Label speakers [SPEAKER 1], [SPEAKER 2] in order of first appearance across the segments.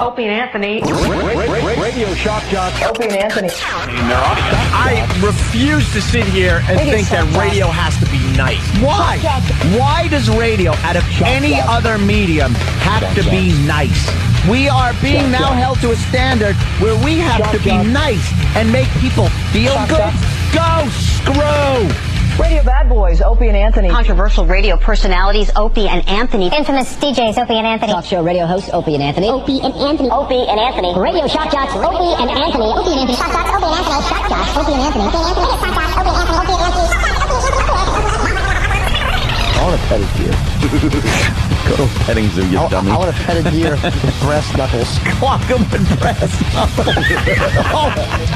[SPEAKER 1] Opie and Anthony.
[SPEAKER 2] Radio shock jocks.
[SPEAKER 1] Opie and Anthony.
[SPEAKER 2] I refuse to sit here and think that radio has to be nice. Why? Why does radio, out of any other medium, have to be nice? We are being now held to a standard where we have to be nice and make people feel good. Go screw!
[SPEAKER 1] Radio bad boys, Opie and Anthony.
[SPEAKER 3] Controversial radio personalities, Opie and Anthony.
[SPEAKER 4] Infamous DJs, Opie and Anthony.
[SPEAKER 5] Talk show radio hosts, Opie and Anthony.
[SPEAKER 4] Opie and Anthony.
[SPEAKER 3] Opie and Anthony.
[SPEAKER 4] Radio shock jocks, Opie and Anthony. Opie and Anthony. Shock jocks, Opie and Anthony. Shock jocks, Opie and Anthony. Opie and Anthony. Shock jocks, Opie and Anthony. Opie and Anthony.
[SPEAKER 2] I want a pedicure.
[SPEAKER 6] Go to a petting zoo, you dummy.
[SPEAKER 2] I want a pedicure with breast knuckles.
[SPEAKER 6] Welcome with breast knuckles.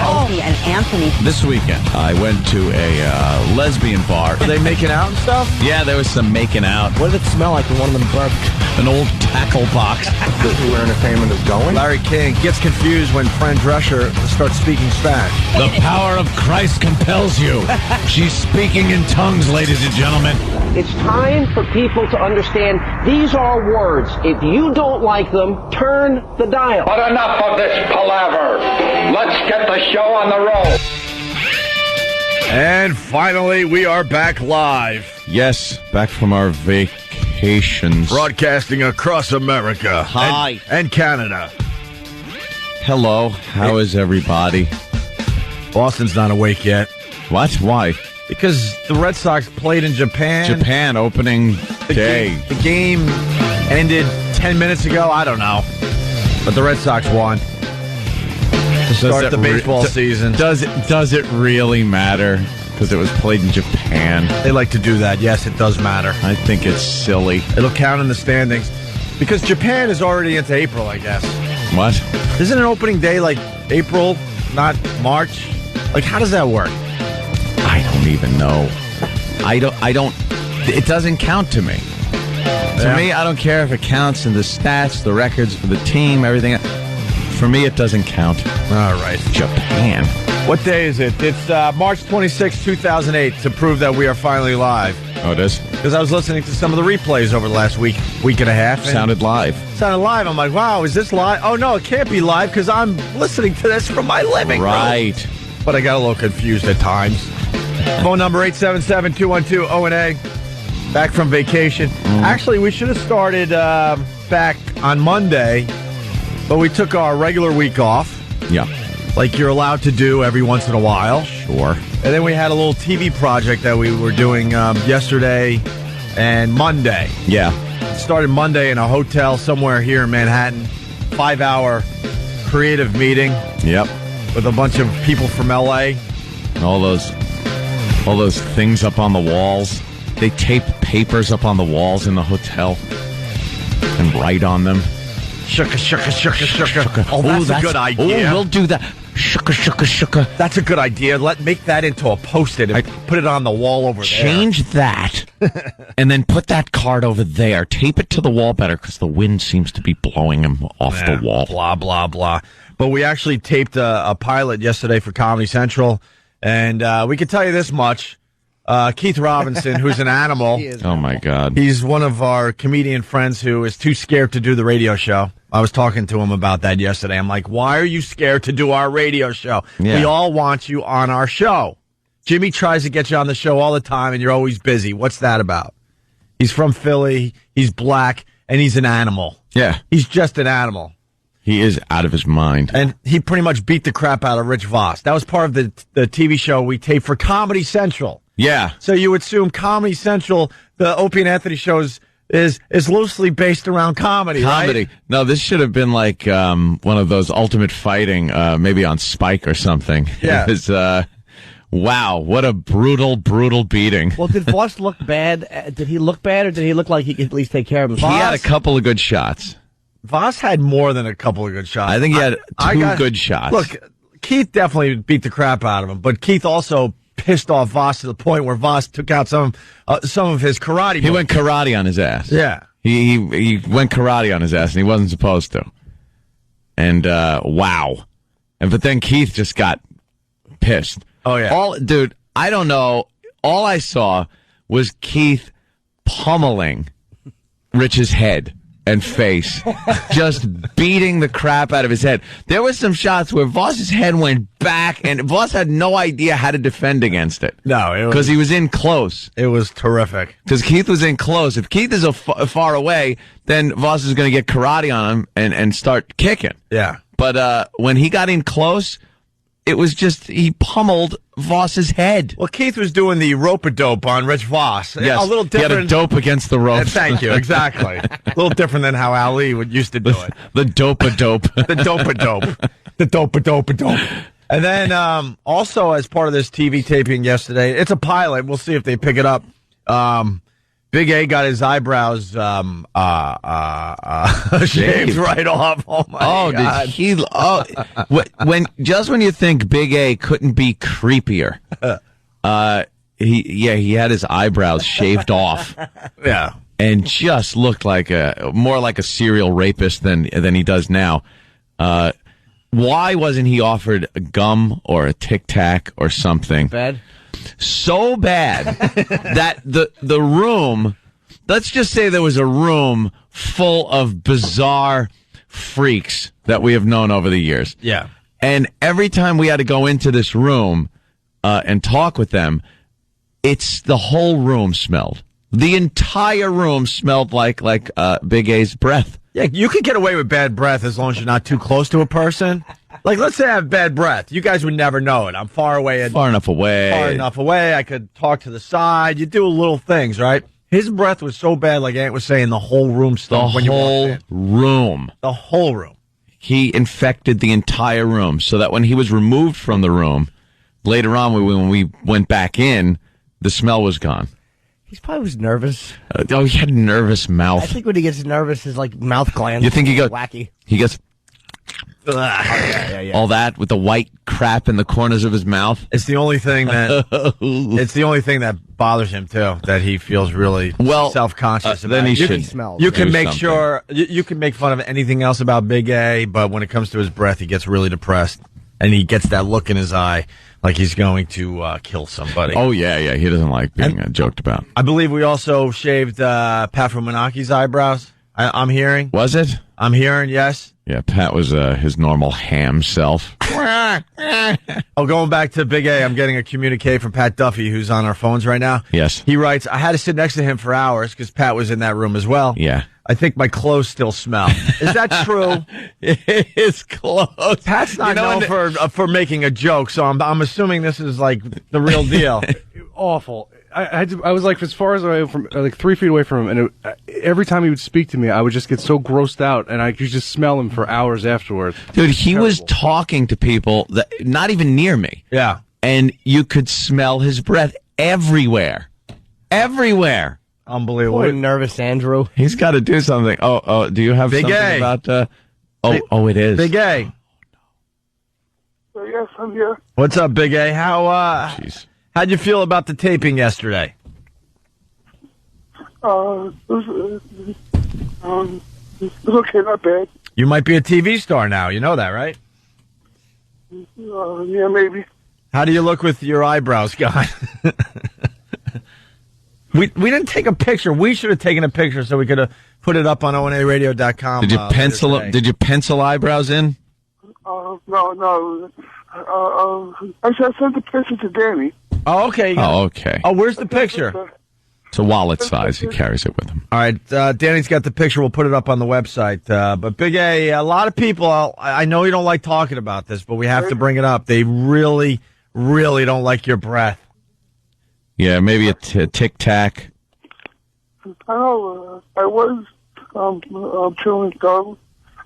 [SPEAKER 3] Opie and Anthony.
[SPEAKER 6] This weekend, I went to a lesbian bar.
[SPEAKER 2] Are they making out and stuff?
[SPEAKER 6] Yeah, there was some making out.
[SPEAKER 2] What did it smell like when one of them burped?
[SPEAKER 6] An old tackle box.
[SPEAKER 2] This is where entertainment is going. Larry King gets confused when Fran Drescher starts speaking Spanish.
[SPEAKER 6] The power of Christ compels you. She's speaking in tongues, ladies and gentlemen.
[SPEAKER 7] It's time for people to understand these are words. If you don't like them, turn the dial.
[SPEAKER 8] But enough of this palaver. Let's get the show on the road.
[SPEAKER 9] And finally, we are back live.
[SPEAKER 6] Yes, back from our vacations.
[SPEAKER 9] Broadcasting across America.
[SPEAKER 6] Hi.
[SPEAKER 9] And Canada.
[SPEAKER 6] Hello, how is everybody?
[SPEAKER 9] Boston's not awake yet.
[SPEAKER 6] What? Why?
[SPEAKER 9] Because the Red Sox played in Japan.
[SPEAKER 6] Japan opening day.
[SPEAKER 9] The game ended 10 minutes ago. I don't know. But the Red Sox won to start the baseball season.
[SPEAKER 6] Does it really matter? Because it was played in Japan.
[SPEAKER 9] They like to do that. Yes, it does matter.
[SPEAKER 6] I think it's silly.
[SPEAKER 9] It'll count in the standings. Because Japan is already into April, I guess.
[SPEAKER 6] What?
[SPEAKER 9] Isn't an opening day like April, not March? Like, how does that work?
[SPEAKER 6] I don't even know. I don't, it doesn't count to me. To me, I don't care if it counts in the stats, the records for the team, everything. For me, it doesn't count.
[SPEAKER 9] All right.
[SPEAKER 6] Japan.
[SPEAKER 9] What day is it? It's March 26, 2008, to prove that we are finally live.
[SPEAKER 6] Oh, it is?
[SPEAKER 9] Because I was listening to some of the replays over the last week and a half.
[SPEAKER 6] Sounded live.
[SPEAKER 9] Sounded live. I'm like, wow, is this live? Oh, no, it can't be live because I'm listening to this from my living room.
[SPEAKER 6] Right.
[SPEAKER 9] But I got a little confused at times. Phone number 877-212-ONA. Back from vacation. Actually, we should have started back on Monday, but we took our regular week off.
[SPEAKER 6] Yeah.
[SPEAKER 9] Like you're allowed to do every once in a while.
[SPEAKER 6] Sure.
[SPEAKER 9] And then we had a little TV project that we were doing yesterday and Monday.
[SPEAKER 6] Yeah.
[SPEAKER 9] It started Monday in a hotel somewhere here in Manhattan. 5-hour creative meeting.
[SPEAKER 6] Yep.
[SPEAKER 9] With a bunch of people from L.A.
[SPEAKER 6] And all those things up on the walls. They tape papers up on the walls in the hotel and write on them.
[SPEAKER 9] Shucka, shucka, shucka, shucka. Oh, that's a good idea.
[SPEAKER 6] Oh, we'll do that. Shucka, shucka, shucka.
[SPEAKER 9] That's a good idea. Make that into a Post-it and put it on the wall over there.
[SPEAKER 6] Change that and then put that card over there. Tape it to the wall better because the wind seems to be blowing him off the wall.
[SPEAKER 9] Blah, blah, blah. But we actually taped a pilot yesterday for Comedy Central, and we can tell you this much. Keith Robinson, who's an animal.
[SPEAKER 6] Oh, my God.
[SPEAKER 9] He's one of our comedian friends who is too scared to do the radio show. I was talking to him about that yesterday. I'm like, why are you scared to do our radio show?
[SPEAKER 6] Yeah.
[SPEAKER 9] We all want you on our show. Jimmy tries to get you on the show all the time, and you're always busy. What's that about? He's from Philly. He's black, and he's an animal.
[SPEAKER 6] Yeah.
[SPEAKER 9] He's just an animal.
[SPEAKER 6] He is out of his mind.
[SPEAKER 9] And he pretty much beat the crap out of Rich Voss. That was part of the TV show we taped for Comedy Central.
[SPEAKER 6] Yeah.
[SPEAKER 9] So you would assume Comedy Central, the Opie and Anthony shows, is loosely based around comedy, right?
[SPEAKER 6] No, this should have been like one of those Ultimate Fighting, maybe on Spike or something.
[SPEAKER 9] Yeah.
[SPEAKER 6] It was, wow, what a brutal, brutal beating.
[SPEAKER 10] Well, did Voss look bad? Did he look bad, or did he look like he could at least take care of himself?
[SPEAKER 6] He had a couple of good shots.
[SPEAKER 9] Voss had more than a couple of good shots.
[SPEAKER 6] I think he had two good shots.
[SPEAKER 9] Look, Keith definitely beat the crap out of him, but Keith also pissed off Voss to the point where Voss took out some of his karate moves.
[SPEAKER 6] He went karate on his ass.
[SPEAKER 9] Yeah.
[SPEAKER 6] He went karate on his ass, and he wasn't supposed to. And, wow. But then Keith just got pissed.
[SPEAKER 9] Oh, yeah.
[SPEAKER 6] Dude, I don't know. All I saw was Keith pummeling Rich's head and face, just beating the crap out of his head. There were some shots where Voss's head went back, and Voss had no idea how to defend against it.
[SPEAKER 9] No,
[SPEAKER 6] because he was in close.
[SPEAKER 9] It was terrific.
[SPEAKER 6] Because Keith was in close. If Keith is far away, then Voss is going to get karate on him and start kicking.
[SPEAKER 9] Yeah.
[SPEAKER 6] But when he got in close, it was just, he pummeled Voss's head.
[SPEAKER 9] Well, Keith was doing the rope-a-dope on Rich Voss.
[SPEAKER 6] Yes,
[SPEAKER 9] a little different.
[SPEAKER 6] He had a dope against the rope.
[SPEAKER 9] Thank you, exactly. A little different than how Ali used to do it.
[SPEAKER 6] The dope-a-dope.
[SPEAKER 9] The dope-a-dope. The dope-a-dope-a-dope. And then also as part of this TV taping yesterday, it's a pilot. We'll see if they pick it up. Big A got his eyebrows shaved right off. Oh my God!
[SPEAKER 6] Did he? When you think Big A couldn't be creepier, he had his eyebrows shaved off.
[SPEAKER 9] Yeah,
[SPEAKER 6] and just looked like more like a serial rapist than he does now. Why wasn't he offered a gum or a Tic Tac or something?
[SPEAKER 10] Bad.
[SPEAKER 6] So bad that the room, let's just say there was a room full of bizarre freaks that we have known over the years.
[SPEAKER 9] Yeah.
[SPEAKER 6] And every time we had to go into this room and talk with them, the whole room smelled. The entire room smelled like Big A's breath.
[SPEAKER 9] Yeah, you could get away with bad breath as long as you're not too close to a person. Like, let's say I have bad breath. You guys would never know it. I'm far away.
[SPEAKER 6] Far enough away. I could talk to the side. You do little things, right? His breath was so bad, like Ant was saying, the whole room stunk when you walked in. The whole room. He infected the entire room, so that when he was removed from the room, later on when we went back in, the smell was gone.
[SPEAKER 10] He probably was nervous.
[SPEAKER 6] He had a nervous mouth.
[SPEAKER 10] I think when he gets nervous, his mouth glands.
[SPEAKER 6] You think he goes
[SPEAKER 10] wacky?
[SPEAKER 6] He goes. Yeah. All that with the white crap in the corners of his mouth.
[SPEAKER 9] It's the only thing that bothers him too. That he feels really self-conscious about.
[SPEAKER 6] Then he should.
[SPEAKER 9] You can make sure you can make fun of anything else about Big A, but when it comes to his breath, he gets really depressed, and he gets that look in his eye like he's going to kill somebody.
[SPEAKER 6] Oh yeah. He doesn't like being joked about.
[SPEAKER 9] I believe we also shaved Pat Fuminaki's eyebrows. I'm hearing.
[SPEAKER 6] Was it?
[SPEAKER 9] I'm hearing. Yes.
[SPEAKER 6] Yeah, Pat was his normal ham self.
[SPEAKER 9] Going back to Big A, I'm getting a communique from Pat Duffy, who's on our phones right now.
[SPEAKER 6] Yes.
[SPEAKER 9] He writes, I had to sit next to him for hours because Pat was in that room as well.
[SPEAKER 6] Yeah.
[SPEAKER 9] I think my clothes still smell. Is that true?
[SPEAKER 6] His clothes.
[SPEAKER 9] Pat's not known for making a joke, so I'm assuming this is like the real deal.
[SPEAKER 5] Awful. I was like as far as away from 3 feet away from him, and every time he would speak to me, I would just get so grossed out, and I could just smell him for hours afterwards.
[SPEAKER 6] Dude, he was talking to people that not even near me.
[SPEAKER 9] Yeah,
[SPEAKER 6] and you could smell his breath everywhere.
[SPEAKER 9] Unbelievable.
[SPEAKER 10] Poor nervous Andrew.
[SPEAKER 6] He's got to do something. Oh, do you have
[SPEAKER 9] Big
[SPEAKER 6] something
[SPEAKER 9] A.
[SPEAKER 6] about? It is
[SPEAKER 9] Big A.
[SPEAKER 11] Yes, I'm here.
[SPEAKER 9] What's up, Big A? How'd you feel about the taping yesterday?
[SPEAKER 11] It was okay, not bad.
[SPEAKER 9] You might be a TV star now. You know that, right?
[SPEAKER 11] Yeah, maybe.
[SPEAKER 9] How do you look with your eyebrows, guy? We didn't take a picture. We should have taken a picture so we could have put it up on onaradio.com.
[SPEAKER 6] Did you pencil eyebrows in?
[SPEAKER 11] No. I sent the picture to Danny.
[SPEAKER 9] Oh, okay.
[SPEAKER 6] Okay.
[SPEAKER 9] Oh, where's the picture?
[SPEAKER 6] It's a wallet size. He carries it with him.
[SPEAKER 9] All right. Danny's got the picture. We'll put it up on the website. But Big A, a lot of people, I know you don't like talking about this, but we have to bring it up. They really, really don't like your breath.
[SPEAKER 6] Yeah, maybe a Tic Tac.
[SPEAKER 11] I know. I was chewing gum,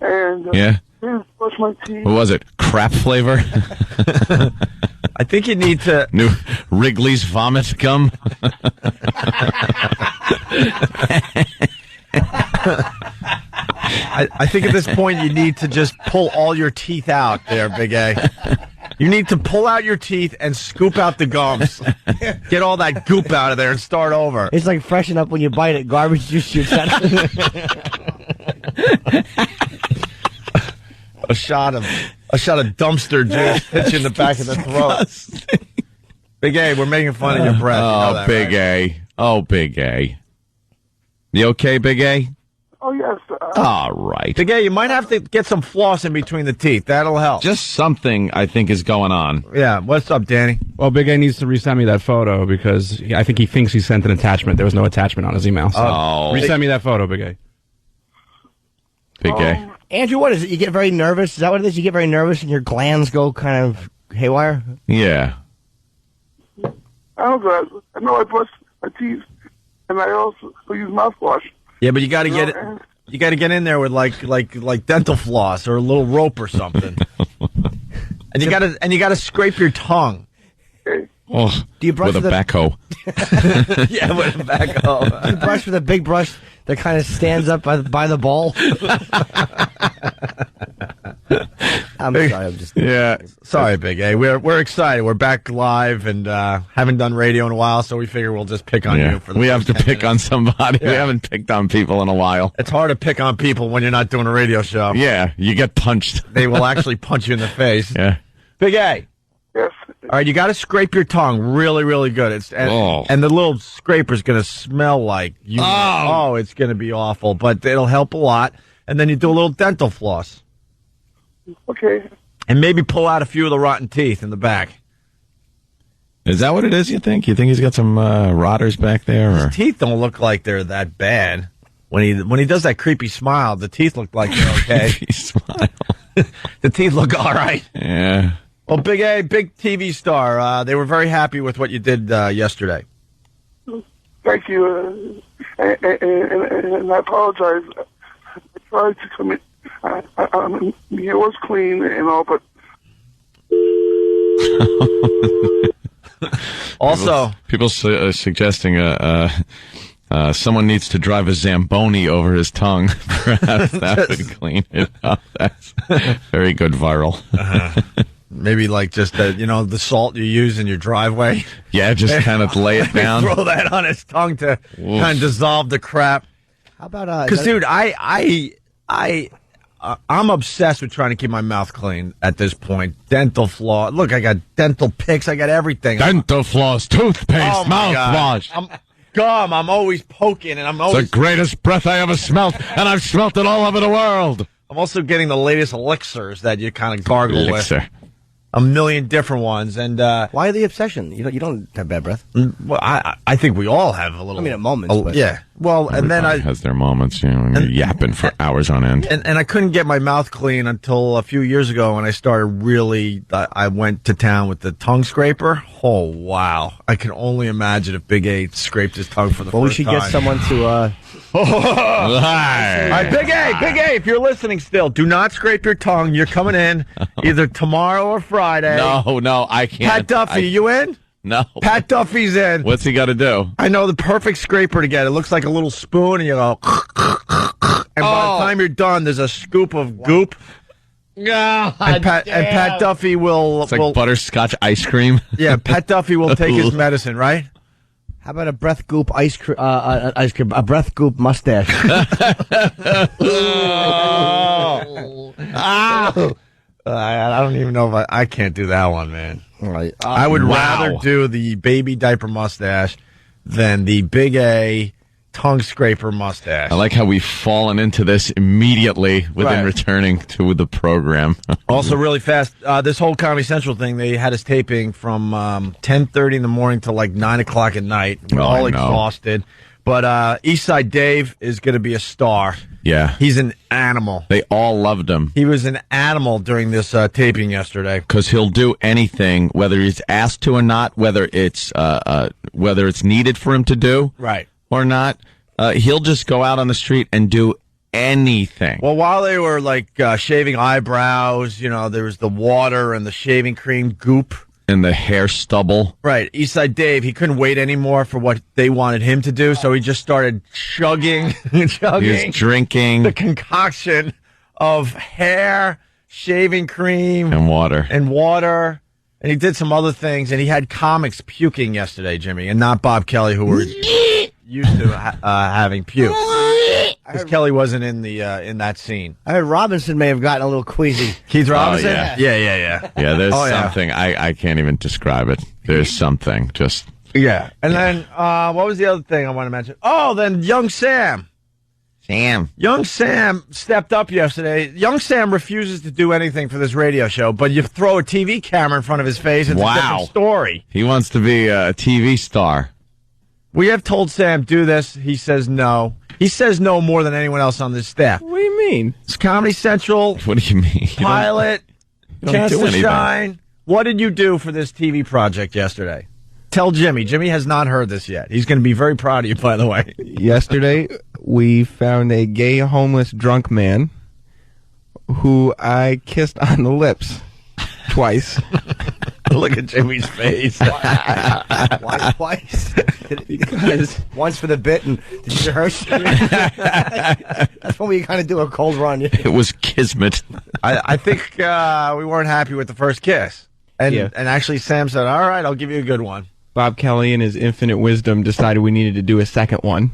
[SPEAKER 11] and didn't brush my teeth.
[SPEAKER 6] What was it? Crap flavor?
[SPEAKER 9] I think you need to...
[SPEAKER 6] New Wrigley's vomit gum?
[SPEAKER 9] I think at this point you need to just pull all your teeth out there, Big A. You need to pull out your teeth and scoop out the gums. Get all that goop out of there and start over.
[SPEAKER 10] It's like freshen up when you bite it. Garbage juice shoots out.
[SPEAKER 9] A shot of dumpster juice hits you in the back of the throat. Big A, we're making fun of your breath.
[SPEAKER 6] Oh,
[SPEAKER 9] you know that,
[SPEAKER 6] Big
[SPEAKER 9] right?
[SPEAKER 6] A. Oh, Big A. You okay, Big A?
[SPEAKER 11] Oh, yes.
[SPEAKER 6] All right.
[SPEAKER 9] Big A, you might have to get some floss in between the teeth. That'll help.
[SPEAKER 6] Just something I think is going on.
[SPEAKER 9] Yeah. What's up, Danny?
[SPEAKER 5] Well, Big A needs to resend me that photo because I think he thinks he sent an attachment. There was no attachment on his email. So resend me that photo, Big A.
[SPEAKER 6] Big A.
[SPEAKER 10] Andrew, what is it? You get very nervous? Is that what it is? You get very nervous and your glands go kind of haywire?
[SPEAKER 6] Yeah.
[SPEAKER 11] I know I brush my teeth, and I also use mouthwash.
[SPEAKER 9] Yeah, but you got to get it. You got to get in there with like dental floss or a little rope or something. and you got to scrape your tongue.
[SPEAKER 6] Oh,
[SPEAKER 10] do you brush
[SPEAKER 6] with a backhoe?
[SPEAKER 9] Yeah, with a backhoe.
[SPEAKER 10] Do you brush with a big brush that kind of stands up by the ball? I'm sorry. I'm just
[SPEAKER 9] Sorry, Big A. We're excited. We're back live and haven't done radio in a while, so we figure we'll just pick on you.
[SPEAKER 6] We have to pick on somebody. Yeah. We haven't picked on people in a while.
[SPEAKER 9] It's hard to pick on people when you're not doing a radio show.
[SPEAKER 6] Yeah, you get punched.
[SPEAKER 9] They will actually punch you in the face.
[SPEAKER 6] Yeah.
[SPEAKER 9] Big A.
[SPEAKER 11] Yes.
[SPEAKER 9] All right, you got to scrape your tongue really, really good. And the little scraper's going to smell like you. Oh, it's going to be awful, but it'll help a lot. And then you do a little dental floss.
[SPEAKER 11] Okay.
[SPEAKER 9] And maybe pull out a few of the rotten teeth in the back.
[SPEAKER 6] Is that what it is, you think? You think he's got some rotters back there? Or?
[SPEAKER 9] His teeth don't look like they're that bad. When he does that creepy smile, the teeth look like they're okay.
[SPEAKER 6] Creepy smile.
[SPEAKER 9] The teeth look all right.
[SPEAKER 6] Yeah.
[SPEAKER 9] Well, Big A, big TV star. They were very happy with what you did yesterday.
[SPEAKER 11] Thank you. And I apologize. I tried to come in. It was clean and all, but...
[SPEAKER 9] Also...
[SPEAKER 6] People suggesting someone needs to drive a Zamboni over his tongue. Perhaps that would clean it up. That's very good viral.
[SPEAKER 9] Maybe like just the salt you use in your driveway.
[SPEAKER 6] Yeah, just kind of lay it down.
[SPEAKER 9] Throw that on his tongue to kind of dissolve the crap.
[SPEAKER 10] How about
[SPEAKER 9] because, dude, I'm obsessed with trying to keep my mouth clean at this point. Dental floss. Look, I got dental picks. I got everything.
[SPEAKER 6] Dental floss, toothpaste, mouthwash.
[SPEAKER 9] Gum. I'm always poking, and
[SPEAKER 6] It's the greatest breath I ever smelt, and I've smelt it all over the world.
[SPEAKER 9] I'm also getting the latest elixirs that you kind of gargle with. A million different ones, and
[SPEAKER 10] why the obsession? You don't have bad breath.
[SPEAKER 9] Well, I think we all have a little.
[SPEAKER 10] I mean, at moments. But.
[SPEAKER 9] Yeah. Well,
[SPEAKER 6] Everybody
[SPEAKER 9] and then
[SPEAKER 6] has their moments, when you're yapping for hours on end.
[SPEAKER 9] And I couldn't get my mouth clean until a few years ago when I started really. I went to town with the tongue scraper. Oh wow! I can only imagine if Big A scraped his tongue for the first time.
[SPEAKER 10] Well, we should get someone to.
[SPEAKER 9] All right, Big A, if you're listening still, do not scrape your tongue. You're coming in either tomorrow or Friday.
[SPEAKER 6] No, I can't.
[SPEAKER 9] Pat Duffy, you in?
[SPEAKER 6] No.
[SPEAKER 9] Pat Duffy's in.
[SPEAKER 6] What's he got to do?
[SPEAKER 9] I know the perfect scraper to get. It looks like a little spoon, and you go, and by the time you're done, there's a scoop of goop.
[SPEAKER 10] God,
[SPEAKER 9] and Pat Duffy will.
[SPEAKER 6] It's like butterscotch ice cream.
[SPEAKER 9] Yeah, Pat Duffy will take his medicine, right?
[SPEAKER 10] How about a breath goop ice cream? A breath goop mustache.
[SPEAKER 9] I don't even know if I can't do that one, man.
[SPEAKER 10] Right.
[SPEAKER 9] I would rather do the baby diaper mustache than the Big A tongue scraper mustache.
[SPEAKER 6] I like how we've fallen into this immediately within returning to the program.
[SPEAKER 9] Also, really fast, this whole Comedy Central thing, they had us taping from 10:30 in the morning to like 9 o'clock at night. We're all exhausted. But Eastside Dave is going to be a star.
[SPEAKER 6] Yeah.
[SPEAKER 9] He's an animal.
[SPEAKER 6] They all loved him.
[SPEAKER 9] He was an animal during this taping yesterday.
[SPEAKER 6] Because he'll do anything, whether he's asked to or not, whether it's needed for him to do.
[SPEAKER 9] Right.
[SPEAKER 6] Or not, he'll just go out on the street and do anything.
[SPEAKER 9] Well, while they were like shaving eyebrows, there was the water and the shaving cream goop.
[SPEAKER 6] And the hair stubble.
[SPEAKER 9] Right. Eastside Dave, he couldn't wait anymore for what they wanted him to do, so he just started chugging.
[SPEAKER 6] He was drinking.
[SPEAKER 9] The concoction of hair, shaving cream.
[SPEAKER 6] And water.
[SPEAKER 9] And he did some other things, and he had comics puking yesterday, Jimmy, and not Bob Kelly, who were used to having puke. Because Kelly wasn't in that scene.
[SPEAKER 10] I heard Robinson may have gotten a little queasy.
[SPEAKER 9] Keith Robinson?
[SPEAKER 6] Yeah.
[SPEAKER 9] Yeah.
[SPEAKER 6] Yeah, there's something. I can't even describe it. There's something. Just.
[SPEAKER 9] Yeah. And then, what was the other thing I want to mention? Oh, then young Sam.
[SPEAKER 6] Sam.
[SPEAKER 9] Young Sam stepped up yesterday. Young Sam refuses to do anything for this radio show, but you throw a TV camera in front of his face, it's a different story.
[SPEAKER 6] He wants to be a TV star.
[SPEAKER 9] We have told Sam, do this. He says no. He says no more than anyone else on this staff.
[SPEAKER 10] What do you mean?
[SPEAKER 9] It's Comedy Central.
[SPEAKER 6] What do you mean?
[SPEAKER 9] Pilot.
[SPEAKER 6] You don't
[SPEAKER 9] Chance
[SPEAKER 6] do
[SPEAKER 9] to
[SPEAKER 6] anything.
[SPEAKER 9] shine. What did you do for this TV project yesterday? Tell Jimmy. Jimmy has not heard this yet. He's going to be very proud of you, by the way.
[SPEAKER 12] Yesterday, we found a gay, homeless, drunk man who I kissed on the lips twice.
[SPEAKER 9] Look at Jimmy's face.
[SPEAKER 10] Why twice? Because once for the bit, and did you hurt? That's when we kind of do a cold run.
[SPEAKER 6] It was kismet.
[SPEAKER 9] I think we weren't happy with the first kiss. And actually Sam said, all right, I'll give you a good one.
[SPEAKER 12] Bob Kelly, in his infinite wisdom, decided we needed to do a second one.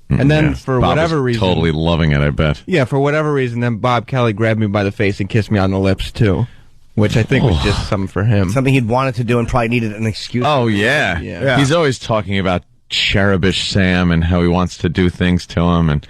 [SPEAKER 12] And then, for
[SPEAKER 6] Bob
[SPEAKER 12] whatever
[SPEAKER 6] was
[SPEAKER 12] reason...
[SPEAKER 6] totally loving it, I bet.
[SPEAKER 12] Yeah, for whatever reason, then Bob Kelly grabbed me by the face and kissed me on the lips, too. Which I think was just something for him.
[SPEAKER 10] Something he'd wanted to do and probably needed an excuse.
[SPEAKER 6] Oh, yeah. He's always talking about cherubish Sam and how he wants to do things to him. And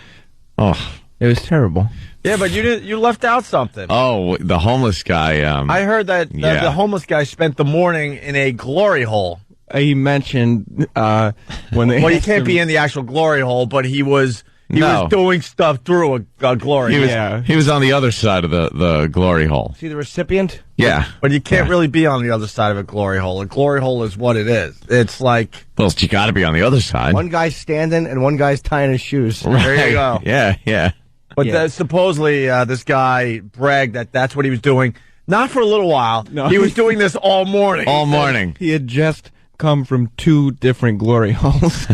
[SPEAKER 12] it was terrible.
[SPEAKER 9] Yeah, but you left out something.
[SPEAKER 6] Oh, the homeless guy.
[SPEAKER 9] I heard that the homeless guy spent the morning in a glory hole.
[SPEAKER 12] He mentioned when they...
[SPEAKER 9] Well, you can't be in the actual glory hole, but he was doing stuff through a glory hole.
[SPEAKER 6] He was on the other side of the glory hole.
[SPEAKER 10] See the recipient?
[SPEAKER 6] Yeah.
[SPEAKER 9] But you can't really be on the other side of a glory hole. A glory hole is what it is. It's like...
[SPEAKER 6] Well, you got to be on the other side.
[SPEAKER 10] One guy's standing and one guy's tying his shoes.
[SPEAKER 6] Right.
[SPEAKER 9] There you go.
[SPEAKER 6] Yeah.
[SPEAKER 9] But supposedly this guy bragged that that's what he was doing. Not for a little while.
[SPEAKER 12] No.
[SPEAKER 9] He was doing this all morning.
[SPEAKER 6] All morning.
[SPEAKER 12] He had just come from 2 different glory holes.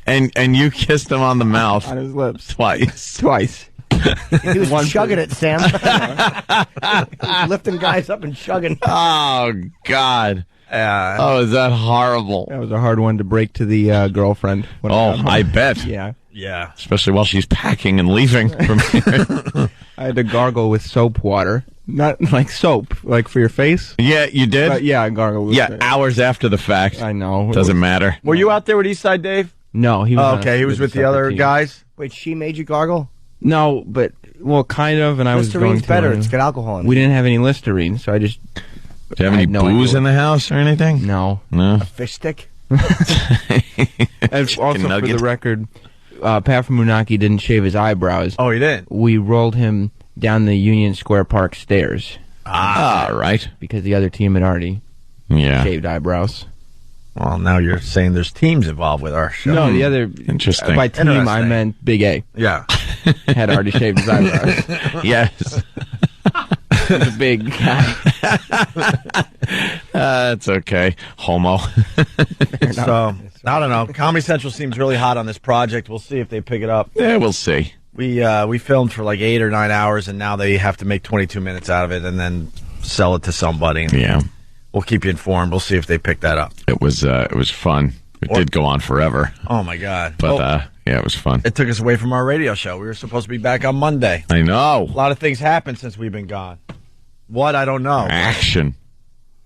[SPEAKER 9] And
[SPEAKER 6] you kissed him on the mouth.
[SPEAKER 12] On his lips.
[SPEAKER 6] Twice.
[SPEAKER 10] He was chugging it, Sam. He was lifting guys up and chugging.
[SPEAKER 6] Oh, God. Is that horrible?
[SPEAKER 12] That was a hard one to break to the girlfriend.
[SPEAKER 6] I bet.
[SPEAKER 12] Yeah.
[SPEAKER 9] Yeah.
[SPEAKER 6] Especially while she's packing and leaving from here.
[SPEAKER 12] I had to gargle with soap water. Not like soap, like for your face.
[SPEAKER 6] Yeah, you did?
[SPEAKER 12] Yeah, I gargled with it.
[SPEAKER 6] Hours after the fact.
[SPEAKER 12] I know.
[SPEAKER 6] Doesn't matter.
[SPEAKER 9] Were you out there with Eastside Dave?
[SPEAKER 12] No, he was.
[SPEAKER 9] He was with the other guys?
[SPEAKER 10] Wait, she made you gargle?
[SPEAKER 12] No, but, kind of, and I was going
[SPEAKER 10] Listerine's
[SPEAKER 12] to...
[SPEAKER 10] better. It's got alcohol in it.
[SPEAKER 12] We didn't have any Listerine, so I just...
[SPEAKER 6] Do you have any booze in the house or anything?
[SPEAKER 12] No.
[SPEAKER 10] A fish stick?
[SPEAKER 12] And also, for the record, Pat from Munaki didn't shave his eyebrows.
[SPEAKER 9] Oh, he didn't?
[SPEAKER 12] We rolled him down the Union Square Park stairs.
[SPEAKER 6] Right.
[SPEAKER 12] Because the other team had already shaved eyebrows.
[SPEAKER 9] Well, now you're saying there's teams involved with our show.
[SPEAKER 12] No, the other...
[SPEAKER 6] Interesting.
[SPEAKER 12] By team, I meant Big A.
[SPEAKER 9] Yeah.
[SPEAKER 12] Had already shaved his eyebrows.
[SPEAKER 6] Yes.
[SPEAKER 12] The big guy.
[SPEAKER 6] It's okay. Homo.
[SPEAKER 9] So, I don't know. Comedy Central seems really hot on this project. We'll see if they pick it up.
[SPEAKER 6] Yeah, we'll see.
[SPEAKER 9] We filmed for like 8 or 9 hours, and now they have to make 22 minutes out of it and then sell it to somebody.
[SPEAKER 6] Yeah.
[SPEAKER 9] We'll keep you informed. We'll see if they pick that up.
[SPEAKER 6] It was fun. It did go on forever.
[SPEAKER 9] Oh, my God.
[SPEAKER 6] But, it was fun.
[SPEAKER 9] It took us away from our radio show. We were supposed to be back on Monday.
[SPEAKER 6] I know.
[SPEAKER 9] A lot of things happened since we've been gone. What? I don't know.
[SPEAKER 6] Action.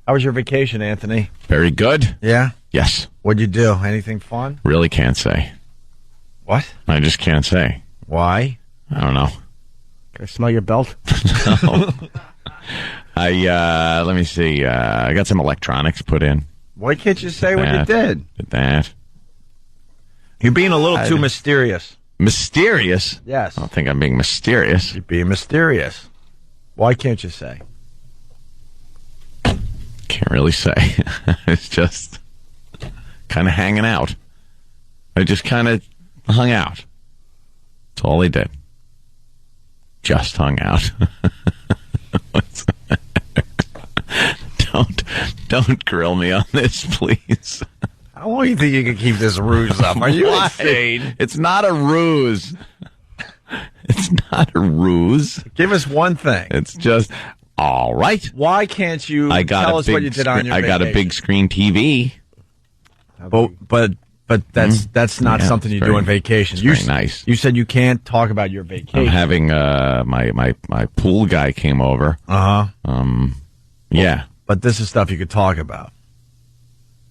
[SPEAKER 9] How was your vacation, Anthony?
[SPEAKER 6] Very good.
[SPEAKER 9] Yeah?
[SPEAKER 6] Yes.
[SPEAKER 9] What'd you do? Anything fun?
[SPEAKER 6] Really can't say.
[SPEAKER 9] What?
[SPEAKER 6] I just can't say.
[SPEAKER 9] Why?
[SPEAKER 6] I don't know.
[SPEAKER 10] Can I smell your belt?
[SPEAKER 6] No. Let me see. I got some electronics put in.
[SPEAKER 9] Why can't you say what you did?
[SPEAKER 6] Did that.
[SPEAKER 9] You're being a little too mysterious.
[SPEAKER 6] Mysterious?
[SPEAKER 9] Yes.
[SPEAKER 6] I don't think I'm being mysterious.
[SPEAKER 9] You're being mysterious. Why can't you say?
[SPEAKER 6] Can't really say. It's just kind of hanging out. I just kind of hung out. That's all they did. Just hung out. Don't grill me on this, please.
[SPEAKER 9] How long do you think you can keep this ruse up? Are you insane?
[SPEAKER 6] It's not a ruse. It's not a ruse.
[SPEAKER 9] Give us one thing.
[SPEAKER 6] It's just, all right.
[SPEAKER 9] Why can't you tell us what you did on your vacation?
[SPEAKER 6] I got a big screen TV.
[SPEAKER 9] But that's not something you do on vacation.
[SPEAKER 6] Very nice.
[SPEAKER 9] You said you can't talk about your vacation.
[SPEAKER 6] I'm having my pool guy came over.
[SPEAKER 9] Uh-huh.
[SPEAKER 6] Yeah.
[SPEAKER 9] But this is stuff you could talk about.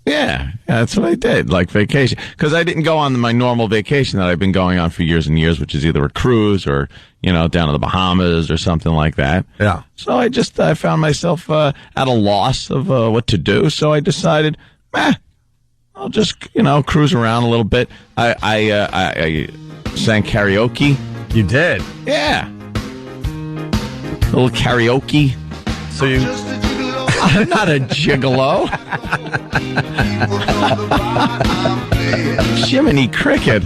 [SPEAKER 6] Yeah, that's what I did, like vacation. Because I didn't go on my normal vacation that I've been going on for years and years, which is either a cruise or, down to the Bahamas or something like that.
[SPEAKER 9] Yeah.
[SPEAKER 6] So I found myself at a loss of what to do. So I decided, I'll just, cruise around a little bit. I sang karaoke.
[SPEAKER 9] You did?
[SPEAKER 6] Yeah. A little karaoke.
[SPEAKER 9] So you...
[SPEAKER 6] I'm not a gigolo. Jiminy Cricket.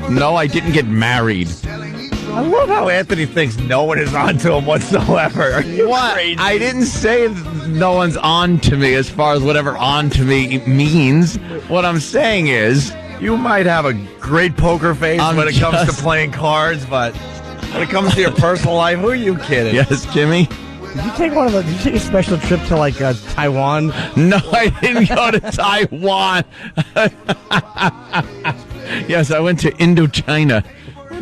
[SPEAKER 6] No, I didn't get married.
[SPEAKER 9] I love how Anthony thinks no one is on to him whatsoever. Are you crazy?
[SPEAKER 6] I didn't say no one's on to me as far as whatever on to me means. What I'm saying is...
[SPEAKER 9] You might have a great poker face when it comes to playing cards, but when it comes to your personal life, who are you kidding?
[SPEAKER 6] Yes, Jimmy?
[SPEAKER 10] Did you take did you take a special trip to Taiwan?
[SPEAKER 6] No, I didn't go to Taiwan. Yes, I went to Indochina,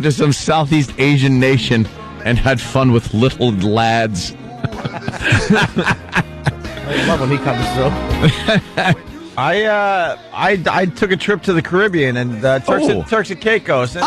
[SPEAKER 6] to some Southeast Asian nation, and had fun with little lads.
[SPEAKER 10] I love when he comes through.
[SPEAKER 9] I took a trip to the Caribbean and Turks and Caicos. And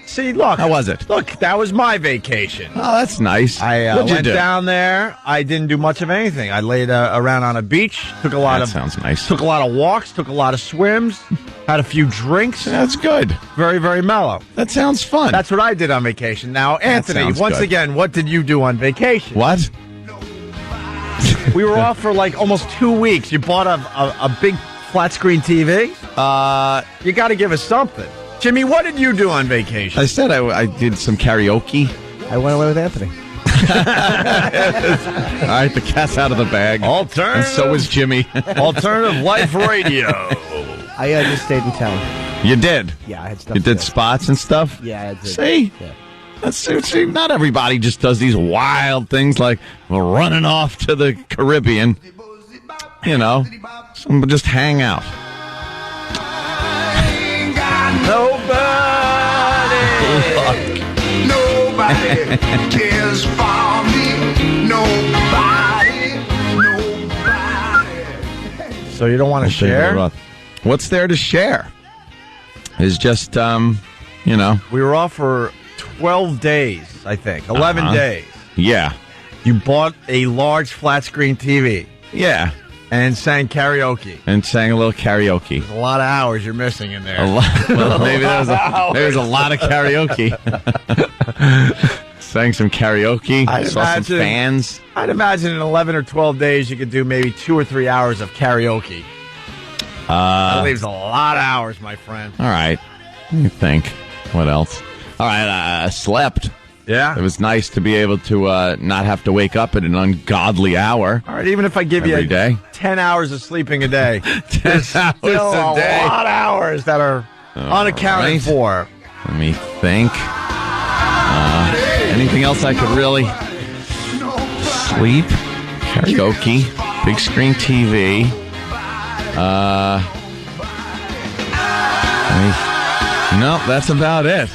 [SPEAKER 9] see, look.
[SPEAKER 6] How was it?
[SPEAKER 9] Look, that was my vacation.
[SPEAKER 6] Oh, that's nice.
[SPEAKER 9] I went down there. I didn't do much of anything. I laid around on a beach. Sounds nice. Took a lot of walks. Took a lot of swims. Had a few drinks.
[SPEAKER 6] That's good.
[SPEAKER 9] Very, very mellow.
[SPEAKER 6] That sounds fun.
[SPEAKER 9] That's what I did on vacation. Now, Anthony, once again, what did you do on vacation?
[SPEAKER 6] What?
[SPEAKER 9] We were off for almost 2 weeks. You bought a big flat screen TV? You got to give us something. Jimmy, what did you do on vacation?
[SPEAKER 6] I said I did some karaoke.
[SPEAKER 10] I went away with Anthony.
[SPEAKER 6] All right, the cat's out of the bag.
[SPEAKER 9] Alternative.
[SPEAKER 6] And so is Jimmy.
[SPEAKER 9] Alternative Life Radio.
[SPEAKER 10] I just stayed in town.
[SPEAKER 6] You did?
[SPEAKER 10] Yeah, I had stuff.
[SPEAKER 6] You did spots and stuff?
[SPEAKER 10] Yeah, I did.
[SPEAKER 6] See?
[SPEAKER 10] Yeah.
[SPEAKER 6] See, not everybody just does these wild things like running off to the Caribbean. Some just hang out.
[SPEAKER 11] Nobody cares for me. Nobody.
[SPEAKER 9] So you don't want to share?
[SPEAKER 6] What's there to share? It's just, We
[SPEAKER 9] were off for 12 days, I think. 11 days.
[SPEAKER 6] Yeah.
[SPEAKER 9] You bought a large flat screen TV.
[SPEAKER 6] Yeah.
[SPEAKER 9] And sang karaoke.
[SPEAKER 6] And sang a little karaoke.
[SPEAKER 9] There's a lot of hours you're missing in there.
[SPEAKER 6] A lot. Well, maybe there's a lot of karaoke. Sang some karaoke. Saw some fans.
[SPEAKER 9] I'd imagine in 11 or 12 days you could do maybe 2 or 3 hours of karaoke. That leaves a lot of hours, my friend.
[SPEAKER 6] All right. Let me think. What else? All right. I slept.
[SPEAKER 9] Yeah.
[SPEAKER 6] It was nice to be able to not have to wake up at an ungodly hour.
[SPEAKER 9] All right, even if I give you 10 hours of sleeping a day,
[SPEAKER 6] 10 hours a day.
[SPEAKER 9] A lot of hours that are unaccounted for.
[SPEAKER 6] Let me think. Anything else I could really sleep? Karaoke, big screen TV. No, that's about it.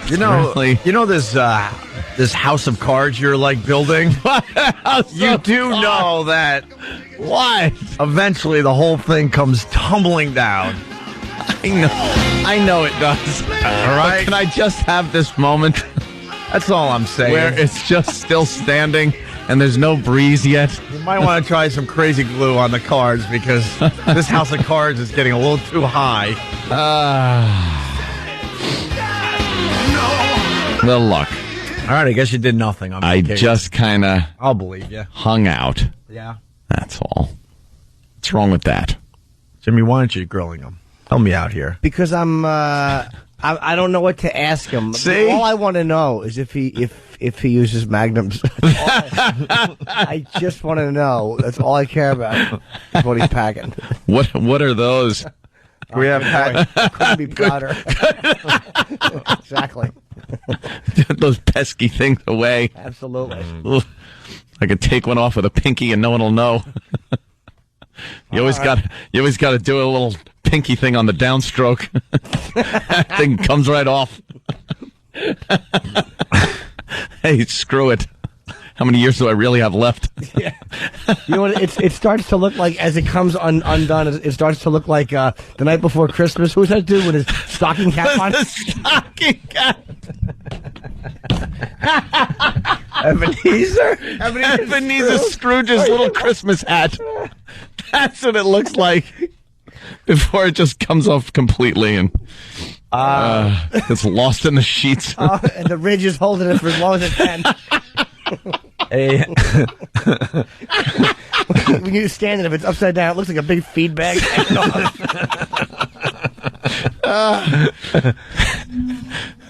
[SPEAKER 9] You know this house of cards you're building? You do know that eventually the whole thing comes tumbling down.
[SPEAKER 6] I know it does.
[SPEAKER 9] All right.
[SPEAKER 6] But can I just have this moment?
[SPEAKER 9] That's all I'm saying.
[SPEAKER 6] Where it's just still standing and there's no breeze yet.
[SPEAKER 9] You might want to try some crazy glue on the cards because this house of cards is getting a little too high.
[SPEAKER 6] Well, look.
[SPEAKER 9] All right, I guess you did nothing on vacation.
[SPEAKER 6] I just kind of...
[SPEAKER 9] I'll believe you.
[SPEAKER 6] Hung out.
[SPEAKER 9] Yeah.
[SPEAKER 6] That's all. What's wrong with that?
[SPEAKER 9] Jimmy, why aren't you grilling him? Help me out here.
[SPEAKER 10] Because I don't know what to ask him.
[SPEAKER 6] See?
[SPEAKER 10] All I want to know is if he uses magnums. I just want to know. That's all I care about. Is what he's packing.
[SPEAKER 6] What are those?
[SPEAKER 9] We have
[SPEAKER 10] couldn't be prouder. Exactly.
[SPEAKER 6] Those pesky things away.
[SPEAKER 10] Absolutely.
[SPEAKER 6] I could take one off with a pinky and no one will know. You always got to do a little pinky thing on the downstroke. That thing comes right off. Hey, screw it. How many years do I really have left?
[SPEAKER 10] Yeah. You know what? It starts to look like, as it comes undone, it starts to look like the night before Christmas. Who's that dude with his stocking cap on?
[SPEAKER 6] The stocking cap. Ebenezer Scrooge's little Christmas hat. That's what it looks like before it just comes off completely and it's lost in the sheets.
[SPEAKER 10] And the ridge is holding it for as long as it can. When you're standing, if it's upside down, it looks like a big feed bag.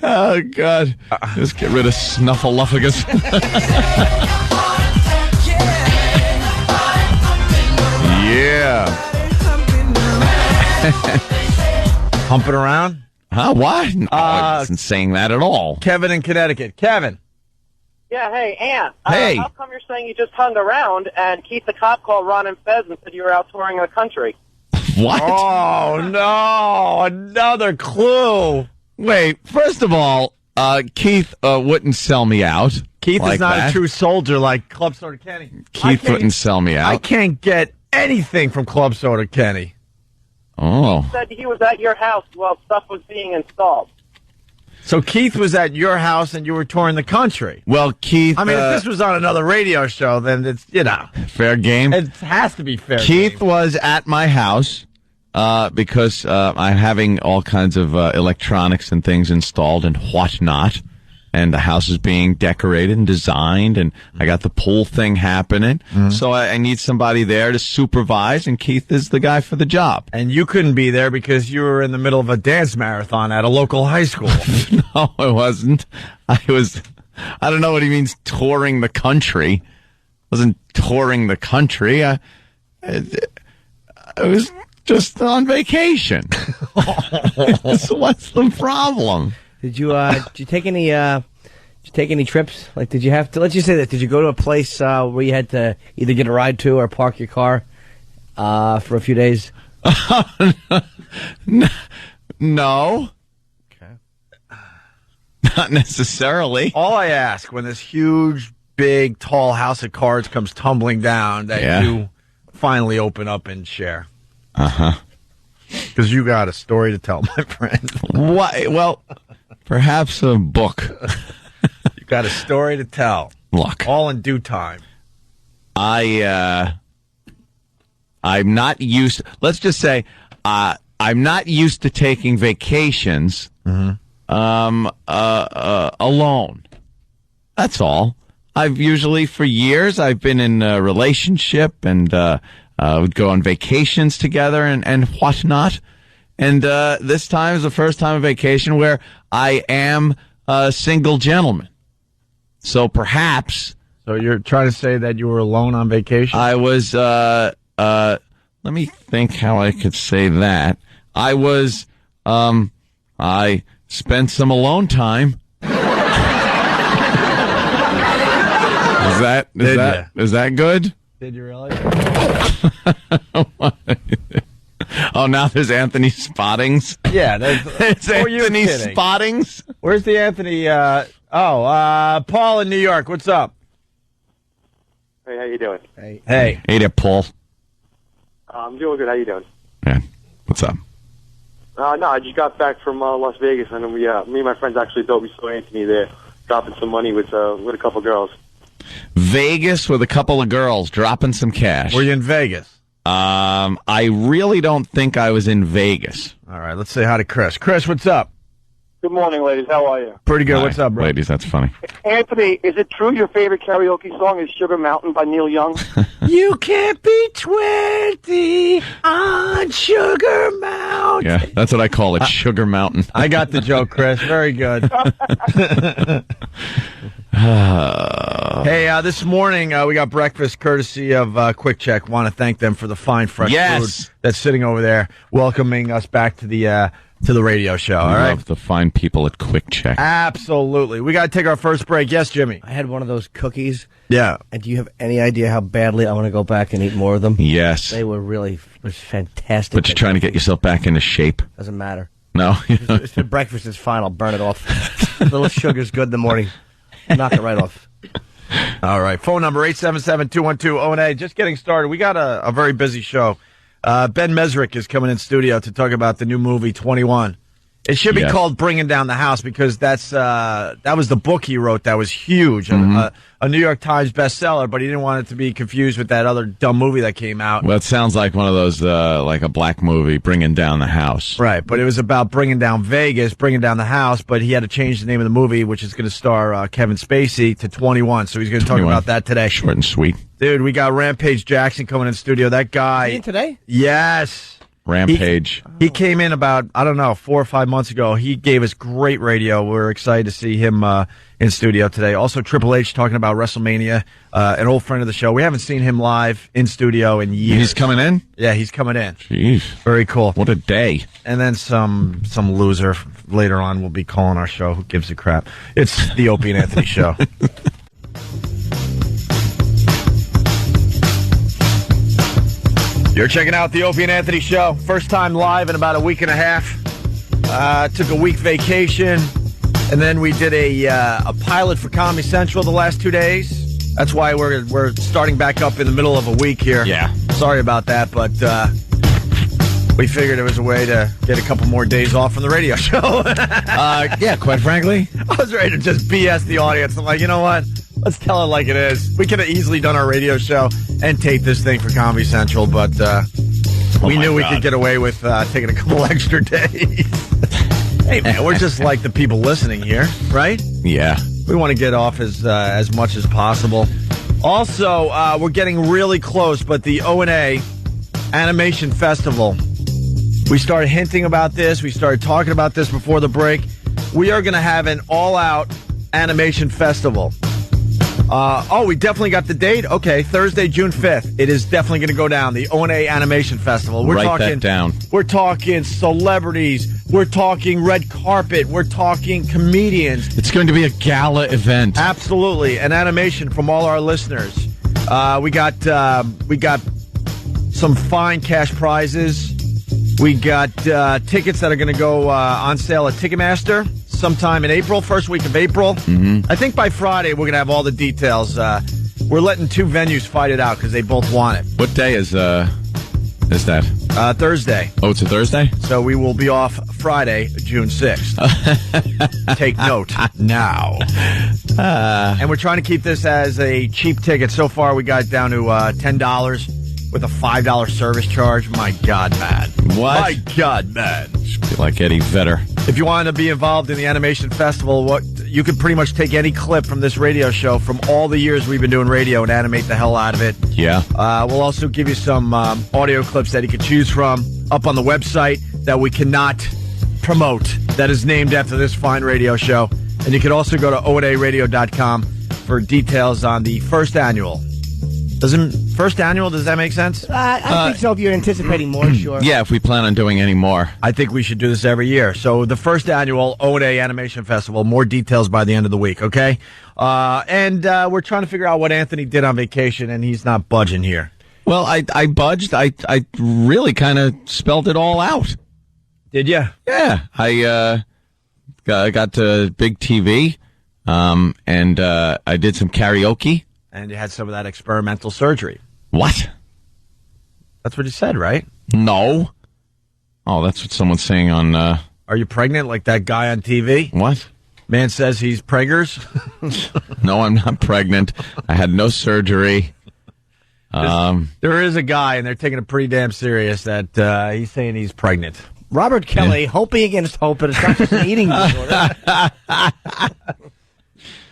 [SPEAKER 6] Oh, God. Just get rid of Snuffleupagus. Yeah.
[SPEAKER 9] Humping around?
[SPEAKER 6] Huh? What? No, I wasn't saying that at all.
[SPEAKER 9] Kevin in Connecticut. Kevin.
[SPEAKER 13] Yeah, hey, Ant.
[SPEAKER 6] Hey.
[SPEAKER 13] How come you're saying you just hung around and Keith the cop called Ron and Fez and said you were out touring the country?
[SPEAKER 6] What?
[SPEAKER 9] Oh, no. Another clue.
[SPEAKER 6] Wait, first of all, Keith wouldn't sell me out.
[SPEAKER 9] Keith
[SPEAKER 6] like
[SPEAKER 9] is not
[SPEAKER 6] that.
[SPEAKER 9] a true soldier like Club Soda Kenny.
[SPEAKER 6] Keith wouldn't sell me out.
[SPEAKER 9] I can't get anything from Club Soda Kenny.
[SPEAKER 6] Oh.
[SPEAKER 13] He said he was at your house while stuff was being installed.
[SPEAKER 9] So Keith was at your house and you were touring the country.
[SPEAKER 6] Well, Keith...
[SPEAKER 9] I mean, if this was on another radio show, then it's,
[SPEAKER 6] fair game.
[SPEAKER 9] It has to be fair
[SPEAKER 6] Keith
[SPEAKER 9] game.
[SPEAKER 6] was at my house because I'm having all kinds of electronics and things installed and whatnot. And the house is being decorated and designed, and I got the pool thing happening. Mm-hmm. So I need somebody there to supervise, and Keith is the guy for the job.
[SPEAKER 9] And you couldn't be there because you were in the middle of a dance marathon at a local high school.
[SPEAKER 6] No, I wasn't. I don't know what he means, touring the country. I wasn't touring the country. I was just on vacation. So what's the problem?
[SPEAKER 10] Did you take any trips? Like, did you have to? Let's just say this. Did you go to a place where you had to either get a ride to or park your car for a few days?
[SPEAKER 6] No.
[SPEAKER 10] Okay.
[SPEAKER 6] Not necessarily.
[SPEAKER 9] All I ask when this huge, big, tall house of cards comes tumbling down that you finally open up and share.
[SPEAKER 6] Uh-huh.
[SPEAKER 9] Because you got a story to tell, my friend.
[SPEAKER 6] Why? Well, perhaps a book.
[SPEAKER 9] You got a story to tell.
[SPEAKER 6] Look.
[SPEAKER 9] All in due time.
[SPEAKER 6] I'm not used... Let's just say I'm not used to taking vacations alone. That's all. I've usually, for years, I've been in a relationship and would go on vacations together and whatnot. And this time is the first time on vacation where I am a single gentleman. So perhaps...
[SPEAKER 9] So you're trying to say that you were alone on vacation?
[SPEAKER 6] I was... let me think how I could say that. I was... I spent some alone time. Is that good?
[SPEAKER 9] Did you really?
[SPEAKER 6] Oh, now there's Anthony Spottings?
[SPEAKER 9] Yeah,
[SPEAKER 6] it's Anthony Spottings.
[SPEAKER 9] Where's the Anthony? Paul in New York. What's up?
[SPEAKER 13] Hey, how you doing?
[SPEAKER 10] Hey.
[SPEAKER 6] Hey there, Paul.
[SPEAKER 13] I'm doing good. How you doing?
[SPEAKER 6] Yeah. What's up?
[SPEAKER 13] No, I just got back from Las Vegas, and me and my friends actually thought we saw Anthony there dropping some money with a couple girls.
[SPEAKER 6] Vegas with a couple of girls dropping some cash.
[SPEAKER 9] Were you in Vegas?
[SPEAKER 6] I really don't think I was in Vegas.
[SPEAKER 9] All right, let's say hi to Chris. Chris, what's up?
[SPEAKER 13] Good morning, ladies. How are you?
[SPEAKER 9] Pretty good.
[SPEAKER 6] Hi,
[SPEAKER 9] what's up, bro?
[SPEAKER 6] Ladies, that's funny.
[SPEAKER 13] Anthony, is it true your favorite karaoke song is Sugar Mountain by Neil Young?
[SPEAKER 9] You can't be 20 on Sugar Mountain.
[SPEAKER 6] Yeah, that's what I call it, Sugar Mountain.
[SPEAKER 9] I got the joke, Chris. Very good. Hey, this morning we got breakfast courtesy of Quick Check. Want to thank them for the fine, fresh food that's sitting over there, welcoming us back to the radio show. All right,
[SPEAKER 6] love the fine people at Quick Check.
[SPEAKER 9] Absolutely. We got to take our first break. Yes, Jimmy.
[SPEAKER 10] I had one of those cookies.
[SPEAKER 9] Yeah.
[SPEAKER 10] And do you have any idea how badly I want to go back and eat more of them?
[SPEAKER 6] Yes.
[SPEAKER 10] They were really fantastic.
[SPEAKER 6] But you're trying to get yourself back into shape.
[SPEAKER 10] Doesn't matter.
[SPEAKER 6] No.
[SPEAKER 10] It's for breakfast. It's fine. I'll burn it off. A little sugar's good in the morning. Knock it right off.
[SPEAKER 9] All right. Phone number 877-212-ONA. Just getting started. We got a very busy show. Ben Mesrick is coming in studio to talk about the new movie 21. It should be called Bringing Down the House because that was the book he wrote that was huge, a New York Times bestseller, but he didn't want it to be confused with that other dumb movie that came out.
[SPEAKER 6] Well, it sounds like one of those, like a black movie, Bringing Down the House.
[SPEAKER 9] Right, but it was about bringing down Vegas, bringing down the house, but he had to change the name of the movie, which is going to star Kevin Spacey, to 21, so he's going to talk about that today.
[SPEAKER 6] Short and sweet.
[SPEAKER 9] Dude, we got Rampage Jackson coming in studio. That guy...
[SPEAKER 10] Is he in today?
[SPEAKER 9] Yes.
[SPEAKER 6] Rampage.
[SPEAKER 9] He came in about, 4 or 5 months ago. He gave us great radio. We're excited to see him in studio today. Also, Triple H talking about WrestleMania, an old friend of the show. We haven't seen him live in studio in years.
[SPEAKER 6] He's coming in?
[SPEAKER 9] Yeah, he's coming in.
[SPEAKER 6] Jeez.
[SPEAKER 9] Very cool.
[SPEAKER 6] What a day.
[SPEAKER 9] And then some loser later on will be calling our show. Who gives a crap? It's the Opie and Anthony Show. You're checking out the Opie and Anthony Show. First time live in about a week and a half. Took a week vacation, and then we did a pilot for Comedy Central the last 2 days. That's why we're starting back up in the middle of a week here.
[SPEAKER 6] Yeah.
[SPEAKER 9] Sorry about that, but we figured it was a way to get a couple more days off from the radio show.
[SPEAKER 6] Yeah, quite frankly.
[SPEAKER 9] I was ready to just BS the audience. I'm like, you know what? Let's tell it like it is. We could have easily done our radio show and taped this thing for Comedy Central, but we knew we could get away with taking a couple extra days. Hey, man, we're just like the people listening here, right?
[SPEAKER 6] Yeah.
[SPEAKER 9] We want to get off as much as possible. Also, we're getting really close, but the O&A Animation Festival, we started hinting about this. We started talking about this before the break. We are going to have an all-out animation festival. We definitely got the date. Okay, Thursday, June 5th. It is definitely going to go down, the O&A Animation Festival.
[SPEAKER 6] Write that down.
[SPEAKER 9] We're talking celebrities. We're talking red carpet. We're talking comedians.
[SPEAKER 6] It's going to be a gala event.
[SPEAKER 9] Absolutely. An animation from all our listeners. We got some fine cash prizes. We got tickets that are going to go on sale at Ticketmaster sometime in April, first week of April.
[SPEAKER 6] Mm-hmm.
[SPEAKER 9] I think by Friday we're going to have all the details. We're letting two venues fight it out because they both want it.
[SPEAKER 6] What day is that?
[SPEAKER 9] Thursday.
[SPEAKER 6] Oh, it's a Thursday?
[SPEAKER 9] So we will be off Friday, June 6th. Take note now. And we're trying to keep this as a cheap ticket. So far we got it down to $10 with a $5 service charge. My God, man.
[SPEAKER 6] What?
[SPEAKER 9] My God, man.
[SPEAKER 6] Like Eddie Vedder.
[SPEAKER 9] If you want to be involved in the Animation Festival, you could pretty much take any clip from this radio show from all the years we've been doing radio and animate the hell out of it.
[SPEAKER 6] Yeah.
[SPEAKER 9] We'll also give you some audio clips that you can choose from up on the website that we cannot promote, that is named after this fine radio show. And you can also go to onaradio.com for details on the first annual. Does that make sense?
[SPEAKER 10] I think so if you're anticipating more, sure.
[SPEAKER 6] Yeah, if we plan on doing any more.
[SPEAKER 9] I think we should do this every year. So the first annual O&A Animation Festival, more details by the end of the week, okay? And we're trying to figure out what Anthony did on vacation, and he's not budging here.
[SPEAKER 6] Well, I budged. I really kind of spelled it all out.
[SPEAKER 9] Did you?
[SPEAKER 6] Yeah. I got to big TV, and I did some karaoke.
[SPEAKER 9] And you had some of that experimental surgery.
[SPEAKER 6] What?
[SPEAKER 9] That's what you said, right?
[SPEAKER 6] No. Oh, that's what someone's saying on...
[SPEAKER 9] Are you pregnant like that guy on TV?
[SPEAKER 6] What?
[SPEAKER 9] Man says he's preggers?
[SPEAKER 6] No, I'm not pregnant. I had no surgery.
[SPEAKER 9] There is a guy, and they're taking it pretty damn serious, that he's saying he's pregnant.
[SPEAKER 10] Robert Kelly, hoping against hope, but it's not just an eating disorder.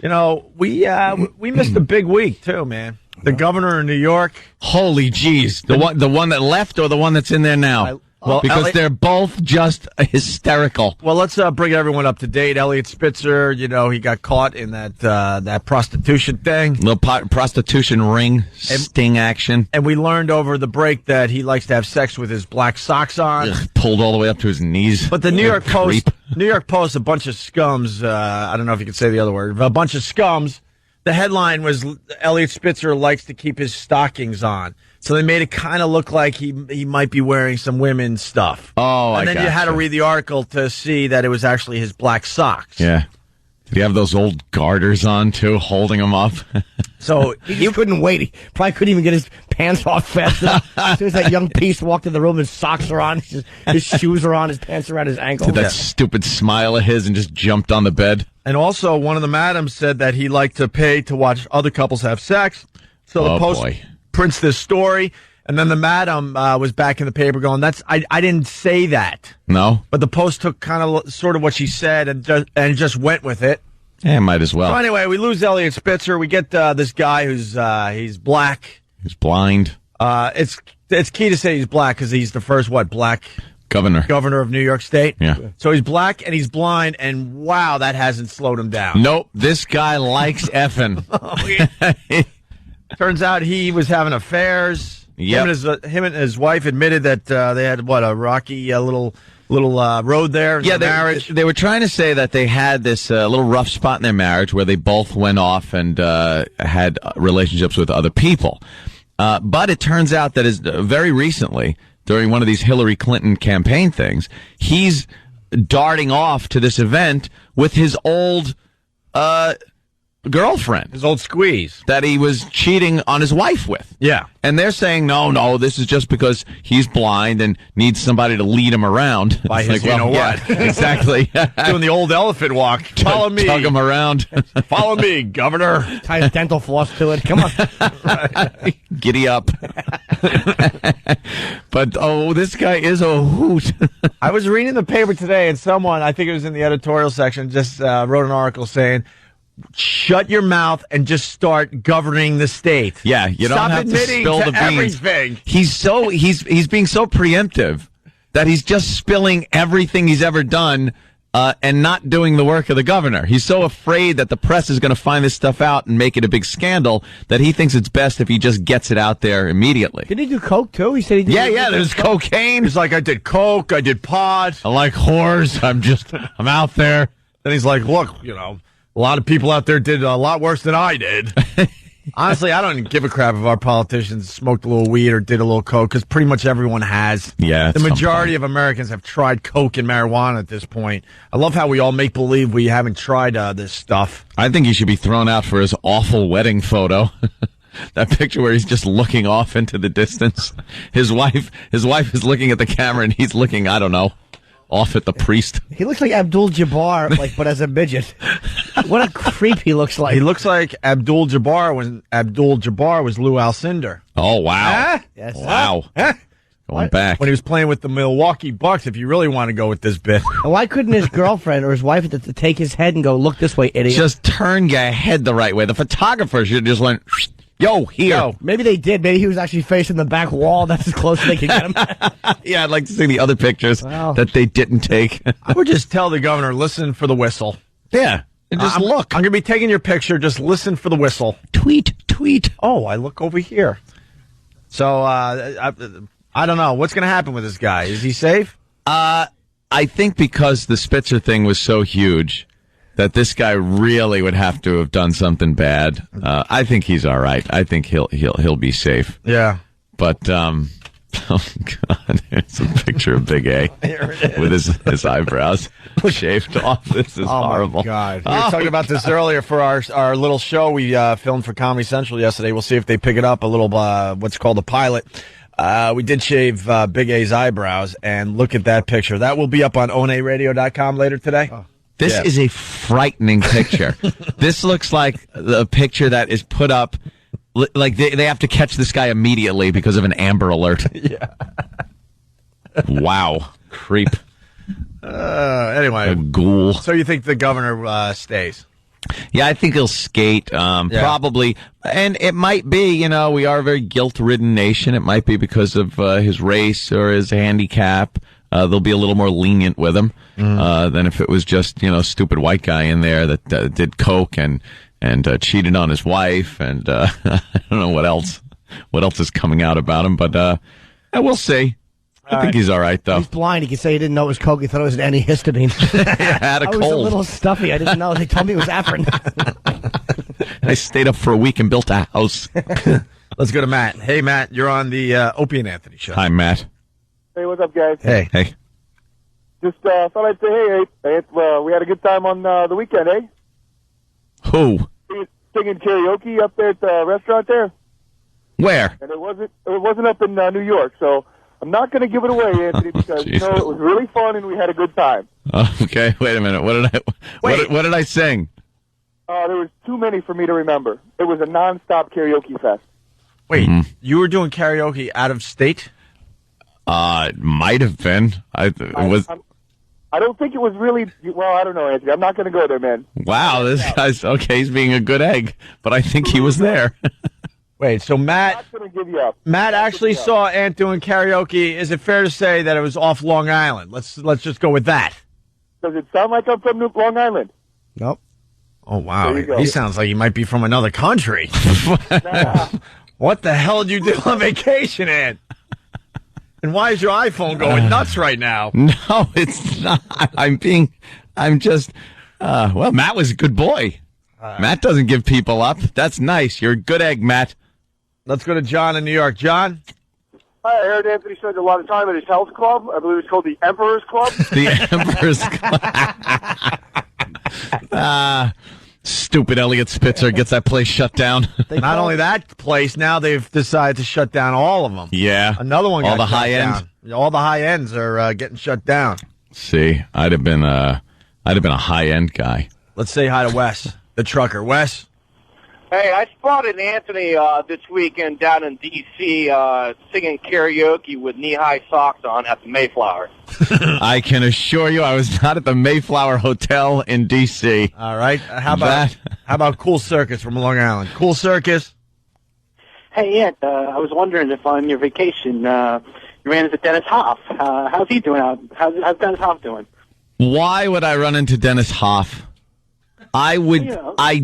[SPEAKER 9] You know, we missed a big week too, man. The governor of New York.
[SPEAKER 6] Holy jeez. The one that left or the one that's in there now? Because they're both just hysterical.
[SPEAKER 9] Well, let's bring everyone up to date. Elliot Spitzer, you know, he got caught in that prostitution thing.
[SPEAKER 6] Little prostitution ring sting action.
[SPEAKER 9] And we learned over the break that he likes to have sex with his black socks on.
[SPEAKER 6] Pulled all the way up to his knees.
[SPEAKER 9] But the New York Post, a bunch of scums, I don't know if you could say the other word, a bunch of scums. The headline was, Elliot Spitzer likes to keep his stockings on. So they made it kind of look like he might be wearing some women's stuff.
[SPEAKER 6] Oh,
[SPEAKER 9] and then you had to read the article to see that it was actually his black socks.
[SPEAKER 6] Yeah. Did he have those old garters on, too, holding him up?
[SPEAKER 10] So he couldn't wait. He probably couldn't even get his pants off fast enough. As soon as that young piece walked in the room, his socks are on, his shoes are on, his pants are around his ankles.
[SPEAKER 6] Did that stupid smile of his and just jumped on the bed.
[SPEAKER 9] And also, one of the madams said that he liked to pay to watch other couples have sex. So the Post prints this story, and then the madam was back in the paper going, I didn't say that.
[SPEAKER 6] No?
[SPEAKER 9] But the Post took kind of sort of what she said and just went with it.
[SPEAKER 6] Yeah, might as well.
[SPEAKER 9] So anyway, we lose Elliot Spitzer. We get this guy who's he's black.
[SPEAKER 6] He's blind.
[SPEAKER 9] It's key to say he's black because he's the first, black governor of New York State.
[SPEAKER 6] Yeah.
[SPEAKER 9] So he's black and he's blind, and wow, that hasn't slowed him down.
[SPEAKER 6] Nope, this guy likes effing.
[SPEAKER 9] Turns out he was having affairs.
[SPEAKER 6] Yep.
[SPEAKER 9] Him and his wife admitted that they had a rocky little road there in their marriage.
[SPEAKER 6] They were trying to say that they had this little rough spot in their marriage where they both went off and had relationships with other people. But it turns out that very recently, during one of these Hillary Clinton campaign things, he's darting off to this event with his old girlfriend.
[SPEAKER 9] His old squeeze.
[SPEAKER 6] That he was cheating on his wife with.
[SPEAKER 9] Yeah.
[SPEAKER 6] And they're saying, no, this is just because he's blind and needs somebody to lead him around.
[SPEAKER 9] By his, what?
[SPEAKER 6] Yeah, exactly.
[SPEAKER 9] Doing the old elephant walk. Follow me.
[SPEAKER 6] Tug him around.
[SPEAKER 9] Follow me, governor.
[SPEAKER 10] Tie his dental floss to it. Come on.
[SPEAKER 6] Giddy up. But, this guy is a hoot.
[SPEAKER 9] I was reading the paper today, and someone, I think it was in the editorial section, just wrote an article saying, shut your mouth and just start governing the state.
[SPEAKER 6] Yeah, you don't have to spill the beans.
[SPEAKER 9] Everything.
[SPEAKER 6] He's being so preemptive that he's just spilling everything he's ever done and not doing the work of the governor. He's so afraid that the press is going to find this stuff out and make it a big scandal that he thinks it's best if he just gets it out there immediately.
[SPEAKER 10] Did he do coke too? He said he did.
[SPEAKER 6] Yeah, there's cocaine.
[SPEAKER 9] He's like, I did coke, I did pot.
[SPEAKER 6] I like whores. I'm out there.
[SPEAKER 9] Then he's like, look, a lot of people out there did a lot worse than I did. Honestly, I don't give a crap if our politicians smoked a little weed or did a little coke, because pretty much everyone has.
[SPEAKER 6] Yeah,
[SPEAKER 9] the majority of Americans have tried coke and marijuana at this point. I love how we all make believe we haven't tried this stuff.
[SPEAKER 6] I think he should be thrown out for his awful wedding photo. That picture where he's just looking off into the distance. His wife is looking at the camera and he's looking, I don't know, off at the priest.
[SPEAKER 10] He looks like Abdul-Jabbar, but as a midget. What a creep he looks like.
[SPEAKER 9] He looks like Abdul-Jabbar when Abdul-Jabbar was Lou Alcindor.
[SPEAKER 6] Oh, wow.
[SPEAKER 10] Yes.
[SPEAKER 6] Wow. Going back.
[SPEAKER 9] When he was playing with the Milwaukee Bucks, if you really want to go with this bit.
[SPEAKER 10] Why couldn't his girlfriend or his wife to take his head and go, look this way, idiot?
[SPEAKER 6] Just turn your head the right way. The photographer should just went, yo, here.
[SPEAKER 10] Yo, maybe they did. Maybe he was actually facing the back wall. That's as close as they could get him.
[SPEAKER 6] Yeah, I'd like to see the other pictures that they didn't take.
[SPEAKER 9] I would just tell the governor, listen for the whistle.
[SPEAKER 6] Yeah. And just look.
[SPEAKER 9] I'm going to be taking your picture. Just listen for the whistle.
[SPEAKER 6] Tweet.
[SPEAKER 9] Oh, I look over here. So, I don't know. What's going to happen with this guy? Is he safe?
[SPEAKER 6] I think because the Spitzer thing was so huge that this guy really would have to have done something bad. I think he's all right. I think he'll be safe.
[SPEAKER 9] Yeah.
[SPEAKER 6] But oh God, it's a picture of Big A with his eyebrows shaved off. This is horrible.
[SPEAKER 9] Oh my God. We were talking about this earlier for our little show we filmed for Comedy Central yesterday. We'll see if they pick it up, a little what's called a pilot. We did shave Big A's eyebrows, and look at that picture. That will be up on onaradio.com later today.
[SPEAKER 6] This is a frightening picture. This looks like the picture that is put up, like they have to catch this guy immediately because of an Amber Alert.
[SPEAKER 9] Yeah.
[SPEAKER 6] Wow. Creep.
[SPEAKER 9] Anyway.
[SPEAKER 6] A ghoul.
[SPEAKER 9] So you think the governor stays?
[SPEAKER 6] Yeah, I think he'll skate, probably. And it might be, we are a very guilt-ridden nation. It might be because of his race or his handicap. They'll be a little more lenient with him than if it was just, stupid white guy in there that did coke and cheated on his wife. And I don't know what else is coming out about him. But we'll see. I think he's all right, though.
[SPEAKER 10] He's blind. He can say he didn't know it was coke. He thought it was an antihistamine.
[SPEAKER 6] Had a
[SPEAKER 10] I
[SPEAKER 6] cold.
[SPEAKER 10] was a little stuffy. I didn't know. They told me it was Afrin.
[SPEAKER 6] I stayed up for a week and built a house.
[SPEAKER 9] Let's go to Matt. Hey, Matt, you're on the Opie and Anthony show.
[SPEAKER 6] Hi, Matt.
[SPEAKER 14] Hey, what's up, guys?
[SPEAKER 9] Hey.
[SPEAKER 14] Just thought I'd say, hey, we had a good time on the weekend, eh?
[SPEAKER 6] Who?
[SPEAKER 11] He was singing karaoke up there at the restaurant there.
[SPEAKER 6] Where?
[SPEAKER 11] And it wasn't up in New York, so I'm not going to give it away, Anthony, because it was really fun and we had a good time.
[SPEAKER 6] Okay, wait a minute. What did I sing?
[SPEAKER 11] There was too many for me to remember. It was a non-stop karaoke fest.
[SPEAKER 9] Wait, you were doing karaoke out of state?
[SPEAKER 6] It might have been. I
[SPEAKER 11] don't think it was really. Well, I don't know, Anthony. I'm not going to go there, man.
[SPEAKER 6] Wow, this guy's okay. He's being a good egg, but I think he was there.
[SPEAKER 9] Wait, so Matt actually saw Ant doing karaoke. Is it fair to say that it was off Long Island? Let's just go with that.
[SPEAKER 11] Does it sound like I'm from Long Island?
[SPEAKER 10] Nope.
[SPEAKER 9] Oh, wow. He sounds like he might be from another country. What the hell did you do on vacation, Ant? And why is your iPhone going nuts right now?
[SPEAKER 6] No, it's not. Well, Matt was a good boy. Matt doesn't give people up. That's nice. You're a good egg, Matt.
[SPEAKER 9] Let's go to John in New York. John?
[SPEAKER 14] Hi, I heard Anthony spent a lot of time at his health club. I believe it's called the Emperor's Club.
[SPEAKER 6] The Emperor's Club. Stupid Elliot Spitzer gets that place shut down.
[SPEAKER 9] Not only that place, now they've decided to shut down all of them.
[SPEAKER 6] Yeah.
[SPEAKER 9] Another one got
[SPEAKER 6] all the
[SPEAKER 9] shut
[SPEAKER 6] high
[SPEAKER 9] down.
[SPEAKER 6] ends.
[SPEAKER 9] All the high ends are getting shut down.
[SPEAKER 6] See, I'd have been a high end guy.
[SPEAKER 9] Let's say hi to Wes, the trucker. Wes?
[SPEAKER 14] Hey, I spotted Anthony this weekend down in D.C. Singing karaoke with knee-high socks on at the Mayflower.
[SPEAKER 6] I can assure you I was not at the Mayflower Hotel in D.C.
[SPEAKER 9] All right. How about Cool Circus from Long Island? Cool Circus?
[SPEAKER 15] Hey, Ant, I was wondering if on your vacation you ran into Dennis Hoff. How's he doing out? How's Dennis Hoff doing?
[SPEAKER 6] Why would I run into Dennis Hoff? I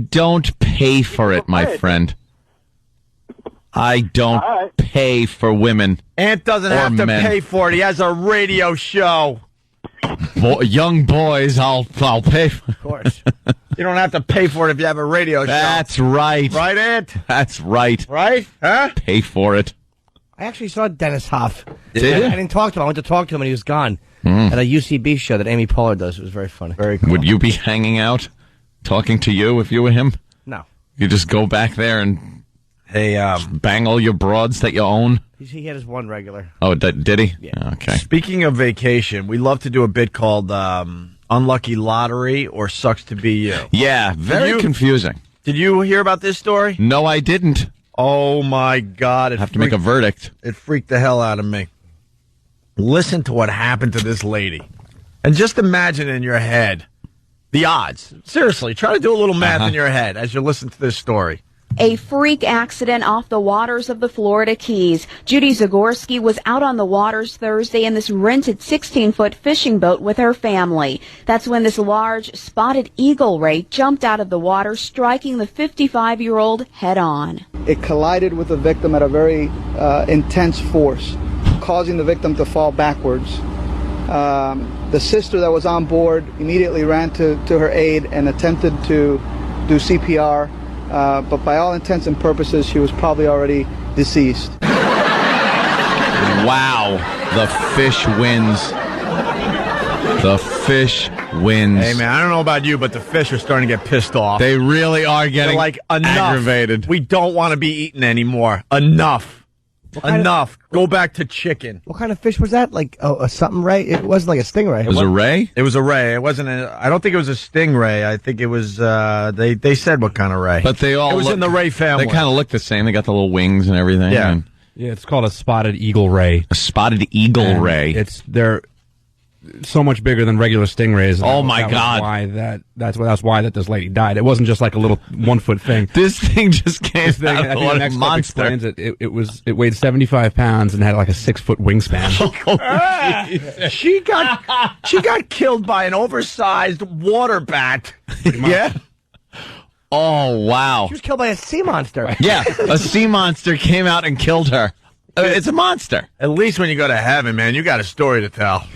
[SPEAKER 6] don't pay for it, my friend. I don't pay for women.
[SPEAKER 9] Ant doesn't have to pay for it. He has a radio show.
[SPEAKER 6] Young boys, I'll pay for it.
[SPEAKER 9] Of course. You don't have to pay for it if you have a radio show.
[SPEAKER 6] That's right.
[SPEAKER 9] Right, Ant?
[SPEAKER 6] That's right.
[SPEAKER 9] Right? Huh?
[SPEAKER 6] Pay for it.
[SPEAKER 10] I actually saw Dennis Hoff.
[SPEAKER 6] Did you?
[SPEAKER 10] I didn't talk to him. I went to talk to him and he was gone. At a UCB show that Amy Poehler does. It was very funny.
[SPEAKER 9] Very cool.
[SPEAKER 6] Would you be hanging out, talking to you if you were him?
[SPEAKER 10] No.
[SPEAKER 6] You just go back there and bang all your broads that you own?
[SPEAKER 10] He had his one regular.
[SPEAKER 6] Oh, did he?
[SPEAKER 10] Yeah.
[SPEAKER 6] Okay.
[SPEAKER 9] Speaking of vacation, we love to do a bit called Unlucky Lottery or Sucks to Be You.
[SPEAKER 6] Yeah, very confusing.
[SPEAKER 9] Did you hear about this story?
[SPEAKER 6] No, I didn't.
[SPEAKER 9] Oh, my God.
[SPEAKER 6] Have to make a verdict.
[SPEAKER 9] It freaked the hell out of me. Listen to what happened to this lady. And just imagine in your head the odds. Seriously, try to do a little math in your head as you listen to this story.
[SPEAKER 16] A freak accident off the waters of the Florida Keys. Judy Zagorski was out on the waters Thursday in this rented 16-foot fishing boat with her family. That's when this large spotted eagle ray jumped out of the water, striking the 55-year-old head on.
[SPEAKER 17] It collided with the victim at a very intense force, causing the victim to fall backwards. The sister that was on board immediately ran to her aid and attempted to do CPR. But by all intents and purposes, she was probably already deceased.
[SPEAKER 6] Wow. The fish wins. The fish wins.
[SPEAKER 9] Hey, man, I don't know about you, but the fish are starting to get pissed off.
[SPEAKER 6] They really are getting
[SPEAKER 9] like, enough.
[SPEAKER 6] Aggravated.
[SPEAKER 9] We don't want to be eaten anymore. Enough. Enough. Go back to chicken.
[SPEAKER 10] What kind of fish was that? Like a something ray? It wasn't like a stingray.
[SPEAKER 6] It was a ray?
[SPEAKER 9] It was a ray. It wasn't I don't think it was a stingray. I think it was, they said what kind of ray.
[SPEAKER 6] But they all
[SPEAKER 9] It was in the ray family.
[SPEAKER 6] They kind of look the same. They got the little wings and everything.
[SPEAKER 9] Yeah.
[SPEAKER 5] Yeah, it's called a spotted eagle ray.
[SPEAKER 6] A spotted eagle ray.
[SPEAKER 5] They're so much bigger than regular stingrays.
[SPEAKER 6] Oh my God!
[SPEAKER 5] That's why this lady died. It wasn't just like a little 1 foot thing.
[SPEAKER 6] This thing just came out
[SPEAKER 5] I think the next clip explains it. It weighed 75 pounds and had like a 6 foot wingspan.
[SPEAKER 9] She got killed by an oversized water bat.
[SPEAKER 6] Yeah. Oh wow!
[SPEAKER 10] She was killed by a sea monster.
[SPEAKER 6] Yeah, a sea monster came out and killed her. It's a monster.
[SPEAKER 9] At least when you go to heaven, man, you got a story to tell.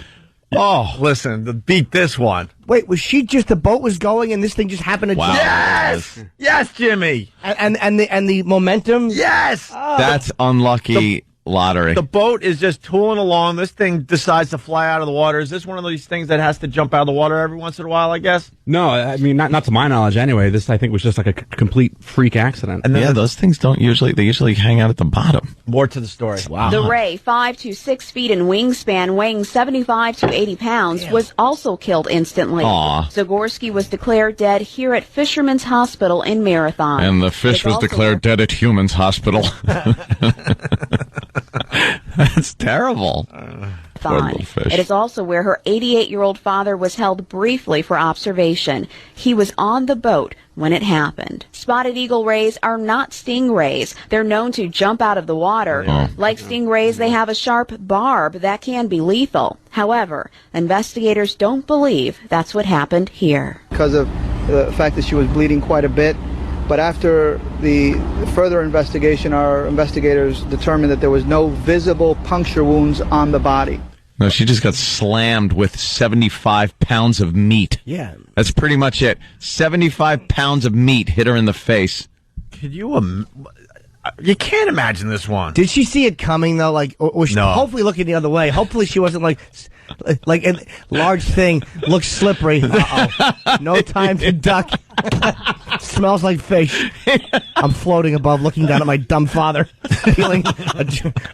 [SPEAKER 9] Oh, listen, beat this one.
[SPEAKER 10] Wait, was she just, the boat was going and this thing just happened to jump?
[SPEAKER 9] Yes! Yes, Jimmy!
[SPEAKER 10] And the momentum?
[SPEAKER 9] Yes!
[SPEAKER 6] That's unlucky. lottery.
[SPEAKER 9] The boat is just tooling along. This thing decides to fly out of the water. Is this one of these things that has to jump out of the water every once in a while, I guess?
[SPEAKER 18] No, I mean, not to my knowledge anyway. This, I think, was just like a complete freak accident.
[SPEAKER 6] And those things they usually hang out at the bottom.
[SPEAKER 9] More to the story.
[SPEAKER 6] Wow.
[SPEAKER 16] The ray, 5 to 6 feet in wingspan, weighing 75 to 80 pounds, was also killed instantly.
[SPEAKER 6] Aw.
[SPEAKER 16] Zagorski was declared dead here at Fisherman's Hospital in Marathon.
[SPEAKER 6] And the fish was declared dead at Humans Hospital. That's terrible. Poor little fish.
[SPEAKER 16] It is also where her 88-year-old father was held briefly for observation. He was on the boat when it happened. Spotted eagle rays are not stingrays. They're known to jump out of the water. Like stingrays, they have a sharp barb that can be lethal. However, investigators don't believe that's what happened here.
[SPEAKER 17] Because of the fact that she was bleeding quite a bit. But after the further investigation, our investigators determined that there was no visible puncture wounds on the body.
[SPEAKER 6] No, she just got slammed with 75 pounds of meat.
[SPEAKER 10] Yeah.
[SPEAKER 6] That's pretty much it. 75 pounds of meat hit her in the face.
[SPEAKER 9] Could you you can't imagine this one.
[SPEAKER 10] Did she see it coming, though? Like, or was she
[SPEAKER 9] No.
[SPEAKER 10] hopefully looking the other way? Hopefully she wasn't like a large thing looks slippery. Uh-oh. No time to duck. Smells like fish. I'm floating above, looking down at my dumb father, feeling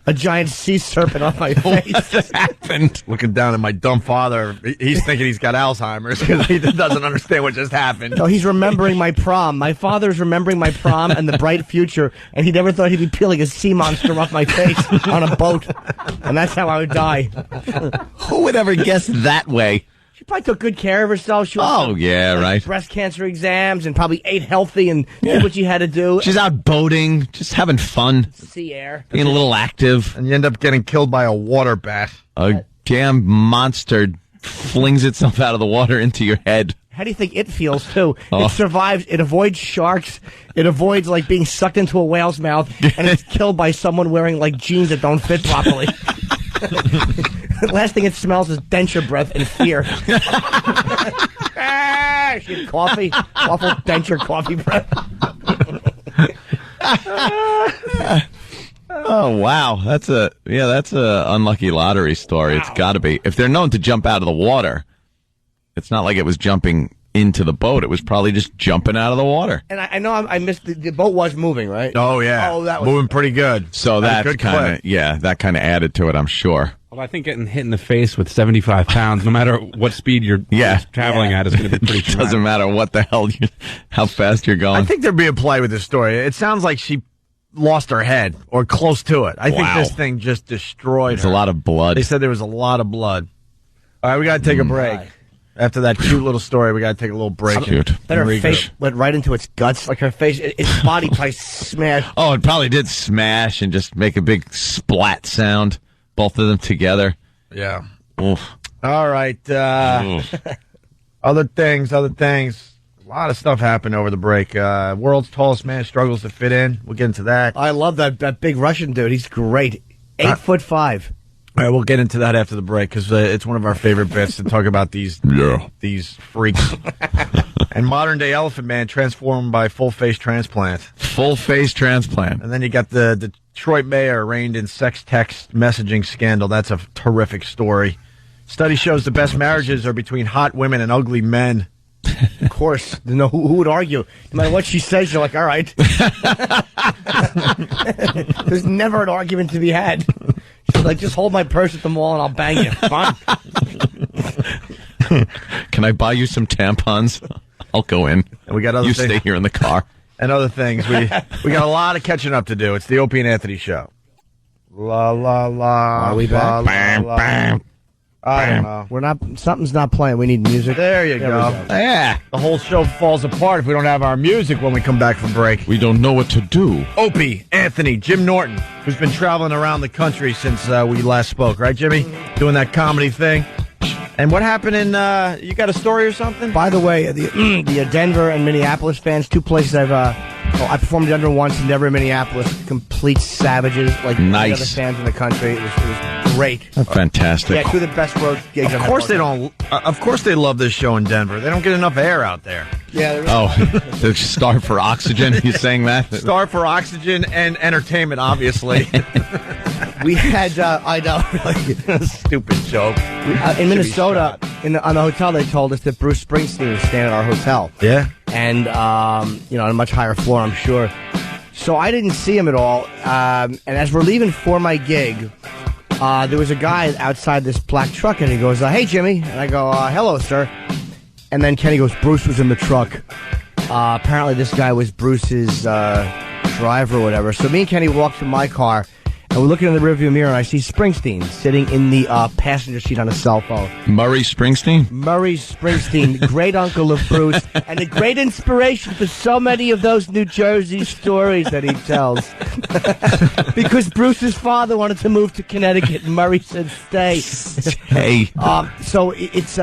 [SPEAKER 10] a giant sea serpent on my face.
[SPEAKER 6] What just happened?
[SPEAKER 9] Looking down at my dumb father, he's thinking he's got Alzheimer's because he doesn't understand what just happened.
[SPEAKER 10] No, he's remembering my prom. My father's remembering my prom and the bright future, and he never thought he'd be peeling a sea monster off my face on a boat. And that's how I would die.
[SPEAKER 6] Who would ever guess that way?
[SPEAKER 10] She probably took good care of herself. She went
[SPEAKER 6] right.
[SPEAKER 10] breast cancer exams and probably ate healthy and did what she had to do.
[SPEAKER 6] She's out boating, just having fun.
[SPEAKER 10] Sea air.
[SPEAKER 6] Being a little active.
[SPEAKER 9] And you end up getting killed by a water bat.
[SPEAKER 6] A damn monster flings itself out of the water into your head.
[SPEAKER 10] How do you think it feels, too?
[SPEAKER 6] Oh.
[SPEAKER 10] It survives. It avoids sharks. It avoids, like, being sucked into a whale's mouth. And it's killed by someone wearing, like, jeans that don't fit properly. The last thing it smells is denture breath and fear. She had coffee. Awful denture coffee breath.
[SPEAKER 6] Oh, wow. That's a unlucky lottery story. Wow. It's got to be. If they're known to jump out of the water, it's not like it was jumping into the boat. It was probably just jumping out of the water.
[SPEAKER 10] And I know I missed the boat was moving, right?
[SPEAKER 9] Oh, yeah.
[SPEAKER 10] Oh, that was
[SPEAKER 9] moving pretty good.
[SPEAKER 6] So that kind of added to it, I'm sure.
[SPEAKER 18] Well, I think getting hit in the face with 75 pounds, no matter what speed you're traveling at, is going to be pretty traumatic.
[SPEAKER 6] Doesn't matter what the hell, how fast you're going.
[SPEAKER 9] I think there'd be a play with this story. It sounds like she lost her head or close to it. I think this thing just destroyed her.
[SPEAKER 6] There's a lot of blood.
[SPEAKER 9] They said there was a lot of blood. All right, we got to take a break. After that cute little story, we got to take a little break.
[SPEAKER 6] Cute.
[SPEAKER 10] Then her face went right into its guts. Like her face, its body probably smashed.
[SPEAKER 6] Oh, it probably did smash and just make a big splat sound. Both of them together.
[SPEAKER 9] Yeah.
[SPEAKER 6] Oof.
[SPEAKER 9] All right. Other things. A lot of stuff happened over the break. World's tallest man struggles to fit in. We'll get into that.
[SPEAKER 10] I love that big Russian dude. He's great. 8'5".
[SPEAKER 9] All right, we'll get into that after the break because it's one of our favorite bits to talk about these freaks. And modern day Elephant Man transformed by full face transplant.
[SPEAKER 6] Full face transplant.
[SPEAKER 9] And then you got the Detroit mayor arraigned in sex text messaging scandal. That's a terrific story. Study shows the best marriages are between hot women and ugly men.
[SPEAKER 10] Of course. No, who would argue? No matter what she says, you're like, all right. There's never an argument to be had. She's like, just hold my purse at the mall and I'll bang you. Fine.
[SPEAKER 6] Can I buy you some tampons? I'll go in.
[SPEAKER 9] And we got other
[SPEAKER 6] you
[SPEAKER 9] things.
[SPEAKER 6] Stay here in the car.
[SPEAKER 9] And other things. We got a lot of catching up to do. It's the Opie and Anthony Show. La, la, la.
[SPEAKER 10] Are we back?
[SPEAKER 9] Bam, bam. I don't know.
[SPEAKER 10] We're not. Something's not playing. We need music.
[SPEAKER 9] There you go.
[SPEAKER 6] Yeah.
[SPEAKER 9] The whole show falls apart if we don't have our music when we come back from break.
[SPEAKER 6] We don't know what to do.
[SPEAKER 9] Opie, Anthony, Jim Norton, who's been traveling around the country since we last spoke, right, Jimmy? Doing that comedy thing. And what happened in, you got a story or something?
[SPEAKER 10] By the way, the Denver and Minneapolis fans, two places I performed Denver once and never in Minneapolis. Complete savages, like
[SPEAKER 6] nice.
[SPEAKER 10] The other fans in the country. It was great.
[SPEAKER 6] Fantastic.
[SPEAKER 10] Yeah, two of the best road gigs.
[SPEAKER 9] Of course they don't. Of course they love this show in Denver. They don't get enough air out there.
[SPEAKER 10] Yeah.
[SPEAKER 6] They're starved for oxygen. You saying that?
[SPEAKER 9] Starved for oxygen and entertainment, obviously.
[SPEAKER 10] We had, I know, really
[SPEAKER 9] stupid joke.
[SPEAKER 10] In Minnesota, on the hotel, they told us that Bruce Springsteen was staying at our hotel.
[SPEAKER 9] Yeah.
[SPEAKER 10] And, on a much higher floor, I'm sure. So I didn't see him at all. And as we're leaving for my gig, there was a guy outside this black truck, and he goes, "Hey, Jimmy." And I go, "Hello, sir." And then Kenny goes, "Bruce was in the truck." Apparently this guy was Bruce's driver or whatever. So me and Kenny walk to my car, and we're looking in the rearview mirror, and I see Springsteen sitting in the passenger seat on a cell phone.
[SPEAKER 6] Murray Springsteen?
[SPEAKER 10] Murray Springsteen, great uncle of Bruce, and a great inspiration for so many of those New Jersey stories that he tells. Because Bruce's father wanted to move to Connecticut, and Murray said, "Stay."
[SPEAKER 6] Hey.
[SPEAKER 10] So it's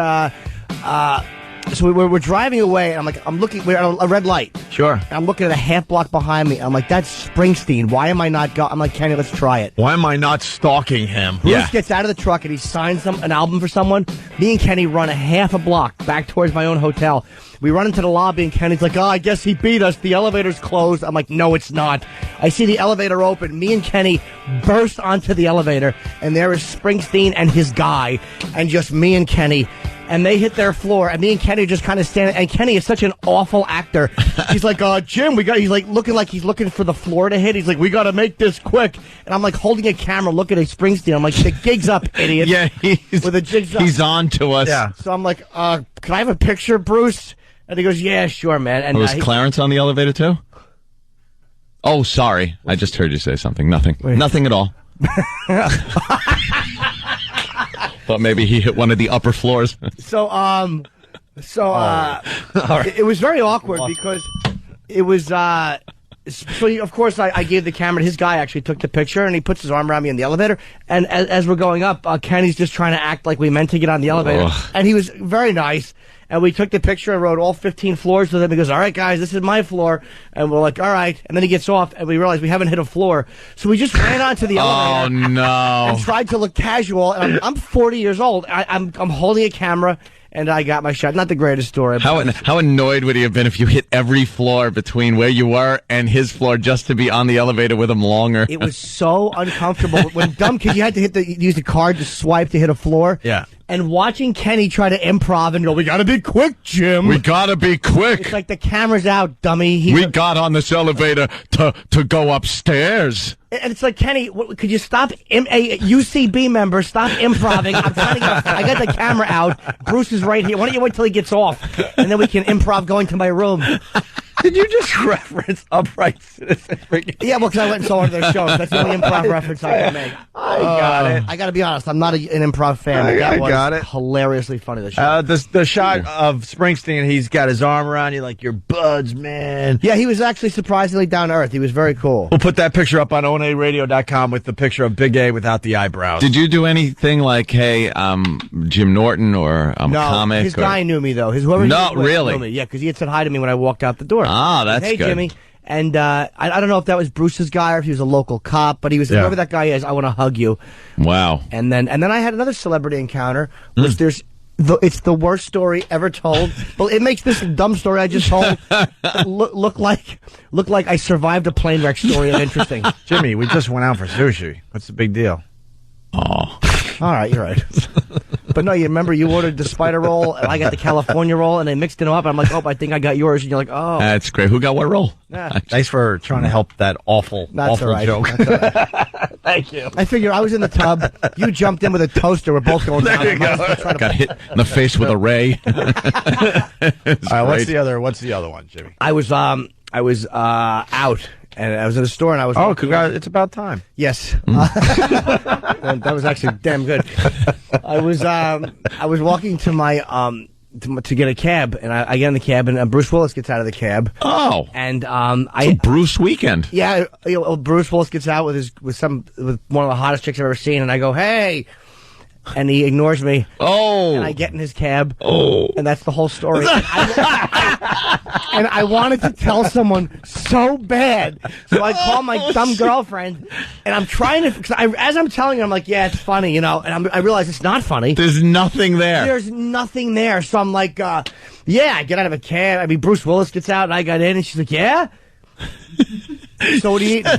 [SPEAKER 10] So we're driving away, and I'm looking. We're at a red light.
[SPEAKER 9] Sure.
[SPEAKER 10] And I'm looking at a half block behind me. I'm like, "That's Springsteen. Why am I not going?" I'm like, "Kenny, let's try it."
[SPEAKER 9] Why am I not stalking him?
[SPEAKER 10] Bruce gets out of the truck and he signs an album for someone. Me and Kenny run a half a block back towards my own hotel. We run into the lobby, and Kenny's like, "Oh, I guess he beat us. The elevator's closed." I'm like, "No, it's not." I see the elevator open. Me and Kenny burst onto the elevator, and there is Springsteen and his guy, and just me and Kenny. And they hit their floor, and me and Kenny just kind of standing. And Kenny is such an awful actor. He's like, "Jim, he's like he's looking for the floor to hit. He's like, "We got to make this quick." And I'm like holding a camera, looking at Springsteen. I'm like, "The gig's up, idiot."
[SPEAKER 6] Yeah, he's on to us.
[SPEAKER 10] Yeah. So I'm like, "Can I have a picture, Bruce?" And he goes, "Yeah, sure, man." And
[SPEAKER 6] was Clarence on the elevator too? Oh, sorry. I just heard you say something. Nothing.
[SPEAKER 10] Wait.
[SPEAKER 6] Nothing at all. Thought maybe he hit one of the upper floors.
[SPEAKER 10] So it was very awkward because it was, so of course I gave the camera, his guy actually took the picture, and he puts his arm around me in the elevator, and as we're going up, Kenny's just trying to act like we meant to get on the elevator, and he was very nice. And we took the picture and wrote all 15 floors with him. He goes, "All right, guys, this is my floor." And we're like, "All right." And then he gets off, and we realize we haven't hit a floor. So we just ran onto the elevator.
[SPEAKER 6] Oh, no.
[SPEAKER 10] And tried to look casual. And I'm 40 years old. I'm holding a camera, and I got my shot. Not the greatest story.
[SPEAKER 6] How annoyed would he have been if you hit every floor between where you were and his floor just to be on the elevator with him longer?
[SPEAKER 10] It was so uncomfortable. When dumb kids, you had to use the card to swipe to hit a floor.
[SPEAKER 9] Yeah.
[SPEAKER 10] And watching Kenny try to improv and go, "We gotta be quick, Jim.
[SPEAKER 6] We gotta be quick.
[SPEAKER 10] It's like the camera's out, dummy."
[SPEAKER 6] We got on this elevator to go upstairs.
[SPEAKER 10] And it's like, "Kenny, could you stop? A UCB member, stop improving. I'm trying to I got the camera out. Bruce is right here. Why don't you wait till he gets off, and then we can improv going to my room."
[SPEAKER 9] Did you just reference Upright Citizens?
[SPEAKER 10] Yeah, well, because I went and saw one of their shows. That's the only improv reference I can make.
[SPEAKER 9] I got it.
[SPEAKER 10] I got to be honest. I'm not an improv fan. But that was
[SPEAKER 9] got it.
[SPEAKER 10] Hilariously funny. The show.
[SPEAKER 9] The shot of Springsteen, he's got his arm around you like, "You're buds, man."
[SPEAKER 10] Yeah, he was actually surprisingly down to earth. He was very cool.
[SPEAKER 9] We'll put that picture up on onaradio.com with the picture of Big A without the eyebrows.
[SPEAKER 6] Did you do anything like, "Hey, Jim Norton," or "I'm a comic"?
[SPEAKER 10] His guy knew me, though. Whoever
[SPEAKER 6] No,
[SPEAKER 10] he was
[SPEAKER 6] really?
[SPEAKER 10] knew me. Yeah, because he had said hi to me when I walked out the door.
[SPEAKER 6] Ah, that's
[SPEAKER 10] "Hey,
[SPEAKER 6] good.
[SPEAKER 10] Jimmy." And I don't know if that was Bruce's guy or if he was a local cop, but he was, whoever that guy is, "I want to hug you."
[SPEAKER 6] Wow.
[SPEAKER 10] And then I had another celebrity encounter, which it's the worst story ever told. Well, it makes this dumb story I just told look like I survived a plane wreck story of interesting.
[SPEAKER 9] Jimmy, we just went out for sushi. What's the big deal?
[SPEAKER 6] Oh.
[SPEAKER 10] All right, you're right. But no, you remember you ordered the spider roll, and I got the California roll, and they mixed it up. And I'm like, "Oh, I think I got yours." And you're like, "Oh,
[SPEAKER 6] That's great. Who got what roll?"
[SPEAKER 9] Thanks for trying to help that awful joke. Thank you.
[SPEAKER 10] I figure I was in the tub. You jumped in with a toaster. We're both going down.
[SPEAKER 9] There you go.
[SPEAKER 6] Got hit in the face with a ray.
[SPEAKER 9] All right, what's the other one, Jimmy?
[SPEAKER 10] I was out, and I was in a store, and I was.
[SPEAKER 9] Oh, congrats! It's about time.
[SPEAKER 10] Yes, that was actually damn good. I was walking to my to get a cab, and I get in the cab, and Bruce Willis gets out of the cab.
[SPEAKER 6] Oh,
[SPEAKER 10] and
[SPEAKER 6] it's a Bruce weekend.
[SPEAKER 10] Yeah, Bruce Willis gets out with one of the hottest chicks I've ever seen, and I go, "Hey." And he ignores me.
[SPEAKER 6] Oh.
[SPEAKER 10] And I get in his cab.
[SPEAKER 6] Oh.
[SPEAKER 10] And that's the whole story. And I wanted to tell someone so bad. So I call my dumb girlfriend, and I'm trying to, as I'm telling her, I'm like, "Yeah, it's funny, and I realize it's not funny.
[SPEAKER 6] There's nothing there.
[SPEAKER 10] There's nothing there. So I'm like, yeah, I get out of a cab. Bruce Willis gets out, and I got in, and she's like, "Yeah?" So what are you eating?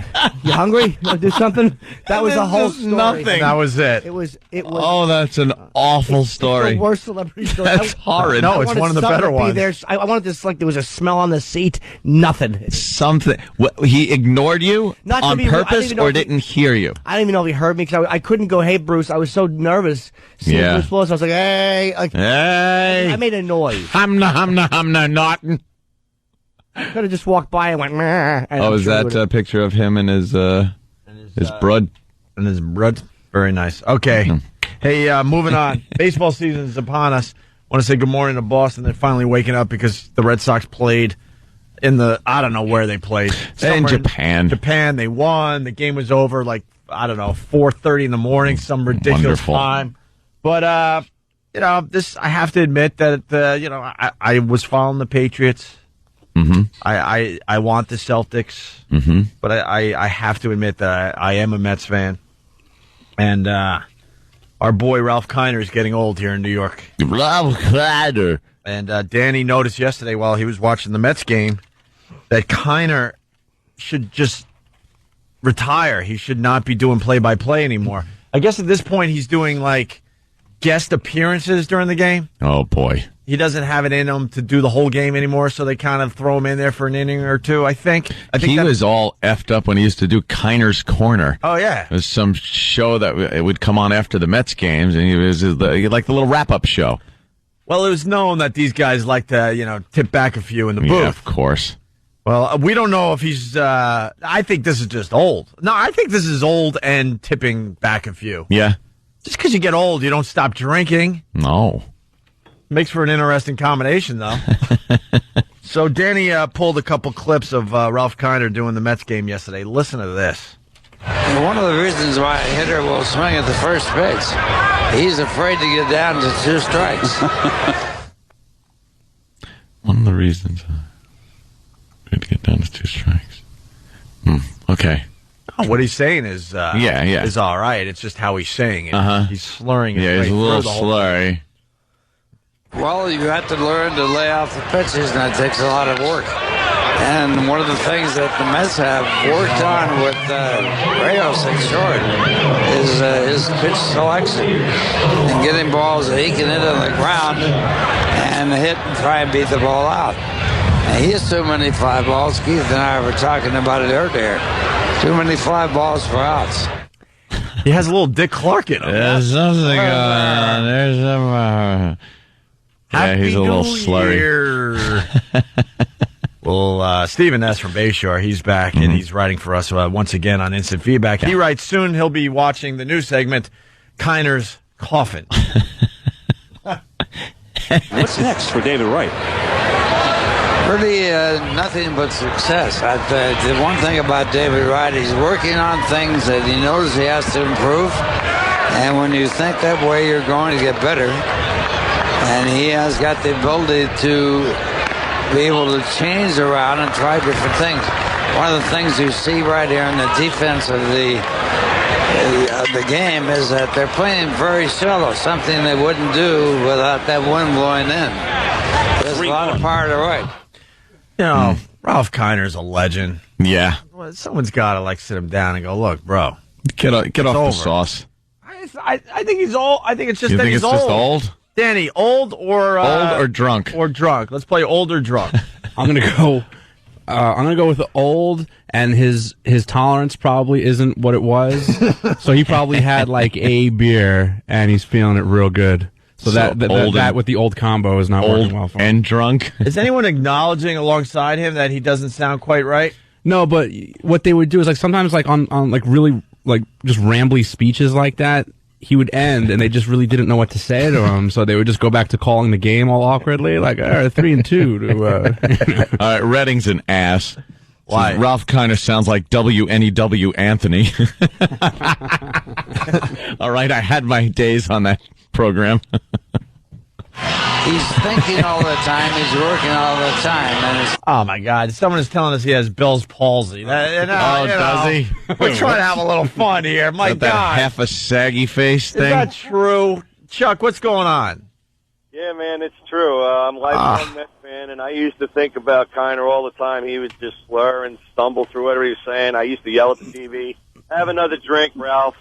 [SPEAKER 10] You hungry? You want to do something? That was the whole story.
[SPEAKER 6] Nothing.
[SPEAKER 9] That was it.
[SPEAKER 10] It was.
[SPEAKER 6] Oh, that's an awful story.
[SPEAKER 10] It's the worst celebrity story.
[SPEAKER 6] That's horrid.
[SPEAKER 9] No, it's one of the better ones.
[SPEAKER 10] I wanted this like there was a smell on the seat. Nothing.
[SPEAKER 6] Something. What, he ignored you
[SPEAKER 10] Not to
[SPEAKER 6] on
[SPEAKER 10] be rude,
[SPEAKER 6] purpose, or didn't hear you?
[SPEAKER 10] I didn't even know if he heard me because I couldn't go, "Hey, Bruce." I was so nervous seeing Bruce Willis. I was like, "Hey,
[SPEAKER 6] hey!"
[SPEAKER 10] I made a noise.
[SPEAKER 6] I'm not.
[SPEAKER 10] Could have just walked by and went. Meh, and
[SPEAKER 6] Oh, is that a picture of him and his brood?
[SPEAKER 9] And his brood. Very nice. Okay. Hey, moving on. Baseball season is upon us. Want to say good morning to Boston. They're finally waking up because the Red Sox played in I don't know where they played.
[SPEAKER 6] In Japan.
[SPEAKER 9] Japan. They won. The game was over like, I don't know, 4:30 in the morning, some ridiculous time. But, I have to admit that, I was following the Patriots.
[SPEAKER 6] Mm-hmm.
[SPEAKER 9] I want the Celtics, but I have to admit that I am a Mets fan. And our boy Ralph Kiner is getting old here in New York.
[SPEAKER 6] Ralph Kiner.
[SPEAKER 9] And Danny noticed yesterday while he was watching the Mets game that Kiner should just retire. He should not be doing play-by-play anymore. I guess at this point he's doing like guest appearances during the game.
[SPEAKER 6] Oh, boy.
[SPEAKER 9] He doesn't have it in him to do the whole game anymore, so they kind of throw him in there for an inning or two, I think
[SPEAKER 6] he was all effed up when he used to do Kiner's Corner.
[SPEAKER 9] Oh, yeah.
[SPEAKER 6] It was some show that it would come on after the Mets games, and he was like the little wrap-up show.
[SPEAKER 9] Well, it was known that these guys like to, tip back a few in the booth.
[SPEAKER 6] Yeah, of course.
[SPEAKER 9] Well, we don't know if he's, I think this is just old. No, I think this is old and tipping back a few.
[SPEAKER 6] Yeah.
[SPEAKER 9] Just because you get old, you don't stop drinking.
[SPEAKER 6] No.
[SPEAKER 9] Makes for an interesting combination, though. So Danny pulled a couple clips of Ralph Kiner doing the Mets game yesterday. Listen to this.
[SPEAKER 19] One of the reasons why a hitter will swing at the first pitch, he's afraid to get down to 2 strikes.
[SPEAKER 6] One of the reasons to get down to 2 strikes. Okay.
[SPEAKER 9] Oh, what he's saying is is all right. It's just how he's saying it. He's slurring it.
[SPEAKER 6] Yeah, he's a little slurry.
[SPEAKER 19] Well, you have to learn to lay off the pitches, and that takes a lot of work. And one of the things that the Mets have worked on with Reyes at short is his pitch selection and getting balls that he can hit on the ground and hit and try and beat the ball out. And he has too many fly balls. Keith and I were talking about it earlier. Too many fly balls for outs.
[SPEAKER 9] He has a little Dick Clark in him.
[SPEAKER 6] There's something going on. There's some... yeah, he's a little slurry.
[SPEAKER 9] Well, Stephen S. from Bayshore, he's back, and he's writing for us once again on Instant Feedback. He writes, soon he'll be watching the new segment, Kiner's Coffin.
[SPEAKER 20] What's next for David Wright?
[SPEAKER 19] Really nothing but success. The one thing about David Wright, he's working on things that he knows he has to improve, and when you think that way, you're going to get better. And he has got the ability to be able to change around and try different things. One of the things you see right here in the defense of the game is that they're playing very shallow, something they wouldn't do without that wind blowing in. There's a lot of power to right.
[SPEAKER 9] You know, Ralph Kiner's a legend.
[SPEAKER 6] Yeah.
[SPEAKER 9] Well, someone's got to sit him down and go, look, bro.
[SPEAKER 6] Get off the sauce.
[SPEAKER 9] I think he's old. I think it's just
[SPEAKER 6] you
[SPEAKER 9] that
[SPEAKER 6] think
[SPEAKER 9] he's
[SPEAKER 6] it's
[SPEAKER 9] old.
[SPEAKER 6] just old?
[SPEAKER 9] Danny, old or
[SPEAKER 6] drunk?
[SPEAKER 9] Or drunk. Let's play old or drunk.
[SPEAKER 18] I'm gonna go with the old, and his tolerance probably isn't what it was. So he probably had like a beer, and he's feeling it real good. So that with the old combo is not working well for him.
[SPEAKER 6] And drunk.
[SPEAKER 9] Is anyone acknowledging alongside him that he doesn't sound quite right?
[SPEAKER 18] No, but what they would do is like sometimes like on like really like just rambly speeches like that, he would end, and they just really didn't know what to say to him, so they would just go back to calling the game all awkwardly, like 3-2 to.
[SPEAKER 6] All right, Redding's an ass.
[SPEAKER 9] Why?
[SPEAKER 6] Ralph Kiner sounds like WNEW Anthony. All right, I had my days on that program.
[SPEAKER 19] He's thinking all the time. He's working all the time. And
[SPEAKER 9] oh, my God. Someone is telling us he has Bell's palsy.
[SPEAKER 6] Does he?
[SPEAKER 9] We're trying to have a little fun here. My God.
[SPEAKER 6] That half a saggy face thing?
[SPEAKER 9] Is that true? Chuck, what's going on?
[SPEAKER 13] Yeah, Yeah, man, it's true. I'm a lifelong Mets fan, and I used to think about Kiner all the time. He would just slur and stumble through whatever he was saying. I used to yell at the TV, have another drink, Ralph.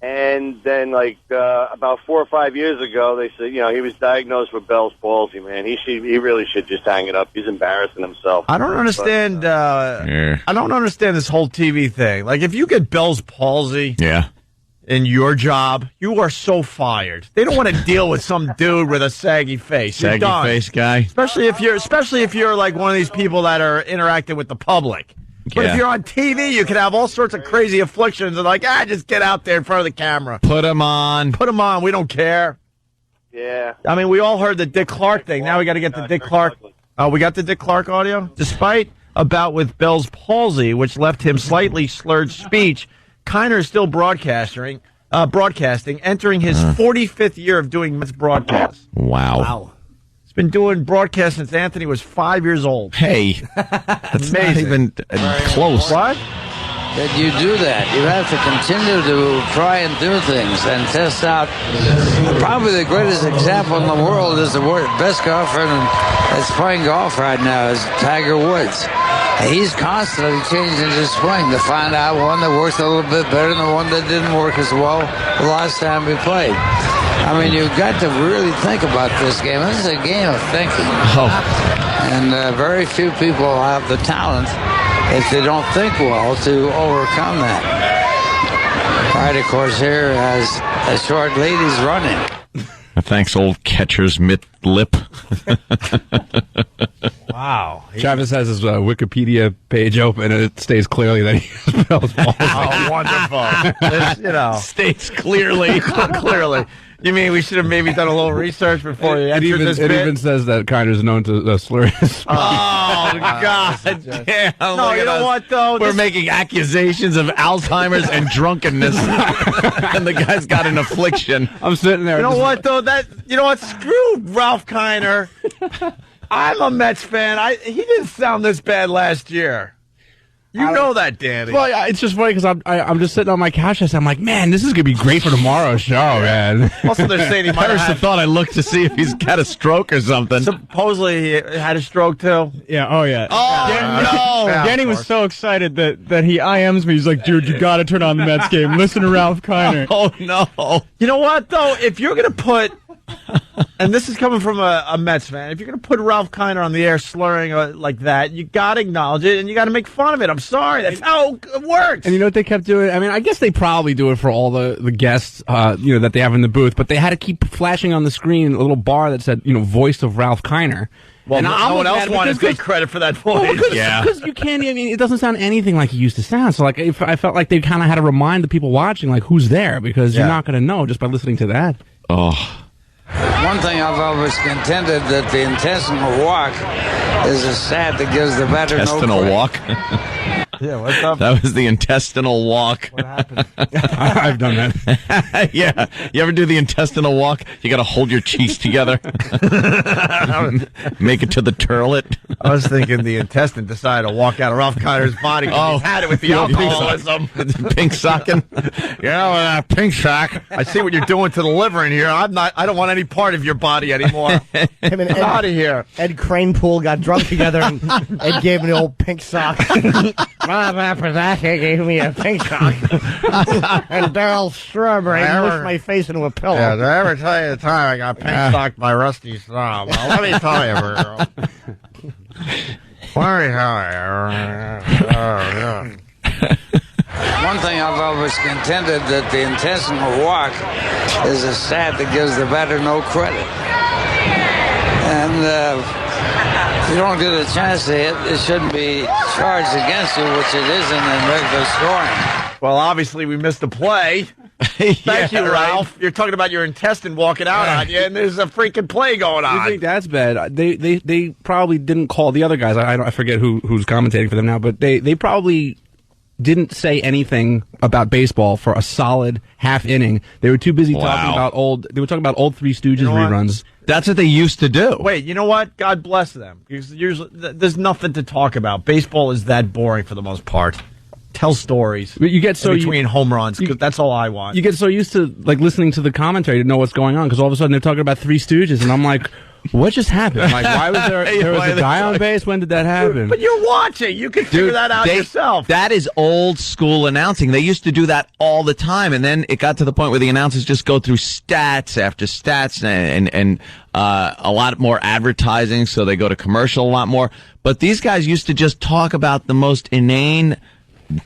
[SPEAKER 13] And then, about 4 or 5 years ago, they said, he was diagnosed with Bell's palsy, man. He really should just hang it up. He's embarrassing himself.
[SPEAKER 9] I don't understand. I don't understand this whole TV thing. Like, if you get Bell's palsy, in your job, you are so fired. They don't want to deal with some dude with a saggy face. You're
[SPEAKER 6] Saggy
[SPEAKER 9] done.
[SPEAKER 6] face guy.
[SPEAKER 9] Especially if you're like one of these people that are interacting with the public. But if you're on TV, you can have all sorts of crazy afflictions and just get out there in front of the camera.
[SPEAKER 6] Put him on.
[SPEAKER 9] Put him on. We don't care.
[SPEAKER 13] Yeah.
[SPEAKER 9] I mean, we all heard the Dick Clark thing. Now we got to get the Dick Clark. Oh, we got the Dick Clark audio? Despite a bout with Bell's palsy, which left him slightly slurred speech, Kiner is still broadcasting, entering his 45th year of doing Mets broadcasts.
[SPEAKER 6] Wow.
[SPEAKER 9] He's been doing broadcasts since Anthony was 5 years old.
[SPEAKER 6] Hey, that's not even close.
[SPEAKER 9] What?
[SPEAKER 19] That you do that. You have to continue to try and do things and test out. Probably the greatest example in the world is the best golfer that's playing golf right now is Tiger Woods. He's constantly changing his swing to find out one that works a little bit better than the one that didn't work as well the last time he played. I mean, you've got to really think about this game. This is a game of thinking. And very few people have the talent, if they don't think well, to overcome that. Right, of course, here as a short lady's running.
[SPEAKER 6] Thanks, old catcher's lip.
[SPEAKER 9] Wow.
[SPEAKER 18] Travis has his Wikipedia page open, and it states clearly that he has Bell's palsy.
[SPEAKER 9] Oh, wonderful.
[SPEAKER 6] States clearly.
[SPEAKER 9] Clearly. You mean we should have maybe done a little research before you entered this bit?
[SPEAKER 18] It even says that Kiner's known to slur his speech.
[SPEAKER 9] Oh, God damn. No, you know what, though?
[SPEAKER 6] We're making accusations of Alzheimer's and drunkenness. And the guy's got an affliction.
[SPEAKER 18] I'm sitting there.
[SPEAKER 9] You know what, though? Screw Ralph Kiner. I'm a Mets fan. He didn't sound this bad last year. You know that, Danny.
[SPEAKER 18] Well, it's just funny because I'm just sitting on my couch and I'm like, man, this is going to be great for tomorrow's show, man.
[SPEAKER 9] Also, they're saying he might have
[SPEAKER 6] thought I looked to see if he's got a stroke or something.
[SPEAKER 9] Supposedly he had a stroke, too.
[SPEAKER 10] Yeah, oh, yeah.
[SPEAKER 6] Oh,
[SPEAKER 10] no! Danny was so excited that he IMs me. He's like, dude, you got to turn on the Mets game. Listen to Ralph Kiner.
[SPEAKER 6] Oh, no.
[SPEAKER 9] You know what, though? If you're going to put... And this is coming from a Mets fan. If you're going to put Ralph Kiner on the air slurring like that, you got to acknowledge it and you got to make fun of it. I'm sorry. That's how it works.
[SPEAKER 18] And you know what they kept doing? I mean, I guess they probably do it for all the guests, that they have in the booth, but they had to keep flashing on the screen a little bar that said, voice of Ralph Kiner.
[SPEAKER 9] Well, no one else wanted to take credit for that voice.
[SPEAKER 18] Because you can't, it doesn't sound anything like he used to sound. So, I felt like they kind of had to remind the people watching, who's there, because you're not going to know just by listening to that.
[SPEAKER 6] Oh.
[SPEAKER 19] One thing I've always contended that the intestinal walk is a stat that gives the batter
[SPEAKER 6] intestinal
[SPEAKER 19] no
[SPEAKER 6] walk.
[SPEAKER 9] Yeah, what's up?
[SPEAKER 6] That was the intestinal walk.
[SPEAKER 9] What happened?
[SPEAKER 18] I've done that.
[SPEAKER 6] Yeah. You ever do the intestinal walk? You got to hold your cheeks together. Make it to the turlet.
[SPEAKER 9] I was thinking the intestine decided to walk out of Ralph Kiner's body. He's had it with the alcoholism.
[SPEAKER 6] Pink socking.
[SPEAKER 9] Yeah, pink sock. I see what you're doing to the liver in here. I don't want any part of your body anymore.
[SPEAKER 10] Him and Ed,
[SPEAKER 9] out of here.
[SPEAKER 10] Ed Kranepool got drunk together, and Ed gave me the old pink sock. After that, he gave me a pink sock. And Daryl Strawberry mushed my face into a pillow.
[SPEAKER 9] Yeah, did I ever tell you the time I got pink socked by Rusty Straub? Well, let me tell you, girl. Let me tell you.
[SPEAKER 19] One thing I've always contended that the intestinal walk is a stat that gives the batter no credit. And if you don't get a chance to hit, it shouldn't be charged against you, which it isn't in regular scoring.
[SPEAKER 9] Well, obviously we missed a play. Thank you, Ralph. You're talking about your intestine walking out on you, and there's a freaking play going on.
[SPEAKER 18] You think that's bad? They probably didn't call the other guys. I forget who's commentating for them now, but they probably didn't say anything about baseball for a solid half inning. They were too busy talking about old Three Stooges reruns.
[SPEAKER 6] That's what they used to do.
[SPEAKER 9] Wait, you know what? God bless them. Usually, there's nothing to talk about. Baseball is that boring for the most part. tell stories.
[SPEAKER 18] But you get so
[SPEAKER 9] between home runs, 'cause that's all I want.
[SPEAKER 18] You get so used to like listening to the commentary to know what's going on because all of a sudden they're talking about Three Stooges, and I'm like, what just happened? Like, why was there was a guy on base? When did that happen?
[SPEAKER 9] But you're watching. You can figure that out yourself.
[SPEAKER 6] That is old school announcing. They used to do that all the time, and then it got to the point where the announcers just go through stats after stats and a lot more advertising, so they go to commercial a lot more. But these guys used to just talk about the most inane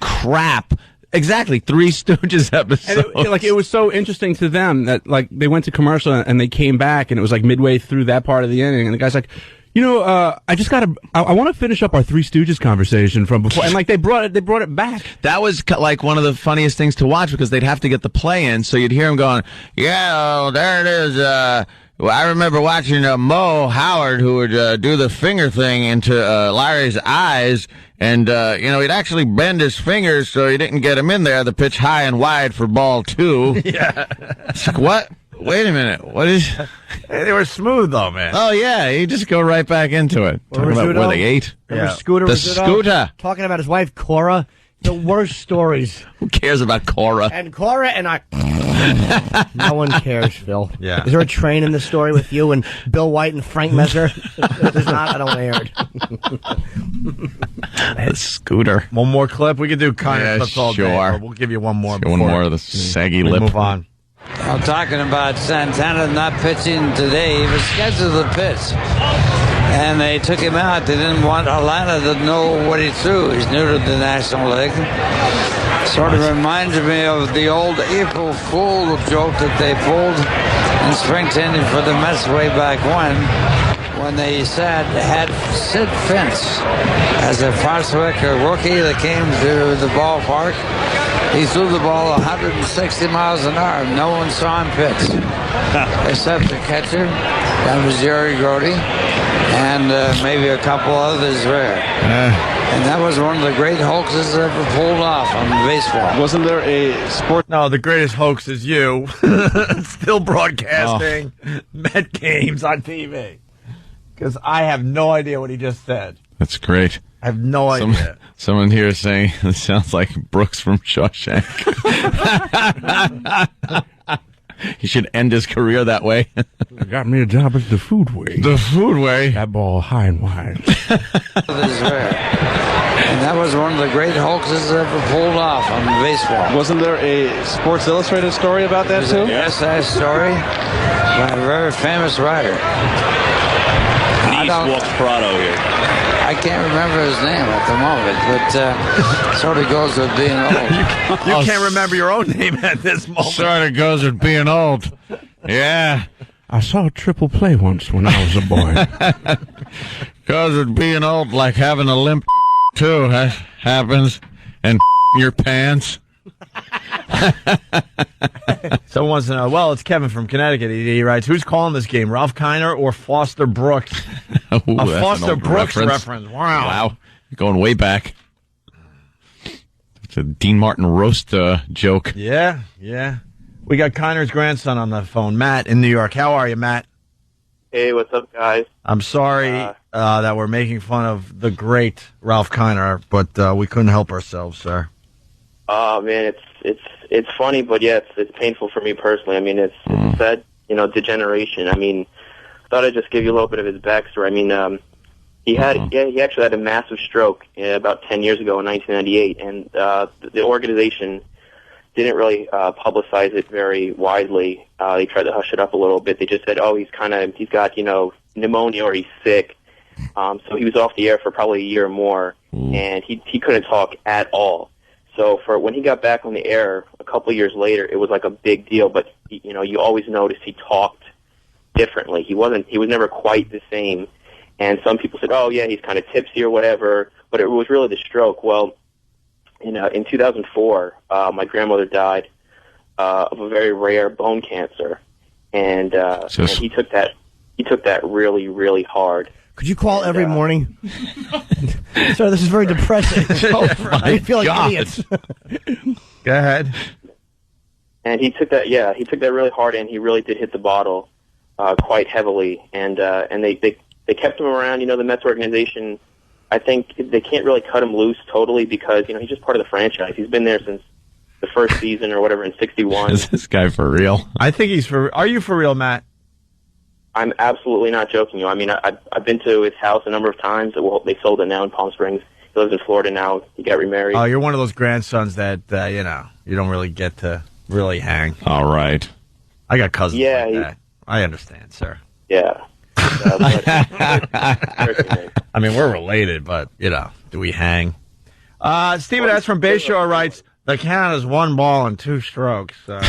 [SPEAKER 6] crap. Exactly, Three Stooges episodes.
[SPEAKER 18] And it was so interesting to them that like they went to commercial and they came back and it was like midway through that part of the inning and the guy's like, I want to finish up our Three Stooges conversation from before, and like they brought it back.
[SPEAKER 6] That was like one of the funniest things to watch because they'd have to get the play in, so you'd hear him going, "Yeah, there it is." I remember watching Mo Howard, who would do the finger thing into Larry's eyes, and he'd actually bend his fingers so he didn't get him in there. The pitch high and wide for ball 2.
[SPEAKER 9] Yeah,
[SPEAKER 6] it's like, what? Wait a minute. What is?
[SPEAKER 9] They were smooth though, man.
[SPEAKER 6] Oh yeah, you just go right back into it. Talking about where they ate.
[SPEAKER 10] Remember Scooter
[SPEAKER 6] The
[SPEAKER 10] Rizzuto?
[SPEAKER 6] Scooter.
[SPEAKER 10] Talking about his wife, Cora. The worst stories.
[SPEAKER 6] Who cares about Cora?
[SPEAKER 10] And Cora and I... No one cares, Phil.
[SPEAKER 9] Yeah.
[SPEAKER 10] Is there a train in the story with you and Bill White and Frank Messer? If there's not, I don't want to hear it.
[SPEAKER 6] The Scooter.
[SPEAKER 9] One more clip. We could do kind of clips all day.
[SPEAKER 6] Sure.
[SPEAKER 9] But we'll give you one more.
[SPEAKER 6] One more of the saggy lip.
[SPEAKER 9] Move on.
[SPEAKER 19] I'm talking about Santana not pitching today. He was scheduled to pitch. And they took him out. They didn't want Atlanta to know what he threw. He's new to the National League. Sort of reminds me of the old April Fool joke that they pulled in spring training for the Mets way back when they had Sid Finch as a prospect, a rookie that came to the ballpark. He threw the ball 160 miles an hour. No one saw him pitch except the catcher. That was Jerry Grody. And maybe a couple others there. And that was one of the great hoaxes ever pulled off on baseball.
[SPEAKER 9] Wasn't there a sport? No, the greatest hoax is you. Still broadcasting Met games on TV. Because I have no idea what he just said.
[SPEAKER 6] That's great.
[SPEAKER 9] I have no idea.
[SPEAKER 6] Someone here is saying it sounds like Brooks from Shawshank. He should end his career that way.
[SPEAKER 18] Got me a job at the Foodway.
[SPEAKER 6] The Foodway.
[SPEAKER 18] That ball high and wide.
[SPEAKER 19] And that was one of the great hoaxes ever pulled off on baseball.
[SPEAKER 20] Wasn't there a Sports Illustrated story about that too?
[SPEAKER 19] Yes, that story by a very famous writer.
[SPEAKER 20] Walks Prado here.
[SPEAKER 19] I can't remember his name at the moment, but sort of goes with being old.
[SPEAKER 9] You can't remember your own name at this moment.
[SPEAKER 6] Sort of goes with being old. Yeah.
[SPEAKER 18] I saw a triple play once when I was a boy.
[SPEAKER 6] Goes with being old, like having a limp too. That happens. And your pants.
[SPEAKER 9] Someone wants to know, well, it's Kevin from Connecticut. He writes, who's calling this game, Ralph Kiner or Foster Brooks?
[SPEAKER 6] Ooh,
[SPEAKER 9] a
[SPEAKER 6] that's
[SPEAKER 9] Foster
[SPEAKER 6] an old
[SPEAKER 9] Brooks reference. Wow.
[SPEAKER 6] Going way back. It's a Dean Martin roast joke.
[SPEAKER 9] Yeah. We got Kiner's grandson on the phone, Matt, in New York. How are you, Matt?
[SPEAKER 13] Hey, what's up, guys?
[SPEAKER 9] I'm sorry that we're making fun of the great Ralph Kiner, but we couldn't help ourselves, sir.
[SPEAKER 13] Oh, man, it's funny, but yeah, it's painful for me personally. I mean, it's sad, degeneration. I mean, I thought I'd just give you a little bit of his backstory. I mean, he actually had a massive stroke about 10 years ago in 1998, and the organization didn't really publicize it very widely. They tried to hush it up a little bit. They just said, oh, he's got, pneumonia or he's sick. So he was off the air for probably a year or more, and he couldn't talk at all. So for when he got back on the air a couple of years later, it was like a big deal. But you always noticed he talked differently. He was never quite the same. And some people said, oh yeah, he's kind of tipsy or whatever. But it was really the stroke. Well, in 2004, my grandmother died of a very rare bone cancer, and he took that really, really hard.
[SPEAKER 10] Could you call every morning? Sorry, this is very depressing. I feel like idiots.
[SPEAKER 9] Go ahead.
[SPEAKER 13] And he took that really hard, and he really did hit the bottle quite heavily. And they kept him around. The Mets organization
[SPEAKER 21] I think they can't really cut him loose totally because, he's just part of the franchise. He's been there since the first season or whatever in 61.
[SPEAKER 6] Is this guy for real?
[SPEAKER 9] I think he's for. Are you for real, Matt?
[SPEAKER 21] I'm absolutely not joking you. I mean, I've been to his house a number of times. Well, they sold it now in Palm Springs. He lives in Florida now. He got remarried.
[SPEAKER 9] Oh, you're one of those grandsons that, you don't really get to really hang.
[SPEAKER 6] All right.
[SPEAKER 9] I got cousins like that. I understand, sir.
[SPEAKER 21] Yeah.
[SPEAKER 9] I mean, we're related, but, do we hang? Stephen S. from Bayshore writes, the count is 1 ball and 2 strokes.
[SPEAKER 10] So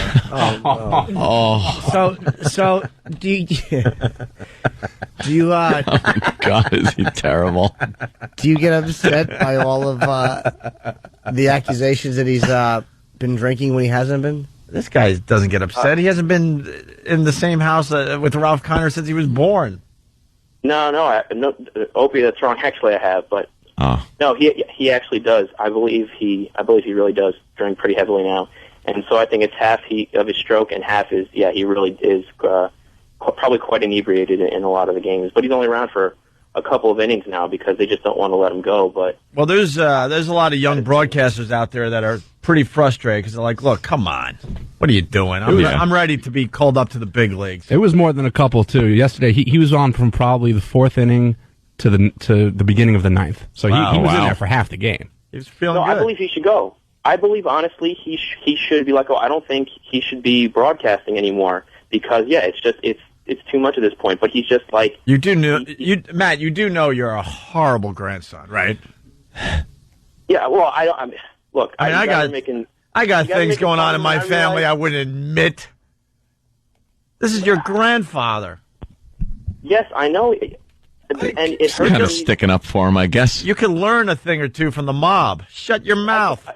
[SPEAKER 10] do you
[SPEAKER 6] Oh, my God, is he terrible?
[SPEAKER 10] do you get upset by all of the accusations that he's been drinking when he hasn't been?
[SPEAKER 9] This guy doesn't get upset. He hasn't been in the same house with Ralph Kiner since he was born.
[SPEAKER 21] No, Opie, that's wrong. Actually, I have, but no, he actually does. I believe he really does drink pretty heavily now, and so I think it's half of his stroke and half is he really is probably quite inebriated in a lot of the games. But he's only around for a couple of innings now because they just don't want to let him go. But
[SPEAKER 9] there's a lot of young broadcasters out there that are pretty frustrated because they're like, look, come on, what are you doing? I'm ready to be called up to the big leagues.
[SPEAKER 18] It was more than a couple too. Yesterday he was on from probably the 4th inning to the beginning of the 9th. So he was in there for half the game.
[SPEAKER 9] He was feeling good.
[SPEAKER 21] I believe he should go. I believe honestly he should be let go. I don't think he should be broadcasting anymore because it's too much at this point. But he's just like
[SPEAKER 9] Matt. You do know you're a horrible grandson, right?
[SPEAKER 21] Yeah. Well, I
[SPEAKER 9] got things going on in my family I wouldn't admit. This is your grandfather.
[SPEAKER 21] Yes, I know. And it's
[SPEAKER 6] kind of sticking up for him, I guess.
[SPEAKER 9] You can learn a thing or two from the mob. Shut your mouth.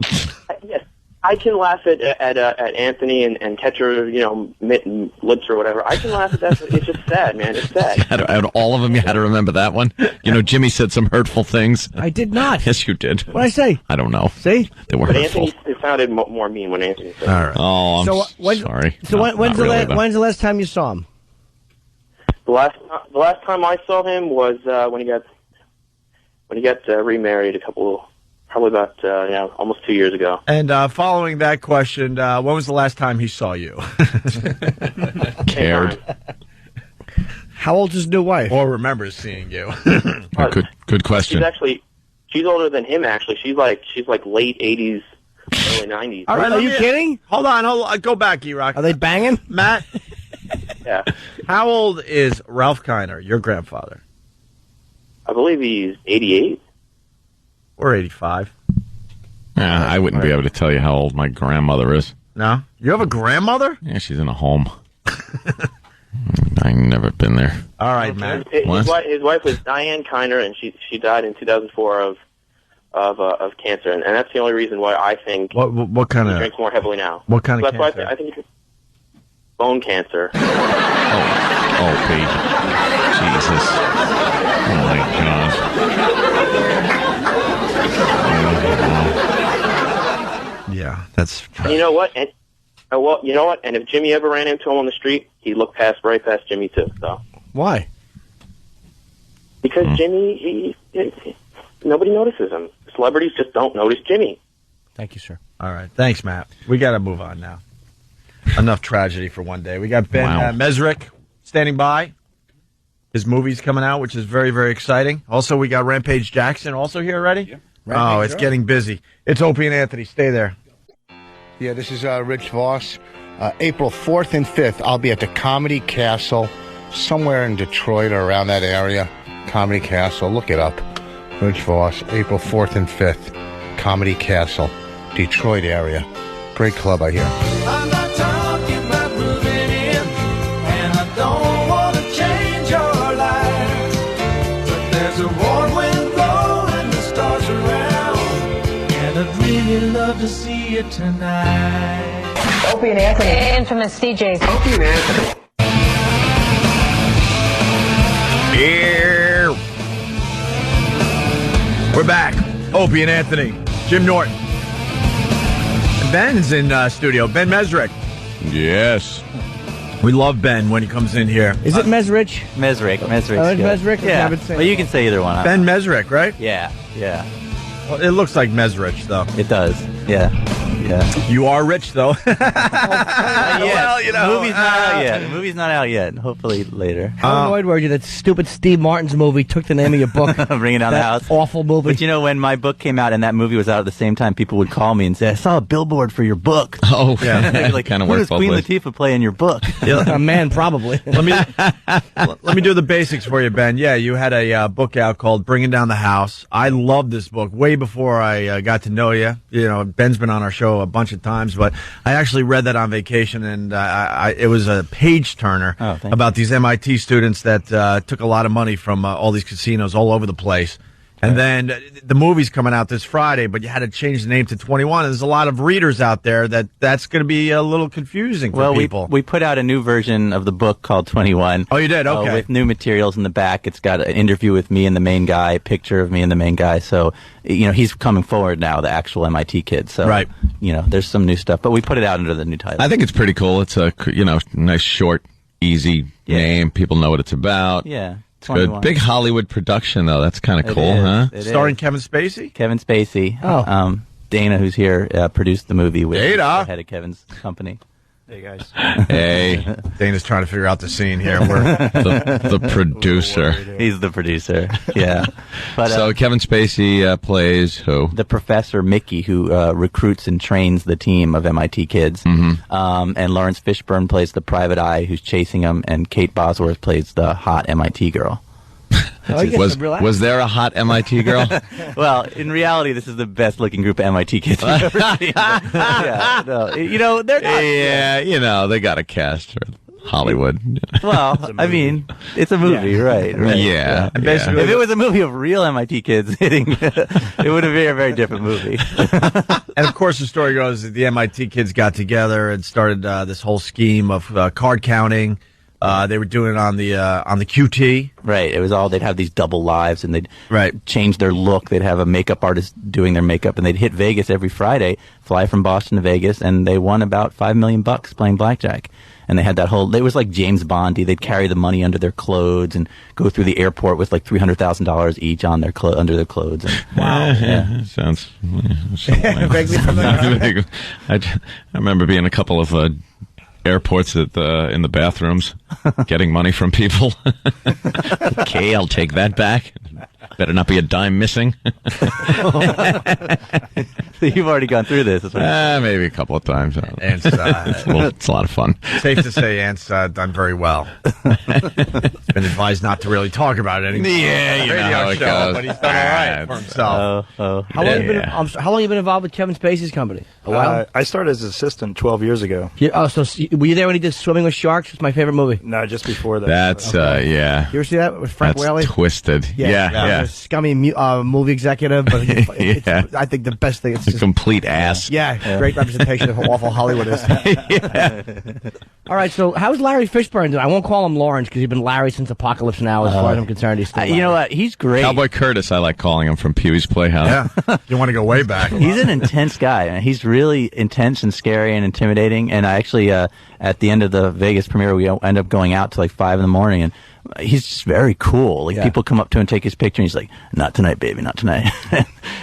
[SPEAKER 21] Yes, I can laugh at Anthony and Catcher, mitt and lips or whatever. I can laugh at that. It's just sad, man. It's sad.
[SPEAKER 6] Out of all of them, you had to remember that one. Jimmy said some hurtful things.
[SPEAKER 10] I did not.
[SPEAKER 6] Yes, you did.
[SPEAKER 10] What did I say?
[SPEAKER 6] I don't know.
[SPEAKER 10] See?
[SPEAKER 6] They were
[SPEAKER 21] but
[SPEAKER 6] hurtful.
[SPEAKER 21] Anthony, it sounded more mean when Anthony said it.
[SPEAKER 9] All right.
[SPEAKER 6] Oh, I'm sorry.
[SPEAKER 10] So when's the last time you saw him?
[SPEAKER 21] The last time I saw him was when he got remarried probably about almost 2 years ago.
[SPEAKER 9] And following that question, when was the last time he saw you?
[SPEAKER 6] Cared.
[SPEAKER 10] How old is his new wife?
[SPEAKER 9] Or remembers seeing you?
[SPEAKER 6] Good question.
[SPEAKER 21] She's older than him. Actually, she's like late 80s, early 90s.
[SPEAKER 10] All right, are you kidding?
[SPEAKER 9] Hold on. Go back, E-Rock.
[SPEAKER 10] Are they banging,
[SPEAKER 9] Matt?
[SPEAKER 21] Yeah.
[SPEAKER 9] How old is Ralph Kiner, your grandfather?
[SPEAKER 21] I believe he's 88.
[SPEAKER 9] Or 85.
[SPEAKER 6] I wouldn't be able to tell you how old my grandmother is.
[SPEAKER 9] No? You have a grandmother?
[SPEAKER 6] Yeah, she's in a home. I've never been there.
[SPEAKER 9] All right, Matt.
[SPEAKER 21] His wife was Diane Kiner, and she died in 2004 of cancer, and that's the only reason why I think
[SPEAKER 9] what kind of
[SPEAKER 21] drinks more heavily now.
[SPEAKER 9] What kind of
[SPEAKER 21] cancer?
[SPEAKER 9] That's
[SPEAKER 21] why I think bone cancer.
[SPEAKER 6] Oh, Pete. Jesus. Oh, my God.
[SPEAKER 9] Yeah, that's...
[SPEAKER 21] And you know what? And, you know what? And if Jimmy ever ran into him on the street, he'd look right past Jimmy, too. So.
[SPEAKER 10] Why?
[SPEAKER 21] Because Jimmy, nobody notices him. Celebrities just don't notice Jimmy.
[SPEAKER 10] Thank you, sir.
[SPEAKER 9] All right. Thanks, Matt. We got to move on now. Enough tragedy for one day. We got Ben Mesrick standing by. His movie's coming out, which is very, very exciting. Also, we got Rampage Jackson also here already. Yeah. It's getting busy. It's Opie and Anthony. Stay there.
[SPEAKER 22] Yeah, this is Rich Voss. April 4th and 5th, I'll be at the Comedy Castle, somewhere in Detroit or around that area. Comedy Castle, look it up. Rich Voss, April 4th and 5th, Comedy Castle, Detroit area. Great club, I hear.
[SPEAKER 23] I'm not talking about moving in, and I don't want to change your life. But there's a warm wind blowing the stars around, and I'd really love to see you tonight.
[SPEAKER 1] Opie and Anthony.
[SPEAKER 3] Infamous DJs.
[SPEAKER 1] Opie and Anthony.
[SPEAKER 9] Here. We're back. Opie and Anthony. Jim Norton. Ben's in studio. Ben Mesrick.
[SPEAKER 6] Yes.
[SPEAKER 9] We love Ben when he comes in here.
[SPEAKER 10] Is it Mesrich?
[SPEAKER 2] Mesrick.
[SPEAKER 10] Oh, it's Mesrich?
[SPEAKER 2] Yeah.
[SPEAKER 10] I've been saying
[SPEAKER 2] Well, you can say either one.
[SPEAKER 9] Ben Mesrich, right?
[SPEAKER 2] Yeah.
[SPEAKER 9] Well, it looks like Mesrich, though.
[SPEAKER 2] It does. Yeah.
[SPEAKER 9] You are rich, though.
[SPEAKER 2] Well, you know, the movie's not out yet. Hopefully later.
[SPEAKER 10] How annoyed were you that stupid Steve Martin's movie took the name of your book?
[SPEAKER 2] Bringing Down the House.
[SPEAKER 10] Awful movie.
[SPEAKER 2] But you know, when my book came out and that movie was out at the same time, people would call me and say, "I saw a billboard for your book."
[SPEAKER 6] Oh,
[SPEAKER 2] yeah. Like,
[SPEAKER 6] kind of
[SPEAKER 2] who
[SPEAKER 6] works
[SPEAKER 2] does
[SPEAKER 6] both
[SPEAKER 2] Queen
[SPEAKER 6] ways.
[SPEAKER 2] Latifah play in your book?
[SPEAKER 10] A man, probably.
[SPEAKER 9] Let me do the basics for you, Ben. Yeah, you had a book out called Bringing Down the House. I love this book way before I got to know you. You know, Ben's been on our show a bunch of times, but I actually read that on vacation, and it was a page turner about these MIT students that took a lot of money from all these casinos all over the place. And then the movie's coming out this Friday, but you had to change the name to 21. And there's a lot of readers out there that's going to be a little confusing for people.
[SPEAKER 2] We put out a new version of the book called 21.
[SPEAKER 9] Oh, you did? Okay.
[SPEAKER 2] With new materials in the back. It's got an interview with me and the main guy, a picture of me and the main guy. So, you know, he's coming forward now, the actual MIT kid. So,
[SPEAKER 9] right.
[SPEAKER 2] You know, there's some new stuff, but we put it out under the new title.
[SPEAKER 6] I think it's pretty cool. It's a, nice, short, easy name. People know what it's about.
[SPEAKER 2] Yeah.
[SPEAKER 6] It's good. Big Hollywood production, though. That's kind of cool, huh?
[SPEAKER 9] Starring Kevin Spacey?
[SPEAKER 2] Kevin Spacey.
[SPEAKER 10] Oh.
[SPEAKER 2] Dana, who's here, produced the movie with
[SPEAKER 9] Dana.
[SPEAKER 2] the head of Kevin's company.
[SPEAKER 20] Hey, guys.
[SPEAKER 6] Hey.
[SPEAKER 9] Dana's trying to figure out the scene here. We're
[SPEAKER 6] the producer.
[SPEAKER 2] He's the producer. Yeah. But,
[SPEAKER 6] so Kevin Spacey plays who?
[SPEAKER 2] The professor Mickey, who recruits and trains the team of MIT kids.
[SPEAKER 6] Mm-hmm.
[SPEAKER 2] And Lawrence Fishburne plays the private eye who's chasing him, and Kate Bosworth plays the hot MIT girl.
[SPEAKER 6] Was there a hot MIT girl?
[SPEAKER 2] Well, in reality, this is the best-looking group of MIT kids you've ever seen. Yeah, no, you know, they're not.
[SPEAKER 6] Yeah, you know, they got a cast for Hollywood.
[SPEAKER 2] Well, I mean, it's a movie, right?
[SPEAKER 6] Yeah.
[SPEAKER 2] And basically, if it was a movie of real MIT kids hitting, it would have been a very different movie.
[SPEAKER 9] And of course, the story goes that the MIT kids got together and started this whole scheme of card counting. They were doing it on the QT.
[SPEAKER 2] Right. It was all, they'd have these double lives and they'd change their look. They'd have a makeup artist doing their makeup, and they'd hit Vegas every Friday, fly from Boston to Vegas, and they won about $5 million playing blackjack. And they had that whole, it was like James Bondy. They'd carry the money under their clothes and go through the airport with like $300,000 each on their under their clothes. And,
[SPEAKER 6] wow. Yeah. Sounds vaguely familiar. I remember being a couple of airports in the bathrooms, getting money from people. Okay, I'll take that back. Better not be a dime missing.
[SPEAKER 2] So you've already gone through this.
[SPEAKER 6] Maybe a couple of times.
[SPEAKER 9] It's
[SPEAKER 6] a lot of fun.
[SPEAKER 9] Safe to say Ant's done very well. Been advised not to really talk about it anymore.
[SPEAKER 6] Yeah, you know how it goes.
[SPEAKER 9] But he's done all right for himself.
[SPEAKER 10] How long have you been involved with Kevin Spacey's company? A while?
[SPEAKER 20] I started as an assistant 12 years ago.
[SPEAKER 10] So were you there when he did Swimming with Sharks? It's my favorite movie.
[SPEAKER 20] No, just before that.
[SPEAKER 6] That's, yeah.
[SPEAKER 10] You ever see that with Frank
[SPEAKER 6] That's
[SPEAKER 10] Whaley?
[SPEAKER 6] Twisted. Yeah.
[SPEAKER 10] A scummy movie executive, but it's, I think the best thing. It's
[SPEAKER 6] a complete ass.
[SPEAKER 10] Yeah, great representation of how awful Hollywood is. All right, so how's Larry Fishburne doing? I won't call him Lawrence because he's been Larry since Apocalypse Now. As far as I'm concerned, he's still Larry.
[SPEAKER 2] You know what? He's great.
[SPEAKER 6] Cowboy Curtis, I like calling him from Pee-wee's Playhouse.
[SPEAKER 9] Yeah, you want to go way back.
[SPEAKER 2] He's an intense guy. Man. He's really intense and scary and intimidating. And I actually, at the end of the Vegas premiere, we end up going out to like 5 a.m. and he's just very cool. Like people come up to him and take his picture, and he's like, "Not tonight, baby, not tonight."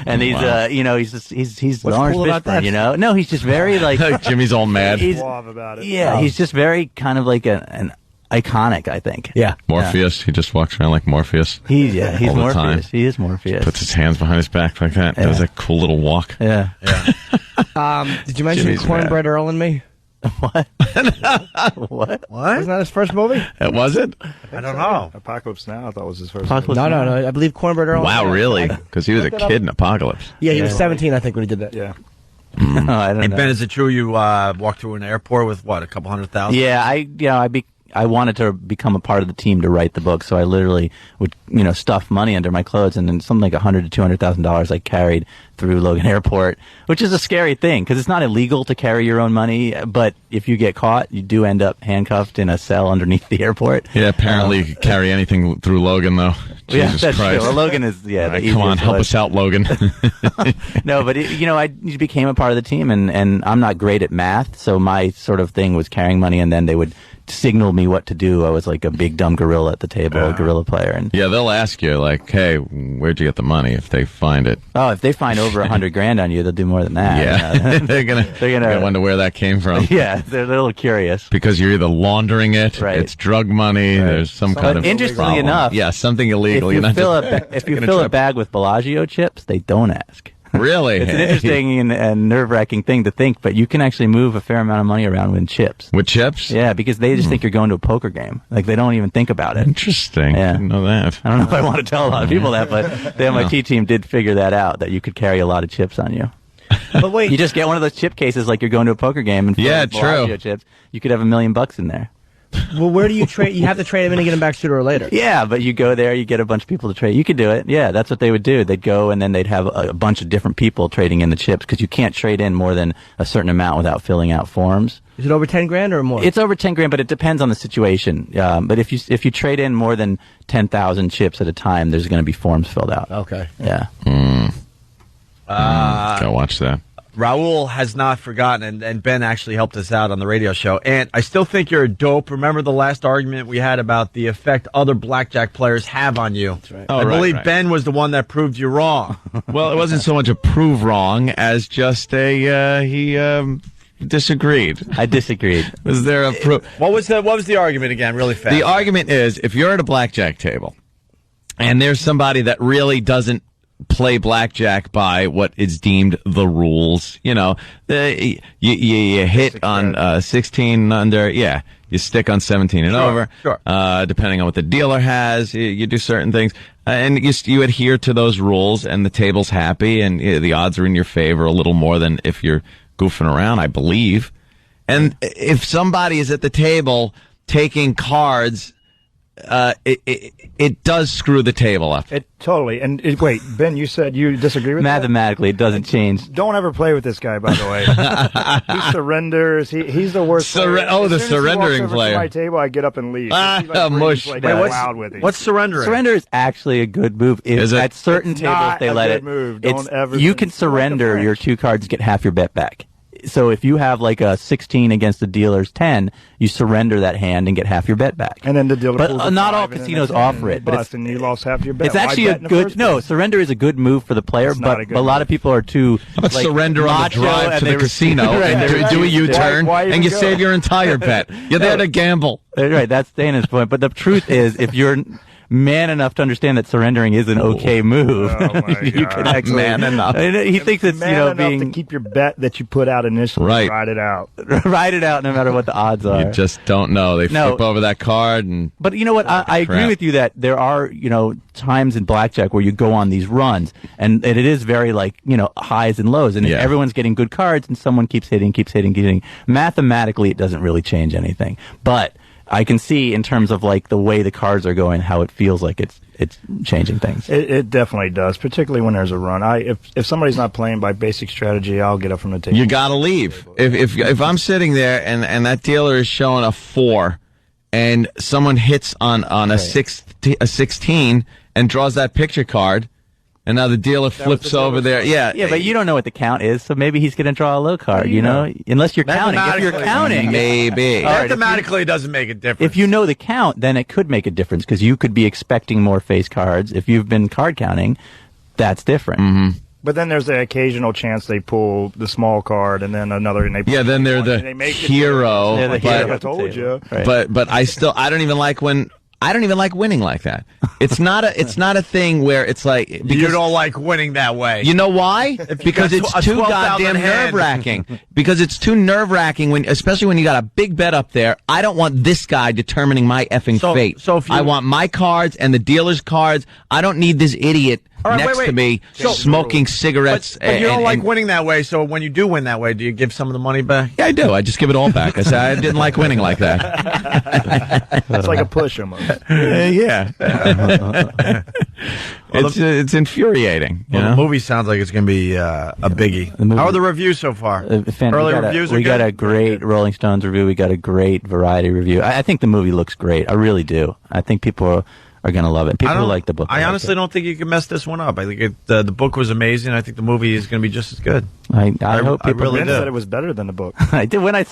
[SPEAKER 2] And he's, he's Lawrence
[SPEAKER 10] cool about
[SPEAKER 2] Fishburne,
[SPEAKER 10] that?
[SPEAKER 2] you know? No, he's just very like
[SPEAKER 6] Jimmy's all mad.
[SPEAKER 2] He's
[SPEAKER 20] suave about it.
[SPEAKER 2] Yeah, he's just very kind of like an iconic, I think.
[SPEAKER 10] Yeah,
[SPEAKER 6] Morpheus. He just walks around like Morpheus.
[SPEAKER 2] He's
[SPEAKER 6] all
[SPEAKER 2] Morpheus.
[SPEAKER 6] The time.
[SPEAKER 2] He is Morpheus.
[SPEAKER 6] Puts his hands behind his back like that.
[SPEAKER 2] Yeah.
[SPEAKER 6] Does that cool little walk.
[SPEAKER 2] Yeah.
[SPEAKER 10] Did you mention
[SPEAKER 6] Jimmy's
[SPEAKER 10] Cornbread Earl and Me?
[SPEAKER 2] What? What?
[SPEAKER 10] Wasn't that his first movie?
[SPEAKER 6] Was it?
[SPEAKER 9] I don't know.
[SPEAKER 20] Apocalypse Now, I thought was his first.
[SPEAKER 10] No. I believe Cornbread Earl.
[SPEAKER 6] Wow, really? Because he was a kid in Apocalypse.
[SPEAKER 10] Yeah, he was 17, I think, when he did that.
[SPEAKER 20] Yeah.
[SPEAKER 2] No, I don't
[SPEAKER 9] Hey,
[SPEAKER 2] know.
[SPEAKER 9] Ben, is it true you walked through an airport with what, a couple $100,000?
[SPEAKER 2] Yeah, I wanted to become a part of the team to write the book, so I literally would, stuff money under my clothes, and then something like $100,000 to $200,000 I carried through Logan Airport, which is a scary thing because it's not illegal to carry your own money, but if you get caught, you do end up handcuffed in a cell underneath the airport.
[SPEAKER 6] Yeah, apparently you could carry anything through Logan, though.
[SPEAKER 2] Yeah,
[SPEAKER 6] Jesus
[SPEAKER 2] that's
[SPEAKER 6] Christ.
[SPEAKER 2] true. Well, Logan is, the
[SPEAKER 6] come on,
[SPEAKER 2] easiest
[SPEAKER 6] help
[SPEAKER 2] one.
[SPEAKER 6] us out, Logan.
[SPEAKER 2] No, but I became a part of the team, and I'm not great at math, so my sort of thing was carrying money, and then they would signal me what to do. I was like a big dumb gorilla at the table, a gorilla player. And
[SPEAKER 6] yeah, they'll ask you like, "Hey, where'd you get the money?" If they find it.
[SPEAKER 2] Oh, if they find over $100,000 on you, they'll do more than that.
[SPEAKER 6] Yeah, they're gonna wonder where that came from.
[SPEAKER 2] Yeah, they're a little curious
[SPEAKER 6] because you're either laundering it,
[SPEAKER 2] right.
[SPEAKER 6] It's drug money. Right. There's some kind of
[SPEAKER 2] interestingly
[SPEAKER 6] problem.
[SPEAKER 2] enough,
[SPEAKER 6] yeah, something illegal.
[SPEAKER 2] If you fill a bag with Bellagio chips, they don't ask.
[SPEAKER 6] Really?
[SPEAKER 2] It's an interesting and nerve-wracking thing to think, but you can actually move a fair amount of money around with chips.
[SPEAKER 6] With chips?
[SPEAKER 2] Yeah, because they just think you're going to a poker game. Like, they don't even think about it.
[SPEAKER 6] Interesting.
[SPEAKER 2] Yeah.
[SPEAKER 6] Didn't know that.
[SPEAKER 2] I don't know if I want to tell a lot of people that, but the MIT team did figure that out, that you could carry a lot of chips on you.
[SPEAKER 10] But wait.
[SPEAKER 2] You just get one of those chip cases like you're going to a poker game and fill with Bellagio chips. You could have $1 million in there.
[SPEAKER 10] Well, where do you trade? You have to trade them in and get them back sooner or later.
[SPEAKER 2] Yeah, but you go there, you get a bunch of people to trade. You could do it. Yeah, that's what they would do. They'd go and then they'd have a bunch of different people trading in the chips because you can't trade in more than a certain amount without filling out forms.
[SPEAKER 10] Is it over $10,000 or more?
[SPEAKER 2] It's over $10,000, but it depends on the situation. But if you trade in more than 10,000 chips at a time, there's going to be forms filled out.
[SPEAKER 10] Okay.
[SPEAKER 2] Yeah.
[SPEAKER 6] Gotta watch that.
[SPEAKER 9] Raul has not forgotten, and Ben actually helped us out on the radio show. And I still think you're a dope. Remember the last argument we had about the effect other blackjack players have on you? That's
[SPEAKER 6] right.
[SPEAKER 9] I believe Ben was the one that proved you wrong.
[SPEAKER 6] Well, it wasn't so much a prove wrong as just he disagreed.
[SPEAKER 2] I disagreed.
[SPEAKER 6] Was there a proof?
[SPEAKER 9] What was the argument again, really fast?
[SPEAKER 6] The argument is, if you're at a blackjack table and there's somebody that really doesn't play blackjack by what is deemed the rules, you hit on 16 under, you stick on 17 and over.
[SPEAKER 9] Sure.
[SPEAKER 6] Depending on what the dealer has, you do certain things, and you adhere to those rules, and the table's happy, and the odds are in your favor a little more than if you're goofing around, I believe. And if somebody is at the table taking cards, it does screw the table up.
[SPEAKER 20] Totally. And wait, Ben, you said you disagree with
[SPEAKER 2] Mathematically, it doesn't change.
[SPEAKER 20] Don't ever play with this guy, by the way. He surrenders. He's the worst.
[SPEAKER 6] The surrendering player.
[SPEAKER 20] To my table, I get up and leave.
[SPEAKER 6] Mush.
[SPEAKER 9] What's surrendering?
[SPEAKER 2] Surrender is actually a good move.
[SPEAKER 6] Is it?
[SPEAKER 2] At certain tables, they let it.
[SPEAKER 20] Move. Don't ever.
[SPEAKER 2] You can surrender your 2 cards, get half your bet back. So if you have like a 16 against the dealer's 10, you surrender that hand and get half your bet back.
[SPEAKER 20] And then the dealer pulls
[SPEAKER 2] But not all casinos offer it. But
[SPEAKER 20] and you lost half your bet.
[SPEAKER 2] It's actually a good. No, surrender is a good move for the player, but a lot of people are too.
[SPEAKER 6] How about surrender on the drive to the casino and do a U-turn and you save your entire bet? You're there to gamble.
[SPEAKER 2] Right, that's Dana's point. But the truth is, if you're man enough to understand that surrendering is an okay move, you can actually
[SPEAKER 6] man enough.
[SPEAKER 2] He thinks it's
[SPEAKER 20] being to keep your bet that you put out initially.
[SPEAKER 6] Right.
[SPEAKER 20] Ride it out.
[SPEAKER 2] Ride it out, no matter what the odds are.
[SPEAKER 6] You just don't know. They flip over that card, and
[SPEAKER 2] but you know what? I agree with you that there are times in blackjack where you go on these runs, and it is very highs and lows, and if everyone's getting good cards, and someone keeps hitting. Mathematically, it doesn't really change anything, but I can see in terms of like the way the cards are going, how it feels like it's changing things.
[SPEAKER 20] It definitely does, particularly when there's a run. If somebody's not playing by basic strategy, I'll get up from the table.
[SPEAKER 6] You got to leave. If I'm sitting there and that dealer is showing a 4, and someone hits on a 16 and draws that picture card, and now the dealer flips over there. Yeah,
[SPEAKER 2] but you don't know what the count is, so maybe he's going to draw a low card, unless you're counting. If you're counting,
[SPEAKER 6] maybe.
[SPEAKER 9] Mathematically, it doesn't make a difference.
[SPEAKER 2] If you know the count, then it could make a difference, because you could be expecting more face cards. If you've been card counting, that's different.
[SPEAKER 6] Mm-hmm.
[SPEAKER 20] But then there's the occasional chance they pull the small card, and then another, and they pull
[SPEAKER 6] then they're the hero.
[SPEAKER 20] I told you.
[SPEAKER 6] Right. But I don't even like winning like that. It's not a thing where it's like
[SPEAKER 9] you don't like winning that way.
[SPEAKER 6] You know why? Because it's too goddamn nerve-wracking. Because it's too nerve-wracking especially when you got a big bet up there. I don't want this guy determining my effing fate.
[SPEAKER 9] So if
[SPEAKER 6] I want my cards and the dealer's cards. I don't need this idiot next to me smoking cigarettes.
[SPEAKER 9] But you don't like winning that way, so when you do win that way, do you give some of the money back?
[SPEAKER 6] Yeah, I do. I just give it all back. I say I didn't like winning like that.
[SPEAKER 20] It's like a push almost.
[SPEAKER 6] Yeah. It's infuriating.
[SPEAKER 9] The movie sounds like it's going to be a biggie. How are the reviews so far? Early reviews are
[SPEAKER 2] We
[SPEAKER 9] good?
[SPEAKER 2] got a great Rolling Stones review. We got a great Variety review. I think the movie looks great. I really do. I think people are going to love it. People who like the book.
[SPEAKER 9] I honestly don't think you can mess this one up. I think the book was amazing. I think the movie is going to be just as good.
[SPEAKER 2] I hope people
[SPEAKER 9] really
[SPEAKER 20] said it was better than the book.
[SPEAKER 2] I did when I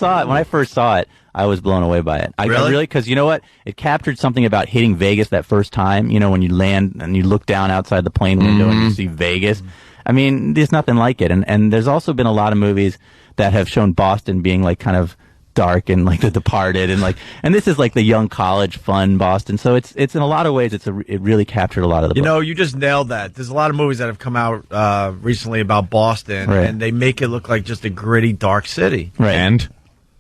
[SPEAKER 2] first saw it. I was blown away by it. I really, because you know what? It captured something about hitting Vegas that first time. You know, when you land and you look down outside the plane window and you see Vegas. I mean, there's nothing like it. And there's also been a lot of movies that have shown Boston being like kind of dark and like The Departed and this is like the young college fun Boston. So it's in a lot of ways it really captured a lot of the book.
[SPEAKER 9] You know, you just nailed that. There's a lot of movies that have come out recently about Boston, and they make it look like just a gritty, dark city.
[SPEAKER 2] Right.
[SPEAKER 6] And?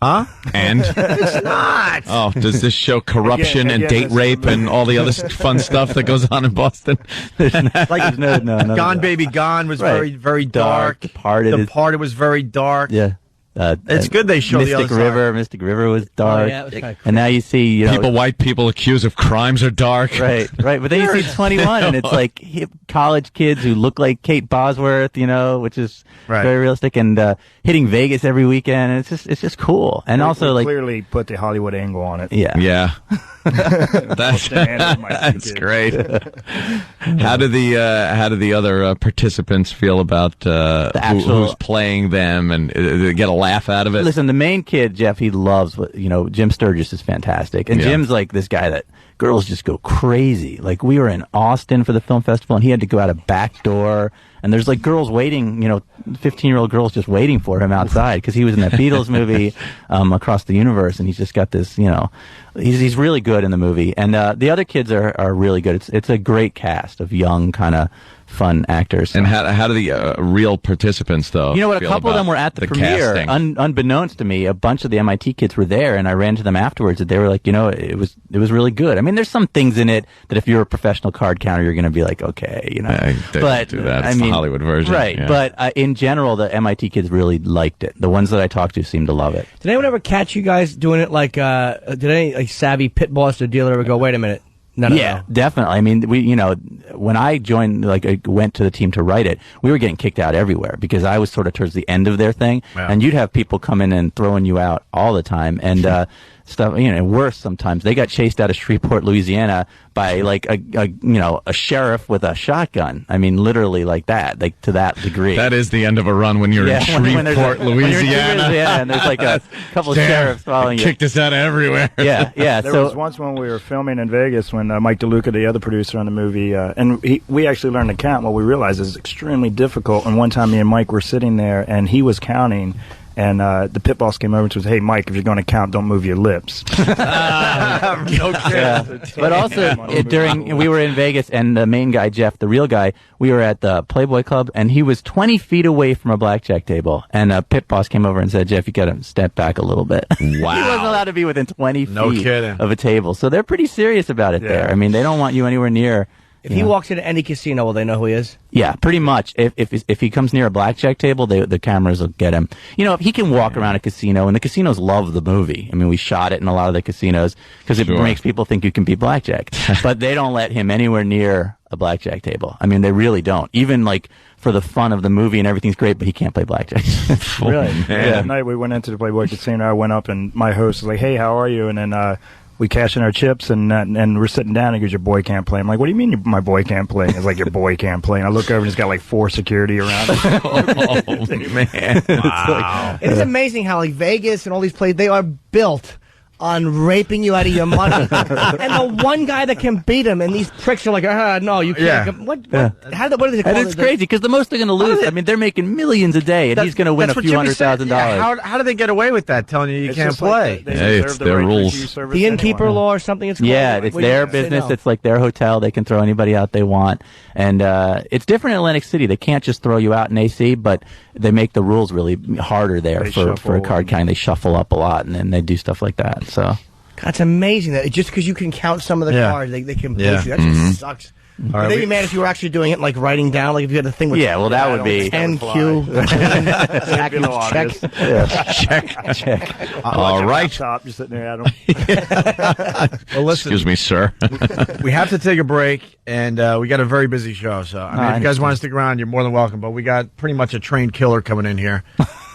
[SPEAKER 9] Huh?
[SPEAKER 6] And?
[SPEAKER 9] It's not.
[SPEAKER 6] Oh, does this show corruption and date rape and all the other fun stuff that goes on in Boston?
[SPEAKER 9] Like
[SPEAKER 2] no,
[SPEAKER 9] Gone Baby Gone was very, very dark. Departed was very dark.
[SPEAKER 2] Yeah.
[SPEAKER 9] It's good they show
[SPEAKER 2] Mystic
[SPEAKER 9] the other
[SPEAKER 2] River.
[SPEAKER 9] side.
[SPEAKER 2] Mystic River was dark.
[SPEAKER 10] Oh, yeah, it was kinda
[SPEAKER 2] and now you see,
[SPEAKER 6] white people accused of crimes are dark.
[SPEAKER 2] Right. But then you see 21, and it's like hip college kids who look like Kate Bosworth, which is very realistic, and hitting Vegas every weekend. And it's just cool. And also,
[SPEAKER 20] we clearly put the Hollywood angle on it.
[SPEAKER 2] Yeah.
[SPEAKER 6] That's great. How do the other participants feel about who's playing them, and get a laugh out of it?
[SPEAKER 2] Listen, the main kid, Jeff, he loves Jim Sturgis is fantastic, and Jim's like this guy that girls just go crazy. Like, we were in Austin for the film festival, and he had to go out a back door, and there's like girls waiting, 15-year-old girls just waiting for him outside because he was in that Beatles movie, Across the Universe, and he's just got this, he's really good in the movie. And the other kids are really good. It's a great cast of young kind of fun actors.
[SPEAKER 6] And how do the real participants, though?
[SPEAKER 2] You know what? A couple of them were at the premiere. Unbeknownst to me, a bunch of the MIT kids were there, and I ran to them afterwards, and they were like, it was really good. I mean, there's some things in it that if you're a professional card counter, you're going to be like, okay,
[SPEAKER 6] but do that. It's the Hollywood version,
[SPEAKER 2] right? Yeah. But in general, the MIT kids really liked it. The ones that I talked to seemed to love it.
[SPEAKER 10] Did anyone ever catch you guys doing it like? Did any savvy pit boss or dealer ever go, wait a minute? No.
[SPEAKER 2] Definitely. I mean, we, when I joined, I went to the team to write it, we were getting kicked out everywhere because I was sort of towards the end of their thing, and you'd have people come in and throwing you out all the time, and stuff, and worse sometimes. They got chased out of Shreveport, Louisiana by like a sheriff with a shotgun. I mean, literally like that, like to that degree.
[SPEAKER 6] That is the end of a run when you're in Shreveport, Louisiana.
[SPEAKER 2] And there's like a couple of sheriffs following you.
[SPEAKER 6] Kicked us out everywhere.
[SPEAKER 2] Yeah.
[SPEAKER 20] There was once when we were filming in Vegas when Mike DeLuca, the other producer on the movie, and we actually learned to count. What we realized is extremely difficult. And one time me and Mike were sitting there, and he was counting. And the pit boss came over and said, "Hey, Mike, if you're going to count, don't move your lips."
[SPEAKER 9] No kidding.
[SPEAKER 2] But also, we were in Vegas, and the main guy, Jeff, the real guy, we were at the Playboy Club, and he was 20 feet away from a blackjack table. And a pit boss came over and said, "Jeff, you got to step back a little bit."
[SPEAKER 6] Wow.
[SPEAKER 2] He wasn't allowed to be within 20
[SPEAKER 9] No
[SPEAKER 2] feet
[SPEAKER 9] kidding.
[SPEAKER 2] of a table. So they're pretty serious about it there. I mean, they don't want you anywhere near.
[SPEAKER 10] If he walks into any casino, will they know who he is?
[SPEAKER 2] Yeah, pretty much. If he comes near a blackjack table, the cameras will get him. If he can walk around a casino, and the casinos love the movie. I mean, we shot it in a lot of the casinos because it makes people think you can be blackjack. But they don't let him anywhere near a blackjack table. I mean, they really don't. Even like for the fun of the movie and everything's great, but he can't play blackjack.
[SPEAKER 20] Really? That night we went into the Playboy Casino. I went up and my host was like, "Hey, how are you?" And then we cash in our chips, and we're sitting down, and he goes, "Your boy can't play." I'm like, "What do you mean my boy can't play?" It's like, "Your boy can't play." And I look over, and he's got like 4 security around him.
[SPEAKER 6] Oh, man.
[SPEAKER 10] Wow. It is amazing how Vegas and all these places, they are built on raping you out of your money. And the one guy that can beat him, and these pricks are like, no, you can't.
[SPEAKER 2] Yeah.
[SPEAKER 10] What do they call
[SPEAKER 2] And it's crazy because the most they're going to lose. I mean, they're making millions a day, and he's going to win a few $100,000.
[SPEAKER 9] Yeah, how do they get away with that? Telling you can't play.
[SPEAKER 6] It's their rules.
[SPEAKER 10] The innkeeper law or something. It's called.
[SPEAKER 2] Yeah, it's their business. It's like their hotel. They can throw anybody out they want, and it's different in Atlantic City. They can't just throw you out in AC, but they make the rules really harder there for a card counting. They shuffle up a lot, and then they do stuff like that. So.
[SPEAKER 10] God, it's amazing that just because you can count some of the cards, they can push you. That just sucks. They'd be mad if you were actually doing it, like writing down, like if you had a thing with
[SPEAKER 2] that would be
[SPEAKER 10] 10Q.
[SPEAKER 2] Check.
[SPEAKER 6] All right.
[SPEAKER 20] Top, just sitting there, Adam.
[SPEAKER 9] Well, listen.
[SPEAKER 6] Excuse me, sir.
[SPEAKER 9] We have to take a break, and we got a very busy show. So, I mean, if you guys want to stick around, you're more than welcome. But we got pretty much a trained killer coming in here.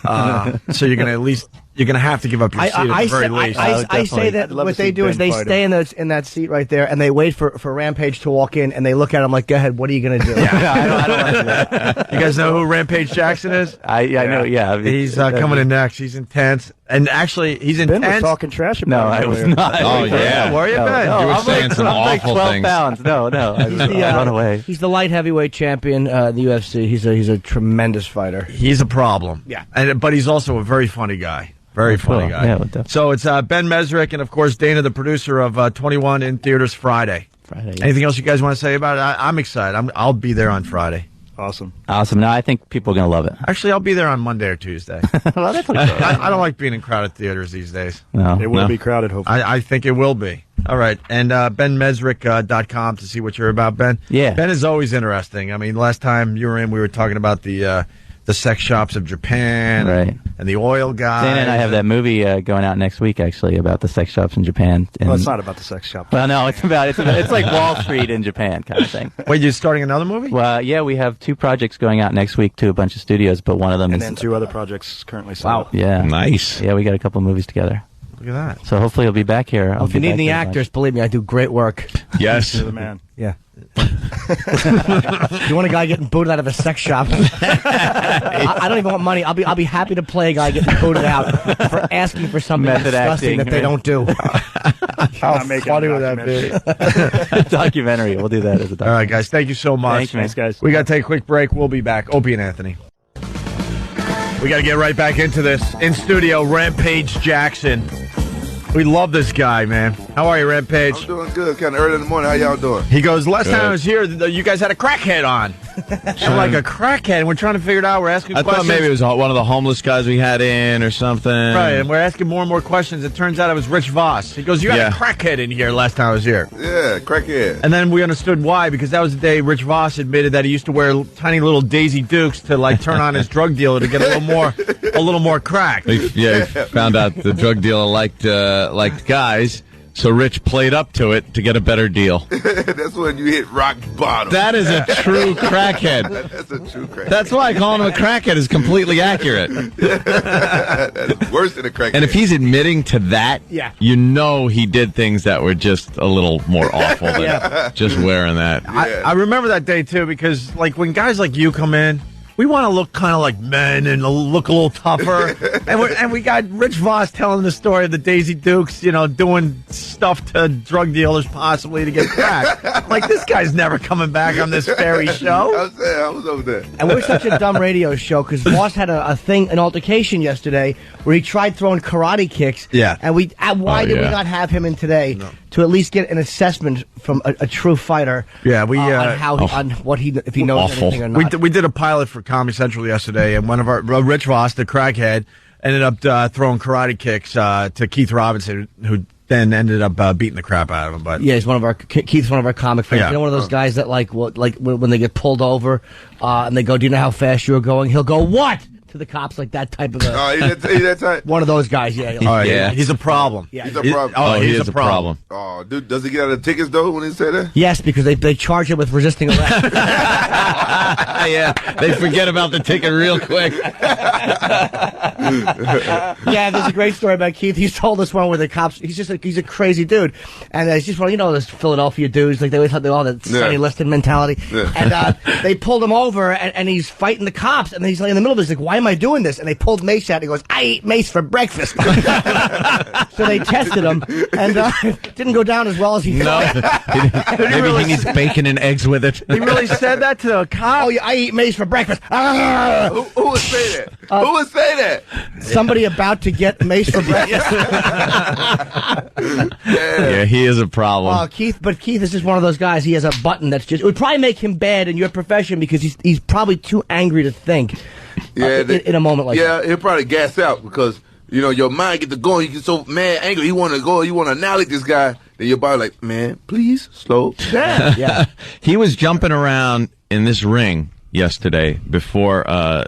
[SPEAKER 9] So you're going to at least you're going to have to give up your seat at the very least.
[SPEAKER 10] I say that what they do is they stay in that seat right there, and they wait for Rampage to walk in, and they look at him like, "Go ahead, what are you going to do?"
[SPEAKER 9] I don't like that. You guys know who Rampage Jackson is?
[SPEAKER 2] I know. Yeah,
[SPEAKER 9] he's coming in next. He's intense, and actually, he's intense.
[SPEAKER 20] Ben was talking trash about
[SPEAKER 2] No, I was not.
[SPEAKER 6] Oh, yeah.
[SPEAKER 9] Where you been?
[SPEAKER 6] You were saying some
[SPEAKER 2] I'm like
[SPEAKER 6] awful
[SPEAKER 2] 12
[SPEAKER 6] things.
[SPEAKER 2] pounds. No. I run away.
[SPEAKER 10] He's the light heavyweight champion in the UFC. He's a tremendous fighter.
[SPEAKER 9] He's a problem.
[SPEAKER 10] Yeah.
[SPEAKER 9] But he's also a very funny guy. Very funny guy.
[SPEAKER 2] Yeah, well, definitely.
[SPEAKER 9] So it's Ben Mesrick and, of course, Dana, the producer of 21 in theaters Friday. Anything else you guys want to say about it? I'm excited. I'll be there on Friday.
[SPEAKER 20] Awesome.
[SPEAKER 2] No, I think people are going to love it.
[SPEAKER 9] Actually, I'll be there on Monday or Tuesday.
[SPEAKER 2] Well, that's okay.
[SPEAKER 9] I don't like being in crowded theaters these days.
[SPEAKER 2] No.
[SPEAKER 20] It will be crowded, hopefully.
[SPEAKER 9] I think it will be. All right. And benmesrick.com to see what you're about, Ben.
[SPEAKER 2] Yeah.
[SPEAKER 9] Ben is always interesting. I mean, last time you were in, we were talking about the sex shops of Japan,
[SPEAKER 2] Right.
[SPEAKER 9] and the oil guys.
[SPEAKER 2] Dana and I have that movie going out next week, actually, about the sex shops in Japan. And,
[SPEAKER 20] Well, it's not about the sex shop.
[SPEAKER 2] Well, no, it's like Wall Street in Japan kind of thing.
[SPEAKER 9] Wait, you're starting another movie?
[SPEAKER 2] Well, yeah, we have 2 projects going out next week to a bunch of studios, but one of them
[SPEAKER 20] And
[SPEAKER 2] is
[SPEAKER 20] then 2 other projects currently sold.
[SPEAKER 2] Yeah,
[SPEAKER 6] Nice.
[SPEAKER 2] Yeah, we got a couple movies together.
[SPEAKER 9] Look at that.
[SPEAKER 2] So hopefully he'll be back here.
[SPEAKER 10] Well, if you need any actors, believe me, I do great work.
[SPEAKER 6] Yes.
[SPEAKER 20] You're the man.
[SPEAKER 10] Yeah. You want a guy getting booted out of a sex shop? I don't even want money. I'll be happy to play a guy getting booted out for asking for something
[SPEAKER 2] Method
[SPEAKER 10] disgusting
[SPEAKER 2] acting,
[SPEAKER 10] that they
[SPEAKER 2] right?
[SPEAKER 10] don't do.
[SPEAKER 9] How funny would that be?
[SPEAKER 2] Documentary. We'll do that as a documentary.
[SPEAKER 9] All right, guys. Thank you so much.
[SPEAKER 2] Thanks, man.
[SPEAKER 20] Thanks, guys.
[SPEAKER 9] We got to take a quick break. We'll be back. Opie and Anthony. We got to get right back into this. In studio, Rampage Jackson. We love this guy, man. How are you, Rampage?
[SPEAKER 4] I'm doing good. Kind of early in the morning. How y'all doing?
[SPEAKER 9] He goes, last time I was here, you guys had a crackhead on. I'm like, a crackhead? We're trying to figure it out. We're asking
[SPEAKER 6] I
[SPEAKER 9] questions.
[SPEAKER 6] thought maybe it was one of the homeless guys we had in or something.
[SPEAKER 9] Right, and we're asking more and more questions. It turns out it was Rich Voss. He goes, you had a crackhead in here last time I was here.
[SPEAKER 4] Yeah, crackhead.
[SPEAKER 9] And then we understood why, because that was the day Rich Voss admitted that he used to wear tiny little Daisy Dukes to like turn on his drug dealer to get a little more crack.
[SPEAKER 6] He found out the drug dealer liked guys, so Rich played up to it to get a better deal.
[SPEAKER 4] That's when you hit rock bottom.
[SPEAKER 6] That is a true crackhead.
[SPEAKER 4] That's a true crackhead.
[SPEAKER 6] That's why calling him a crackhead is completely accurate.
[SPEAKER 4] That's worse than a crackhead.
[SPEAKER 6] And if he's admitting to that, you know he did things that were just a little more awful than just wearing that.
[SPEAKER 9] I remember that day, too, because like when guys like you come in, we want to look kind of like men and look a little tougher. and we got Rich Voss telling the story of the Daisy Dukes, doing stuff to drug dealers possibly to get crack. Like, this guy's never coming back on this fairy show.
[SPEAKER 4] I was over there.
[SPEAKER 10] And we're such a dumb radio show because Voss had an altercation yesterday where he tried throwing karate kicks.
[SPEAKER 9] Yeah.
[SPEAKER 10] And why did we not have him in today to at least get an assessment from a true fighter?
[SPEAKER 9] Yeah, we
[SPEAKER 10] on how on what if he knows anything or not.
[SPEAKER 9] We did a pilot for Comedy Central yesterday, and one of our Rich Voss, the crackhead, ended up throwing karate kicks to Keith Robinson, who then ended up beating the crap out of him. But
[SPEAKER 10] yeah, Keith's one of our comic friends.
[SPEAKER 9] Yeah.
[SPEAKER 10] You know, one of those guys that like when they get pulled over and they go, "Do you know how fast you were going?" He'll go, "What?" to the cops, like that type of a.
[SPEAKER 4] Oh, he that type?
[SPEAKER 10] One of those guys, yeah.
[SPEAKER 6] Yeah.
[SPEAKER 9] He's a problem.
[SPEAKER 10] Yeah.
[SPEAKER 4] He's a problem.
[SPEAKER 6] He is a problem.
[SPEAKER 4] Oh, dude, does he get out of tickets, though, when he say that?
[SPEAKER 10] Yes, because they charge him with resisting arrest.
[SPEAKER 6] Yeah, they forget about the ticket real quick.
[SPEAKER 10] Yeah, there's a great story about Keith. He's told us one where the cops. He's a crazy dude, and he's just one. Those Philadelphia dudes, like they always have all that Sonny Liston mentality. Yeah. And they pulled him over, and he's fighting the cops, and he's like in the middle of this, like, why am I doing this? And they pulled mace out. And he goes, I eat mace for breakfast. So they tested him, and it didn't go down as well as he thought.
[SPEAKER 6] Maybe he needs bacon and eggs with it.
[SPEAKER 9] He really said that to a cop?
[SPEAKER 10] Oh, yeah, I eat mace for breakfast.
[SPEAKER 4] Who would say that? Who would say that?
[SPEAKER 10] Somebody about to get mace for breakfast.
[SPEAKER 6] Yeah, he is a problem.
[SPEAKER 10] Keith is just one of those guys. He has a button that's just. It would probably make him bad in your profession because he's probably too angry to think. In a moment like that.
[SPEAKER 4] Yeah, he'll probably gas out because, your mind get to going. You get so mad, angry. You want to go. You want to annihilate this guy. Then your body like, man, please slow down.
[SPEAKER 10] Yeah.
[SPEAKER 6] He was jumping around in this ring yesterday before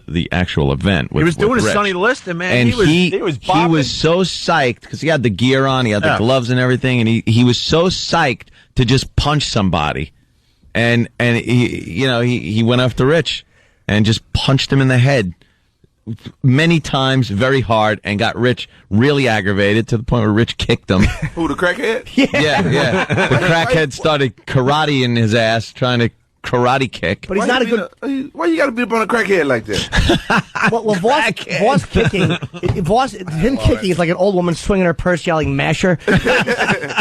[SPEAKER 6] the actual event.
[SPEAKER 9] He was doing a
[SPEAKER 6] Rich.
[SPEAKER 9] Sonny Liston, man.
[SPEAKER 6] And
[SPEAKER 9] he was bopping.
[SPEAKER 6] he was so psyched because he had the gear on, he had the gloves and everything, and he was so psyched to just punch somebody. And he went after Rich and just punched him in the head many times very hard and got Rich really aggravated to the point where Rich kicked him.
[SPEAKER 4] Who, the crackhead?
[SPEAKER 6] Yeah. The crackhead started karate in his ass, trying to karate kick.
[SPEAKER 10] But he's not a good.
[SPEAKER 4] Why you got to beat up on a crackhead like that?
[SPEAKER 10] Well, Voss kicking, him kicking is like an old woman swinging her purse, yelling "masher."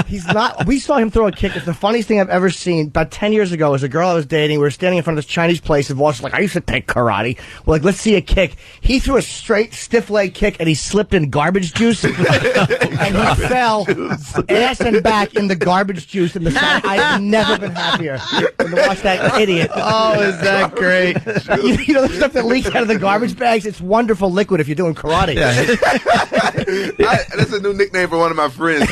[SPEAKER 10] He's not. We saw him throw a kick. It's the funniest thing I've ever seen. About 10 years ago, as a girl I was dating, we were standing in front of this Chinese place, and Voss was like, "I used to take karate." We're like, "Let's see a kick." He threw a straight, stiff leg kick, and he slipped in garbage juice, and he fell ass and back in the garbage juice in the side. I have never been happier than to watch that idiot.
[SPEAKER 6] Oh, is that great?
[SPEAKER 10] You know the stuff that leaks out of the garbage bags? It's wonderful liquid if you're doing karate.
[SPEAKER 4] That's a new nickname for one of my friends.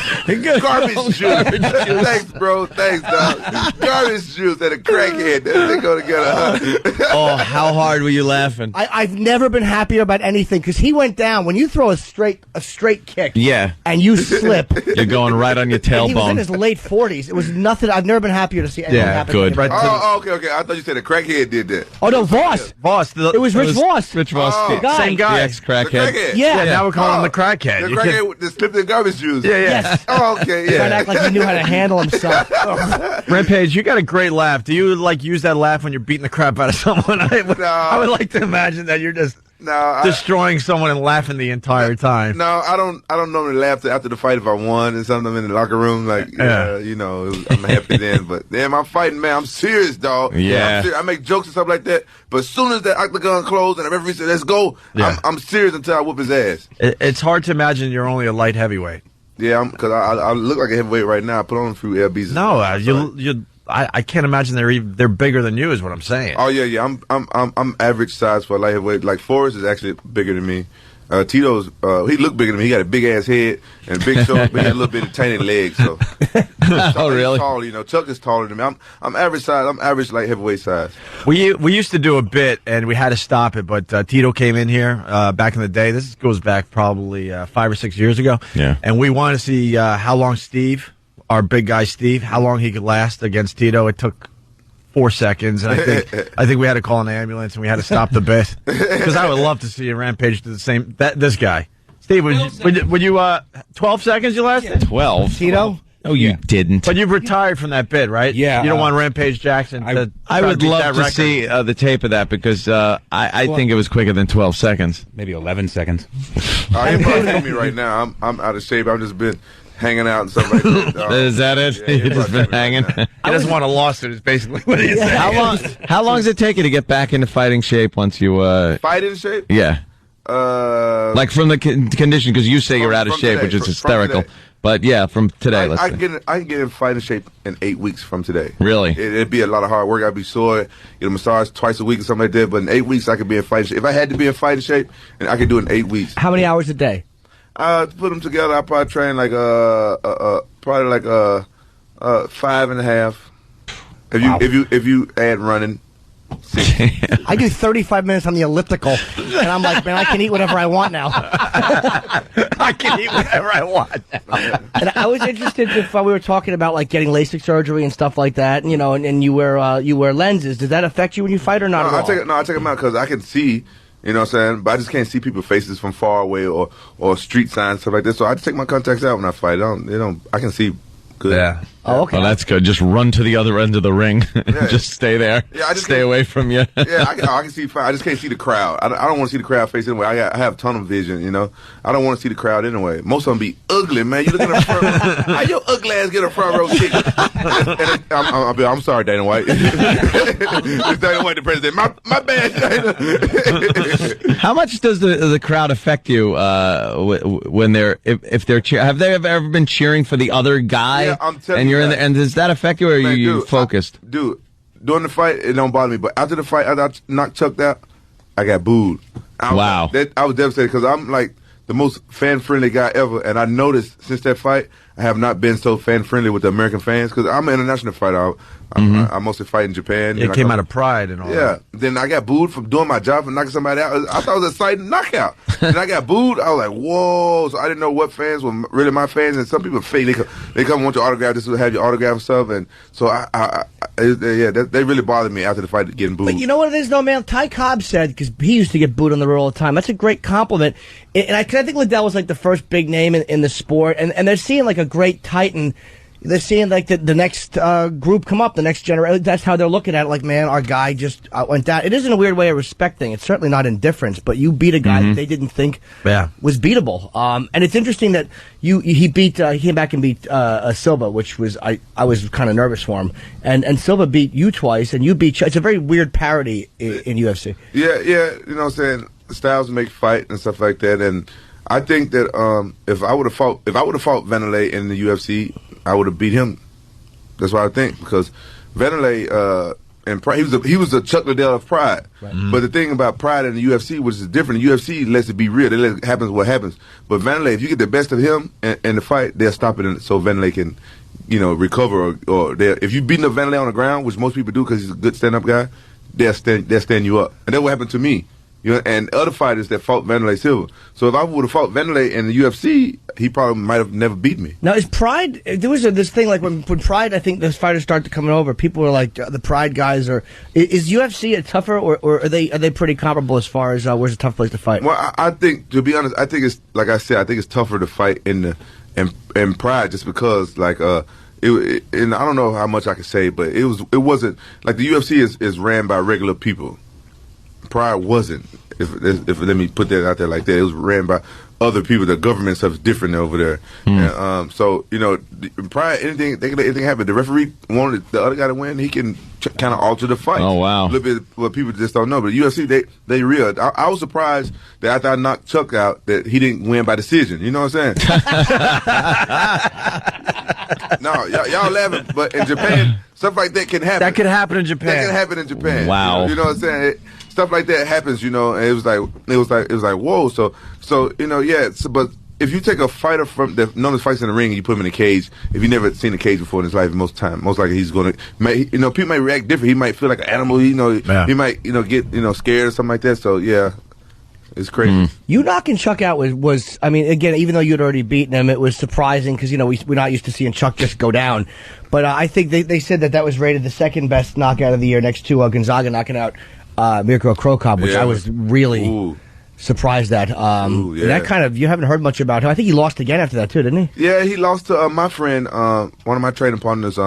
[SPEAKER 4] Garbage juice. Thanks, bro. Thanks, dog. Garbage juice and a crackhead. They go together.
[SPEAKER 6] Oh, how hard were you laughing?
[SPEAKER 10] I've never been happier about anything because he went down. When you throw a straight kick,
[SPEAKER 6] Yeah.
[SPEAKER 10] and you slip,
[SPEAKER 6] You're going right on your
[SPEAKER 10] and he was in
[SPEAKER 6] tailbone.
[SPEAKER 10] his late 40s. It was nothing. I've never been happier to see anything
[SPEAKER 6] Yeah,
[SPEAKER 10] happen.
[SPEAKER 6] good.
[SPEAKER 10] Right
[SPEAKER 4] Oh, okay. I thought you said a crackhead did that.
[SPEAKER 10] Oh no, Voss.
[SPEAKER 9] It
[SPEAKER 10] was Rich Voss.
[SPEAKER 6] Rich Voss.
[SPEAKER 4] Oh.
[SPEAKER 10] Guy.
[SPEAKER 9] Same guy.
[SPEAKER 6] The ex-crackhead.
[SPEAKER 10] Yeah.
[SPEAKER 9] Now we're calling him the crackhead.
[SPEAKER 4] The
[SPEAKER 9] You
[SPEAKER 4] crackhead that slipped in garbage juice.
[SPEAKER 9] Yeah.
[SPEAKER 10] Yes.
[SPEAKER 4] Oh, okay.
[SPEAKER 10] Trying to
[SPEAKER 4] Yeah.
[SPEAKER 10] act like he knew how to handle himself.
[SPEAKER 9] Rampage, you got a great laugh. Do you use that laugh when you're beating the crap out of someone? I would like to imagine that you're just destroying someone and laughing the entire time.
[SPEAKER 4] No, I don't normally laugh after the fight if I won and something in the locker room. Like, I'm happy then. But then I'm fighting, man. I'm serious, dog.
[SPEAKER 6] Yeah.
[SPEAKER 4] I'm serious. I make jokes and stuff like that. But as soon as that octagon closed and the referee said, "Let's go," I'm serious until I whoop his ass.
[SPEAKER 9] It's hard to imagine you're only a light heavyweight.
[SPEAKER 4] Yeah, because I look like a heavyweight right now. I put on a few LBs.
[SPEAKER 9] No, I can't imagine they're bigger than you. Is what I'm saying.
[SPEAKER 4] Oh yeah. I'm average size for a light heavyweight. Like Forrest is actually bigger than me. Tito's he looked bigger than me. He got a big ass head and big shoulders, but he had a little bit of tiny legs. So,
[SPEAKER 6] Oh, really?
[SPEAKER 4] Tall, Chuck is taller than me. I'm average size. I'm average light heavyweight size.
[SPEAKER 9] We used to do a bit, and we had to stop it. But Tito came in here back in the day. This goes back probably 5 or 6 years ago.
[SPEAKER 6] Yeah.
[SPEAKER 9] And we wanted to see how long Steve, our big guy Steve, how long he could last against Tito. It took 4 seconds, and I think we had to call an ambulance and we had to stop the bit because I would love to see a Rampage do the same. This guy, Steve, would you 12 seconds you lasted?
[SPEAKER 6] 12.
[SPEAKER 10] Tito.
[SPEAKER 6] No, you didn't.
[SPEAKER 9] But you've retired from that bit, right?
[SPEAKER 18] Yeah.
[SPEAKER 9] You don't want Rampage Jackson to
[SPEAKER 6] I
[SPEAKER 9] try
[SPEAKER 6] would
[SPEAKER 9] beat
[SPEAKER 6] love
[SPEAKER 9] that
[SPEAKER 6] to
[SPEAKER 9] record?
[SPEAKER 6] see the tape of that because I think it was quicker than 12 seconds.
[SPEAKER 18] Maybe 11 seconds.
[SPEAKER 4] You probably know me right now. I'm out of shape. I've just been hanging out and stuff like that.
[SPEAKER 6] Is that it?
[SPEAKER 4] Yeah,
[SPEAKER 6] You've just been hanging.
[SPEAKER 4] Right
[SPEAKER 9] He doesn't want a lawsuit. Is basically what he's saying.
[SPEAKER 6] How long does it take you to get back into fighting shape once you?
[SPEAKER 4] Fighting shape?
[SPEAKER 6] Yeah. Like from the condition, because you say you're out of
[SPEAKER 4] from
[SPEAKER 6] shape,
[SPEAKER 4] today,
[SPEAKER 6] which is
[SPEAKER 4] from
[SPEAKER 6] hysterical.
[SPEAKER 4] today.
[SPEAKER 6] But yeah, from today, let's
[SPEAKER 4] I
[SPEAKER 6] say.
[SPEAKER 4] can get in fighting shape in 8 weeks from today.
[SPEAKER 6] Really?
[SPEAKER 4] It'd be a lot of hard work. I'd be sore, get a massage twice a week or something like that. But in 8 weeks, I could be in fighting shape. If I had to be in fighting shape, and I could do it in 8 weeks.
[SPEAKER 10] How many hours a day?
[SPEAKER 4] To put them together, I probably train like 5.5. If you add running.
[SPEAKER 10] I do 35 minutes on the elliptical, and I'm like, man, I can eat whatever I want now.
[SPEAKER 9] I can eat whatever I want.
[SPEAKER 10] And I was interested if we were talking about like getting LASIK surgery and stuff like that, and you wear lenses. Does that affect you when you fight or not at all?
[SPEAKER 4] I take them out because I can see. You know what I'm saying? But I just can't see people's faces from far away or street signs, stuff like that. So I just take my contacts out when I fight. I can see good.
[SPEAKER 6] Yeah.
[SPEAKER 10] Oh, okay.
[SPEAKER 6] Well, that's good. Just run to the other end of the ring.
[SPEAKER 4] Yeah.
[SPEAKER 6] Just stay there.
[SPEAKER 4] Yeah, I just
[SPEAKER 6] stay away from you.
[SPEAKER 4] Yeah, I can see fine. I just can't see the crowd. I don't want to see the crowd face anyway. I have tunnel vision, I don't want to see the crowd anyway. Most of them be ugly, man. You look at the front row. How your ugly ass get a front row kick? I'm sorry, Dana White. It's Dana White, the president. My bad, Dana.
[SPEAKER 6] How much does the crowd affect you when they're if they're have they ever been cheering for the other guy?
[SPEAKER 4] Yeah, I'm telling
[SPEAKER 6] and
[SPEAKER 4] you
[SPEAKER 6] you're in
[SPEAKER 4] that.
[SPEAKER 6] there, and does that affect you, or are
[SPEAKER 4] Man,
[SPEAKER 6] you
[SPEAKER 4] dude,
[SPEAKER 6] focused?
[SPEAKER 4] During the fight, it don't bother me. But after the fight, after I knocked Chuck out, I got booed. I was devastated because I'm like the most fan-friendly guy ever. And I noticed since that fight, I have not been so fan friendly with the American fans because I'm an international fighter. I mostly fight in Japan.
[SPEAKER 9] It came out of pride and all that.
[SPEAKER 4] Yeah. Then I got booed from doing my job and knocking somebody out. I thought it was a exciting knockout. Then I got booed. I was like, whoa. So I didn't know what fans were really my fans. And some people fake. They come want your autograph. This will have your autograph and stuff. And so they really bothered me after the fight getting booed.
[SPEAKER 10] But you know what it is, though, man? Ty Cobb said, because he used to get booed on the road all the time. That's a great compliment. And I think Liddell was like the first big name in the sport. And they're seeing like a great Titan. They're seeing like the next group come up, the next generation. That's how they're looking at it. Like, man, our guy just went down. It isn't a weird way of respecting. It's certainly not indifference, but you beat a guy that they didn't think was beatable. And it's interesting that he came back and beat Silva, which was I was kind of nervous for him. And Silva beat you twice, and you beat. It's a very weird parody in UFC.
[SPEAKER 4] Yeah, you know what I'm saying? Styles make fight and stuff like that, and I think that if I would have fought Vanderlei in the UFC, I would have beat him. That's what I think, because Vanderlei and Pride, he was a Chuck Liddell of Pride. Right. But the thing about Pride in the UFC, which is different, the UFC lets it be real. They let it happen what happens. But Vanderlei, if you get the best of him in the fight, they'll stop it so Vanderlei can, recover. Or if you beat up Vanderlei on the ground, which most people do because he's a good stand-up guy, they'll stand you up. And that's what happened to me. And other fighters that fought Vanderlei Silva. So if I would have fought Vanderlei in the UFC, he probably might have never beat me.
[SPEAKER 10] Now, is Pride, there was this thing, like when Pride, I think those fighters started coming over, people were like, the Pride guys is UFC a tougher, or are they pretty comparable as far as where's a tough place to fight?
[SPEAKER 4] Well, I think, to be honest, I think it's, like I said, I think it's tougher to fight in Pride just because, like, and I don't know how much I can say, but it wasn't, like the UFC is ran by regular people. Pride wasn't. If let me put that out there like that, it was ran by other people. The government stuff is different over there. And, so Pride, anything happen. The referee wanted the other guy to win. He can kind of alter the fight.
[SPEAKER 6] Oh wow!
[SPEAKER 4] A little bit what people just don't know. But UFC, they real. I was surprised that after I knocked Chuck out, that he didn't win by decision. You know what I'm saying? No, y'all laughing, but in Japan, stuff like that can happen.
[SPEAKER 9] That could happen in Japan.
[SPEAKER 4] That can happen in Japan.
[SPEAKER 6] Wow.
[SPEAKER 4] You know what I'm saying? Stuff like that happens, and it was like whoa. So but if you take a fighter from that known as fights in the ring and you put him in a cage, if you never seen a cage before in his life, most likely he's gonna, people might react different. He might feel like an animal. He might get scared or something like that. So yeah. It's crazy.
[SPEAKER 10] You knocking Chuck out was I mean, again, even though you'd already beaten him, it was surprising because, we're not used to seeing Chuck just go down. But I think they said that was rated the second best knockout of the year next to Gonzaga knocking out Mirko Krokop, which I was really surprised at. That kind of, you haven't heard much about him. I think he lost again after that too, didn't he?
[SPEAKER 4] Yeah, he lost to my friend, one of my training partners,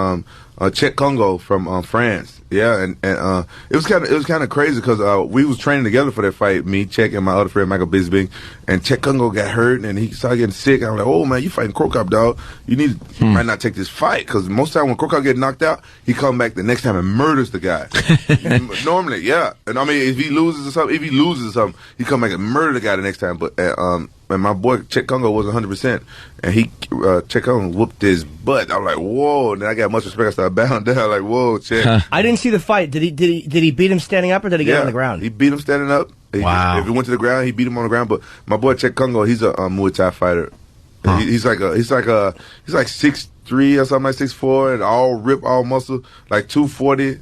[SPEAKER 4] Chet Congo from France. Yeah, and it was kind of crazy because we was training together for that fight, me, Chet, and my other friend Michael Bisbing, and Chet Congo got hurt and he started getting sick. I was like, oh man, you fighting Krokop, dog? You might not take this fight, because most time when Krokop get knocked out, he come back the next time and murders the guy. Normally, yeah. And I mean, if he loses or something, he come back and murder the guy the next time. But and my boy Chet Congo was 100%, and Chet Congo whooped his butt. I was like, whoa! And then I got much respect. I started bowing down, like, whoa, Chet.
[SPEAKER 10] I didn't see the fight. Did he beat him standing up, or did he get on the ground?
[SPEAKER 4] He beat him standing up.
[SPEAKER 10] Wow.
[SPEAKER 4] If he went to the ground, he beat him on the ground. But my boy Chet Congo, he's a Muay Thai fighter. He's like 6'3" or something, like 6'4", and all rip, all muscle, like 240,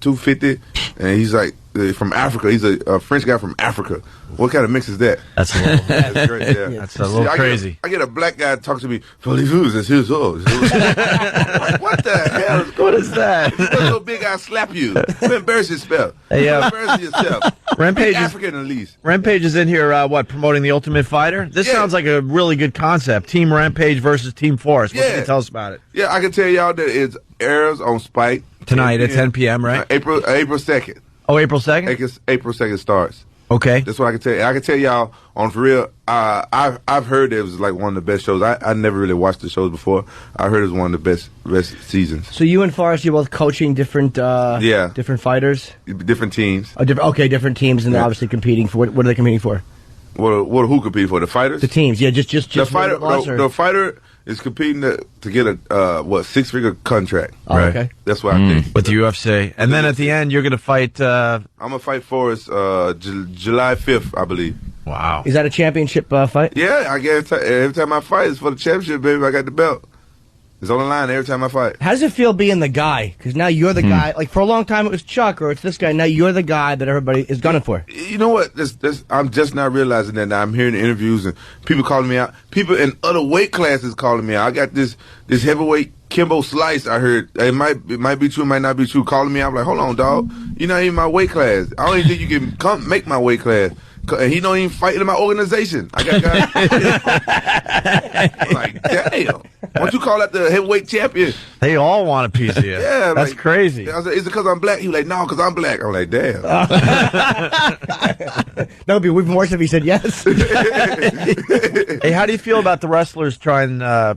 [SPEAKER 4] 250, and he's like from Africa. He's a French guy from Africa. What kind of mix is that?
[SPEAKER 9] That's a little,
[SPEAKER 4] that's great, yeah.
[SPEAKER 9] That's a little crazy.
[SPEAKER 4] I get a black guy talk to me. What the hell?
[SPEAKER 9] What is that?
[SPEAKER 4] What little big guy slap you? You embarrass yourself.
[SPEAKER 9] Hey,
[SPEAKER 4] embarrass yourself.
[SPEAKER 9] Rampage
[SPEAKER 4] Be African at least.
[SPEAKER 9] Rampage is in here. Promoting the Ultimate Fighter? This sounds like a really good concept. Team Rampage versus Team Forest. What can you tell us about it?
[SPEAKER 4] Yeah, I can tell y'all that it airs on Spike
[SPEAKER 9] tonight at 10 p.m. Right?
[SPEAKER 4] April 2nd.
[SPEAKER 9] Oh, April 2nd.
[SPEAKER 4] April 2nd starts.
[SPEAKER 9] Okay,
[SPEAKER 4] that's what I can tell you. I can tell y'all on for real. I've heard it was like one of the best shows. I never really watched the shows before. I heard it was one of the best seasons.
[SPEAKER 10] So you and Forrest, you're both coaching different different fighters,
[SPEAKER 4] different teams.
[SPEAKER 10] Different teams, and they're obviously competing for. What are they competing for?
[SPEAKER 4] What who competing for? The fighters?
[SPEAKER 10] The teams, yeah. Just
[SPEAKER 4] the fighter. The fighter is competing to get a 6-figure contract.
[SPEAKER 10] Right. Okay.
[SPEAKER 4] That's what I think.
[SPEAKER 9] With the UFC, and then at the end you're going to fight.
[SPEAKER 4] I'm gonna fight Forrest July 5th, I believe.
[SPEAKER 9] Wow.
[SPEAKER 10] Is that a championship fight?
[SPEAKER 4] Yeah, I guess every time I fight it's for the championship, baby. I got the belt. It's on the line every time I fight.
[SPEAKER 10] How does it feel being the guy? Because now you're the guy. Like, for a long time it was Chuck, or it's this guy. Now you're the guy that everybody is gunning for.
[SPEAKER 4] You know what? I'm just not realizing that now. I'm hearing the interviews and people calling me out. People in other weight classes calling me out. I got this heavyweight Kimbo Slice, I heard. It might be true, it might not be true. Calling me out, I'm like, hold on, dog. You're not even my weight class. I don't even think you can come make my weight class. And he don't even fight in my organization. I got guys. I'm like, damn. Why don't you call that the heavyweight champion?
[SPEAKER 9] They all want a piece of you.
[SPEAKER 4] Yeah,
[SPEAKER 9] that's
[SPEAKER 4] like,
[SPEAKER 9] crazy.
[SPEAKER 4] I was like, is it because I'm black? He was like, no, because I'm black. I'm like, damn.
[SPEAKER 10] That would be even worse if he said yes.
[SPEAKER 9] Hey, how do you feel about the wrestlers trying to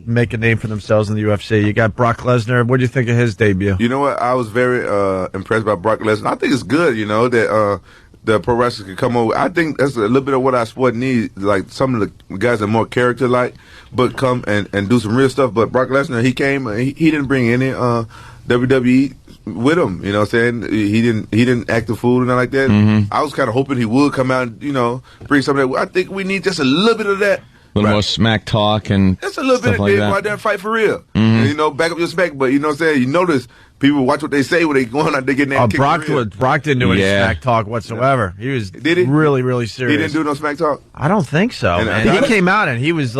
[SPEAKER 9] make a name for themselves in the UFC? You got Brock Lesnar. What do you think of his debut?
[SPEAKER 4] You know what? I was very impressed by Brock Lesnar. I think it's good, that the pro wrestlers can come over. I think that's a little bit of what our sport needs. Like some of the guys that are more character-like, but come and do some real stuff. But Brock Lesnar, he came. He didn't bring any WWE with him. You know what I'm saying? He didn't act a fool or nothing like that.
[SPEAKER 6] Mm-hmm.
[SPEAKER 4] I was kind of hoping he would come out and bring some of that. I think we need just a little bit of that.
[SPEAKER 6] A little more smack talk and
[SPEAKER 4] just a little bit of
[SPEAKER 6] like
[SPEAKER 4] go
[SPEAKER 6] that.
[SPEAKER 4] out there and fight for real.
[SPEAKER 6] Mm-hmm.
[SPEAKER 4] And, back up your smack. But you know what I'm saying? You notice people watch what they say when they going out there getting that.
[SPEAKER 9] Brock didn't do any smack talk whatsoever. He was really, really serious.
[SPEAKER 4] He didn't do no smack talk?
[SPEAKER 9] I don't think so. And he came out and he was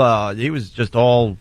[SPEAKER 9] just all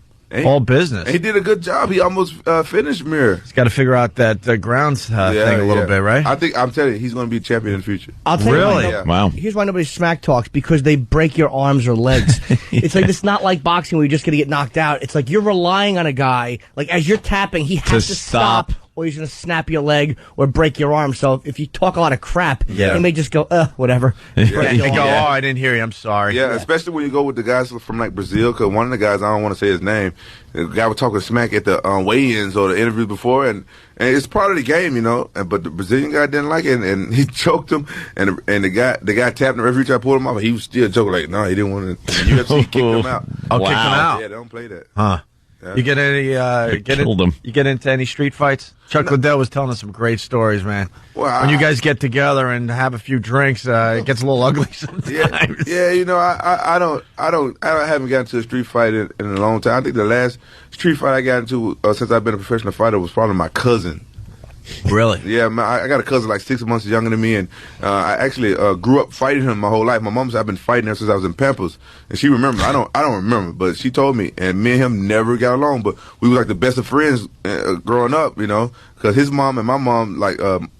[SPEAKER 9] business.
[SPEAKER 4] He did a good job. He almost finished Mir.
[SPEAKER 9] He's got to figure out that grounds thing a little bit, right?
[SPEAKER 4] I'm telling you, he's going to be a champion in the future.
[SPEAKER 10] I'll tell you why.
[SPEAKER 4] Yeah.
[SPEAKER 6] Wow.
[SPEAKER 10] Here's why nobody smack talks, because they break your arms or legs. It's like, it's not like boxing where you're just going to get knocked out. It's like you're relying on a guy, like as you're tapping, he has to stop, or he's going to snap your leg or break your arm. So if you talk a lot of crap, he may just go, whatever.
[SPEAKER 9] They go, I didn't hear you, I'm sorry.
[SPEAKER 4] Yeah, especially when you go with the guys from like Brazil, because one of the guys, I don't want to say his name, the guy was talking smack at the weigh-ins or the interview before, and it's part of the game, but the Brazilian guy didn't like it, and he choked him, and the guy tapped him, the referee tried to pull him off, but he was still joking like, no, he didn't want to. The UFC kicked him out.
[SPEAKER 9] Oh, kicked him out?
[SPEAKER 4] Yeah, they don't play that.
[SPEAKER 9] Huh.
[SPEAKER 4] Yeah.
[SPEAKER 9] You get any? You get into any street fights? Chuck Liddell was telling us some great stories, man.
[SPEAKER 4] Well,
[SPEAKER 9] when you guys get together and have a few drinks, it gets a little ugly sometimes.
[SPEAKER 4] I haven't gotten to a street fight in a long time. I think the last street fight I got into since I've been a professional fighter was probably my cousin.
[SPEAKER 9] Really?
[SPEAKER 4] Yeah, I got a cousin like 6 months younger than me, and I actually grew up fighting him my whole life. My mom said I've been fighting her since I was in Pampers, and she remembers. I don't remember, but she told me, and me and him never got along, but we were like the best of friends growing up, because his mom and my mom,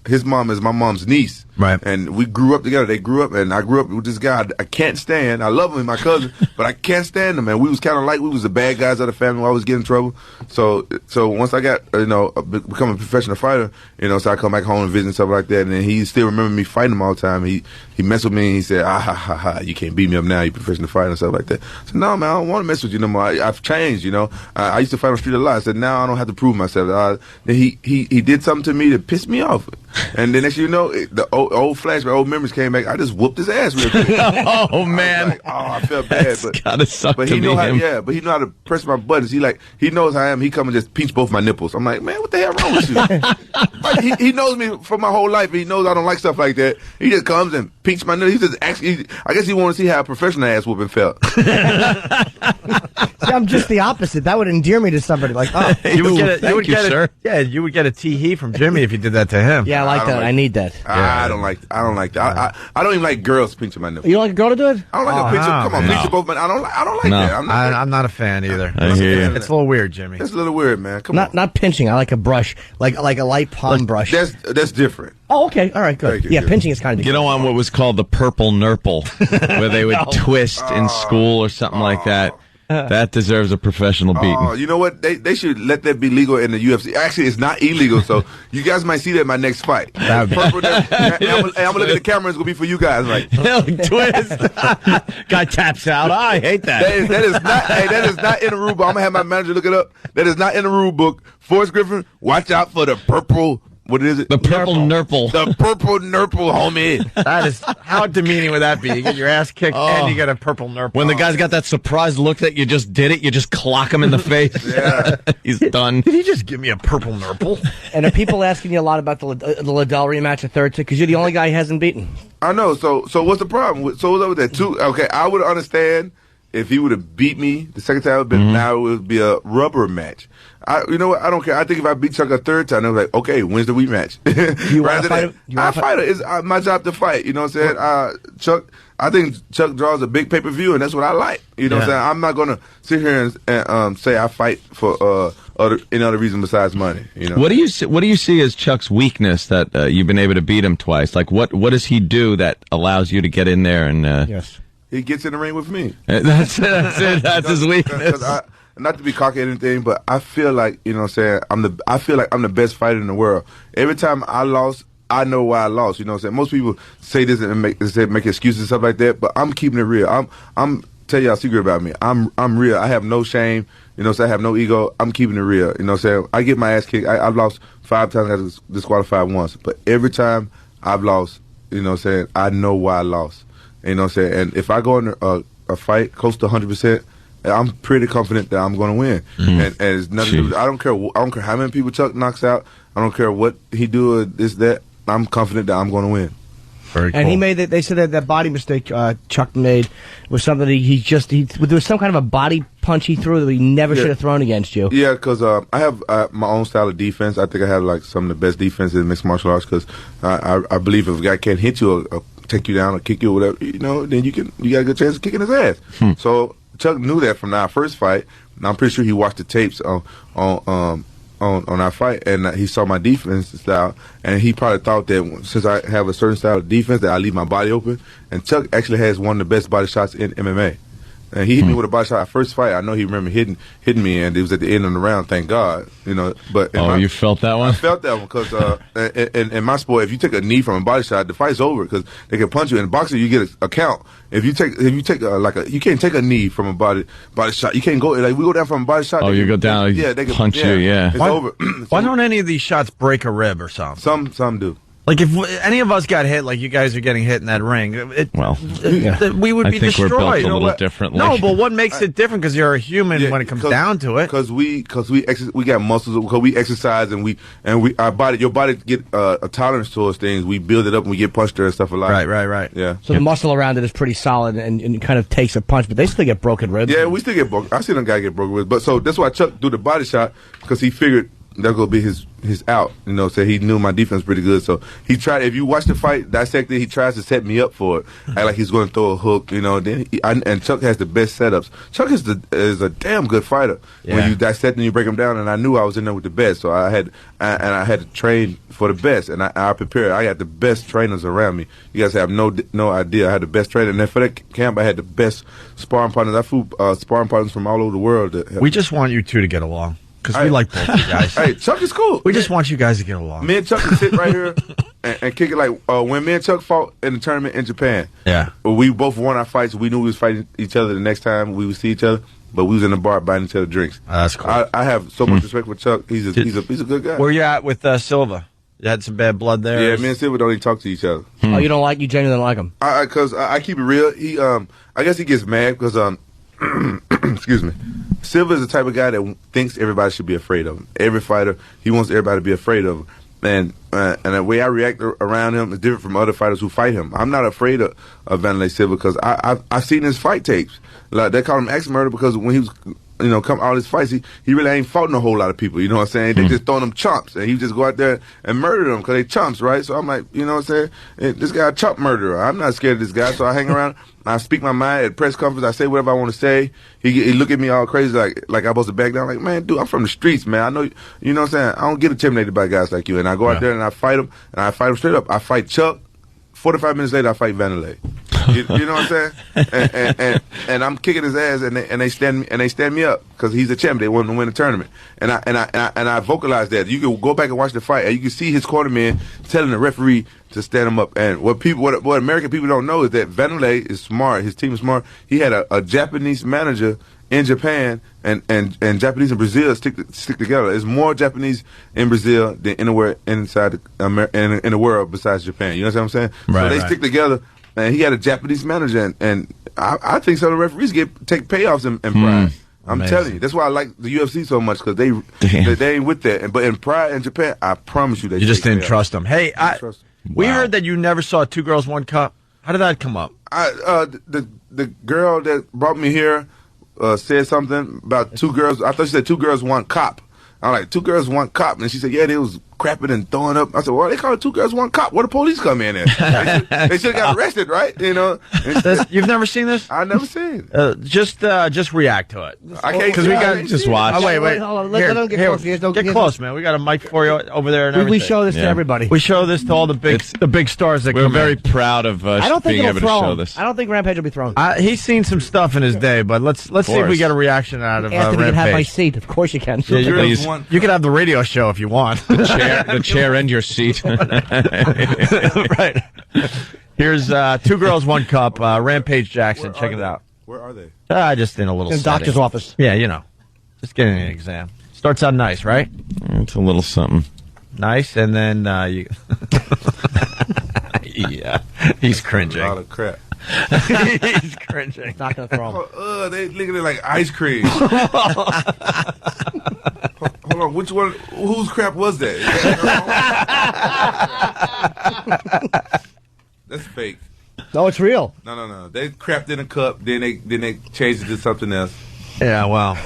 [SPEAKER 4] his mom is my mom's niece.
[SPEAKER 9] Right.
[SPEAKER 4] And we grew up together. They grew up, and I grew up with this guy I can't stand. I love him, my cousin, but I can't stand him, man. We was kind of we was the bad guys of the family. I always get in trouble. So once I got, become a professional fighter, so I come back home and visit and stuff like that, and then he still remember me fighting him all the time. He messed with me, and he said, you can't beat me up now. You're a professional fighter and stuff like that. I said, no, man, I don't want to mess with you no more. I've changed, I used to fight on the street a lot. I said, now I don't have to prove myself. Then he did something to me that pissed me off. And then next thing you know, the old flashback, old memories came back. I just whooped his ass real quick.
[SPEAKER 6] Oh, man.
[SPEAKER 4] I felt bad.
[SPEAKER 6] But gotta suck
[SPEAKER 4] but
[SPEAKER 6] to
[SPEAKER 4] he know
[SPEAKER 6] be
[SPEAKER 4] how,
[SPEAKER 6] him.
[SPEAKER 4] yeah, but he know how to press my buttons. He knows how I am. He come and just pinch both my nipples. I'm like, man, what the hell wrong with you? he knows me for my whole life. He knows I don't like stuff like that. He just comes and pinch my nipples. He just actually, I guess he want to see how a professional ass whooping felt.
[SPEAKER 10] See, I'm just the opposite. That would endear me to somebody. Like, oh,
[SPEAKER 9] you would get a tee-hee from Jimmy if you did that to him.
[SPEAKER 10] Yeah, I like that. I need that.
[SPEAKER 4] I don't like that. I don't even like girls pinching my nipples.
[SPEAKER 10] You don't like a girl to do it?
[SPEAKER 4] I don't like a pinch. Come on, pinch both. I don't like that.
[SPEAKER 9] I'm not a fan either.
[SPEAKER 6] I hear you.
[SPEAKER 9] It's a little weird, Jimmy.
[SPEAKER 4] It's a little weird, man. Come on.
[SPEAKER 10] Not pinching. I like a brush, like a light palm brush.
[SPEAKER 4] That's different.
[SPEAKER 10] Oh, okay. All right, good. Yeah, pinching is kind of different.
[SPEAKER 6] You know, on what was called the purple nurple, where they would twist in school or something like that. That deserves a professional beating.
[SPEAKER 4] Oh, you know what? They should let that be legal in the UFC. Actually, it's not illegal, so you guys might see that in my next fight. I'm gonna look at the camera. It's gonna be for you guys. Like
[SPEAKER 9] twist. Guy taps out. I hate that.
[SPEAKER 4] That is not in the rule book. I'm gonna have my manager look it up. That is not in the rule book. Forrest Griffin, watch out for the purple. What is it?
[SPEAKER 6] The purple nurple.
[SPEAKER 4] The purple nurple, homie.
[SPEAKER 9] That is, how demeaning would that be? You get your ass kicked and you get a purple nurple.
[SPEAKER 6] When the guy's got that surprised look that you just did it, you just clock him in the face.
[SPEAKER 4] Yeah.
[SPEAKER 6] He's done.
[SPEAKER 9] Did you just give me a purple nurple?
[SPEAKER 10] And are people asking you a lot about the Liddell rematch at third, because you're the only guy he hasn't beaten?
[SPEAKER 4] I know. So what's the problem? So what's up with that? Okay, I would understand if he would have beat me the second time, now it would be a rubber match. You know what? I don't care. I think if I beat Chuck a third time, I'm like, okay, when's the rematch?
[SPEAKER 10] You want to fight him?
[SPEAKER 4] I fight him. It's my job to fight. You know what I'm saying? Chuck, I think Chuck draws a big pay-per-view, and that's what I like. You know what I'm saying? I'm not going to sit here and say I fight for any other reason besides money. You know?
[SPEAKER 6] What do you see as Chuck's weakness that you've been able to beat him twice? Like, what does he do that allows you to get in there and...
[SPEAKER 10] Yes.
[SPEAKER 4] He gets in the ring with me.
[SPEAKER 6] That's it. That's his weakness.
[SPEAKER 4] Not to be cocky or anything, but I feel like, you know what I'm saying, I feel like I'm the best fighter in the world. Every time I lost, I know why I lost. You know what I'm saying? Most people say this and make excuses and stuff like that, but I'm keeping it real. I'm tell y'all a secret about me. I'm real. I have no shame. You know what I'm saying? I have no ego. I'm keeping it real. You know what I'm saying? I get my ass kicked. I've lost 5 times. I was disqualified once. But every time I've lost, you know what I'm saying, I know why I lost. You know what I'm saying? And if I go in a fight close to 100%, I'm pretty confident that I'm going to win. And it's nothing. I don't care. I don't care how many people Chuck knocks out. I don't care what he do or this, that. I'm confident that I'm going to win.
[SPEAKER 10] Very cool. And he made that. They said that body mistake Chuck made was something there was some kind of a body punch he threw that he never should have thrown against you.
[SPEAKER 4] Yeah, because I have my own style of defense. I think I have like some of the best defense in mixed martial arts. Because I believe if a guy can't hit you or take you down or kick you or whatever, you know, then you got a good chance of kicking his ass. So Chuck knew that from our first fight. And I'm pretty sure he watched the tapes on our fight, and he saw my defense style, and he probably thought that since I have a certain style of defense that I leave my body open. And Chuck actually has one of the best body shots in MMA. And he hit me with a body shot. Our first fight, I know he remember hitting me, and it was at the end of the round. Thank God, you know. But
[SPEAKER 6] you felt that one?
[SPEAKER 4] I felt that one because in my sport, if you take a knee from a body shot, the fight's over because they can punch you. In boxing, you get a count. If you take you can't take a knee from a body shot. You can't go we go down from a body shot.
[SPEAKER 6] Oh, you go down.
[SPEAKER 4] Yeah, they can
[SPEAKER 6] punch you. Yeah,
[SPEAKER 4] it's over.
[SPEAKER 9] Why don't any of these shots break a rib or something?
[SPEAKER 4] Some do.
[SPEAKER 9] Like if any of us got hit, like you guys are getting hit in that ring, we would be destroyed.
[SPEAKER 6] We're built a little differently.
[SPEAKER 9] No, but what makes it different? Because you're a human when it comes down to it.
[SPEAKER 4] Because we got muscles. Because we exercise and our body, your body get a tolerance towards things. We build it up and we get punched there and stuff a lot.
[SPEAKER 9] Right.
[SPEAKER 4] Yeah.
[SPEAKER 10] So the muscle around it is pretty solid and it kind of takes a punch, but they still get broken ribs.
[SPEAKER 4] Yeah, we still get broken. I seen a guy get broken ribs, but so that's why Chuck do the body shot because he figured that's gonna be his out, you know. So he knew my defense pretty good. So he tried. If you watch the fight dissected, he tries to set me up for it, like he's going to throw a hook, you know. Then and Chuck has the best setups. Chuck is a damn good fighter. Yeah. When you dissect and you break him down, and I knew I was in there with the best. So I had to train for the best, and I prepared. I had the best trainers around me. You guys have no idea. I had the best trainer, and then for that camp, I had the best sparring partners. I flew sparring partners from all over the world.
[SPEAKER 9] We just want you two to get along. Because we like both of you guys.
[SPEAKER 4] Hey, Chuck is cool.
[SPEAKER 9] We just want you guys to get along.
[SPEAKER 4] Me and Chuck can sit right here and kick it like when me and Chuck fought in the tournament in Japan.
[SPEAKER 9] Yeah.
[SPEAKER 4] We both won our fights. We knew we was fighting each other the next time we would see each other. But we was in the bar buying each other drinks.
[SPEAKER 9] That's cool.
[SPEAKER 4] I have so much respect for Chuck. He's a good guy.
[SPEAKER 9] Where you at with Silva? You had some bad blood there?
[SPEAKER 4] Yeah, me and Silva don't even talk to each other.
[SPEAKER 10] Oh, you genuinely don't like him?
[SPEAKER 4] Because I keep it real. He I guess he gets mad because excuse me. Silva is the type of guy that thinks everybody should be afraid of him. Every fighter, he wants everybody to be afraid of him. And the way I react around him is different from other fighters who fight him. I'm not afraid of Vanderlei Silva because I've seen his fight tapes. Like they call him ex-murder because when he was, you know, come all his fights, he really ain't fought a whole lot of people. You know what I'm saying? They just throwing him chumps, and he just go out there and murder them because they chumps, right? So I'm like, you know what I'm saying? This guy a chump murderer. I'm not scared of this guy, so I hang around. I speak my mind at press conference. I say whatever I want to say. He look at me all crazy like I'm supposed to back down. Like, man, dude, I'm from the streets, man. I know, you know what I'm saying? I don't get intimidated by guys like you. And I go out there and I fight him, and I fight him straight up. I fight Chuck. 45 minutes later, I fight Vanderlei. You know what I'm saying? And I'm kicking his ass, and they stand me up because he's a champ. They want to win the tournament, and I vocalize that. You can go back and watch the fight, and you can see his cornerman telling the referee to stand him up. And what American people don't know is that Vanderlei is smart. His team is smart. He had a Japanese manager in Japan, and Japanese and Brazil stick together. There's more Japanese in Brazil than anywhere inside in the world besides Japan. You know what I'm saying?
[SPEAKER 9] Right,
[SPEAKER 4] so they stick together. And he had a Japanese manager, and I think some of the referees take payoffs in pride. I'm telling you, that's why I like the UFC so much because they ain't with that. But in pride in Japan, I promise you,
[SPEAKER 9] you just didn't trust them. Hey, we heard that you never saw Two Girls, One Cup. How did that come up?
[SPEAKER 4] The girl that brought me here said something about two girls. I thought she said 2 girls, 1 cop. I'm like, 2 girls, 1 cop. And she said, yeah, they was crapping and throwing up. I said, well, they call it 2 girls, 1 cop. Where the police come in at? They should have got arrested, right? You know.
[SPEAKER 9] You've never seen this?
[SPEAKER 4] I've never seen it.
[SPEAKER 9] Just react to it.
[SPEAKER 4] I can't
[SPEAKER 9] because we got
[SPEAKER 2] just watch.
[SPEAKER 9] Oh, wait.
[SPEAKER 10] Hold on, let them get close.
[SPEAKER 9] Get close, man. We got a mic for you over there and everything.
[SPEAKER 10] We show this to everybody.
[SPEAKER 9] We show this to all the big stars that
[SPEAKER 2] We're
[SPEAKER 9] come
[SPEAKER 2] very
[SPEAKER 9] in.
[SPEAKER 2] proud of
[SPEAKER 10] I don't think
[SPEAKER 2] being
[SPEAKER 10] it'll
[SPEAKER 2] able to
[SPEAKER 10] throw
[SPEAKER 2] show
[SPEAKER 10] him.
[SPEAKER 2] this.
[SPEAKER 10] I don't think Rampage will be thrown.
[SPEAKER 9] He's seen some stuff in his day, but let's see if we get a reaction out of
[SPEAKER 10] Anthony can have my
[SPEAKER 9] Rampage.
[SPEAKER 10] seat. Of course you can.
[SPEAKER 9] Yeah, you can have the radio show if you want.
[SPEAKER 2] The chair and your seat.
[SPEAKER 9] Right. Here's 2 girls, 1 cup. Rampage Jackson. Check it out.
[SPEAKER 4] Where are they?
[SPEAKER 9] Just in a little
[SPEAKER 10] In the
[SPEAKER 9] setting.
[SPEAKER 10] doctor's office.
[SPEAKER 9] Yeah, you know. Just getting an exam. Starts out nice, right?
[SPEAKER 2] It's a little something.
[SPEAKER 9] Nice, and then you... Yeah. He's cringing.
[SPEAKER 4] A lot of crap.
[SPEAKER 9] He's cringing.
[SPEAKER 10] Not going to throw him.
[SPEAKER 4] They look at it like ice cream. Hold on, which one? Whose crap was that? That's fake.
[SPEAKER 10] No, it's real.
[SPEAKER 4] No. They crapped in a cup, then they changed it to something else.
[SPEAKER 9] Yeah, well,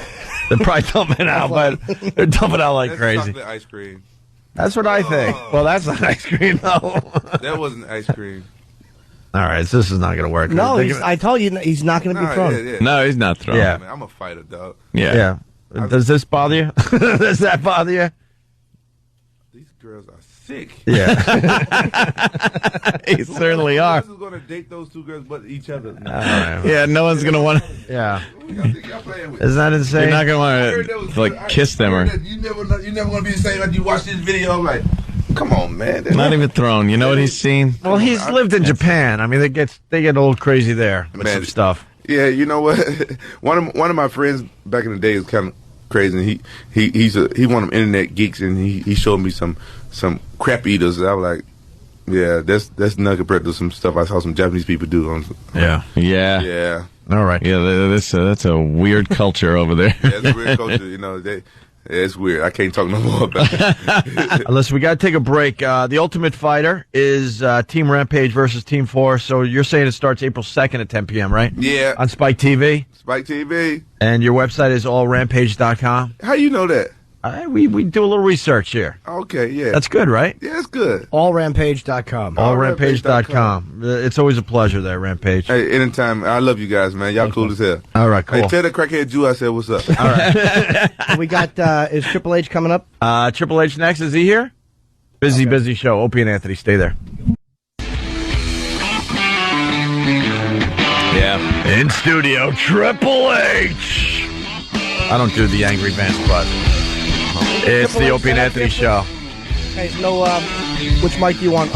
[SPEAKER 9] they're probably dumping out, but they're dumping out like
[SPEAKER 4] That's
[SPEAKER 9] crazy.
[SPEAKER 4] chocolate ice cream.
[SPEAKER 9] That's what I think. Well, that's not ice cream, though.
[SPEAKER 4] That wasn't ice cream.
[SPEAKER 9] All right, so this is not going to work.
[SPEAKER 10] No, I told you he's not going to be thrown.
[SPEAKER 4] Yeah.
[SPEAKER 2] No, he's not thrown.
[SPEAKER 9] Yeah.
[SPEAKER 4] Man, I'm a fighter, dog.
[SPEAKER 2] Yeah.
[SPEAKER 9] Does this bother you? Does that bother you?
[SPEAKER 4] These girls are sick.
[SPEAKER 9] Yeah. They certainly are.
[SPEAKER 4] Who's going to date those 2 girls but each other?
[SPEAKER 2] Yeah, no one's going to want to.
[SPEAKER 9] Yeah.
[SPEAKER 4] Y'all playing with.
[SPEAKER 9] Isn't that insane?
[SPEAKER 2] You're not going to want to, like, kiss them or.
[SPEAKER 4] You never going to be the same after you watch this video. I'm like, come on, man.
[SPEAKER 2] Not even thrown. You know what he's seen?
[SPEAKER 9] Well, he's lived in Japan. I mean, they get a little crazy there with some stuff.
[SPEAKER 4] Yeah, you know what? one of my friends back in the day was kind of crazy. And he's one of them internet geeks, and he showed me some crap eaters. I was like, yeah, that's not compared to some stuff I saw some Japanese people do.
[SPEAKER 9] Yeah.
[SPEAKER 4] All
[SPEAKER 9] right.
[SPEAKER 2] Yeah, that's a weird culture over there.
[SPEAKER 4] Yeah, it's a weird culture. You know, it's weird. I can't talk no more about it.
[SPEAKER 9] Listen, we got to take a break. The Ultimate Fighter is Team Rampage versus Team Force. So you're saying it starts April 2nd at 10 p.m., right?
[SPEAKER 4] Yeah.
[SPEAKER 9] On Spike TV?
[SPEAKER 4] Spike TV.
[SPEAKER 9] And your website is allrampage.com?
[SPEAKER 4] How you know that?
[SPEAKER 9] We do a little research here.
[SPEAKER 4] Okay, yeah.
[SPEAKER 9] That's good, right?
[SPEAKER 4] Yeah, it's good.
[SPEAKER 10] Allrampage.com.
[SPEAKER 9] Allrampage.com. It's always a pleasure there, Rampage.
[SPEAKER 4] Hey, anytime. I love you guys, man. Y'all cool as hell.
[SPEAKER 9] All right, cool.
[SPEAKER 4] Hey, tell the crackhead Jew I said what's up.
[SPEAKER 9] All right.
[SPEAKER 10] We got, is Triple H coming up?
[SPEAKER 9] Triple H next. Is he here? Busy show. Opie and Anthony, stay there. Yeah. In studio, Triple H. I don't do the Angry Vance, but it's the Opie and Anthony show.
[SPEAKER 10] Hey, no, which mic do you want?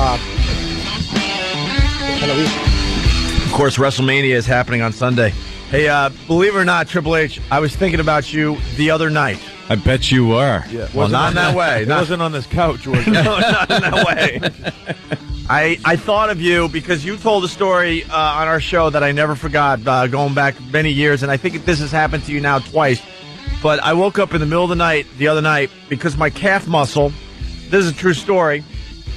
[SPEAKER 9] Of course, WrestleMania is happening on Sunday. Hey, believe it or not, Triple H, I was thinking about you the other night.
[SPEAKER 2] I bet you were.
[SPEAKER 9] Yeah. Well, not in that way.
[SPEAKER 20] It wasn't on this couch, was it?
[SPEAKER 9] No, not in that way. I thought of you because you told a story on our show that I never forgot going back many years, and I think this has happened to you now twice. But I woke up in the middle of the night the other night because my calf muscle, this is a true story,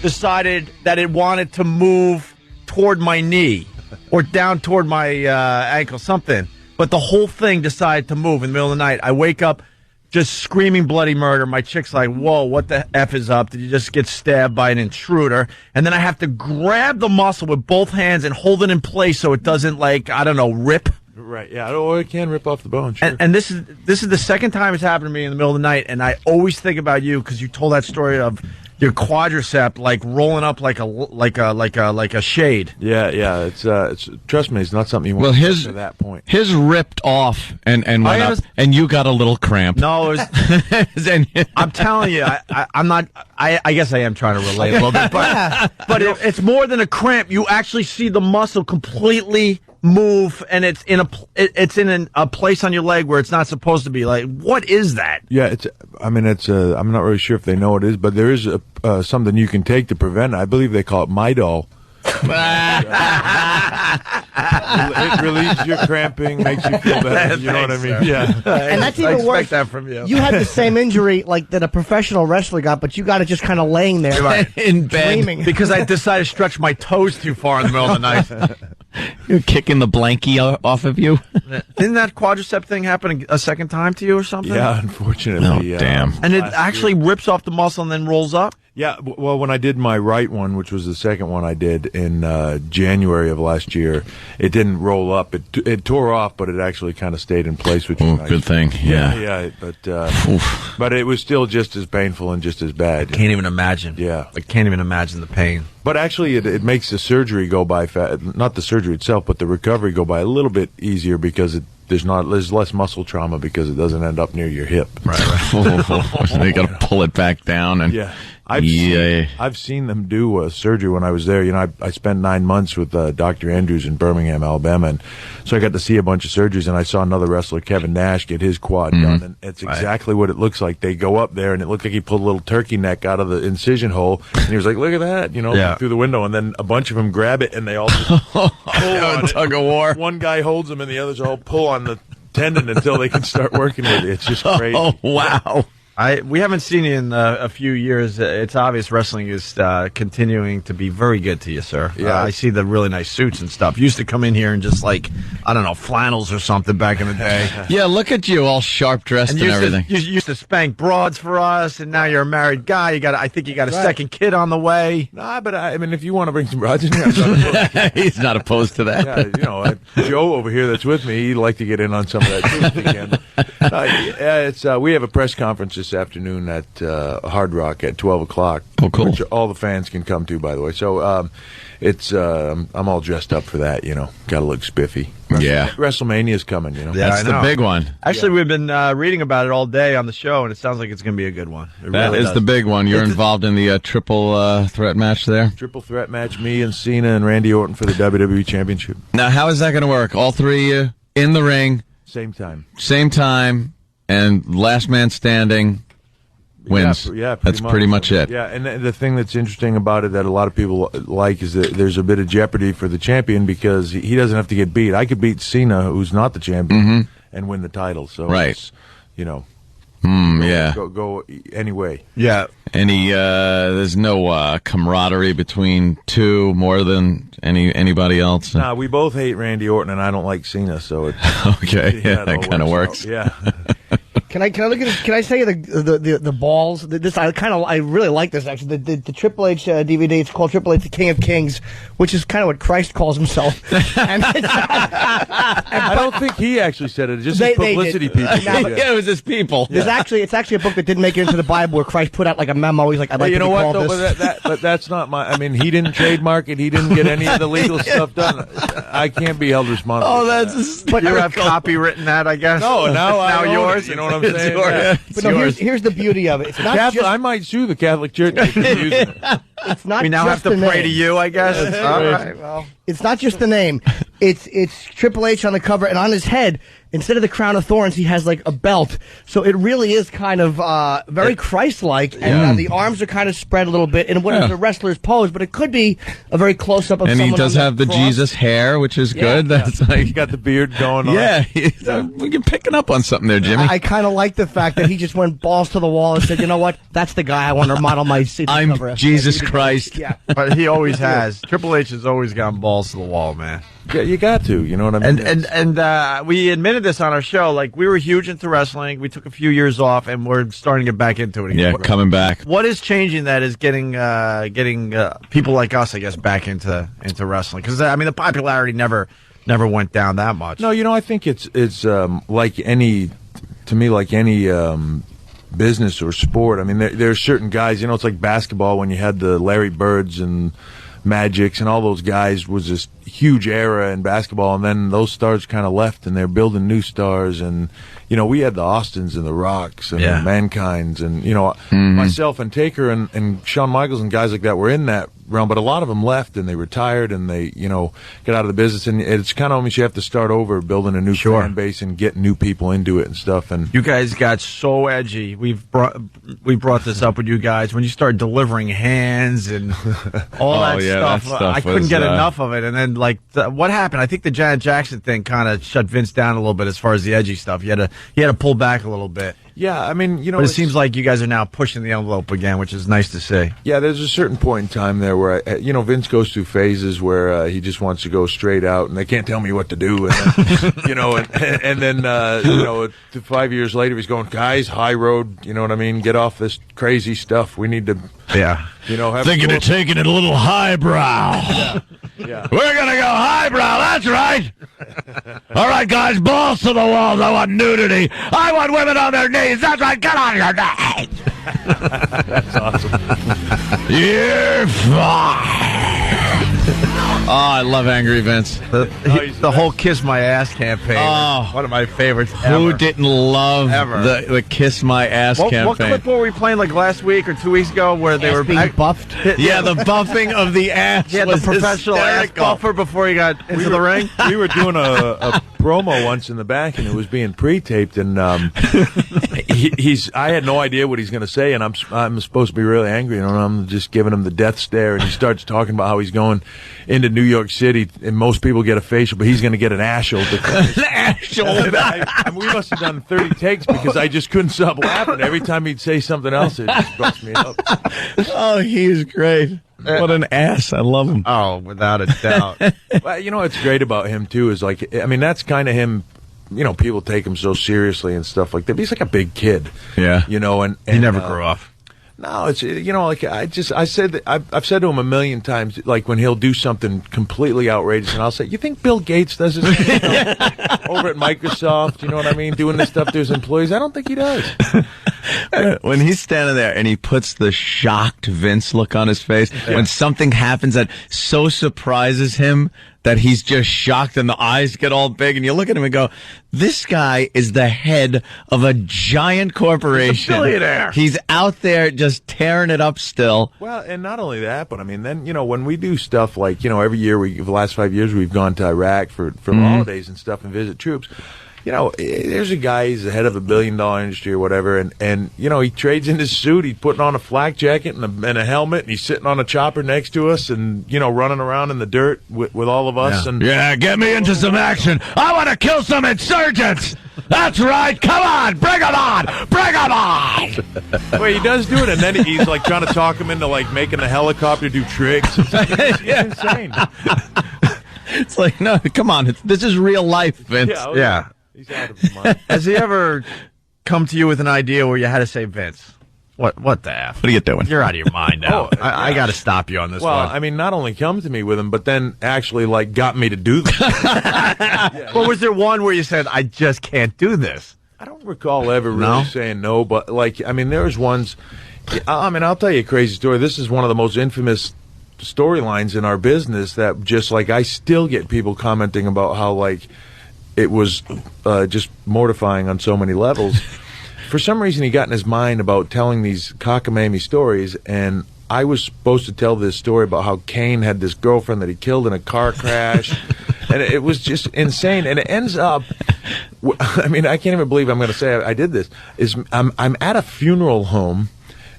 [SPEAKER 9] decided that it wanted to move toward my knee or down toward my ankle, something. But the whole thing decided to move in the middle of the night. I wake up just screaming bloody murder. My chick's like, whoa, what the F is up? Did you just get stabbed by an intruder? And then I have to grab the muscle with both hands and hold it in place so it doesn't, like, I don't know, rip.
[SPEAKER 20] Right, yeah. Oh, it can rip off the bone, sure.
[SPEAKER 9] And this is the second time it's happened to me in the middle of the night, and I always think about you because you told that story of your quadricep like rolling up like a shade.
[SPEAKER 20] Yeah. It's trust me, it's not something you want
[SPEAKER 2] Well,
[SPEAKER 20] to
[SPEAKER 2] his
[SPEAKER 20] get to that point.
[SPEAKER 2] His ripped off and went up, and you got a little cramp.
[SPEAKER 9] No, it was, I'm telling you, I'm not. I guess I am trying to relate a little bit, but it's more than a cramp. You actually see the muscle completely move, and it's in a place on your leg where it's not supposed to be. Like, what is that?
[SPEAKER 20] Yeah, I'm not really sure if they know what it is, but there is something you can take to prevent it. I believe they call it Midol.
[SPEAKER 7] It relieves your cramping, makes you feel better. You know what I mean? Yeah.
[SPEAKER 10] And that's even worse.
[SPEAKER 9] that from you.
[SPEAKER 10] You had the same injury like that a professional wrestler got, but you got it just kind of laying there
[SPEAKER 6] in bed
[SPEAKER 10] dreaming.
[SPEAKER 9] Because I decided to stretch my toes too far in the middle of the night.
[SPEAKER 6] You're kicking the blankie off of you.
[SPEAKER 9] Didn't that quadricep thing happen a second time to you or something?
[SPEAKER 7] Yeah, unfortunately.
[SPEAKER 6] Oh, damn.
[SPEAKER 9] And it actually rips off the muscle and then rolls up?
[SPEAKER 7] Yeah, well, when I did my right one, which was the second one I did in January of last year, it didn't roll up. It tore off, but it actually kind of stayed in place, which was nice.
[SPEAKER 6] Good thing. Yeah.
[SPEAKER 7] Yeah, but it was still just as painful and just as bad.
[SPEAKER 9] Can't even imagine.
[SPEAKER 7] Yeah.
[SPEAKER 9] I can't even imagine the pain.
[SPEAKER 7] But actually, it makes the surgery go by not the surgery itself, but the recovery go by a little bit easier because there's less muscle trauma because it doesn't end up near your hip.
[SPEAKER 9] Right.
[SPEAKER 6] They got to pull it back down and
[SPEAKER 7] yeah. I've seen them do a surgery when I was there. You know, I spent 9 months with Dr. Andrews in Birmingham, Alabama, and so I got to see a bunch of surgeries. And I saw another wrestler, Kevin Nash, get his quad done, and it's exactly what it looks like. They go up there, and it looked like he pulled a little turkey neck out of the incision hole, and he was like, "Look at that!" You know, through the window, and then a bunch of them grab it, and they all just pull on
[SPEAKER 6] tug of war.
[SPEAKER 7] One guy holds them, and the others all pull on the tendon until they can start working with it. It's just crazy.
[SPEAKER 6] Oh wow.
[SPEAKER 9] We haven't seen you in a few years. It's obvious wrestling is continuing to be very good to you, sir.
[SPEAKER 7] Yeah.
[SPEAKER 9] I see the really nice suits and stuff. You used to come in here and just I don't know, flannels or something back in the day.
[SPEAKER 6] Yeah, look at you, all sharp dressed and everything.
[SPEAKER 9] You used to spank broads for us, and now you're a married guy. I think you got a second kid on the way.
[SPEAKER 7] Nah, but I mean, if you want to bring some broads in here,
[SPEAKER 6] he's not opposed to that.
[SPEAKER 7] Yeah, you know, Joe over here that's with me, he'd like to get in on some of that too if he can. We have a press conference this afternoon at Hard Rock at 12 o'clock.
[SPEAKER 6] Oh, cool.
[SPEAKER 7] Which all the fans can come to, by the way. So I'm all dressed up for that, you know. Got to look spiffy.
[SPEAKER 6] Yeah.
[SPEAKER 7] WrestleMania's coming, you know.
[SPEAKER 6] Yeah, that's the big one.
[SPEAKER 9] Actually, we've been reading about it all day on the show, and it sounds like it's going to be a good one.
[SPEAKER 6] That is the big one. You're involved in the triple threat match there?
[SPEAKER 7] Triple threat match, me and Cena and Randy Orton for the WWE Championship.
[SPEAKER 6] Now, how is that going to work? All three in the ring?
[SPEAKER 7] Same time, and last man standing wins. Yeah,
[SPEAKER 6] that's pretty much it.
[SPEAKER 7] Yeah, and the thing that's interesting about it that a lot of people like is that there's a bit of jeopardy for the champion because he doesn't have to get beat. I could beat Cena, who's not the champion, and win the title. So it's, you know, go anyway.
[SPEAKER 9] Yeah,
[SPEAKER 6] there's no camaraderie between two more than anybody else.
[SPEAKER 7] Nah, we both hate Randy Orton, and I don't like Cena, so it's
[SPEAKER 6] okay. Yeah, that kind of works.
[SPEAKER 7] Yeah.
[SPEAKER 10] Can I look at this? Can I say the balls? This I really like this actually. The Triple H DVD. It's called Triple H: The King of Kings, which is kind of what Christ calls himself.
[SPEAKER 7] I don't think he actually said it. Just his publicity people.
[SPEAKER 6] Yeah, it was his people.
[SPEAKER 10] It's actually a book that didn't make it into the Bible where Christ put out like a memo. He's like, I'd like to be called this.
[SPEAKER 7] But that's not my. I mean, he didn't trademark it. He didn't get any of the legal stuff done. I can't be held responsible.
[SPEAKER 6] Oh, that's.
[SPEAKER 9] But you have copywritten that, I guess.
[SPEAKER 7] No, now
[SPEAKER 9] yours.
[SPEAKER 7] You know what I'm saying?
[SPEAKER 6] Yeah.
[SPEAKER 10] But no, here's the beauty of it. It's not
[SPEAKER 7] I might sue the Catholic Church for using it.
[SPEAKER 10] It's not.
[SPEAKER 9] We now have
[SPEAKER 10] just
[SPEAKER 9] to
[SPEAKER 10] the
[SPEAKER 9] pray
[SPEAKER 10] name.
[SPEAKER 9] to you, I guess.
[SPEAKER 10] All right. Well, it's not just the name. It's Triple H on the cover, and on his head, instead of the crown of thorns, he has like a belt. So it really is kind of very Christ-like, and the arms are kind of spread a little bit in what is a wrestler's pose, but it could be a very close-up of
[SPEAKER 6] and
[SPEAKER 10] someone.
[SPEAKER 6] And he does have the
[SPEAKER 10] cross.
[SPEAKER 6] Jesus hair, which is good. That's like
[SPEAKER 7] he's got the beard going on.
[SPEAKER 6] Yeah, you're picking up on something there, Jimmy.
[SPEAKER 10] I kind of like the fact that he just went balls to the wall and said, "You know what? That's the guy I want to model my CD
[SPEAKER 6] I'm
[SPEAKER 10] cover."
[SPEAKER 6] Jesus Christ.
[SPEAKER 10] Yeah,
[SPEAKER 9] but he always has. Triple H has always gone balls to the wall, man.
[SPEAKER 7] Yeah, you got to. You know what I mean?
[SPEAKER 9] And we admitted this on our show. Like, we were huge into wrestling. We took a few years off, and we're starting to get back into it again.
[SPEAKER 6] Yeah, coming back.
[SPEAKER 9] What is changing that is getting people like us, I guess, back into wrestling? Because I mean, the popularity never went down that much.
[SPEAKER 7] No, you know, I think it's like any business or sport. I mean, there are certain guys. You know, it's like basketball when you had the Larry Birds and Magics and all those guys was this huge era in basketball, and then those stars kind of left, and they're building new stars. And you know, we had the Austins and the Rocks and the Mankind's, and you know, myself and Taker and Shawn Michaels and guys like that were in that realm, but a lot of them left and they retired and they, got out of the business. And it's kind of almost you have to start over, building a new fan base and get new people into it and stuff. And
[SPEAKER 9] you guys got so edgy. We brought this up with you guys when you started delivering hands and all that stuff. I couldn't get enough of it. And then what happened? I think the Janet Jackson thing kind of shut Vince down a little bit as far as the edgy stuff. You had to pull back a little bit.
[SPEAKER 7] Yeah, I mean,
[SPEAKER 9] but it seems like you guys are now pushing the envelope again, which is nice to see.
[SPEAKER 7] Yeah, there's a certain point in time there where, Vince goes through phases where he just wants to go straight out, and they can't tell me what to do. And then, then 5 years later, he's going, guys, high road, you know what I mean? Get off this crazy stuff. We need to, have
[SPEAKER 6] thinking of taking it a little highbrow.
[SPEAKER 7] Yeah.
[SPEAKER 6] We're going to go highbrow, that's right. All right, guys, balls to the walls. I want nudity. I want women on their knees. That's right, get on your knees.
[SPEAKER 7] That's awesome.
[SPEAKER 6] You're fine.
[SPEAKER 9] Oh, I love Angry Vince. The whole Kiss My Ass campaign.
[SPEAKER 6] Oh,
[SPEAKER 9] one of my favorites ever.
[SPEAKER 6] Who didn't love the Kiss My Ass campaign?
[SPEAKER 9] What clip were we playing last week or 2 weeks ago where they were
[SPEAKER 10] being buffed?
[SPEAKER 6] Yeah, the buffing of the ass.
[SPEAKER 9] Yeah, the professional ass buffer before he got into the ring.
[SPEAKER 7] We were doing a promo once in the back, and it was being pre-taped, and I had no idea what he's going to say, and I'm supposed to be really angry, and I'm just giving him the death stare, and he starts talking about how he's going into New York City, and most people get a facial, but he's going to get an ashel.
[SPEAKER 6] An ashel.
[SPEAKER 7] We must have done 30 takes because I just couldn't stop laughing. Every time he'd say something else, it just bust me up.
[SPEAKER 6] Oh, he's great. What an ass. I love him.
[SPEAKER 9] Oh, without a doubt.
[SPEAKER 7] Well, what's great about him, too, is that's kind of him. People take him so seriously and stuff like that. But he's like a big kid.
[SPEAKER 6] Yeah.
[SPEAKER 7] And
[SPEAKER 9] he never grew up.
[SPEAKER 7] No, it's I've said to him a million times, like when he'll do something completely outrageous, and I'll say, "You think Bill Gates does this over at Microsoft? You know what I mean? Doing this stuff to his employees? I don't think he does."
[SPEAKER 6] When he's standing there and he puts the shocked Vince look on his face when something happens that so surprises him that he's just shocked and the eyes get all big, and you look at him and go, this guy is the head of a giant corporation.
[SPEAKER 7] He's a billionaire.
[SPEAKER 6] He's out there just tearing it up still.
[SPEAKER 7] Well, and not only that, but then, when we do stuff like, every year, the last 5 years, we've gone to Iraq for the holidays and stuff and visit troops. There's a guy, he's the head of $1 billion industry or whatever, and he trades in his suit, he's putting on a flak jacket and a helmet, and he's sitting on a chopper next to us and, running around in the dirt with all of us.
[SPEAKER 6] Yeah, get me into some action. I want to kill some insurgents. That's right. Come on. Bring them on. Bring them on.
[SPEAKER 7] Well, he does do it, and then he's trying to talk him into making the helicopter do tricks. It's insane.
[SPEAKER 6] It's like, no, come on. This is real life, Vince.
[SPEAKER 7] Yeah. He's out of his mind.
[SPEAKER 9] Has he ever come to you with an idea where you had to say, Vince, what the F?
[SPEAKER 6] What are you doing?
[SPEAKER 9] You're out of your mind now. I got to stop you on this one.
[SPEAKER 7] Well, not only come to me with him, but then actually, got me to do this.
[SPEAKER 9] Well, was there one where you said, I just can't do this?
[SPEAKER 7] I don't recall ever really saying no, but, there was ones. I'll tell you a crazy story. This is one of the most infamous storylines in our business that just, I still get people commenting about how, it was just mortifying on so many levels. For some reason, he got in his mind about telling these cockamamie stories, and I was supposed to tell this story about how Kane had this girlfriend that he killed in a car crash, and it was just insane. And it ends up, I can't even believe I'm going to say I did this. I'm at a funeral home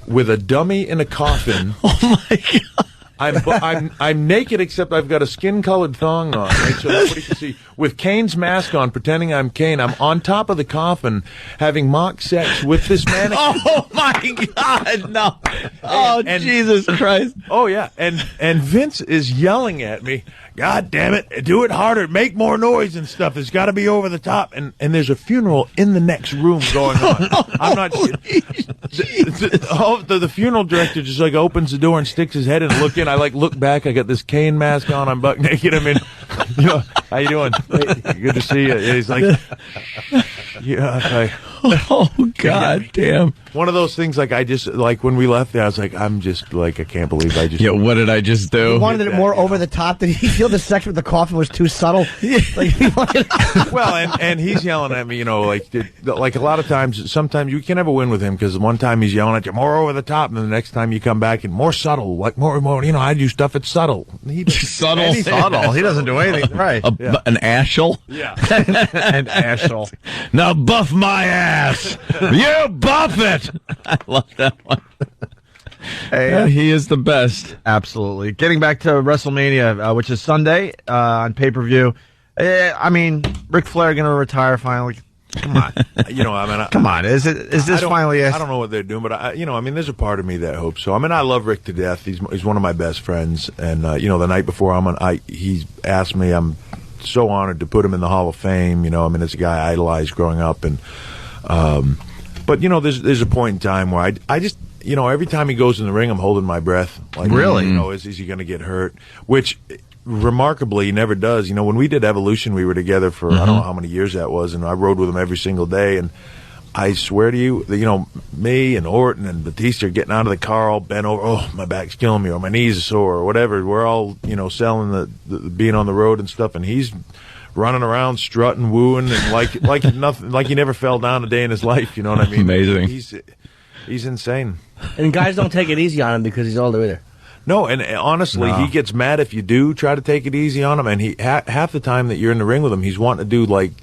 [SPEAKER 7] with a dummy in a coffin.
[SPEAKER 6] Oh my God.
[SPEAKER 7] I'm naked except I've got a skin-colored thong on, right, so nobody can see. With Kane's mask on, pretending I'm Kane. I'm on top of the coffin having mock sex with this mannequin.
[SPEAKER 6] Oh my God, no! And Jesus Christ!
[SPEAKER 7] Oh yeah, and Vince is yelling at me. God damn it! Do it harder, make more noise and stuff. It's got to be over the top. And there's a funeral in the next room going on. I'm not. The funeral director just opens the door and sticks his head in and look in. I look back. I got this Kane mask on. I'm buck naked. How you doing? Hey, good to see you. And he's like, yeah.
[SPEAKER 6] Oh God damn!
[SPEAKER 7] one of those things. Like I just like when we left there, I was like, I'm just like I can't believe I just.
[SPEAKER 6] Yeah, what did I just do?
[SPEAKER 10] You wanted it more over the top. Did he feel the section with the coffin was too subtle?
[SPEAKER 7] Well, and he's yelling at me, you know, like a lot of times. Sometimes you can never win with him because one time he's yelling at you more over the top, and the next time you come back and more subtle, like more. You know, I do stuff that's subtle. He
[SPEAKER 6] subtle.
[SPEAKER 9] He doesn't do anything right.
[SPEAKER 6] An ashel.
[SPEAKER 7] Yeah.
[SPEAKER 9] An ashel.
[SPEAKER 6] Now buff my ass. You buff it. I love that one.
[SPEAKER 9] Hey,
[SPEAKER 6] he is the best.
[SPEAKER 9] Absolutely. Getting back to WrestleMania, which is Sunday on pay-per-view. I mean, Ric Flair going to retire finally. Come on.
[SPEAKER 7] You know, I mean,
[SPEAKER 9] come on. Is this finally?
[SPEAKER 7] I don't know what they're doing, but you know, I mean, there's a part of me that hopes so. I mean, I love Rick to death. He's one of my best friends, and you know, the night before he asked me. I'm so honored to put him in the Hall of Fame. You know, I mean, it's a guy I idolized growing up, and but you know, there's a point in time where I just, you know, every time he goes in the ring, I'm holding my breath. Like,
[SPEAKER 9] really?
[SPEAKER 7] You know, is he going to get hurt? Which, remarkably, he never does. You know, when we did Evolution, we were together for I don't know how many years that was, and I rode with him every single day. And I swear to you, that, you know, me and Orton and Batista are getting out of the car all bent over. Oh, my back's killing me, or my knees are sore, or whatever. We're all, you know, selling the being on the road and stuff, and he's running around, strutting, wooing, and like nothing, like he never fell down a day in his life. You know what I mean?
[SPEAKER 6] Amazing.
[SPEAKER 7] He's insane.
[SPEAKER 10] And guys don't take it easy on him because he's older either.
[SPEAKER 7] No, and honestly, he gets mad if you do try to take it easy on him. And he half the time that you're in the ring with him, he's wanting to do like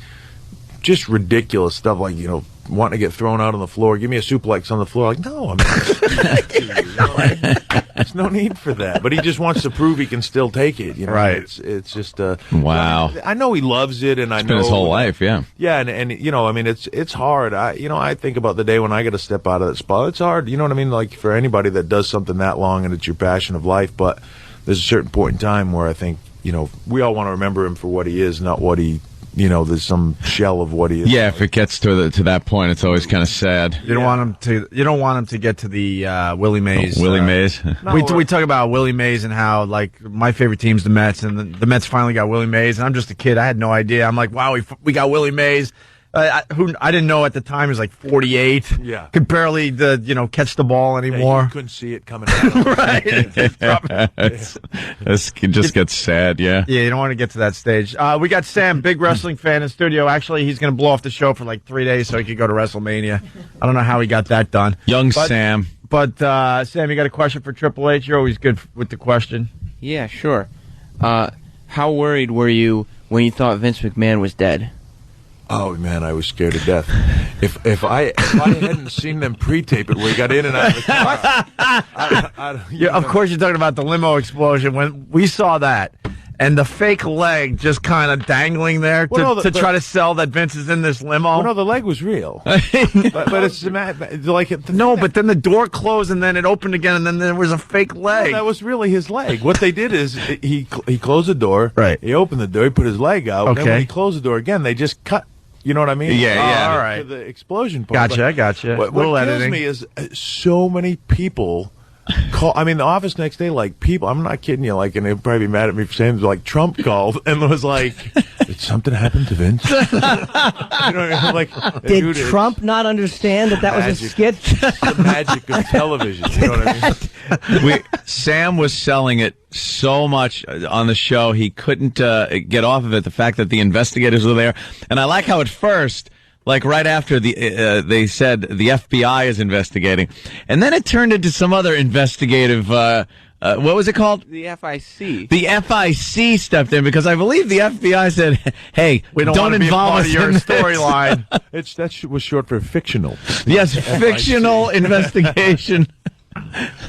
[SPEAKER 7] just ridiculous stuff, like, you know, wanting to get thrown out on the floor. Give me a suplex on the floor. Like, no, I mean, there's no need for that. But he just wants to prove he can still take it. You know?
[SPEAKER 9] Right.
[SPEAKER 7] It's just
[SPEAKER 6] wow.
[SPEAKER 7] I know he loves it, and I know
[SPEAKER 6] his whole life. Yeah.
[SPEAKER 7] Yeah, and you know, I mean, it's hard. I think about the day when I got to step out of that spot. It's hard. You know what I mean? Like for anybody that does something that long and it's your passion of life. But there's a certain point in time where I think, you know, we all want to remember him for what he is, not what he. You know, there's some shell of what he is.
[SPEAKER 6] Yeah, if it gets to that point, it's always kind of sad.
[SPEAKER 9] You don't want him to. You don't want him to get to the Willie Mays.
[SPEAKER 6] Willie Mays.
[SPEAKER 9] We talk about Willie Mays and how like my favorite team's the Mets, and the Mets finally got Willie Mays, and I'm just a kid. I had no idea. I'm like, wow, we got Willie Mays. I didn't know at the time he was like 48.
[SPEAKER 7] Yeah,
[SPEAKER 9] could barely catch the ball anymore.
[SPEAKER 7] Yeah, you couldn't see it coming out.
[SPEAKER 9] Right.
[SPEAKER 6] It just gets sad. Yeah.
[SPEAKER 9] Yeah, you don't want to get to that stage. We got Sam, big wrestling fan in studio. Actually, he's going to blow off the show for like 3 days so he could go to WrestleMania. I don't know how he got that done.
[SPEAKER 6] Sam.
[SPEAKER 9] But Sam, you got a question for Triple H? You're always good with the question.
[SPEAKER 8] Yeah, sure. How worried were you when you thought Vince McMahon was dead?
[SPEAKER 7] Oh man, I was scared to death. If I hadn't seen them pre-tape it, where he got in and out of the car.
[SPEAKER 9] Yeah, of course, you're talking about the limo explosion. When we saw that, and the fake leg just kind of dangling there to try to sell that Vince is in this limo.
[SPEAKER 7] Well, no, the leg was real, but it's like
[SPEAKER 9] no. But then the door closed, and then it opened again, and then there was a fake leg.
[SPEAKER 7] No, that was really his leg. What they did is he closed the door.
[SPEAKER 9] Right.
[SPEAKER 7] He opened the door. He put his leg out.
[SPEAKER 9] Okay.
[SPEAKER 7] And when he closed the door again, they just cut. You know what I mean?
[SPEAKER 9] Yeah. All right.
[SPEAKER 7] To the explosion part.
[SPEAKER 9] Gotcha.
[SPEAKER 7] What kills me is so many people call. I mean, the office next day, like people. I'm not kidding you. Like, and they'd probably be mad at me for saying, like Trump called and was like, "Did something happen to Vince?" You know what I mean? Like,
[SPEAKER 10] did Trump not understand that was a skit?
[SPEAKER 7] The magic of television. You know what I mean?
[SPEAKER 6] Sam was selling it so much on the show, he couldn't get off of it. The fact that the investigators were there, and I like how at first, like right after they said the FBI is investigating, and then it turned into some other investigative. What was it called?
[SPEAKER 8] The FIC.
[SPEAKER 6] The FIC stepped in because I believe the FBI said, "Hey,
[SPEAKER 9] we don't
[SPEAKER 6] involve us
[SPEAKER 9] in your storyline."
[SPEAKER 7] That was short for fictional.
[SPEAKER 6] Yes, fictional investigation.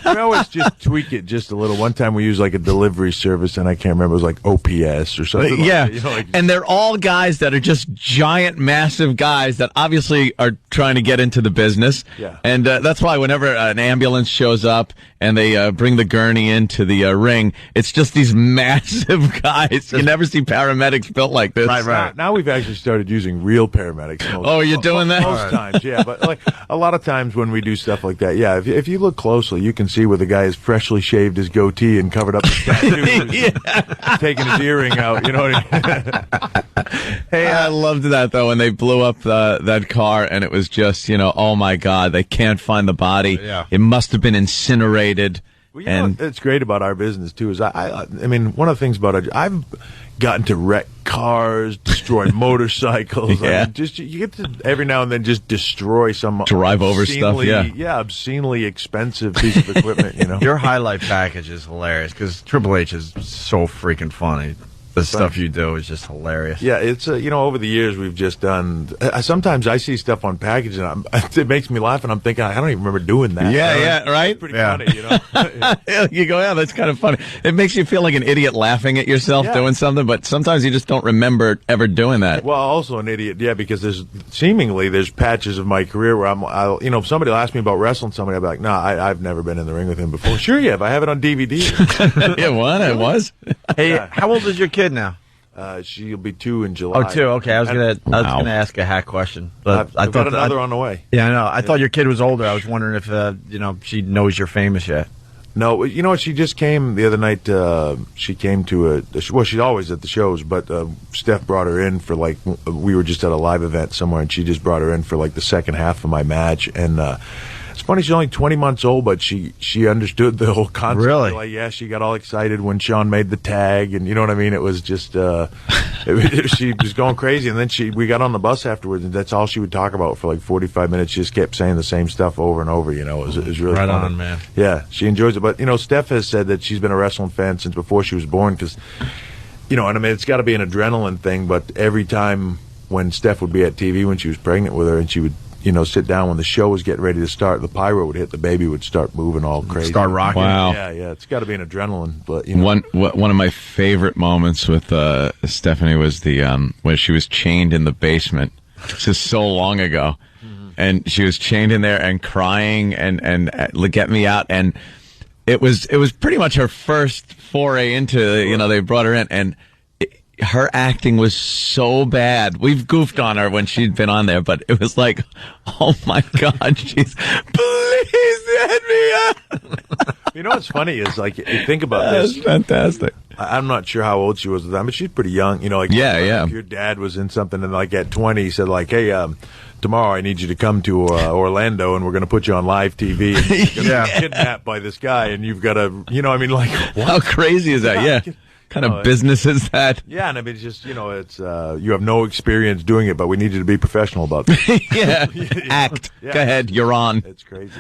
[SPEAKER 7] We always just tweak it just a little. One time we used like a delivery service, and I can't remember. It was like OPS or something.
[SPEAKER 6] Yeah,
[SPEAKER 7] like that, you know, like,
[SPEAKER 6] and they're all guys that are just giant, massive guys that obviously are trying to get into the business.
[SPEAKER 7] Yeah.
[SPEAKER 6] And that's why whenever an ambulance shows up and they bring the gurney into the ring, it's just these massive guys. You never see paramedics built like this.
[SPEAKER 7] Right. Now we've actually started using real paramedics.
[SPEAKER 6] You're doing that?
[SPEAKER 7] Most times, yeah. But like a lot of times when we do stuff like that, yeah, if you look closely, closely, you can see where the guy has freshly shaved his goatee and covered up his tattoos, taking his earring out. You know what I mean?
[SPEAKER 6] Hey, I loved that though when they blew up that car and it was just, oh my God, they can't find the body.
[SPEAKER 7] Yeah.
[SPEAKER 6] It must have been incinerated.
[SPEAKER 7] Well, you know what's great about our business too is I mean, one of the things about I've gotten to wreck cars, destroy motorcycles.
[SPEAKER 6] Yeah.
[SPEAKER 7] I mean, you get to every now and then just destroy some
[SPEAKER 6] drive over stuff.
[SPEAKER 7] Obscenely expensive piece of equipment.
[SPEAKER 9] Your highlight package is hilarious because Triple H is so freaking funny. The stuff you do is just hilarious.
[SPEAKER 7] Yeah, it's over the years we've just done. Sometimes I see stuff on package and it makes me laugh, and I'm thinking I don't even remember doing that.
[SPEAKER 6] Yeah, right.
[SPEAKER 7] It's pretty funny,
[SPEAKER 6] You go, yeah, that's kind of funny. It makes you feel like an idiot laughing at yourself doing something, but sometimes you just don't remember ever doing that.
[SPEAKER 7] Well, also an idiot, because there's patches of my career where if somebody will ask me about wrestling somebody, I'll be like, no, I've never been in the ring with him before. Sure, you have. I have it on DVD.
[SPEAKER 6] Yeah, what? It was.
[SPEAKER 9] Hey, how old is your kid now?
[SPEAKER 7] She'll be 2 in July.
[SPEAKER 9] Oh, 2. Okay, I was gonna ask a hack question, but
[SPEAKER 7] I've got another on the way.
[SPEAKER 9] Yeah, I know. I thought your kid was older. I was wondering if she knows you're famous yet.
[SPEAKER 7] No, you know what? She just came the other night. She came to she's always at the shows, but Steph brought her in for we were just at a live event somewhere, and she just brought her in for the second half of my match. And it's funny, she's only 20 months old, but she understood the whole concept.
[SPEAKER 9] Really?
[SPEAKER 7] She got all excited when Sean made the tag, and you know what I mean. It was just she was going crazy, and then we got on the bus afterwards, and that's all she would talk about for 45 minutes. She just kept saying the same stuff over and over. It was really
[SPEAKER 9] right
[SPEAKER 7] funny.
[SPEAKER 9] on, man.
[SPEAKER 7] Yeah, she enjoys it. But Steph has said that she's been a wrestling fan since before she was born, because and I mean it's got to be an adrenaline thing. But every time when Steph would be at TV when she was pregnant with her, and she would sit down when the show was getting ready to start, the pyro would hit, the baby would start moving all crazy.
[SPEAKER 9] Start rocking.
[SPEAKER 6] Wow.
[SPEAKER 7] Yeah, it's got to be an adrenaline. But
[SPEAKER 6] one of my favorite moments with Stephanie was the when she was chained in the basement. This is so long ago, and she was chained in there and crying and get me out, and it was pretty much her first foray into they brought her in, and her acting was so bad. We've goofed on her when she'd been on there, but it was like, oh my God, please let me out.
[SPEAKER 7] You know what's funny is you think about this.
[SPEAKER 6] That's fantastic.
[SPEAKER 7] I'm not sure how old she was at the time, but she's pretty young. If your dad was in something and at 20 he said hey, tomorrow I need you to come to Orlando and we're going to put you on live TV and you're going to be kidnapped by this guy and you've got to, what?
[SPEAKER 6] How crazy is that? Yeah. Kind of business is that?
[SPEAKER 7] Yeah, and I mean, it's just, it's, you have no experience doing it, but we need you to be professional about this.
[SPEAKER 6] Yeah. Act.
[SPEAKER 7] Yeah.
[SPEAKER 6] Go ahead. You're on.
[SPEAKER 7] It's crazy.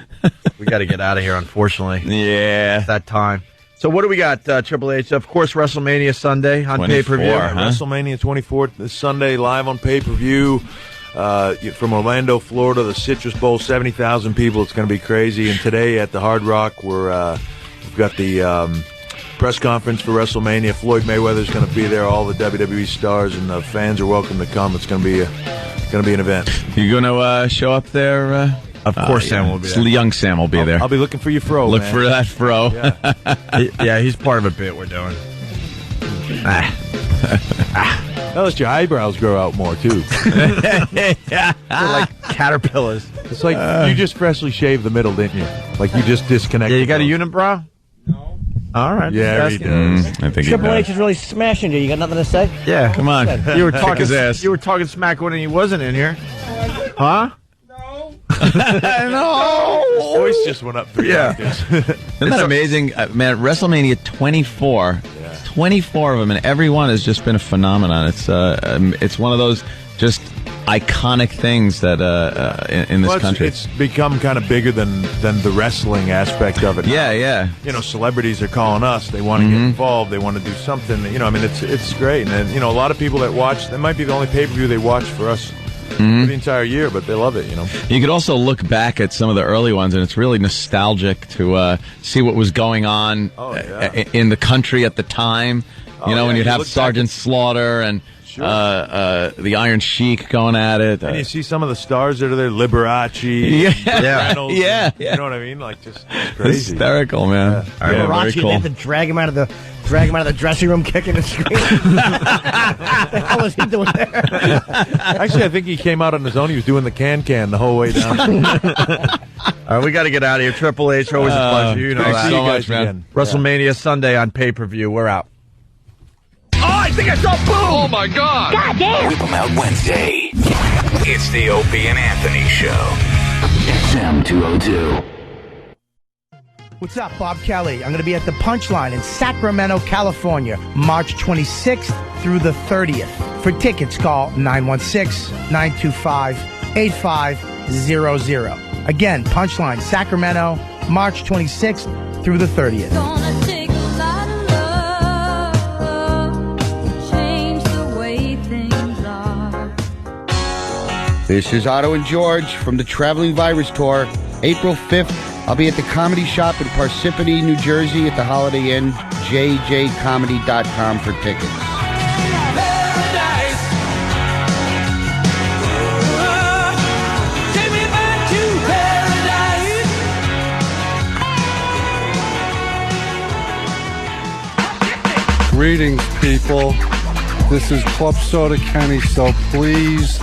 [SPEAKER 9] We got to get out of here, unfortunately.
[SPEAKER 6] Yeah.
[SPEAKER 9] It's that time. So what do we got, Triple H? Of course, WrestleMania Sunday on pay-per-view.
[SPEAKER 7] WrestleMania 24th this Sunday, live on pay-per-view. From Orlando, Florida, the Citrus Bowl, 70,000 people. It's going to be crazy. And today at the Hard Rock, we've got the press conference for WrestleMania. Floyd Mayweather's going to be there. All the WWE stars and the fans are welcome to come. It's going to be an event.
[SPEAKER 6] You going to show up there?
[SPEAKER 9] Of course, Sam will be there.
[SPEAKER 6] Young Sam will be there.
[SPEAKER 7] I'll be looking for your fro.
[SPEAKER 6] Look
[SPEAKER 7] man.
[SPEAKER 6] for that fro.
[SPEAKER 7] Yeah.
[SPEAKER 9] He's part of a bit we're doing.
[SPEAKER 7] Now let your eyebrows grow out more too.
[SPEAKER 9] They're like caterpillars.
[SPEAKER 7] It's like you just freshly shaved the middle, didn't you? Like you just disconnected.
[SPEAKER 9] Yeah, you got a unibrow? No. All right.
[SPEAKER 7] Yeah, he does.
[SPEAKER 6] I think
[SPEAKER 10] Triple H is really smashing you. You got nothing to say?
[SPEAKER 9] Yeah.
[SPEAKER 6] Come on.
[SPEAKER 9] You were talking
[SPEAKER 6] his ass.
[SPEAKER 9] You were talking smack when he wasn't in here. Huh?
[SPEAKER 6] No.
[SPEAKER 7] His voice just went up 3 octaves.
[SPEAKER 6] Isn't that amazing? Man, WrestleMania 24. 24 of them, and every one has just been a phenomenon. It's one of those just iconic things that in this country.
[SPEAKER 7] It's become kind of bigger than the wrestling aspect of it.
[SPEAKER 6] Yeah.
[SPEAKER 7] Celebrities are calling us. They want to get involved. They want to do something. I mean, it's great. And a lot of people that watch, that might be the only pay-per-view they watch for us for the entire year, but they love it.
[SPEAKER 6] You could also look back at some of the early ones, and it's really nostalgic to see what was going on in the country at the time. When you'd have Sergeant Slaughter and the Iron Sheik going at it.
[SPEAKER 7] And you see some of the stars that are there, Liberace, Reynolds,
[SPEAKER 6] yeah.
[SPEAKER 7] You know what I mean? Like, just crazy.
[SPEAKER 6] Hysterical, man.
[SPEAKER 10] Liberace,
[SPEAKER 6] cool.
[SPEAKER 10] they have to drag him out of the dressing room, kicking and screaming. What the hell is he doing there?
[SPEAKER 7] Actually, I think he came out on his own. He was doing the can the whole way down.
[SPEAKER 9] All right, we got to get out of here. Triple H, always a pleasure. You know
[SPEAKER 7] thanks
[SPEAKER 9] that.
[SPEAKER 7] so much, man.
[SPEAKER 9] WrestleMania Sunday on pay-per-view. We're out. Oh, I think I saw Boom!
[SPEAKER 11] Oh, my God.
[SPEAKER 3] God damn.
[SPEAKER 11] Whip 'em out Wednesday. It's the Opie and Anthony Show. XM 202.
[SPEAKER 10] What's up, Bob Kelly? I'm going to be at the Punchline in Sacramento, California, March 26th through the 30th. For tickets, call 916-925-8500. Again, Punchline, Sacramento, March 26th through the 30th.
[SPEAKER 12] This is Otto and George from the Traveling Virus Tour. April 5th, I'll be at the Comedy Shop in Parsippany, New Jersey at the Holiday Inn. JJComedy.com for tickets.
[SPEAKER 5] Greetings, people. This is Club Soda Kenny, so please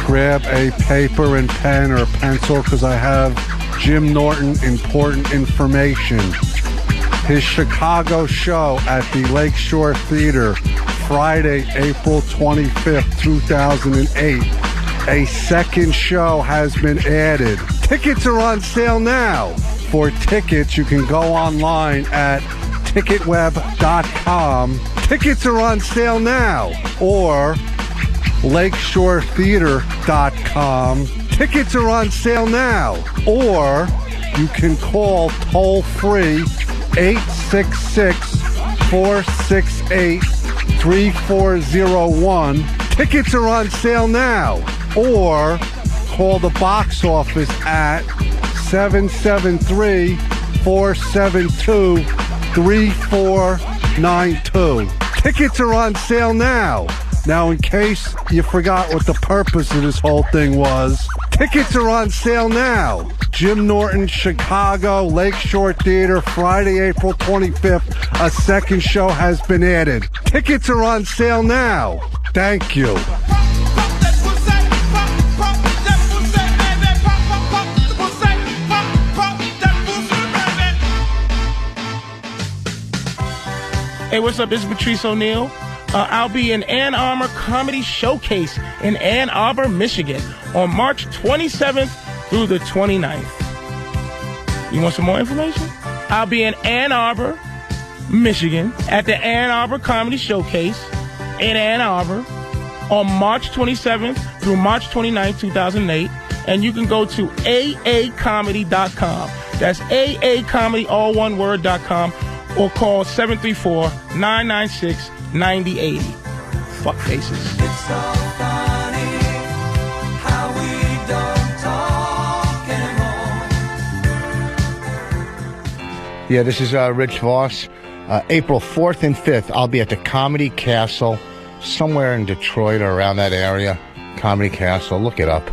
[SPEAKER 5] grab a paper and pen or a pencil because I have Jim Norton important information. His Chicago show at the Lakeshore Theater, Friday, April 25th, 2008. A second show has been added. Tickets are on sale now. For tickets, you can go online at ticketweb.com. Tickets are on sale now. Or lakeshoretheater.com. Tickets are on sale now. Or you can call toll-free 866-468-3401. Tickets are on sale now. Or call the box office at 773-472-3492. Tickets are on sale now. Now, in case you forgot what the purpose of this whole thing was, tickets are on sale now. Jim Norton, Chicago, Lakeshore Theater, Friday, April 25th. A second show has been added. Tickets are on sale now. Thank you.
[SPEAKER 14] Hey, what's up? This is Patrice O'Neill. I'll be in Ann Arbor Comedy Showcase in Ann Arbor, Michigan on March 27th through the 29th. You want some more information? I'll be in Ann Arbor, Michigan at the Ann Arbor Comedy Showcase in Ann Arbor on March 27th through March 29th, 2008. And you can go to aacomedy.com. That's aacomedy, all one word.com, or call 734-996-9080. Fuck faces.
[SPEAKER 23] It's so funny how we don't talk anymore.
[SPEAKER 22] Yeah, this is Rich Voss. April 4th and 5th, I'll be at the Comedy Castle, somewhere in Detroit or around that area. Comedy Castle, look it up.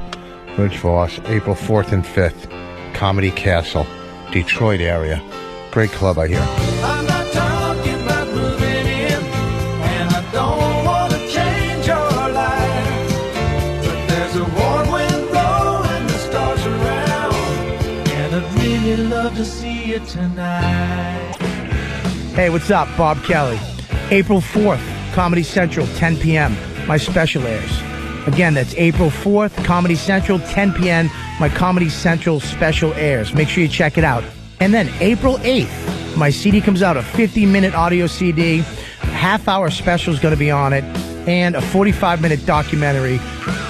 [SPEAKER 22] Rich Voss, April 4th and 5th, Comedy Castle, Detroit area. Great club, I hear.
[SPEAKER 23] I'm not talking about moving in, and I don't want to change your life. But there's a warm wind blowing the stars around, and I'd really love to see you tonight.
[SPEAKER 10] Hey, what's up? Bob Kelly. April 4th, Comedy Central, 10 p.m. My special airs. Again, that's April 4th, Comedy Central, 10 p.m. My Comedy Central special airs. Make sure you check it out. And then April 8th, my CD comes out, a 50-minute audio CD. Half-hour special is going to be on it. And a 45-minute documentary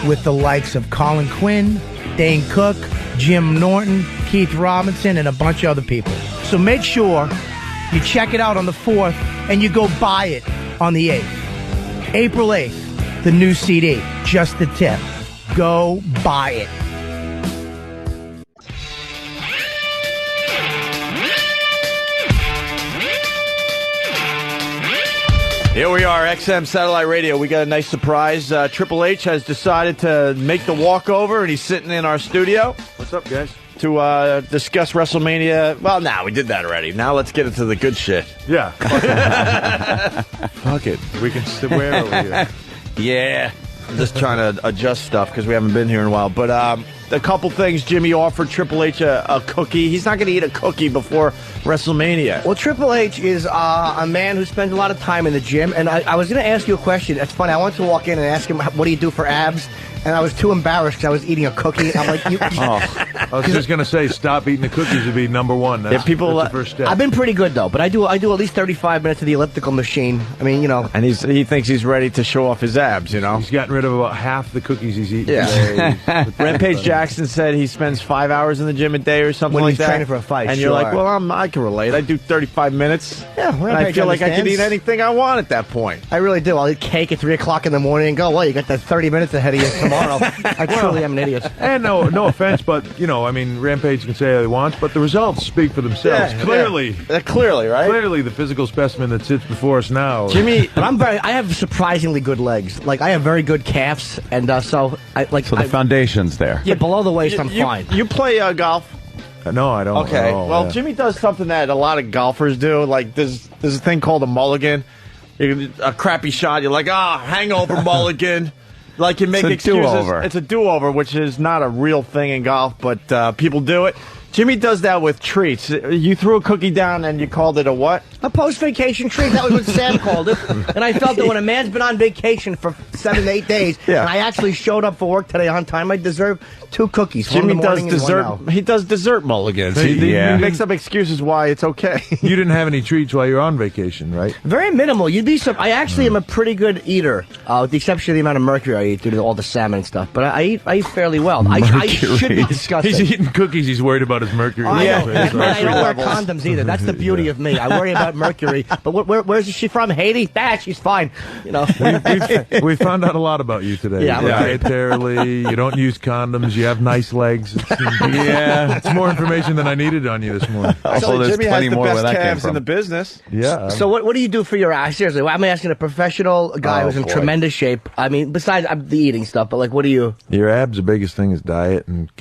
[SPEAKER 10] with the likes of Colin Quinn, Dane Cook, Jim Norton, Keith Robinson, and a bunch of other people. So make sure you check it out on the 4th, and you go buy it on the 8th. April 8th, the new CD, just the tip. Go buy it.
[SPEAKER 9] Here we are, XM Satellite Radio. We got a nice surprise. Triple H has decided to make the walkover, and he's sitting in our studio.
[SPEAKER 7] What's up, guys?
[SPEAKER 9] To discuss WrestleMania. Well, we did that already. Now let's get into the good shit.
[SPEAKER 7] Yeah. Fuck it. We can sit where over here.
[SPEAKER 9] Yeah. just trying to adjust stuff because we haven't been here in a while. But a couple things. Jimmy offered Triple H a cookie. He's not going to eat a cookie before WrestleMania.
[SPEAKER 10] Well, Triple H is a man who spends a lot of time in the gym, and I was going to ask you a question. It's funny. I wanted to walk in and ask him, what do you do for abs? And I was too embarrassed because I was eating a cookie. I'm like,
[SPEAKER 7] I was just going to say, stop eating the cookies would be number one. That's, that's the first step.
[SPEAKER 10] I've been pretty good, though, but I do at least 35 minutes of the elliptical machine. I mean,
[SPEAKER 9] And he thinks he's ready to show off his abs, He's
[SPEAKER 7] gotten rid of about half the cookies he's eaten
[SPEAKER 9] today.
[SPEAKER 7] today.
[SPEAKER 9] Rampage Jackson said he spends 5 hours in the gym a day or something
[SPEAKER 10] When
[SPEAKER 9] like
[SPEAKER 10] he's
[SPEAKER 9] that.
[SPEAKER 10] training for a fight,
[SPEAKER 9] And
[SPEAKER 10] sure.
[SPEAKER 9] you're like, well, I can relate. I do 35 minutes.
[SPEAKER 10] Yeah,
[SPEAKER 9] and I feel like I can eat anything I want at that point.
[SPEAKER 10] I really do. I'll eat cake at 3 o'clock in the morning and go, well, you got that 30 minutes ahead of you tomorrow. I truly am an idiot.
[SPEAKER 7] And no offense, but, Rampage can say what he wants, but the results speak for themselves. Clearly.
[SPEAKER 9] Clearly, right?
[SPEAKER 7] Clearly the physical specimen that sits before us now.
[SPEAKER 10] Jimmy, but I have surprisingly good legs. Like, I have very good calves, and so
[SPEAKER 6] the foundation's there.
[SPEAKER 10] Yeah, below the waist, I'm fine.
[SPEAKER 9] You play golf?
[SPEAKER 7] No, I don't.
[SPEAKER 9] Okay.
[SPEAKER 7] Well,
[SPEAKER 9] Jimmy does something that a lot of golfers do. Like, there's a thing called a mulligan. A crappy shot, you're like, hangover mulligan. Like, you make excuses.
[SPEAKER 6] Do-over.
[SPEAKER 9] It's a do-over, which is not a real thing in golf, but people do it. Jimmy does that with treats. You threw a cookie down and you called it a what?
[SPEAKER 10] A post-vacation treat. That was what Sam called it. And I felt that when a man's been on vacation for 7 to 8 days, and I actually showed up for work today on time, I deserve 2 cookies.
[SPEAKER 9] Jimmy does dessert. He does dessert mulligans. He makes up excuses why it's okay.
[SPEAKER 7] You didn't have any treats while you were on vacation, right?
[SPEAKER 10] Very minimal. You'd be surprised. I actually am a pretty good eater, with the exception of the amount of mercury I eat due to all the salmon and stuff. But I eat fairly well. I should be disgusting.
[SPEAKER 7] He's eating cookies. He's worried about his mercury.
[SPEAKER 10] I don't wear condoms either. That's the beauty of me. I worry about mercury. But where's she from? Haiti? She's fine.
[SPEAKER 7] We found out a lot about you today.
[SPEAKER 10] Yeah,
[SPEAKER 7] dietarily, you don't use condoms. You have nice legs. It's more information than I needed on you this morning.
[SPEAKER 6] Also, there's
[SPEAKER 9] Jimmy
[SPEAKER 6] plenty
[SPEAKER 9] has the
[SPEAKER 6] more
[SPEAKER 9] best
[SPEAKER 6] where that came
[SPEAKER 9] calves in
[SPEAKER 6] from.
[SPEAKER 9] the business.
[SPEAKER 7] Yeah.
[SPEAKER 10] So what do you do for your eyes? Seriously, I'm asking a professional guy who's in tremendous shape. I mean, besides the eating stuff, but what do you?
[SPEAKER 7] Your abs, the biggest thing is diet and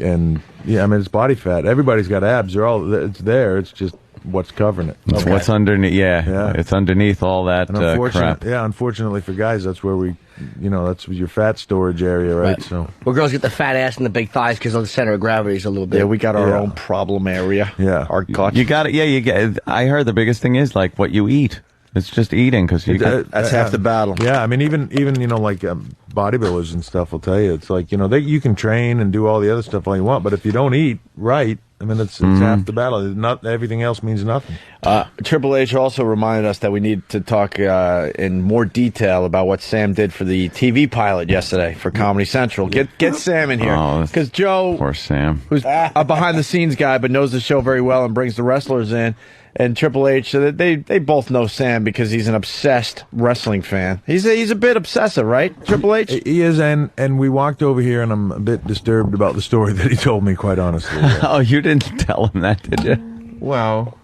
[SPEAKER 7] it's body fat. Everybody's got abs. It's there. It's just what's covering it.
[SPEAKER 6] It's what's underneath. Yeah, it's underneath all that crap.
[SPEAKER 7] Yeah, unfortunately for guys, that's where that's your fat storage area, right? So,
[SPEAKER 10] well, girls get the fat ass and the big thighs because the center of gravity is a little bit.
[SPEAKER 9] Yeah, we got our own problem area.
[SPEAKER 7] Yeah,
[SPEAKER 9] our gut.
[SPEAKER 6] You got it. Yeah, you get. I heard the biggest thing is what you eat. It's just eating because
[SPEAKER 9] that's half the battle.
[SPEAKER 7] Yeah, I mean, even bodybuilders and stuff will tell you it's you can train and do all the other stuff all you want, but if you don't eat right, I mean, it's half the battle. Not everything else means nothing.
[SPEAKER 9] Triple H also reminded us that we need to talk in more detail about what Sam did for the TV pilot yesterday for Comedy Central. Get Sam in here because Joe,
[SPEAKER 6] poor Sam,
[SPEAKER 9] who's a behind the scenes guy but knows the show very well and brings the wrestlers in. And Triple H, they both know Sam because he's an obsessed wrestling fan. He's a bit obsessive, right, Triple H?
[SPEAKER 7] He is, and we walked over here, and I'm a bit disturbed about the story that he told me, quite honestly.
[SPEAKER 6] Oh, you didn't tell him that, did you?
[SPEAKER 8] Well,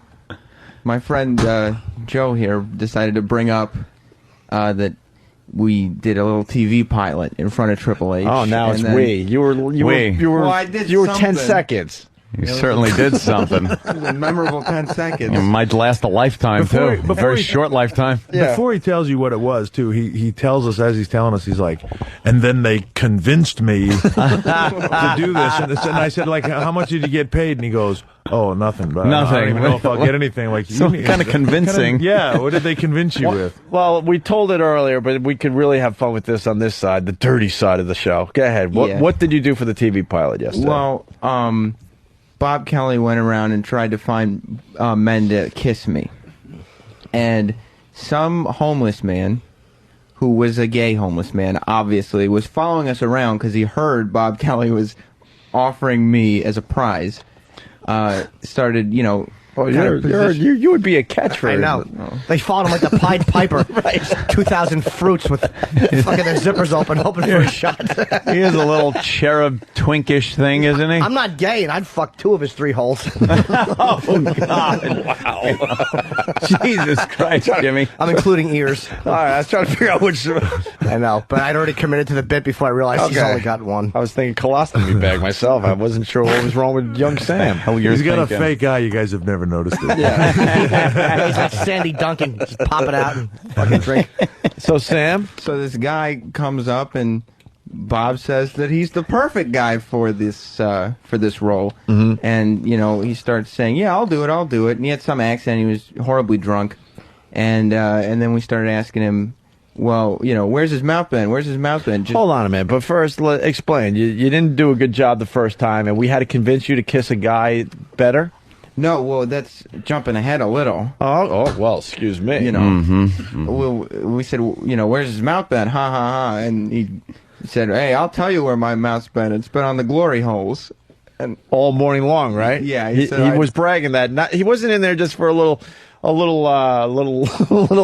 [SPEAKER 8] my friend Joe here decided to bring up that we did a little TV pilot in front of Triple H.
[SPEAKER 9] Oh, now it's we. You were 10 seconds.
[SPEAKER 6] You certainly did something.
[SPEAKER 8] It was a memorable 10 seconds.
[SPEAKER 6] It might last a lifetime, too. A very short lifetime.
[SPEAKER 7] Yeah. Before he tells you what it was, too, he tells us, as he's telling us, he's like, and then they convinced me to do this. And I said, how much did you get paid? And he goes, oh, nothing. But
[SPEAKER 6] nothing.
[SPEAKER 7] I don't even know if I'll get anything.
[SPEAKER 6] Kind of convincing.
[SPEAKER 7] What did they convince you with?
[SPEAKER 9] Well, we told it earlier, but we could really have fun with this on this side, the dirty side of the show. Go ahead. What did you do for the TV pilot yesterday?
[SPEAKER 8] Well, Bob Kelly went around and tried to find men to kiss me. And some homeless man, who was a gay homeless man, obviously, was following us around because he heard Bob Kelly was offering me as a prize. Started,
[SPEAKER 9] you would be a catchphrase.
[SPEAKER 10] I know. They fought him like the Pied Piper. Right. 2,000 fruits with fucking their zippers open, hoping for a shot.
[SPEAKER 6] He is a little cherub twinkish thing, isn't he?
[SPEAKER 10] I'm not gay, and I'd fuck 2 of his 3 holes.
[SPEAKER 6] Oh, God. Wow. Jesus Christ, Jimmy.
[SPEAKER 10] I'm including ears.
[SPEAKER 9] All right, I was trying to figure out which.
[SPEAKER 10] I know, but I'd already committed to the bit before I realized he's only got 1.
[SPEAKER 9] I was thinking colostomy bag myself. I wasn't sure what was wrong with young Sam.
[SPEAKER 7] He's got a fake eye. You guys have never noticed it.
[SPEAKER 10] Yeah. He's like Sandy Duncan. Just pop it out and fucking drink.
[SPEAKER 9] So, Sam?
[SPEAKER 8] So this guy comes up and Bob says that he's the perfect guy for this role, and he starts saying, "Yeah, I'll do it," and he had some accent. He was horribly drunk, and then we started asking him, "Well, where's his mouth been? Where's his mouth been?"
[SPEAKER 9] Hold on a minute, but first, explain. You didn't do a good job the first time, and we had to convince you to kiss a guy better?
[SPEAKER 8] No, well, that's jumping ahead a little.
[SPEAKER 9] Oh, well, excuse me.
[SPEAKER 8] We said, where's his mouth been? Ha, ha, ha. And he said, hey, I'll tell you where my mouth's been. It's been on the glory holes.
[SPEAKER 9] And all morning long, right?
[SPEAKER 8] Yeah.
[SPEAKER 9] He was bragging that. He wasn't in there just for a little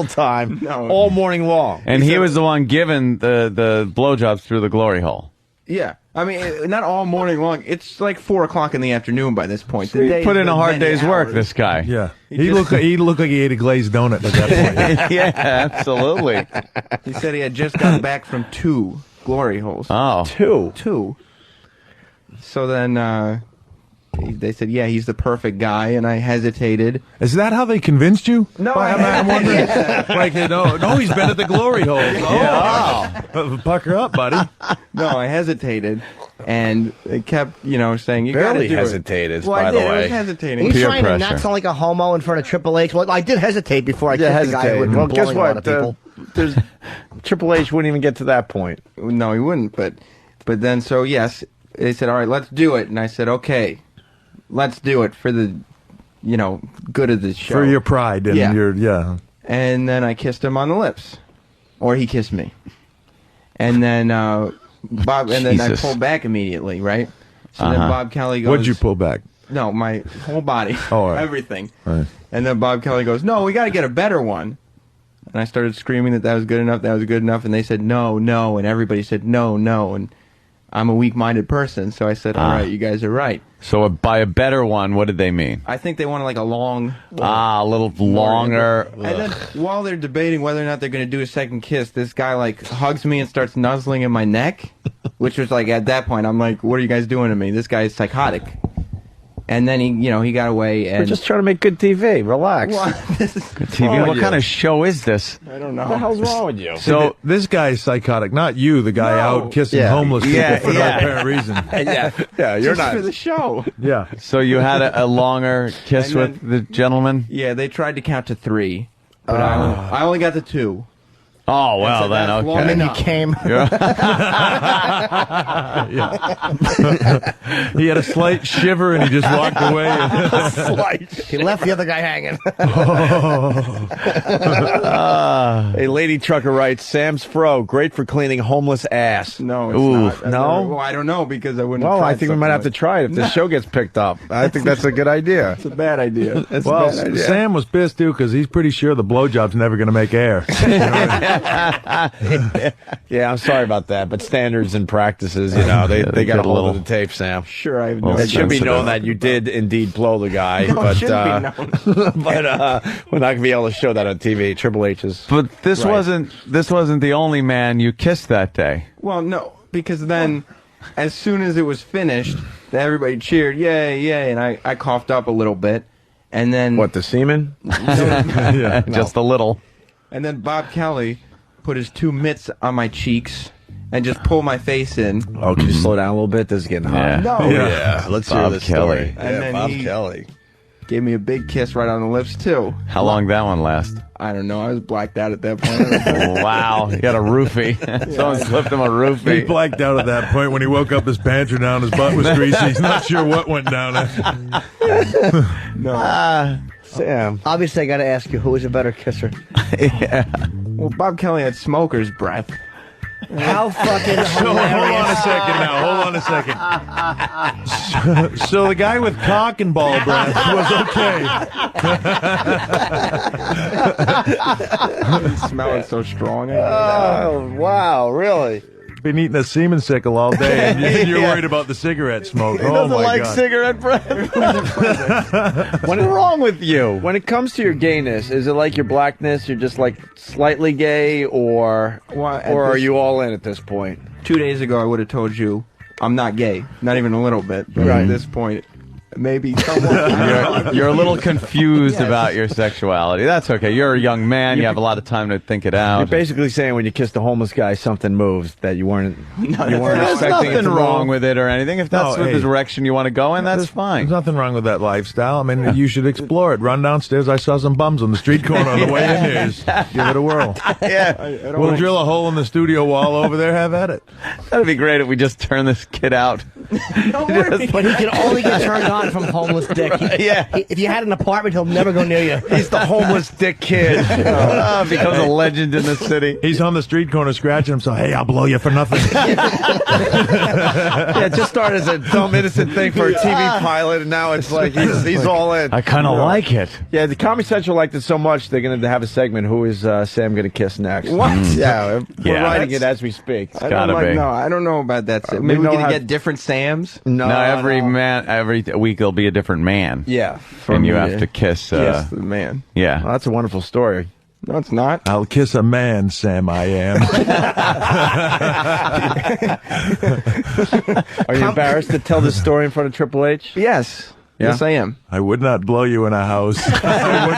[SPEAKER 9] time. No. All morning long.
[SPEAKER 6] And he was the one giving the blowjobs through the glory hole.
[SPEAKER 8] Yeah. I mean, not all morning long. It's like 4 o'clock in the afternoon by this point.
[SPEAKER 6] He put in a hard day's work, this guy.
[SPEAKER 7] Yeah. He looked like he ate a glazed donut at that point.
[SPEAKER 6] Yeah, absolutely.
[SPEAKER 8] He said he had just gotten back from 2 glory holes.
[SPEAKER 6] Oh.
[SPEAKER 8] 2. So then they said, yeah, he's the perfect guy, and I hesitated.
[SPEAKER 7] Is that how they convinced you?
[SPEAKER 8] No,
[SPEAKER 7] I'm wondering. Like, no, he's been at the glory holes.
[SPEAKER 8] Yeah.
[SPEAKER 7] Oh, pucker up, buddy.
[SPEAKER 8] No, I hesitated, and they kept, saying, you
[SPEAKER 9] barely
[SPEAKER 8] gotta do
[SPEAKER 9] hesitated,
[SPEAKER 8] it. Well,
[SPEAKER 9] by
[SPEAKER 8] I
[SPEAKER 9] the
[SPEAKER 8] did.
[SPEAKER 9] way.
[SPEAKER 8] I was hesitating.
[SPEAKER 10] He's trying to not sound like a homo in front of Triple H. Well, I did hesitate before I kissed the guy who would
[SPEAKER 9] Well,
[SPEAKER 10] be
[SPEAKER 9] guess
[SPEAKER 10] blowing a lot
[SPEAKER 9] what?
[SPEAKER 10] of people.
[SPEAKER 9] Triple H wouldn't even get to that point.
[SPEAKER 8] No, he wouldn't. But then, so yes, they said, all right, let's do it. And I said, okay, let's do it for the, good of the show.
[SPEAKER 7] For your pride and your.
[SPEAKER 8] And then I kissed him on the lips, or he kissed me. And then Bob, and then I pulled back immediately, right? So then Bob Kelly goes,
[SPEAKER 7] What'd you pull back?
[SPEAKER 8] No, my whole body,
[SPEAKER 7] all right.
[SPEAKER 8] everything.
[SPEAKER 7] All right.
[SPEAKER 8] And then Bob Kelly goes, no, we got to get a better one. And I started screaming that was good enough, and they said no, no, and everybody said no, no, and I'm a weak-minded person, so I said, all right, you guys are right.
[SPEAKER 6] So by a better one, what did they mean?
[SPEAKER 8] I think they wanted like a long...
[SPEAKER 6] a little longer.
[SPEAKER 8] And then while they're debating whether or not they're going to do a second kiss, this guy like hugs me and starts nuzzling in my neck, which was like, at that point, I'm like, what are you guys doing to me? This guy is psychotic. And then he got away. And
[SPEAKER 9] we're just trying to make good TV. Relax.
[SPEAKER 6] Good TV. What kind of show is this?
[SPEAKER 8] I don't know.
[SPEAKER 9] What the hell's wrong with you?
[SPEAKER 7] So this guy is psychotic, not you, the guy out kissing homeless people for no apparent reason.
[SPEAKER 9] Yeah, you're
[SPEAKER 8] just
[SPEAKER 9] not
[SPEAKER 8] for the show.
[SPEAKER 7] Yeah.
[SPEAKER 6] So you had a longer kiss with the gentleman?
[SPEAKER 8] Yeah, they tried to count to 3, but I only got to 2.
[SPEAKER 6] Oh, well, then, okay.
[SPEAKER 10] And then you came.
[SPEAKER 7] He had a slight shiver and he just walked away.
[SPEAKER 10] He left the other guy hanging.
[SPEAKER 9] A lady trucker writes, Sam's Fro, great for cleaning homeless ass.
[SPEAKER 8] No, it's not.
[SPEAKER 9] No?
[SPEAKER 8] Well, I don't know because I wouldn't.
[SPEAKER 9] Well, I think we might have to try it if this show gets picked up. I think that's a good idea.
[SPEAKER 8] It's a bad idea.
[SPEAKER 7] Well, Sam was pissed too because he's pretty sure the blowjob's never going to make air.
[SPEAKER 9] Yeah, I'm sorry about that, but standards and practices, they got a hold of the tape, Sam.
[SPEAKER 8] Sure, I have no.
[SPEAKER 9] It should be known that you did indeed blow the guy,
[SPEAKER 8] No,
[SPEAKER 9] but
[SPEAKER 8] it shouldn't be known.
[SPEAKER 9] we're not going to be able to show that on TV. Triple H's.
[SPEAKER 6] But this wasn't the only man you kissed that day.
[SPEAKER 8] Well, no, because then, as soon as it was finished, everybody cheered, yay, yay, and I coughed up a little bit, and then
[SPEAKER 9] What, the semen?
[SPEAKER 6] Just a little.
[SPEAKER 8] And then Bob Kelly put his 2 mitts on my cheeks and just pulled my face in.
[SPEAKER 9] Oh, can you slow down a little bit? This is getting hot.
[SPEAKER 8] No.
[SPEAKER 9] Yeah, let's hear
[SPEAKER 6] Bob
[SPEAKER 9] this
[SPEAKER 6] Kelly.
[SPEAKER 9] story.
[SPEAKER 8] And then
[SPEAKER 9] Bob
[SPEAKER 8] he-
[SPEAKER 9] Kelly.
[SPEAKER 8] Gave me a big kiss right on the lips, too.
[SPEAKER 6] How long that one last?
[SPEAKER 8] I don't know. I was blacked out at that point.
[SPEAKER 6] Wow, he got a roofie. Someone slipped him a
[SPEAKER 7] He
[SPEAKER 6] roofie.
[SPEAKER 7] blacked out at that point when he woke up. His pants were down. His butt was greasy. He's not sure what went down.
[SPEAKER 8] No.
[SPEAKER 9] Sam.
[SPEAKER 10] Obviously, I got to ask you, who was a better kisser?
[SPEAKER 6] Yeah.
[SPEAKER 8] Well, Bob Kelly had smoker's breath.
[SPEAKER 10] How fucking
[SPEAKER 7] So hold on a second now. Hold on a second. So the guy with cock and ball breath was okay.
[SPEAKER 8] Smelling so strong.
[SPEAKER 9] Oh, wow, really?
[SPEAKER 7] Been eating a semen sickle all day, and you're worried about the cigarette smoke.
[SPEAKER 9] He
[SPEAKER 7] Oh
[SPEAKER 9] doesn't
[SPEAKER 7] my
[SPEAKER 9] like
[SPEAKER 7] God.
[SPEAKER 9] cigarette breath. What's wrong with you? When it comes to your gayness, is it like your blackness? You're just like slightly gay, or are you all in at this point?
[SPEAKER 8] 2 days ago, I would have told you I'm not gay. Not even a little bit. But
[SPEAKER 9] Right.
[SPEAKER 8] at this point, Maybe someone.
[SPEAKER 6] You're a little confused about your sexuality. That's okay. You're a young man. You have a lot of time to think it out.
[SPEAKER 9] You're basically saying when you kissed a homeless guy, something moves that you weren't expecting.
[SPEAKER 6] There's
[SPEAKER 9] it
[SPEAKER 6] nothing
[SPEAKER 9] to
[SPEAKER 6] wrong
[SPEAKER 9] move.
[SPEAKER 6] with it or anything. If that's the direction you want to go in, that's fine.
[SPEAKER 7] There's nothing wrong with that lifestyle. I mean, you should explore it. Run downstairs. I saw some bums on the street corner on the way in here. Just give it a whirl.
[SPEAKER 6] Yeah.
[SPEAKER 7] We'll drill a hole in the studio wall over there. Have at it.
[SPEAKER 6] That'd be great if we just turn this kid out.
[SPEAKER 10] But he can only get turned on from homeless dick. If you had an apartment, he'll never go near you.
[SPEAKER 9] He's the homeless dick kid.
[SPEAKER 6] Becomes a legend in the city.
[SPEAKER 7] He's on the street corner scratching himself. Hey, I'll blow you for nothing.
[SPEAKER 9] Yeah, it just started as a dumb, innocent thing for a TV pilot, and now it's like he's all in.
[SPEAKER 6] I kind of like it.
[SPEAKER 9] Yeah, the Comedy Central liked it so much, they're going to have a segment, Who is Sam going to kiss next?
[SPEAKER 8] What?
[SPEAKER 9] Yeah, we're
[SPEAKER 6] Yeah,
[SPEAKER 9] writing it as we speak.
[SPEAKER 6] It's gotta be.
[SPEAKER 8] No, I don't know about that. Maybe we're going to get different Sams?
[SPEAKER 6] No, every week there'll be a different man.
[SPEAKER 9] Yeah.
[SPEAKER 6] And you have to kiss
[SPEAKER 8] the man.
[SPEAKER 6] Yeah.
[SPEAKER 9] Well, that's a wonderful story.
[SPEAKER 8] No, it's not.
[SPEAKER 7] I'll kiss a man, Sam. I am.
[SPEAKER 9] Are you embarrassed to tell this story in front of Triple H?
[SPEAKER 8] Yes.
[SPEAKER 9] Yeah?
[SPEAKER 8] Yes, I am.
[SPEAKER 7] I would not blow you in a house. I would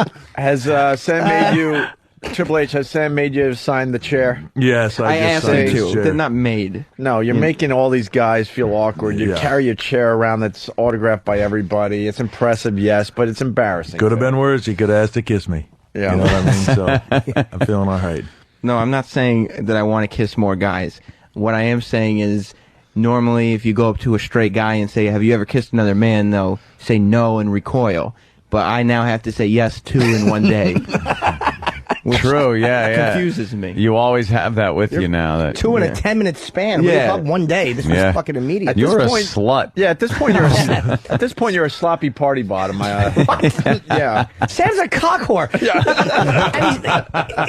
[SPEAKER 7] not.
[SPEAKER 9] Has Sam made you... Triple H, has Sam made you sign the chair?
[SPEAKER 7] Yes,
[SPEAKER 8] I asked him to.
[SPEAKER 7] chair.
[SPEAKER 8] They're not made.
[SPEAKER 9] No, you're making all these guys feel awkward. You carry your chair around that's autographed by everybody. It's impressive, yes, but it's embarrassing.
[SPEAKER 7] Could have been worse. He could have asked to kiss me.
[SPEAKER 9] Yeah.
[SPEAKER 7] You know what I mean? So I'm feeling all right.
[SPEAKER 8] No, I'm not saying that I want to kiss more guys. What I am saying is, normally if you go up to a straight guy and say, have you ever kissed another man, they'll say no and recoil. But I now have to say yes 2 in one day.
[SPEAKER 6] True, yeah.
[SPEAKER 8] Confuses me.
[SPEAKER 6] You always have that with you now. That
[SPEAKER 10] 2 in a 10-minute span. We
[SPEAKER 9] Yeah.
[SPEAKER 10] thought one day. This was fucking immediate.
[SPEAKER 6] You're a slut.
[SPEAKER 9] Yeah, at this point you're at this point you're a sloppy party bottom. Yeah.
[SPEAKER 10] Sam's a cock whore.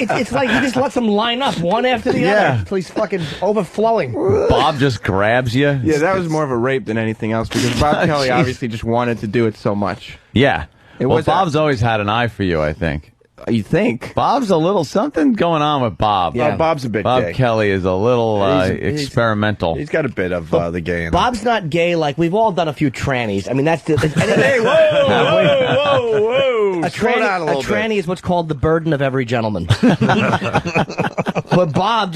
[SPEAKER 10] And it's like he just lets them line up one after the other until he's fucking overflowing.
[SPEAKER 6] Bob just grabs you.
[SPEAKER 8] Yeah, that was more of a rape than anything else because Bob Kelly obviously just wanted to do it so much.
[SPEAKER 6] Yeah.
[SPEAKER 8] Well,
[SPEAKER 6] Bob's always had an eye for you, I think.
[SPEAKER 8] You think?
[SPEAKER 6] Bob's a little something going on with Bob.
[SPEAKER 9] Yeah. Bob's a bit
[SPEAKER 6] Bob
[SPEAKER 9] gay.
[SPEAKER 6] Kelly is a little
[SPEAKER 9] He's
[SPEAKER 6] experimental.
[SPEAKER 9] He's got a bit of the gay in him.
[SPEAKER 10] Bob's not gay. Like we've all done a few trannies. I mean, that's the.
[SPEAKER 9] Hey, whoa!
[SPEAKER 10] A tranny is what's called the burden of every gentleman. But Bob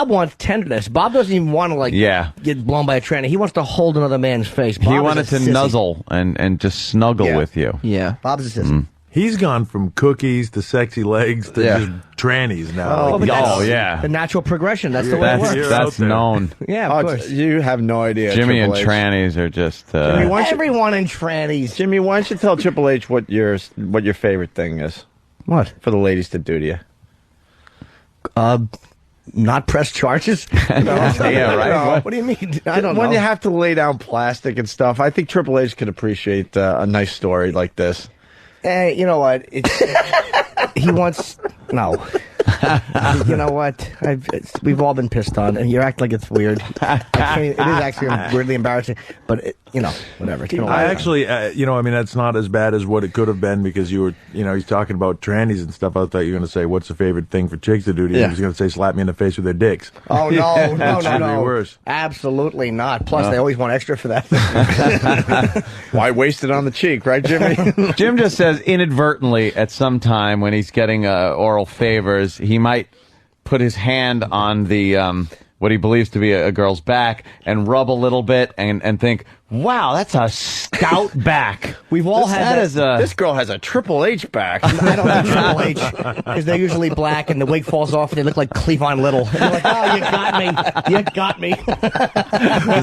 [SPEAKER 10] wants tenderness. Bob doesn't even want to get blown by a tranny. He wants to hold another man's face. Bob
[SPEAKER 6] He wanted to nuzzle and just snuggle with you.
[SPEAKER 8] Yeah.
[SPEAKER 10] Bob's a sissy.
[SPEAKER 7] He's gone from cookies to sexy legs to just trannies now.
[SPEAKER 10] The natural progression. That's the way it works.
[SPEAKER 6] That's known.
[SPEAKER 10] Yeah, of course.
[SPEAKER 9] You have no idea.
[SPEAKER 6] Jimmy
[SPEAKER 9] Triple
[SPEAKER 6] and
[SPEAKER 9] H.
[SPEAKER 6] trannies are just.
[SPEAKER 10] Everyone in trannies.
[SPEAKER 9] Jimmy, why don't you tell Triple H what your favorite thing is?
[SPEAKER 10] What?
[SPEAKER 9] For the ladies to do to you?
[SPEAKER 10] Not press charges?
[SPEAKER 6] Yeah, right.
[SPEAKER 10] What do you mean? I don't know.
[SPEAKER 9] When you have to lay down plastic and stuff, I think Triple H could appreciate a nice story like this.
[SPEAKER 10] Hey, you know what? He wants... No. You know what? We've all been pissed on, and you act like it's weird. It is actually weirdly embarrassing, but, whatever.
[SPEAKER 7] I actually, that's not as bad as what it could have been because you were, he's talking about trannies and stuff. I thought you were going to say, what's the favorite thing for chicks to do to you?
[SPEAKER 10] Yeah.
[SPEAKER 7] He was going to say, slap me in the face with their dicks.
[SPEAKER 10] Oh, no, no.
[SPEAKER 7] Worse.
[SPEAKER 10] Absolutely not. Plus, they always want extra for that.
[SPEAKER 9] Why waste it on the cheek, right, Jimmy?
[SPEAKER 6] Jim just says inadvertently at some time when he's getting oral favors, he might put his hand on the what he believes to be a girl's back and rub a little bit and think, wow, that's a stout back.
[SPEAKER 10] We've all had that.
[SPEAKER 9] This girl has a Triple H back.
[SPEAKER 10] I don't have Triple H because they're usually black and the wig falls off and they look like Cleavon Little. And you're like, oh, you got me. You got me.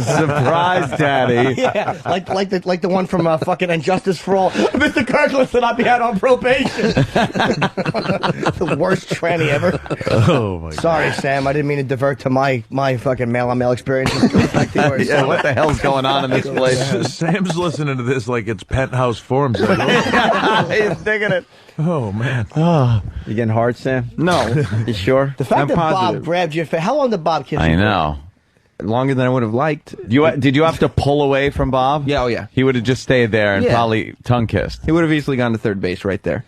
[SPEAKER 6] Surprise, Daddy.
[SPEAKER 10] Yeah, like the one from fucking Injustice for All. Mr. Kirkland said I'll be out on probation. The worst tranny ever.
[SPEAKER 7] Oh, my God.
[SPEAKER 10] Sorry, Sam. I didn't mean to divert to my fucking male-on-male experience.
[SPEAKER 6] Yeah, what the hell's going on in this place?
[SPEAKER 7] Sam's listening to this like it's Penthouse Forums.
[SPEAKER 6] He's digging it.
[SPEAKER 7] Oh, man.
[SPEAKER 9] You getting hard, Sam?
[SPEAKER 8] No.
[SPEAKER 9] You sure?
[SPEAKER 10] The fact
[SPEAKER 8] I'm
[SPEAKER 10] that
[SPEAKER 8] positive.
[SPEAKER 10] Bob grabbed your face. How long did Bob kiss you?
[SPEAKER 6] I know.
[SPEAKER 8] Longer than I would have liked.
[SPEAKER 6] Did you have to pull away from Bob?
[SPEAKER 8] Yeah, oh yeah.
[SPEAKER 6] He would have just stayed there and probably tongue kissed.
[SPEAKER 8] He would have easily gone to third base right there.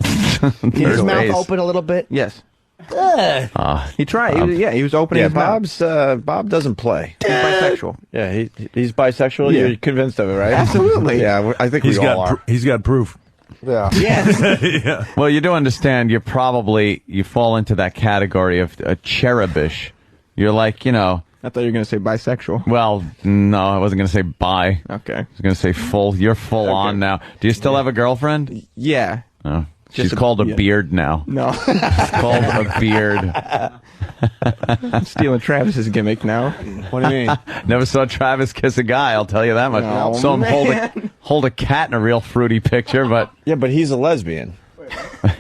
[SPEAKER 10] His mouth open a little bit?
[SPEAKER 8] Yes. He tried. He was opening
[SPEAKER 9] Yeah,
[SPEAKER 8] his mouth.
[SPEAKER 9] Bob doesn't play.
[SPEAKER 8] He's bisexual.
[SPEAKER 9] Yeah, he's bisexual.
[SPEAKER 8] Yeah.
[SPEAKER 9] You're convinced of it, right?
[SPEAKER 8] Absolutely.
[SPEAKER 9] Yeah, I think
[SPEAKER 7] He's
[SPEAKER 9] we all
[SPEAKER 7] got
[SPEAKER 9] are.
[SPEAKER 7] he's got proof.
[SPEAKER 9] Yeah.
[SPEAKER 7] Yeah.
[SPEAKER 6] Well, you do understand you fall into that category of cherubish. You're like,
[SPEAKER 8] I thought you were going to say bisexual.
[SPEAKER 6] Well, no, I wasn't going to say bi.
[SPEAKER 8] Okay.
[SPEAKER 6] I was going to say full. You're full on now. Do you still have a girlfriend?
[SPEAKER 8] Yeah.
[SPEAKER 6] Oh, she's called a beard now.
[SPEAKER 8] No.
[SPEAKER 6] She's called a beard.
[SPEAKER 8] I'm stealing Travis's gimmick now.
[SPEAKER 9] What do you mean?
[SPEAKER 6] Never saw Travis kiss a guy, I'll tell you that much.
[SPEAKER 8] No,
[SPEAKER 6] Saw him
[SPEAKER 8] man.
[SPEAKER 6] hold a cat in a real fruity picture, but
[SPEAKER 9] Yeah, but he's a lesbian.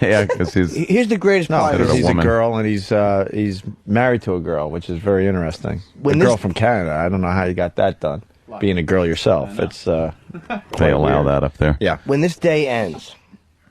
[SPEAKER 6] yeah, because he's
[SPEAKER 10] Here's the greatest part.
[SPEAKER 9] because he's a
[SPEAKER 6] woman.
[SPEAKER 9] girl and he's married to a girl, which is very interesting.
[SPEAKER 10] When
[SPEAKER 9] a
[SPEAKER 10] this-
[SPEAKER 9] girl from Canada. I don't know how you got that done. Being a girl yourself, it's
[SPEAKER 6] they allow that up there.
[SPEAKER 9] yeah.
[SPEAKER 10] When this day ends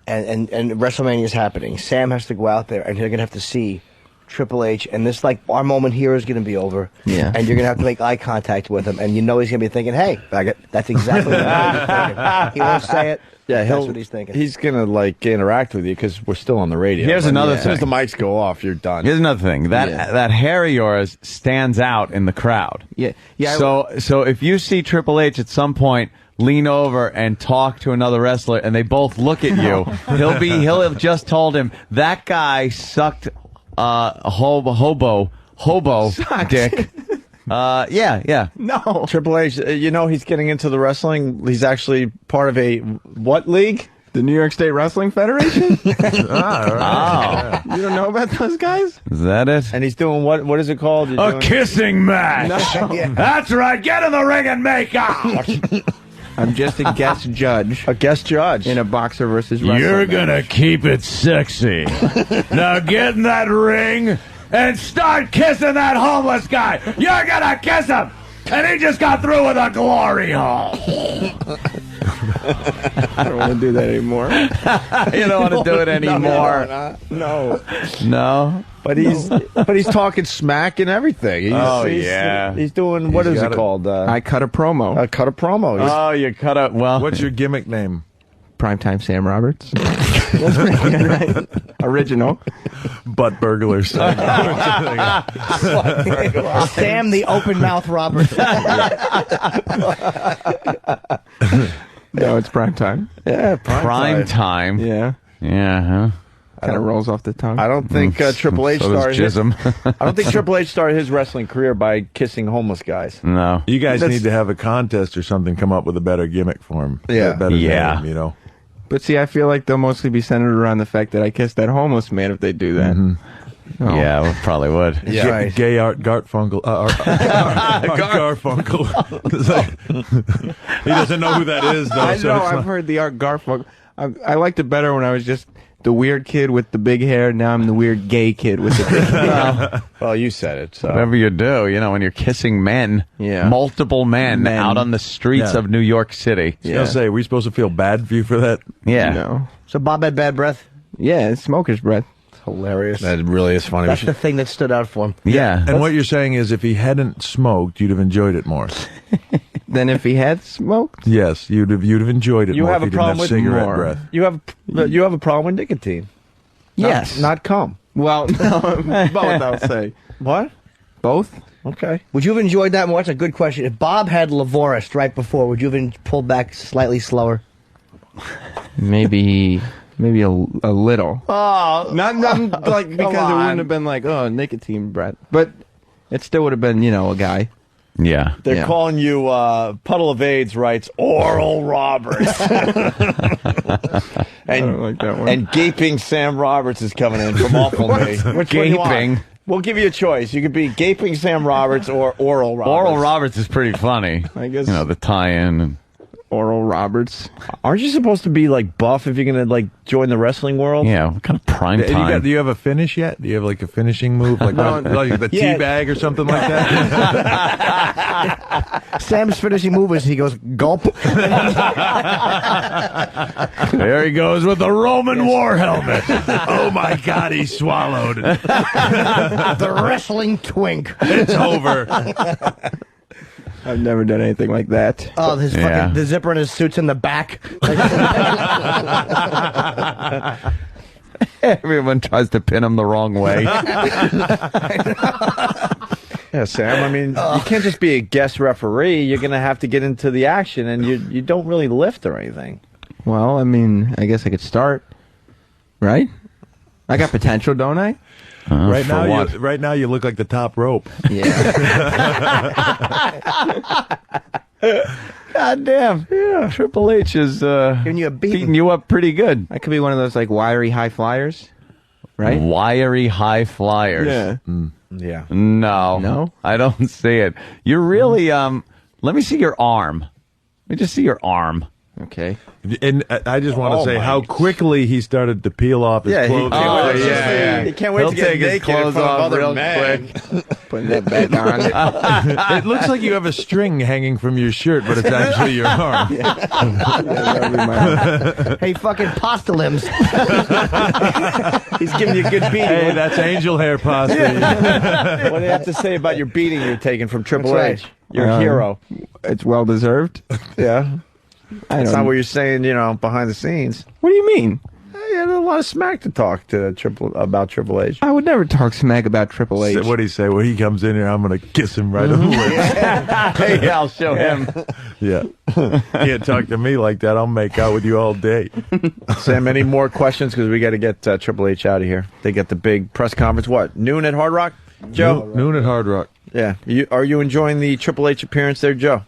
[SPEAKER 10] and WrestleMania is happening, Sam has to go out there and they're going to have to see Triple H, and this, like, our moment here is going to be over.
[SPEAKER 8] Yeah.
[SPEAKER 10] And you're going to have to make eye contact with him, and he's going to be thinking, hey, faggot. That's exactly what he's thinking. He won't say it.
[SPEAKER 9] Yeah,
[SPEAKER 10] That's what he's thinking.
[SPEAKER 9] He's gonna interact with you because we're still on the radio.
[SPEAKER 6] Here's
[SPEAKER 9] But
[SPEAKER 6] another
[SPEAKER 9] as soon as the
[SPEAKER 6] thing.
[SPEAKER 9] mics go off, you're done.
[SPEAKER 6] Here's another thing. That hair of yours stands out in the crowd.
[SPEAKER 8] Yeah. Yeah.
[SPEAKER 6] So if you see Triple H at some point lean over and talk to another wrestler and they both look at you, he'll have just told him that guy sucked hobo dick. Yeah.
[SPEAKER 8] No.
[SPEAKER 9] Triple H, he's getting into the wrestling. He's actually part of a what league?
[SPEAKER 8] The New York State Wrestling Federation?
[SPEAKER 6] Oh,
[SPEAKER 8] You don't know about those guys?
[SPEAKER 6] is that it?
[SPEAKER 9] And he's doing what is it called? You're
[SPEAKER 6] A
[SPEAKER 9] doing-
[SPEAKER 6] kissing match.
[SPEAKER 8] No.
[SPEAKER 6] That's right. Get in the ring and make out.
[SPEAKER 8] I'm just a guest judge
[SPEAKER 9] A guest judge.
[SPEAKER 8] in a boxer versus wrestler.
[SPEAKER 6] You're
[SPEAKER 8] match.
[SPEAKER 6] gonna keep it sexy. Now get in that ring and start kissing that homeless guy. You're gonna kiss him, and he just got through with a glory hole.
[SPEAKER 8] I don't want to do that anymore.
[SPEAKER 6] You don't want to do it anymore. No.
[SPEAKER 9] But he's talking smack and everything. He's doing what
[SPEAKER 7] He's
[SPEAKER 9] is
[SPEAKER 7] got
[SPEAKER 9] it called?
[SPEAKER 8] I cut a promo.
[SPEAKER 9] Cut a promo. He's-
[SPEAKER 6] Oh, you cut out. Well,
[SPEAKER 7] What's your gimmick name?
[SPEAKER 8] Primetime Sam Roberts. Original.
[SPEAKER 7] Butt burglars.
[SPEAKER 10] Sam the Open Mouth Roberts.
[SPEAKER 8] No, it's Primetime.
[SPEAKER 9] yeah,
[SPEAKER 6] prime time.
[SPEAKER 8] Yeah.
[SPEAKER 6] Yeah. Huh?
[SPEAKER 8] Kind of rolls off the tongue.
[SPEAKER 9] I don't think Triple H
[SPEAKER 6] So does
[SPEAKER 9] started. His,
[SPEAKER 6] Jism.
[SPEAKER 9] I don't think Triple H started his wrestling career by kissing homeless guys.
[SPEAKER 6] No.
[SPEAKER 7] You guys need to have a contest or something. Come up with a better gimmick for him.
[SPEAKER 9] Yeah.
[SPEAKER 7] A better
[SPEAKER 6] Yeah.
[SPEAKER 7] name,
[SPEAKER 8] But see, I feel like they'll mostly be centered around the fact that I kissed that homeless man if they do that. Oh.
[SPEAKER 6] Yeah, we probably would.
[SPEAKER 9] Yeah.
[SPEAKER 10] Right.
[SPEAKER 7] Gay Art Garfunkel. Art Garfunkel. It's like- he doesn't know who that is, though.
[SPEAKER 8] I
[SPEAKER 7] so
[SPEAKER 8] know,
[SPEAKER 7] it's
[SPEAKER 8] I've
[SPEAKER 7] not-
[SPEAKER 8] heard the Art Garfunkel. I liked it better when I was just the weird kid with the big hair. Now I'm the weird gay kid with the big hair.
[SPEAKER 9] Well, you said it. So
[SPEAKER 6] Whatever you do, when you're kissing men,
[SPEAKER 8] Yeah.
[SPEAKER 6] multiple men out on the streets
[SPEAKER 7] Yeah.
[SPEAKER 6] of New York City.
[SPEAKER 7] I was gonna say, are we supposed to feel bad for you for that?
[SPEAKER 6] Yeah.
[SPEAKER 8] No.
[SPEAKER 10] So Bob had bad breath.
[SPEAKER 8] Yeah, it's smoker's breath.
[SPEAKER 10] Hilarious.
[SPEAKER 9] that really is funny.
[SPEAKER 10] That's the thing that stood out for him.
[SPEAKER 6] Yeah.
[SPEAKER 7] And what you're saying is, if he hadn't smoked, you'd have enjoyed it more.
[SPEAKER 8] Then if he had smoked,
[SPEAKER 7] Yes, you'd have enjoyed it
[SPEAKER 9] You
[SPEAKER 7] more
[SPEAKER 9] have
[SPEAKER 7] if
[SPEAKER 9] a
[SPEAKER 7] he
[SPEAKER 9] problem
[SPEAKER 7] didn't
[SPEAKER 9] with
[SPEAKER 7] have cigarette
[SPEAKER 8] more.
[SPEAKER 7] breath.
[SPEAKER 9] You have a problem with nicotine.
[SPEAKER 8] yes.
[SPEAKER 9] Not cum.
[SPEAKER 8] Well, no, both, I'll say.
[SPEAKER 9] What?
[SPEAKER 8] Both?
[SPEAKER 9] Okay.
[SPEAKER 10] Would you have enjoyed that more? That's a good question. If Bob had Lavorist right before, would you have pulled back slightly slower?
[SPEAKER 8] Maybe a little.
[SPEAKER 10] Oh,
[SPEAKER 8] Not like because it wouldn't have been like, oh, nicotine breath. But it still would have been, a guy.
[SPEAKER 6] Yeah.
[SPEAKER 9] They're
[SPEAKER 8] Yeah.
[SPEAKER 9] calling you Puddle of AIDS writes Oral Roberts.
[SPEAKER 8] I don't like that one.
[SPEAKER 9] And Gaping Sam Roberts is coming in from Awful Me. Which one do you want?
[SPEAKER 6] Gaping.
[SPEAKER 9] We'll give you a choice. You could be Gaping Sam Roberts or Oral Roberts.
[SPEAKER 6] Oral Roberts is pretty funny.
[SPEAKER 8] I guess
[SPEAKER 6] The tie-in. And
[SPEAKER 8] Oral Roberts.
[SPEAKER 9] Aren't you supposed to be like buff if you're gonna join the wrestling world?
[SPEAKER 6] yeah, what kind of prime
[SPEAKER 7] Do
[SPEAKER 6] time?
[SPEAKER 7] you have a finish yet? Do you have like a finishing move, like
[SPEAKER 8] No.
[SPEAKER 7] like the
[SPEAKER 9] Yeah.
[SPEAKER 7] tea bag or something like that?
[SPEAKER 10] Sam's finishing move is he goes gulp.
[SPEAKER 6] There he goes with the Roman war helmet.
[SPEAKER 7] Oh my God, he swallowed.
[SPEAKER 10] The wrestling twink.
[SPEAKER 7] It's over.
[SPEAKER 8] I've never done anything like that.
[SPEAKER 10] Oh, his fucking
[SPEAKER 6] Yeah.
[SPEAKER 10] the zipper in his suit's in the back.
[SPEAKER 6] Everyone tries to pin him the wrong way.
[SPEAKER 9] Yeah, Sam. I mean, you can't just be a guest referee. You're going to have to get into the action, and you don't really lift or anything.
[SPEAKER 8] Well, I mean, I guess I could start. Right? I got potential, don't I?
[SPEAKER 7] Right now, you look like the top rope.
[SPEAKER 6] God damn. Yeah. Triple H is beating you up pretty good.
[SPEAKER 8] I could be one of those, like, wiry high flyers. Right?
[SPEAKER 6] Wiry high flyers.
[SPEAKER 8] Yeah.
[SPEAKER 9] Yeah.
[SPEAKER 6] No, I don't see it. You're really, let me see your arm. Let me just see your arm.
[SPEAKER 8] Okay.
[SPEAKER 7] And I just want to say how quickly he started to peel off his clothes.
[SPEAKER 9] He can't wait to get
[SPEAKER 6] take his
[SPEAKER 9] naked
[SPEAKER 6] clothes
[SPEAKER 9] in front of
[SPEAKER 6] off
[SPEAKER 9] other
[SPEAKER 6] real
[SPEAKER 9] men.
[SPEAKER 8] Putting that back on.
[SPEAKER 7] It looks like you have a string hanging from your shirt, but it's actually your arm.
[SPEAKER 10] Hey, fucking pasta limbs.
[SPEAKER 9] He's giving you a good beating.
[SPEAKER 7] Hey, that's angel hair pasta.
[SPEAKER 9] What do you have to say about your beating you're taking from Triple
[SPEAKER 8] That's
[SPEAKER 9] H? You're a hero.
[SPEAKER 8] It's well deserved.
[SPEAKER 9] Yeah. That's
[SPEAKER 8] don't-
[SPEAKER 9] not what you're saying, behind the scenes.
[SPEAKER 8] What do you mean?
[SPEAKER 9] You had a lot of smack to talk to about Triple H.
[SPEAKER 8] I would never talk smack about Triple H.
[SPEAKER 7] What do you say? When he comes in here, I'm going to kiss him right on the lips.
[SPEAKER 9] Hey, I'll show him.
[SPEAKER 7] Yeah. Can't talk to me like that. I'll make out with you all day.
[SPEAKER 9] Sam, any more questions? Because we got to get Triple H out of here. They got the big press conference. What, noon at Hard Rock? Joe?
[SPEAKER 7] Noon at Hard Rock.
[SPEAKER 9] Yeah. Are you enjoying the Triple H appearance there, Joe?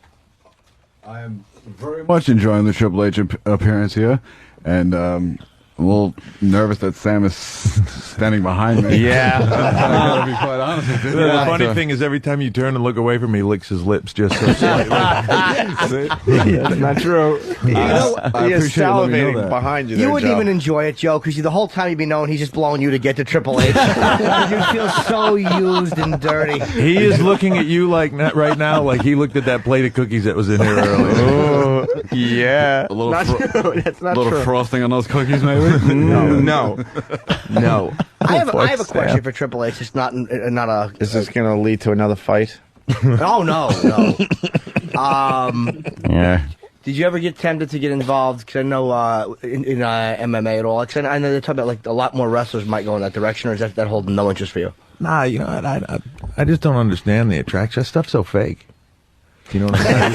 [SPEAKER 5] I am very much enjoying the Triple H appearance here, and I'm a little nervous that Sam is standing behind me.
[SPEAKER 7] Yeah.
[SPEAKER 5] I'm gonna be quite honest with you.
[SPEAKER 7] The funny thing is, every time you turn and look away from me, he licks his lips just so slightly.
[SPEAKER 8] That's not true.
[SPEAKER 10] You know,
[SPEAKER 9] He is
[SPEAKER 5] appreciate you letting me know
[SPEAKER 9] salivating
[SPEAKER 5] that.
[SPEAKER 9] behind you
[SPEAKER 10] you
[SPEAKER 9] there,
[SPEAKER 10] wouldn't
[SPEAKER 9] Joe.
[SPEAKER 10] even enjoy it, Joe, because the whole time you'd be knowing he's just blowing you to get to Triple H. You feel so used and dirty.
[SPEAKER 7] He is looking at you right now, like he looked at that plate of cookies that was in here earlier.
[SPEAKER 6] Yeah.
[SPEAKER 5] A little,
[SPEAKER 10] Not true. That's not
[SPEAKER 5] little
[SPEAKER 10] true.
[SPEAKER 5] frosting on those cookies, maybe.
[SPEAKER 8] No.
[SPEAKER 10] I have a question for Triple H. It's not a.
[SPEAKER 9] Is this going to lead to another fight?
[SPEAKER 10] Oh no.
[SPEAKER 6] Yeah.
[SPEAKER 10] Did you ever get tempted to get involved? Because I know in MMA at all. 'Cause I know they talk about like a lot more wrestlers might go in that direction, or is that hold no interest for you?
[SPEAKER 7] Nah, I just don't understand the attraction. That stuff's so fake. You know what I mean?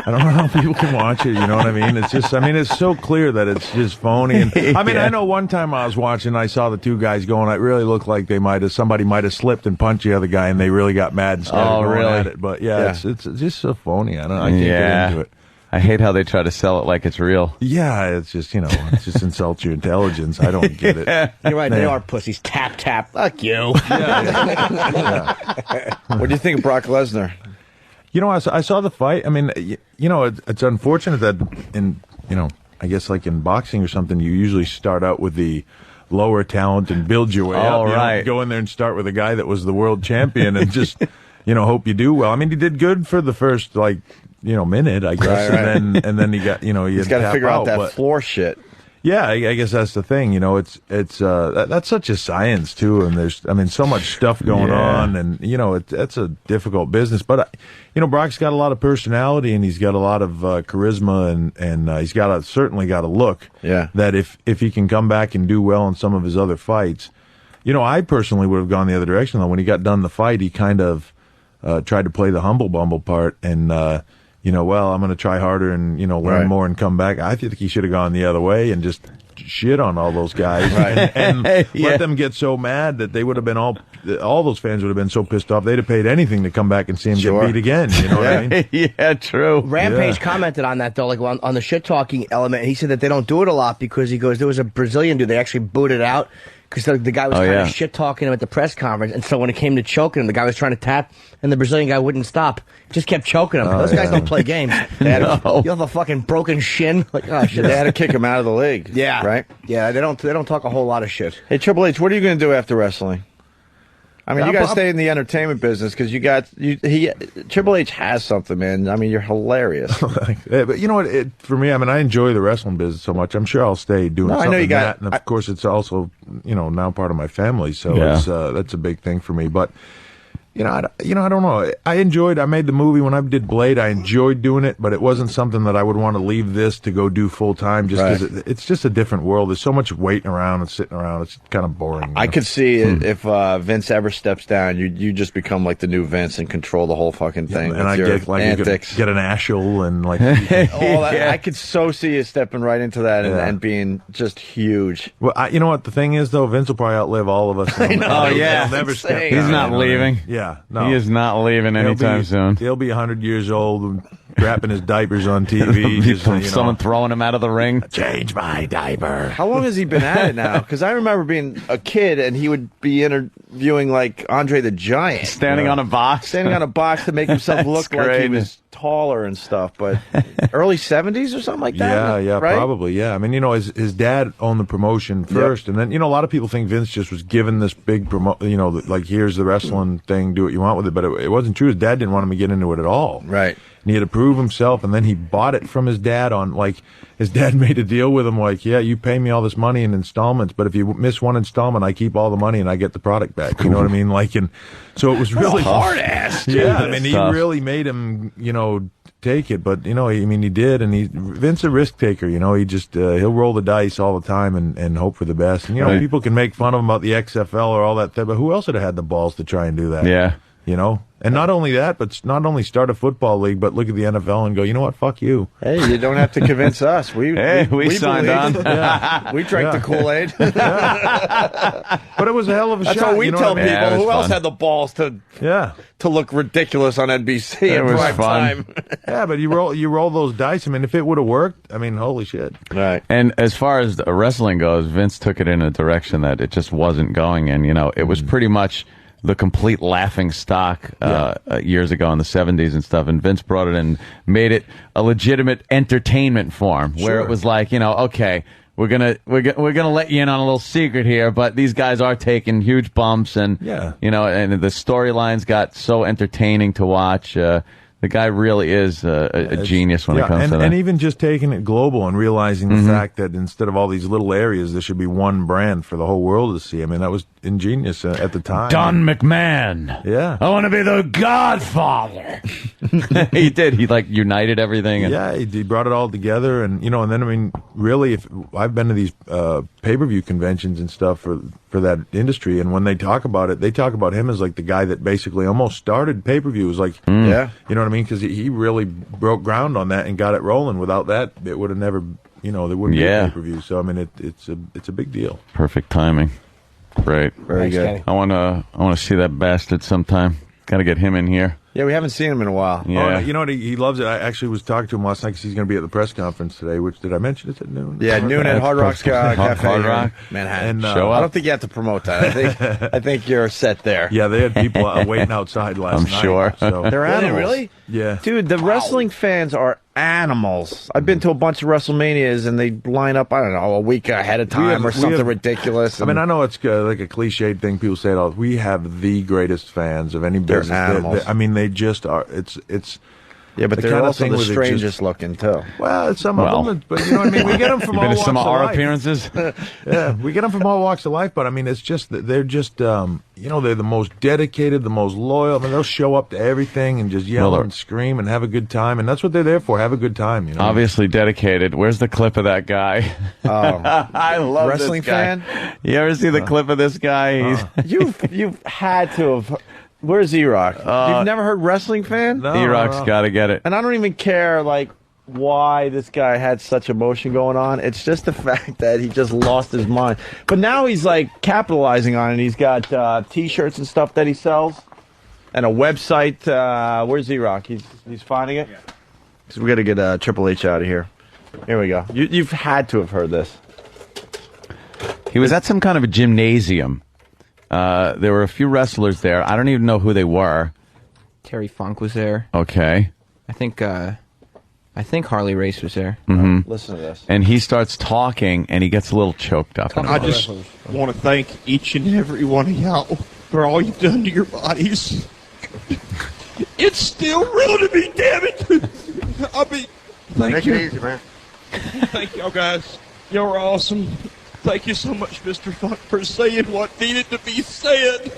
[SPEAKER 7] I don't know how people can watch it. You know what I mean? It's just, it's so clear that it's just phony. And I know one time I was watching, I saw the two guys going. It really looked like somebody might have slipped and punched the other guy, and they really got mad and started going at it. But yeah. It's just so phony. I can't get into it.
[SPEAKER 6] I hate how they try to sell it like it's real.
[SPEAKER 7] Yeah, it's just, it just insults your intelligence. I don't get it.
[SPEAKER 10] You're right. They are pussies. Tap tap. Fuck you.
[SPEAKER 9] What do you think of Brock Lesnar?
[SPEAKER 7] I saw the fight. It's unfortunate that I guess like in boxing or something, you usually start out with the lower talent and build your way up.
[SPEAKER 6] Right.
[SPEAKER 7] Go in there and start with a guy that was the world champion and just, hope you do well. He did good for the first, minute, I guess.
[SPEAKER 9] Right.
[SPEAKER 7] And then he got,
[SPEAKER 9] He's got to figure out that floor shit.
[SPEAKER 7] Yeah, I guess that's the thing. It's that's such a science too, and there's so much stuff going on, and that's a difficult business. But Brock's got a lot of personality, and he's got a lot of charisma, and he's certainly got a look.
[SPEAKER 9] Yeah.
[SPEAKER 7] That if he can come back and do well in some of his other fights, I personally would have gone the other direction though. When he got done the fight, he kind of tried to play the humble bumble part, and I'm going to try harder and, learn more and come back. I think he should have gone the other way and just shit on all those guys and let them get so mad that they would have been all those fans would have been so pissed off. They'd have paid anything to come back and see him get beat again. You know what I mean?
[SPEAKER 6] Yeah, true.
[SPEAKER 10] Rampage commented on that, though, like on the shit talking element. And he said that they don't do it a lot because he goes, there was a Brazilian dude, they actually booted out. Because the guy was kind of shit-talking him at the press conference. And so when it came to choking him, the guy was trying to tap, and the Brazilian guy wouldn't stop. Just kept choking him. Those guys don't play games. You have a fucking broken shin. Like, oh, shit.
[SPEAKER 9] They had to kick him out of the league.
[SPEAKER 10] Yeah.
[SPEAKER 9] Right?
[SPEAKER 10] Yeah, they don't talk a whole lot of shit.
[SPEAKER 9] Hey, Triple H, what are you going to do after wrestling? You got to stay in the entertainment business because Triple H has something, man. You're hilarious.
[SPEAKER 7] But you know what? For me, I enjoy the wrestling business so much. I'm sure I'll stay doing something like that. And of course, it's also now part of my family, so it's that's a big thing for me. But I don't know. I made the movie when I did Blade. I enjoyed doing it, but it wasn't something that I would want to leave this to go do full time. Just because it's just a different world. There's so much waiting around and sitting around. It's kind of boring.
[SPEAKER 9] I could see it if Vince ever steps down, you just become like the new Vince and control the whole fucking thing.
[SPEAKER 7] And I get like
[SPEAKER 9] antics.
[SPEAKER 7] get an Ashel and like
[SPEAKER 9] I could so see you stepping right into that and being just huge.
[SPEAKER 7] Well, you know what the thing is though, Vince will probably outlive all of us.
[SPEAKER 6] He'll never step down. He's not leaving.
[SPEAKER 7] Yeah, no,
[SPEAKER 6] he is not leaving anytime soon.
[SPEAKER 7] He'll be 100 years old, wrapping his diapers on TV.
[SPEAKER 6] Someone throwing him out of the ring.
[SPEAKER 7] Change my diaper.
[SPEAKER 9] How long has he been at it now? Because I remember being a kid and he would be interviewing like Andre the Giant,
[SPEAKER 6] standing on a box
[SPEAKER 9] to make himself look like he was taller and stuff. But early 70s or something like that.
[SPEAKER 7] Yeah,
[SPEAKER 9] right?
[SPEAKER 7] Probably. Yeah, I mean, his dad owned the promotion first, and then a lot of people think Vince just was given this big like here's the wrestling thing, do what you want with it. But it wasn't true. His dad didn't want him to get into it at all.
[SPEAKER 9] Right.
[SPEAKER 7] And he had to prove himself, and then he bought it from his dad his dad made a deal with him like, yeah, you pay me all this money in installments, but if you miss one installment, I keep all the money and I get the product back. You know what I mean? And so it was really
[SPEAKER 9] hard ass.
[SPEAKER 7] Yeah, I mean, he really made him, take it, but he did, and Vince a risk taker. He just he'll roll the dice all the time and hope for the best. And people can make fun of him about the XFL or all that thing, but who else would have had the balls to try and do that?
[SPEAKER 6] Yeah.
[SPEAKER 7] And not only that, but not only start a football league, but look at the NFL and go, you know what, fuck you.
[SPEAKER 9] Hey, you don't have to convince us. We
[SPEAKER 6] signed on.
[SPEAKER 9] We drank the Kool-Aid.
[SPEAKER 7] But it was a hell of a shot.
[SPEAKER 9] That's what we tell people.
[SPEAKER 6] Yeah,
[SPEAKER 9] who else had the balls to look ridiculous on NBC in prime time?
[SPEAKER 7] Yeah, but you roll those dice. I mean, if it would have worked, holy shit.
[SPEAKER 9] Right.
[SPEAKER 6] And as far as the wrestling goes, Vince took it in a direction that it just wasn't going in. It was pretty much the complete laughing stock years ago in the 70s and stuff, and Vince brought it in, made it a legitimate entertainment form where it was like, okay, we're gonna let you in on a little secret here, but these guys are taking huge bumps, and and the storylines got so entertaining to watch. The guy really is a genius when it comes to that.
[SPEAKER 7] And even just taking it global and realizing the fact that instead of all these little areas, there should be one brand for the whole world to see. I mean, that was ingenious at the time.
[SPEAKER 6] Don McMahon.
[SPEAKER 7] Yeah.
[SPEAKER 6] I want to be the Godfather. He did. He united everything. And
[SPEAKER 7] he brought it all together. And, and then, really, if I've been to these pay-per-view conventions and stuff for that industry, and when they talk about it, they talk about him as like the guy that basically almost started pay-per-views. Like, you know what I mean? Because he really broke ground on that and got it rolling. Without that, it would have never, there wouldn't be a pay-per-view. So, it's a big deal.
[SPEAKER 6] Perfect timing. Great.
[SPEAKER 9] Very good.
[SPEAKER 6] I want to see that bastard sometime. Got to get him in here.
[SPEAKER 9] Yeah, we haven't seen him in a while.
[SPEAKER 6] Yeah.
[SPEAKER 7] Oh, you know what? He loves it. I actually was talking to him last night because he's going to be at the press conference today, which, did I mention it's at noon?
[SPEAKER 9] Yeah, noon at Hard Rock's Cafe.
[SPEAKER 6] Hard Rock.
[SPEAKER 9] Manhattan.
[SPEAKER 7] And,
[SPEAKER 6] Show up.
[SPEAKER 9] I don't think you have to promote that. I think you're set there.
[SPEAKER 7] Yeah, they had people waiting outside last night.
[SPEAKER 6] I'm sure.
[SPEAKER 7] So.
[SPEAKER 9] They're animals.
[SPEAKER 7] Really? Yeah.
[SPEAKER 9] Dude, the wrestling fans are animals. I've been to a bunch of WrestleManias, and they line up, I don't know, a week ahead of time or something ridiculous.
[SPEAKER 7] I know it's like a cliched thing. People say it all. We have the greatest fans of any business.
[SPEAKER 9] They're animals.
[SPEAKER 7] They just are. It's
[SPEAKER 9] yeah, but they're also the strangest looking too.
[SPEAKER 7] Well, some of them, but you know what I mean. We get them from all walks
[SPEAKER 6] some
[SPEAKER 7] of
[SPEAKER 6] of our
[SPEAKER 7] life.
[SPEAKER 6] appearances.
[SPEAKER 7] Yeah, we get them from all walks of life. But it's just that they're just they're the most dedicated, the most loyal. They'll show up to everything and just yell and scream and have a good time, and that's what they're there for. Have a good time.
[SPEAKER 6] Obviously dedicated. Where's the clip of that guy? I love
[SPEAKER 9] wrestling
[SPEAKER 6] this guy.
[SPEAKER 9] fan.
[SPEAKER 6] You ever see the clip of this guy?
[SPEAKER 9] You've had to have. Where's E-Rock? You've never heard wrestling fan?
[SPEAKER 6] No, E-Rock's got to get it.
[SPEAKER 9] And I don't even care why this guy had such emotion going on. It's just the fact that he just lost his mind. But now he's capitalizing on it. He's got T-shirts and stuff that he sells, and a website. Where's E-Rock? He's finding it. So we got to get Triple H out of here. Here we go. You've had to have heard this.
[SPEAKER 6] He was at some kind of a gymnasium. There were a few wrestlers there. I don't even know who they were.
[SPEAKER 8] Terry Funk was there.
[SPEAKER 6] Okay.
[SPEAKER 8] I think Harley Race was there.
[SPEAKER 6] Mm-hmm.
[SPEAKER 9] Listen to this.
[SPEAKER 6] And he starts talking, and he gets a little choked up.
[SPEAKER 15] I just want to thank each and every one of y'all for all you've done to your bodies. It's still real to me, damn it. Thank you.
[SPEAKER 13] Easy, man.
[SPEAKER 15] Thank y'all guys. Y'all are awesome. Thank you so much, Mr. Funk, for saying what needed to be said.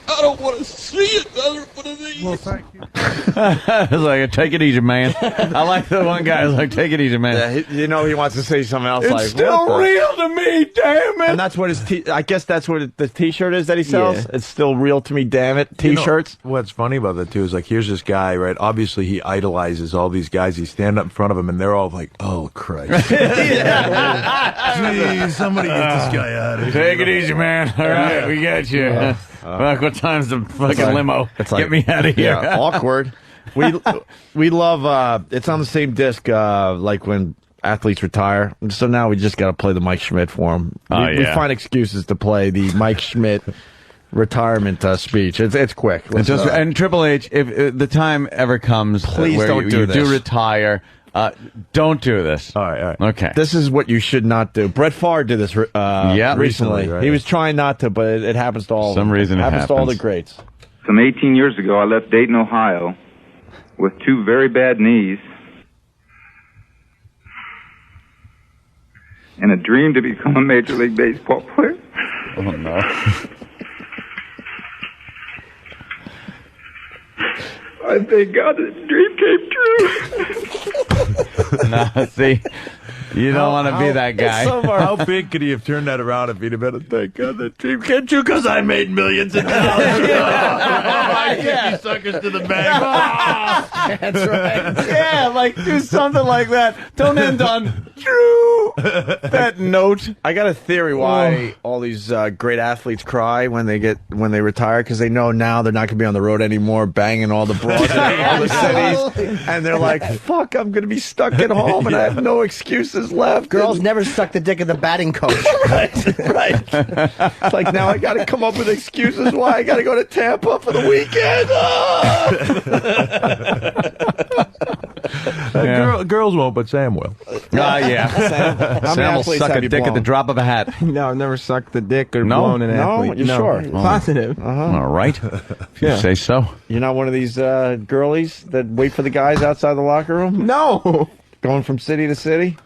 [SPEAKER 15] I don't want to see another one of these. Well, thank you.
[SPEAKER 6] I was like, take it easy, man. I like the one guy who's like, take it easy, man.
[SPEAKER 9] Yeah, he wants to say something else.
[SPEAKER 6] It's
[SPEAKER 9] like,
[SPEAKER 6] still
[SPEAKER 9] what the-
[SPEAKER 6] real to me, damn it.
[SPEAKER 9] And that's what I guess that's what the T-shirt is that he sells.
[SPEAKER 7] Yeah.
[SPEAKER 9] It's still real to me, damn it. T-shirts.
[SPEAKER 7] You know, what's funny about that too is like, here's this guy, right? Obviously, he idolizes all these guys. He stand up in front of him, and they're all like, "Oh Christ, please, somebody get this guy out of here."
[SPEAKER 6] Take it easy, man. All right, we got you. Fuck, what time's the fucking limo? Get me out of here.
[SPEAKER 9] Yeah, awkward. We love. It's on the same disc. Like when athletes retire. So now we just got to play the Mike Schmidt for him. We find excuses to play the Mike Schmidt retirement speech. It's quick.
[SPEAKER 6] And Triple H, if the time ever comes,
[SPEAKER 9] please
[SPEAKER 6] where
[SPEAKER 9] don't do
[SPEAKER 6] you
[SPEAKER 9] this.
[SPEAKER 6] do retire. Don't do this.
[SPEAKER 7] All right.
[SPEAKER 6] Okay.
[SPEAKER 9] This is what you should not do. Brett Favre did this recently.
[SPEAKER 7] Right.
[SPEAKER 9] He was trying not to, but it happens to all of them.
[SPEAKER 6] Some reason it
[SPEAKER 9] happens to all the
[SPEAKER 6] happens.
[SPEAKER 9] greats.
[SPEAKER 16] Some 18 years ago, I left Dayton, Ohio, with 2 very bad knees and a dream to become a Major League Baseball player.
[SPEAKER 6] Oh, no.
[SPEAKER 16] I thank God this dream came true.
[SPEAKER 6] Nah, see, you don't want to be that guy.
[SPEAKER 7] How big could he have turned that around if he'd have been a thank God that dream came true because I made millions of dollars. You suckers to the bank.
[SPEAKER 6] That's right. Yeah, like do something like that. Don't end on true. That note.
[SPEAKER 9] I got a theory why all these great athletes cry when they retire, because they know now they're not going to be on the road anymore, banging all the broads in all the cities, and they're like, "Fuck, I'm going to be stuck at home, and I have no excuses left."
[SPEAKER 10] Girls never suck the dick of the batting coach.
[SPEAKER 9] Right. It's like now I got to come up with excuses why I got to go to Tampa for the weekend.
[SPEAKER 7] Girls won't, but Sam will.
[SPEAKER 6] Yeah. Sam will suck a dick at the drop of a hat.
[SPEAKER 8] No, I've never sucked the dick or
[SPEAKER 6] No?
[SPEAKER 8] blown an
[SPEAKER 9] No?
[SPEAKER 8] athlete.
[SPEAKER 9] You sure?
[SPEAKER 8] Positive.
[SPEAKER 6] All right. If you
[SPEAKER 9] Yeah.
[SPEAKER 6] say so.
[SPEAKER 9] You're not one of these girlies that wait for the guys outside the locker room?
[SPEAKER 8] No.
[SPEAKER 9] Going from city to city?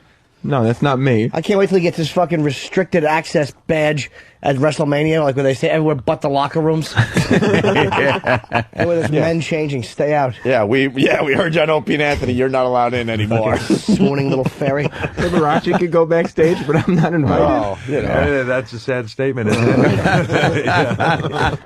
[SPEAKER 8] No, that's not me.
[SPEAKER 10] I can't wait till he gets his fucking restricted access badge at WrestleMania, like where they say everywhere but the locker rooms. Where there's men changing, stay out.
[SPEAKER 9] Yeah, we heard you on Opie and Anthony. You're not allowed in anymore.
[SPEAKER 10] Swooning little fairy.
[SPEAKER 8] Liberace could go backstage, but I'm not invited.
[SPEAKER 9] Oh, you know.
[SPEAKER 7] Yeah, that's a sad statement, isn't it? Yeah.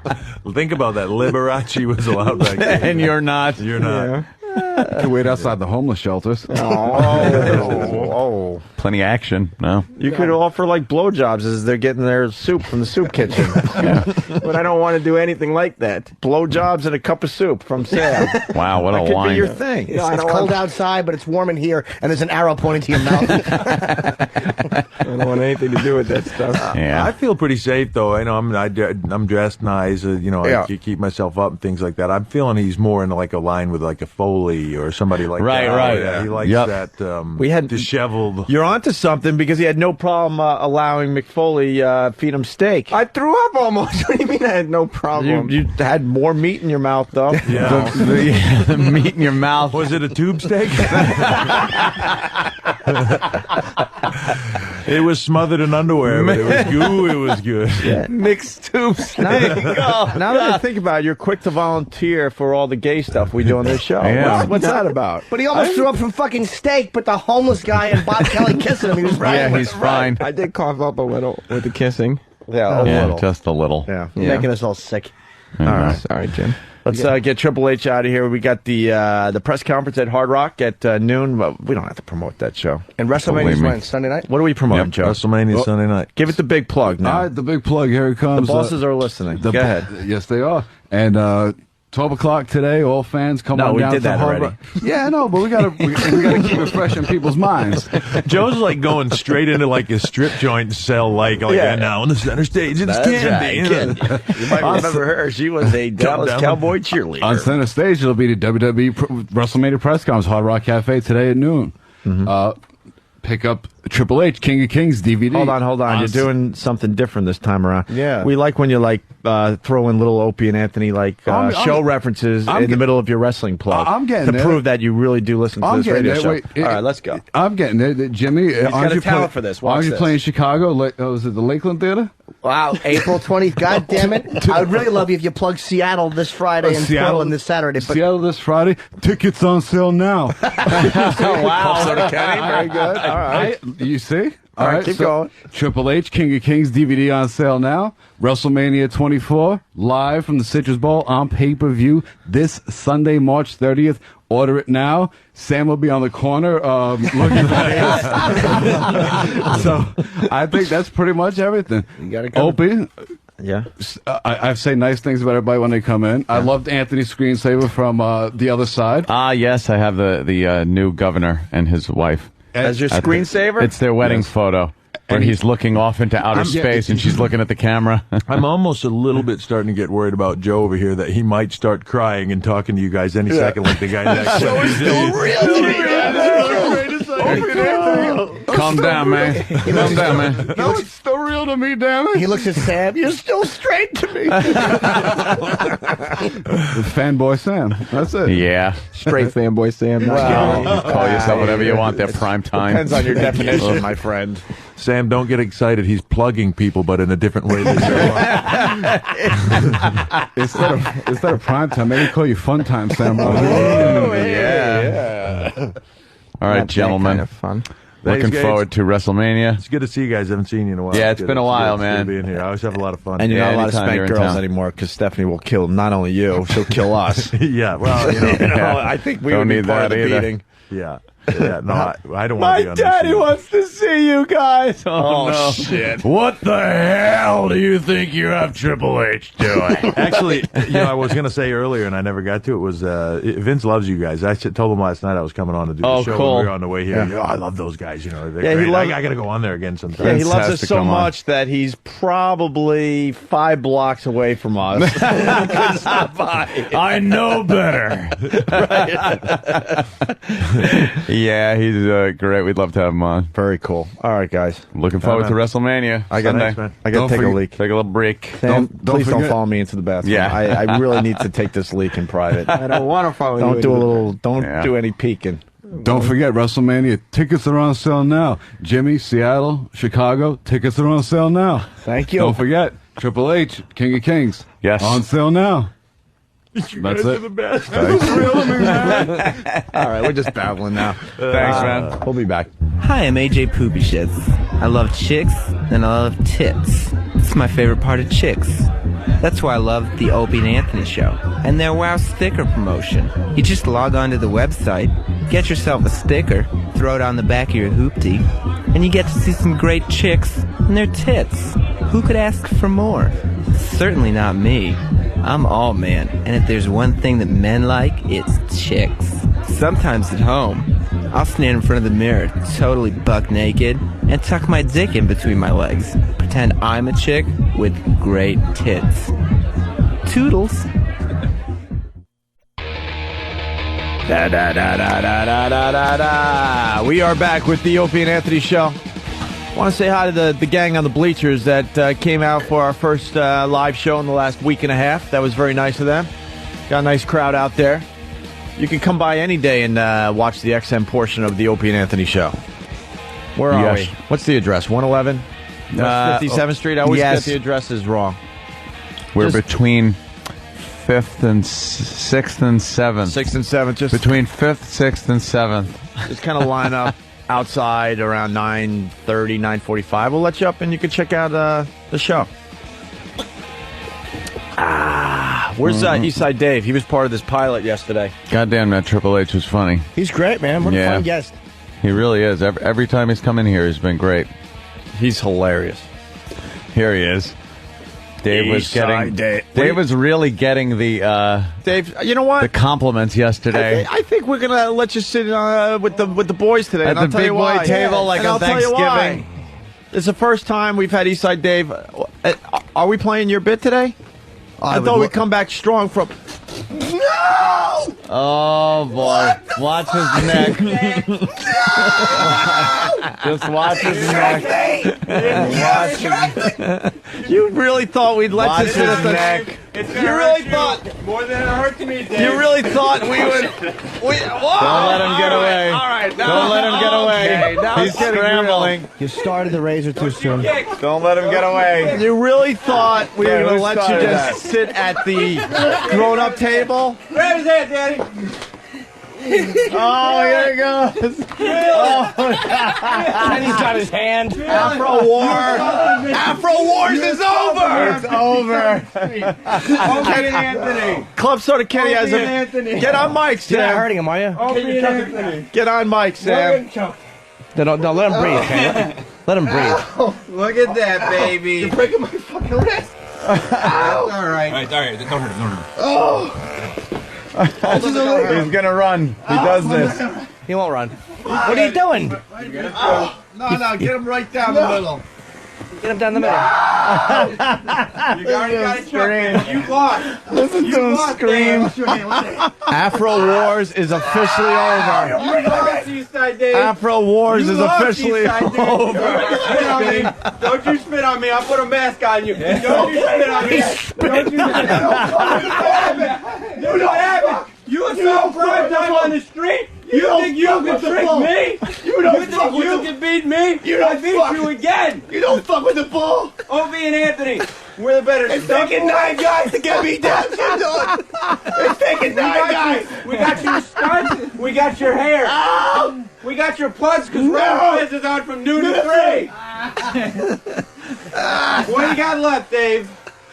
[SPEAKER 7] Think about that. Liberace was allowed back then.
[SPEAKER 6] And you're not.
[SPEAKER 7] You're not.
[SPEAKER 5] Can wait outside the homeless shelters.
[SPEAKER 9] Oh.
[SPEAKER 6] Plenty of action. No.
[SPEAKER 9] You could offer like blowjobs as they're getting their soup from the soup kitchen.
[SPEAKER 8] But I don't want to do anything like that.
[SPEAKER 9] Blowjobs and a cup of soup from Sam.
[SPEAKER 6] Wow, what
[SPEAKER 9] That
[SPEAKER 6] a
[SPEAKER 9] could
[SPEAKER 6] line.
[SPEAKER 9] be your thing.
[SPEAKER 10] It's cold outside, but it's warm in here, and there's an arrow pointing to your mouth.
[SPEAKER 8] I don't want anything to do with that stuff.
[SPEAKER 7] I feel pretty safe though. I know I'm dressed nice. I keep myself up and things like that. I'm feeling he's more in like a line with like a Foley or somebody like
[SPEAKER 6] Right,
[SPEAKER 7] that.
[SPEAKER 6] right.
[SPEAKER 7] Yeah, he likes that
[SPEAKER 9] We had
[SPEAKER 7] disheveled.
[SPEAKER 9] You're onto something because he had no problem allowing McFoley feed him steak.
[SPEAKER 8] I threw up almost. What do you mean I had no problem?
[SPEAKER 9] You had more meat in your mouth though.
[SPEAKER 7] Yeah.
[SPEAKER 6] The meat in your mouth.
[SPEAKER 7] Was it a tube steak? It was smothered in underwear, but it was good. It was good.
[SPEAKER 9] Yeah.
[SPEAKER 6] Mixed tube steak.
[SPEAKER 9] Now that I think about it, you're quick to volunteer for all the gay stuff we do on this show.
[SPEAKER 6] Yeah.
[SPEAKER 9] What's that about?
[SPEAKER 10] But he almost threw up from fucking steak, but the homeless guy and Bob Kelly kissing him. He was right.
[SPEAKER 6] Yeah, he's fine.
[SPEAKER 8] I did cough up a little with the kissing.
[SPEAKER 9] Yeah, a little.
[SPEAKER 6] Just a little.
[SPEAKER 9] Yeah.
[SPEAKER 10] Making us all sick.
[SPEAKER 9] All right.
[SPEAKER 8] Sorry, Jim.
[SPEAKER 9] Let's get Triple H out of here. We got the press conference at Hard Rock at noon, but we don't have to promote that show.
[SPEAKER 10] And WrestleMania's when? Sunday night?
[SPEAKER 9] What are we promoting, Joe?
[SPEAKER 7] WrestleMania Sunday night.
[SPEAKER 9] Give it the big plug now.
[SPEAKER 5] All right, the big plug. Here it comes.
[SPEAKER 9] The bosses are listening. Go ahead.
[SPEAKER 5] Yes, they are. And 12 o'clock today, all fans come on
[SPEAKER 9] we
[SPEAKER 5] down
[SPEAKER 9] did
[SPEAKER 5] to
[SPEAKER 9] that
[SPEAKER 5] Hard
[SPEAKER 9] already.
[SPEAKER 5] Rock. Yeah, I know, but we gotta keep it fresh in people's minds.
[SPEAKER 7] Joe's like going straight into like a strip joint cell, like
[SPEAKER 9] Yeah.
[SPEAKER 7] now on the center stage. It's
[SPEAKER 9] That's
[SPEAKER 7] Candy.
[SPEAKER 9] right, Candy. You might remember her. She was a Dallas
[SPEAKER 7] down.
[SPEAKER 9] Cowboy cheerleader.
[SPEAKER 5] On center stage, it'll be the WWE WrestleMania press conference, Hard Rock Cafe today at noon. Pick up Triple H, King of Kings DVD.
[SPEAKER 9] Hold on. You're doing something different this time around.
[SPEAKER 10] Yeah.
[SPEAKER 9] We like when you like throw in little Opie and Anthony show references in the middle of your wrestling plug.
[SPEAKER 5] I'm getting
[SPEAKER 9] to
[SPEAKER 5] there.
[SPEAKER 9] prove that you really do listen to this radio show. All right, let's go.
[SPEAKER 5] I'm getting it, Jimmy.
[SPEAKER 9] He's got a talent for this. Watch
[SPEAKER 5] Aren't you
[SPEAKER 9] this.
[SPEAKER 5] playing Chicago? Was it the Lakeland Theater?
[SPEAKER 10] Wow, April 20th. God damn it. I would really love you if you plug Seattle this Friday and Portland this Saturday. But
[SPEAKER 5] Seattle this Friday. Tickets on sale now.
[SPEAKER 10] Wow.
[SPEAKER 9] Very good. All right.
[SPEAKER 5] You see?
[SPEAKER 9] All right, keep going.
[SPEAKER 5] Triple H, King of Kings DVD on sale now. WrestleMania 24, live from the Citrus Bowl on pay-per-view this Sunday, March 30th. Order it now. Sam will be on the corner looking at it. So I think that's pretty much everything.
[SPEAKER 9] You got to go.
[SPEAKER 5] Opie.
[SPEAKER 9] Yeah.
[SPEAKER 5] I say nice things about everybody when they come in. I loved Anthony's screensaver from The Other Side.
[SPEAKER 6] Yes, I have the new governor and his wife.
[SPEAKER 9] As your screensaver?
[SPEAKER 6] It's their wedding photo. Where he's looking off into outer space and she's looking at the camera.
[SPEAKER 7] I'm almost a little bit starting to get worried about Joe over here that he might start crying and talking to you guys any second like the guy next to him.
[SPEAKER 6] Calm down, man. Calm down, man.
[SPEAKER 5] No, it's still real to me, damn it.
[SPEAKER 10] he looks at Sam. You're still straight to me.
[SPEAKER 5] Fanboy Sam. That's it.
[SPEAKER 6] Yeah.
[SPEAKER 9] Straight fanboy Sam.
[SPEAKER 6] Wow. Call yourself whatever you want there, prime time.
[SPEAKER 9] Depends on your definition, my friend.
[SPEAKER 7] Sam, don't get excited. He's plugging people, but in a different way than you are.
[SPEAKER 5] Instead of prime time, maybe call you fun time, Sam.
[SPEAKER 6] Yeah. All right, gentlemen.
[SPEAKER 9] Kind of fun.
[SPEAKER 6] Looking forward to WrestleMania.
[SPEAKER 7] It's good to see you guys. I haven't seen you in a while.
[SPEAKER 6] Yeah, it's been a while, man.
[SPEAKER 7] Being here. I always have a lot of fun.
[SPEAKER 9] And you're not allowed to
[SPEAKER 6] anytime
[SPEAKER 9] spank
[SPEAKER 6] you're in
[SPEAKER 9] girls
[SPEAKER 6] town.
[SPEAKER 9] anymore because Stephanie will kill not only you, she'll kill us.
[SPEAKER 7] Yeah, well,
[SPEAKER 9] I think we
[SPEAKER 6] Don't
[SPEAKER 9] would be
[SPEAKER 6] need
[SPEAKER 9] part of
[SPEAKER 6] that
[SPEAKER 9] the
[SPEAKER 6] either.
[SPEAKER 9] beating.
[SPEAKER 7] Yeah. Yeah, no, I don't want to be on this show.
[SPEAKER 6] wants to see you guys.
[SPEAKER 9] Oh,
[SPEAKER 6] no.
[SPEAKER 9] shit.
[SPEAKER 6] What the hell do you think you have Triple H doing?
[SPEAKER 7] Actually, I was going to say earlier, and I never got to it, was Vince loves you guys. I told him last night I was coming on to do the show
[SPEAKER 6] cool.
[SPEAKER 7] when we were on the way here.
[SPEAKER 9] Yeah.
[SPEAKER 7] I love those guys. They're
[SPEAKER 9] Yeah,
[SPEAKER 7] great.
[SPEAKER 9] he
[SPEAKER 7] I got to go on there again sometime.
[SPEAKER 9] Yeah, he loves
[SPEAKER 6] has
[SPEAKER 9] us
[SPEAKER 6] to
[SPEAKER 9] so
[SPEAKER 6] come on.
[SPEAKER 9] much that he's probably 5 blocks away from us. Couldn't stop by.
[SPEAKER 6] I know better. Yeah, he's great. We'd love to have him on.
[SPEAKER 9] Very cool. All right, guys.
[SPEAKER 6] Looking forward to WrestleMania.
[SPEAKER 9] I got
[SPEAKER 6] Sunday.
[SPEAKER 9] I got to take a leak.
[SPEAKER 6] Take a little break.
[SPEAKER 9] Sam,
[SPEAKER 5] Don't
[SPEAKER 9] please don't
[SPEAKER 5] forget-
[SPEAKER 9] follow me into the bathroom.
[SPEAKER 6] Yeah.
[SPEAKER 9] I really need to take this leak in private.
[SPEAKER 10] I don't want to follow
[SPEAKER 9] Don't
[SPEAKER 10] you.
[SPEAKER 9] do a little. Don't
[SPEAKER 6] Yeah.
[SPEAKER 9] do any peeking.
[SPEAKER 5] Don't forget, WrestleMania tickets are on sale now. Jimmy, Seattle, Chicago, tickets are on sale now.
[SPEAKER 9] Thank you.
[SPEAKER 5] Don't forget, Triple H, King of Kings,
[SPEAKER 6] Yes.
[SPEAKER 5] on sale now.
[SPEAKER 7] You
[SPEAKER 5] That's
[SPEAKER 7] guys
[SPEAKER 5] it.
[SPEAKER 7] are the best.
[SPEAKER 9] All right, we're just babbling now.
[SPEAKER 6] Thanks, man.
[SPEAKER 9] We'll be back.
[SPEAKER 8] Hi, I'm AJ Poopy Shits. I love chicks and I love tits. It's my favorite part of chicks. That's why I love the Opie and Anthony show and their Wow sticker promotion. You just log on to the website, get yourself a sticker, throw it on the back of your hoopty, and you get to see some great chicks and their tits. Who could ask for more? Certainly not me. I'm all man, and if there's one thing that men like, it's chicks. Sometimes at home, I'll stand in front of the mirror, totally buck naked, and tuck my dick in between my legs. Pretend I'm a chick with great tits. Toodles.
[SPEAKER 9] Da, da, da, da, da, da, da, da, da. We are back with the Opie and Anthony show. I want to say hi to the gang on the bleachers that came out for our first live show in the last week and a half. That was very nice of them. Got a nice crowd out there. You can come by any day and watch the XM portion of the Opie and Anthony show. Where are we? What's the address? 111? 57th Street? I always get the addresses wrong.
[SPEAKER 6] We're between 5th and 6th and 7th.
[SPEAKER 9] 6th and 7th. Just
[SPEAKER 6] between 5th, 6th, and 7th.
[SPEAKER 9] Just kind of line up outside around 9:30, 9:45. We'll let you up and you can check out the show. Where's Eastside Dave? He was part of this pilot yesterday.
[SPEAKER 6] Goddamn, that Triple H was funny.
[SPEAKER 10] He's great, man. What a fun guest.
[SPEAKER 6] He really is. Every time he's come in here, he's been great.
[SPEAKER 9] He's hilarious.
[SPEAKER 6] Here he is. Dave was getting. Dave was really getting the.
[SPEAKER 9] Dave, you know what?
[SPEAKER 6] The compliments yesterday.
[SPEAKER 9] I think we're gonna let you sit with the boys today.
[SPEAKER 6] At
[SPEAKER 9] and I'll
[SPEAKER 6] the
[SPEAKER 9] tell
[SPEAKER 6] big
[SPEAKER 9] you
[SPEAKER 6] boy
[SPEAKER 9] why.
[SPEAKER 6] table, like
[SPEAKER 9] And
[SPEAKER 6] on
[SPEAKER 9] I'll tell you why.
[SPEAKER 6] Thanksgiving.
[SPEAKER 9] It's the first time we've had Eastside Dave. Are we playing your bit today? I thought we'd come back strong from.
[SPEAKER 6] Oh boy! Watch his neck.
[SPEAKER 9] Just watch his neck. You really thought we'd let this hit us neck?
[SPEAKER 17] You really thought more than it hurt to me, Dave.
[SPEAKER 9] You really thought we would? Don't let him get away.
[SPEAKER 17] All right,
[SPEAKER 9] Don't let him get away.
[SPEAKER 17] Okay, now
[SPEAKER 9] He's scrambling.
[SPEAKER 10] You started the razor too soon.
[SPEAKER 9] Don't let him get away. You really thought we were going to let you just sit at the grown-up table?
[SPEAKER 17] Grab his head, Daddy.
[SPEAKER 9] Oh, here he goes.
[SPEAKER 10] Kenny's got his hand.
[SPEAKER 9] Afro Wars is over. It's over.
[SPEAKER 17] Opie and Anthony.
[SPEAKER 9] Club Soda Kenny has
[SPEAKER 17] Opie and Anthony.
[SPEAKER 9] Get on mic, Sam.
[SPEAKER 10] You're not hurting him, are you?
[SPEAKER 17] Opie and Anthony.
[SPEAKER 9] Get on mic, Sam.
[SPEAKER 10] No, let him breathe, Kenny. Let him breathe.
[SPEAKER 17] Look at that, baby. You're breaking my fucking wrist. All right.
[SPEAKER 15] All right, don't hurt him.
[SPEAKER 17] Oh.
[SPEAKER 9] He's gonna run. He does this.
[SPEAKER 10] He won't run. What are you doing?
[SPEAKER 17] No, get him right down the middle.
[SPEAKER 10] Get him down the middle.
[SPEAKER 17] You already got it, Chuck. You lost.
[SPEAKER 9] Listen to him scream. Afro Wars is officially over. Afro Wars is officially over.
[SPEAKER 17] Don't you spit on me. I'll put a mask on you. Don't you spit on me. Don't you spit on me. You don't have it. You assault prime time on the street? You think you can trick me? You think you can beat me? I beat you again. You don't fuck with the ball. Opie and Anthony, we're the better. It's taking 9 guys to get me down. It's taking 9 guys. We got your stunts. We got your hair. We got your plugs because Red is on from noon to 3. What do you got left, Dave?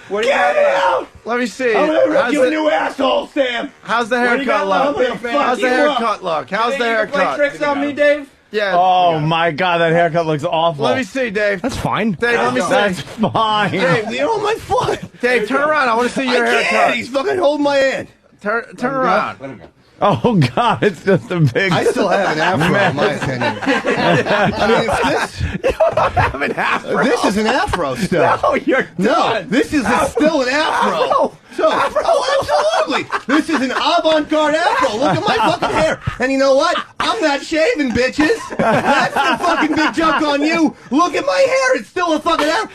[SPEAKER 17] What do you got left?
[SPEAKER 9] Let me see.
[SPEAKER 17] I'm gonna rip you a new asshole, Sam.
[SPEAKER 9] How's the haircut look? How's the haircut look? How's the haircut?
[SPEAKER 17] Play tricks on me, Dave?
[SPEAKER 9] Yeah. Oh my God, that haircut looks awful. Let me see, Dave.
[SPEAKER 10] That's fine.
[SPEAKER 9] Dave, let me see. That's fine.
[SPEAKER 17] Dave, you're on my foot.
[SPEAKER 9] Dave, turn around. I want to see your haircut.
[SPEAKER 17] He's fucking holding my hand.
[SPEAKER 9] Turn around. Let him go. Oh God, it's just a big.
[SPEAKER 17] I still have an afro, in my opinion. I mean, it's this.
[SPEAKER 9] You don't have an afro.
[SPEAKER 17] This is an afro still.
[SPEAKER 9] No, you're done.
[SPEAKER 17] This is still an afro. Absolutely. This is an avant-garde afro. Look at my fucking hair. And you know what? I'm not shaving, bitches. That's the fucking big joke on you. Look at my hair. It's still a fucking afro.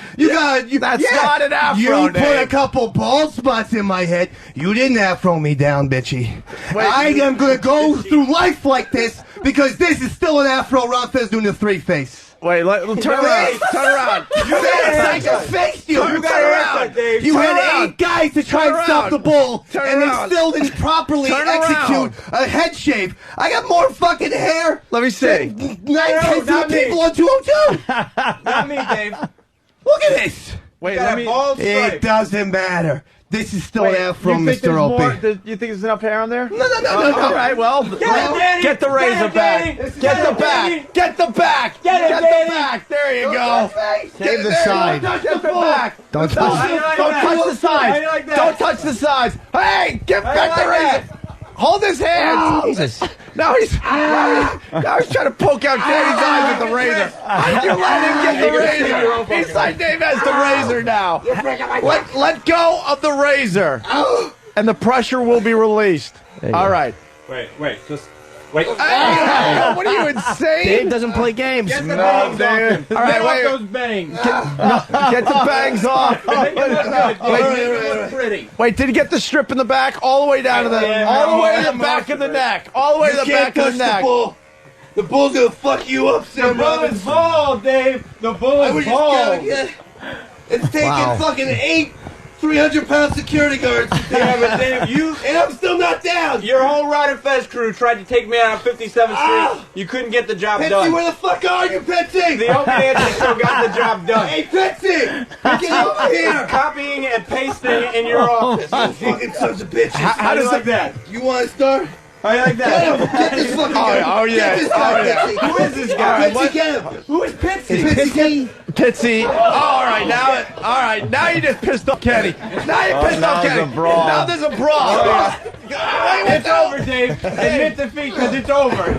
[SPEAKER 17] That's
[SPEAKER 9] not an afro,
[SPEAKER 17] You
[SPEAKER 9] Dave.
[SPEAKER 17] put a couple bald spots in my head. You didn't afro me down, bitchy. I am going to go through life like this because this is still an afro. Ron Fez doing the 3-face.
[SPEAKER 9] Wait, turn around. Turn around.
[SPEAKER 17] I just faced you. You got around. You had 8 guys to try and stop the bull, and they still didn't properly execute a head shave. I got more fucking hair.
[SPEAKER 9] Let me see.
[SPEAKER 17] 19 people on 202. Not me, Dave. Look at this.
[SPEAKER 9] Wait,
[SPEAKER 17] It doesn't matter. This is still an afro, Mr. Opie.
[SPEAKER 9] You think there's enough hair on there?
[SPEAKER 17] No.
[SPEAKER 9] All right, well, get the razor back. Get the back. Get the back. Get the back. There you go.
[SPEAKER 17] Save the side.
[SPEAKER 9] Get the back.
[SPEAKER 10] Don't touch
[SPEAKER 9] the sides. Don't touch the sides. Hey, give back the razor. Hold his hand.
[SPEAKER 10] Jesus.
[SPEAKER 9] Now he's trying to poke out Dave's eyes with the razor. You let him get the razor. He's like, Dave has the razor now. Let go of the razor, and the pressure will be released. All right.
[SPEAKER 15] Wait, just wait.
[SPEAKER 9] Hey, what are you insane?
[SPEAKER 10] Dave doesn't play games.
[SPEAKER 17] Get the bangs off him.
[SPEAKER 9] All right, wait.
[SPEAKER 17] Those bangs.
[SPEAKER 9] Get the bangs off. Wait, did he get the strip in the back all the way down to the back of the neck? All the way to the back of the neck.
[SPEAKER 17] The bull's gonna fuck you up, Sam.
[SPEAKER 15] The bull is bald, Dave. The bull is bald.
[SPEAKER 17] It's taking fucking 8 300-pound security guards.
[SPEAKER 15] Yeah, but Dave,
[SPEAKER 17] and I'm still not down.
[SPEAKER 15] Your whole Rod and Fez crew tried to take me out on 57th Street. You couldn't get the job
[SPEAKER 17] Petsy,
[SPEAKER 15] done.
[SPEAKER 17] where the fuck are you, Petsy?
[SPEAKER 15] The Opie Anthony show got the job done.
[SPEAKER 17] Hey, Petsy! Get over here!
[SPEAKER 15] Copying and pasting in your office.
[SPEAKER 17] You fucking sons of bitches.
[SPEAKER 15] How does like that?
[SPEAKER 17] You want to start?
[SPEAKER 15] How you like that?
[SPEAKER 17] Get this fucking guy.
[SPEAKER 9] Oh, yeah.
[SPEAKER 17] Get this guy, Petsy.
[SPEAKER 15] Who is this guy?
[SPEAKER 17] Petsy, get him.
[SPEAKER 15] Who is Pitsy?
[SPEAKER 9] Pitsy. All right, now you just pissed off Kenny. Now you pissed off Kenny. Now there's a brawl.
[SPEAKER 15] It's over, Dave. Admit defeat because it's over.
[SPEAKER 17] Get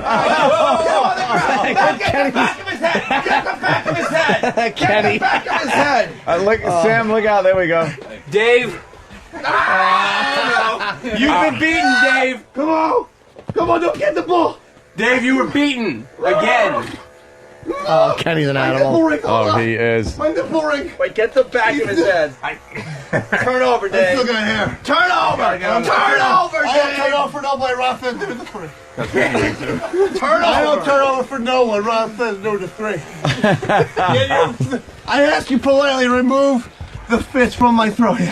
[SPEAKER 17] the back of his head. Get the back of his head.
[SPEAKER 10] Kenny.
[SPEAKER 17] Get the back of his head.
[SPEAKER 9] Sam, look out. There we go.
[SPEAKER 15] Dave. You've been beaten, Dave.
[SPEAKER 17] Come on, don't get the ball.
[SPEAKER 15] Dave, you were beaten again.
[SPEAKER 9] Oh, Kenny's an animal.
[SPEAKER 7] Oh, he is.
[SPEAKER 17] My nipple ring.
[SPEAKER 8] Wait, get the back of his head. Turn over, Dave.
[SPEAKER 17] Look at hair.
[SPEAKER 8] Turn over. Turn over,
[SPEAKER 17] I don't turn
[SPEAKER 8] Dave.
[SPEAKER 17] over for nobody. Ron says do the 3.
[SPEAKER 8] Turn
[SPEAKER 17] I don't
[SPEAKER 8] over.
[SPEAKER 17] turn over for no one. Ron says do the 3. I ask you politely, remove the fist from my throat. You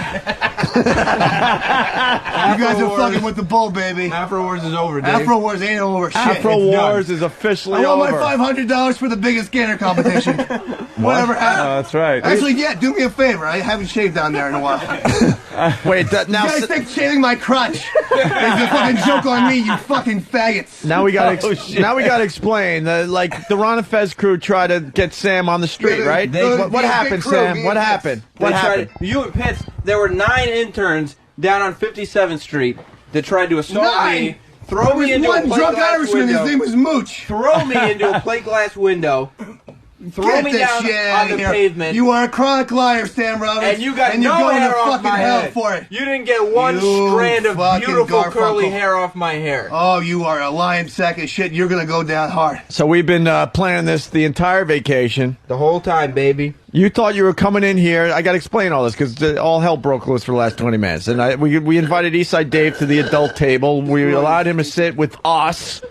[SPEAKER 17] guys are fucking with the bull, baby.
[SPEAKER 8] Afro Wars is over, Dave.
[SPEAKER 17] Afro Wars ain't over. Shit.
[SPEAKER 9] Afro
[SPEAKER 17] It's done.
[SPEAKER 9] Wars is officially
[SPEAKER 17] I want
[SPEAKER 9] over.
[SPEAKER 17] my $500 for the biggest gainer competition. Whatever happened.
[SPEAKER 7] That's right.
[SPEAKER 17] Actually, yeah, do me a favor. I haven't shaved down there in a while.
[SPEAKER 9] Wait, now
[SPEAKER 17] You guys think shaving my crotch is a fucking joke on me, you fucking faggots.
[SPEAKER 9] now we got to explain. Like the Ron and Fez crew tried to get Sam on the street, right? What happened, Sam? What happened? What happened?
[SPEAKER 8] You and Pitts, there were 9 interns down on 57th Street that tried to assault
[SPEAKER 17] 9?
[SPEAKER 8] me, throw me into a
[SPEAKER 17] one
[SPEAKER 8] plate
[SPEAKER 17] drunk
[SPEAKER 8] glass
[SPEAKER 17] Irishman,
[SPEAKER 8] window,
[SPEAKER 17] his name was Mooch.
[SPEAKER 8] throw me into a plate glass window, throw
[SPEAKER 17] Get
[SPEAKER 8] me
[SPEAKER 17] this
[SPEAKER 8] down
[SPEAKER 17] shit
[SPEAKER 8] on
[SPEAKER 17] out
[SPEAKER 8] the
[SPEAKER 17] of here.
[SPEAKER 8] pavement.
[SPEAKER 17] You are a chronic liar, Sam Roberts.
[SPEAKER 8] And you got
[SPEAKER 17] and you're
[SPEAKER 8] no
[SPEAKER 17] going
[SPEAKER 8] hair
[SPEAKER 17] to
[SPEAKER 8] off
[SPEAKER 17] fucking
[SPEAKER 8] my
[SPEAKER 17] hell
[SPEAKER 8] head.
[SPEAKER 17] for it.
[SPEAKER 8] You didn't get one
[SPEAKER 17] You
[SPEAKER 8] strand of
[SPEAKER 17] fucking
[SPEAKER 8] beautiful
[SPEAKER 17] Garfunkel.
[SPEAKER 8] curly hair off my hair.
[SPEAKER 17] Oh, you are a lying sack of shit. You're going to go down hard.
[SPEAKER 9] So we've been planning this the entire vacation.
[SPEAKER 8] The whole time, baby.
[SPEAKER 9] You thought you were coming in here. I got to explain all this because all hell broke loose for the last 20 minutes. And we invited Eastside Dave to the adult table. We allowed him to sit with us.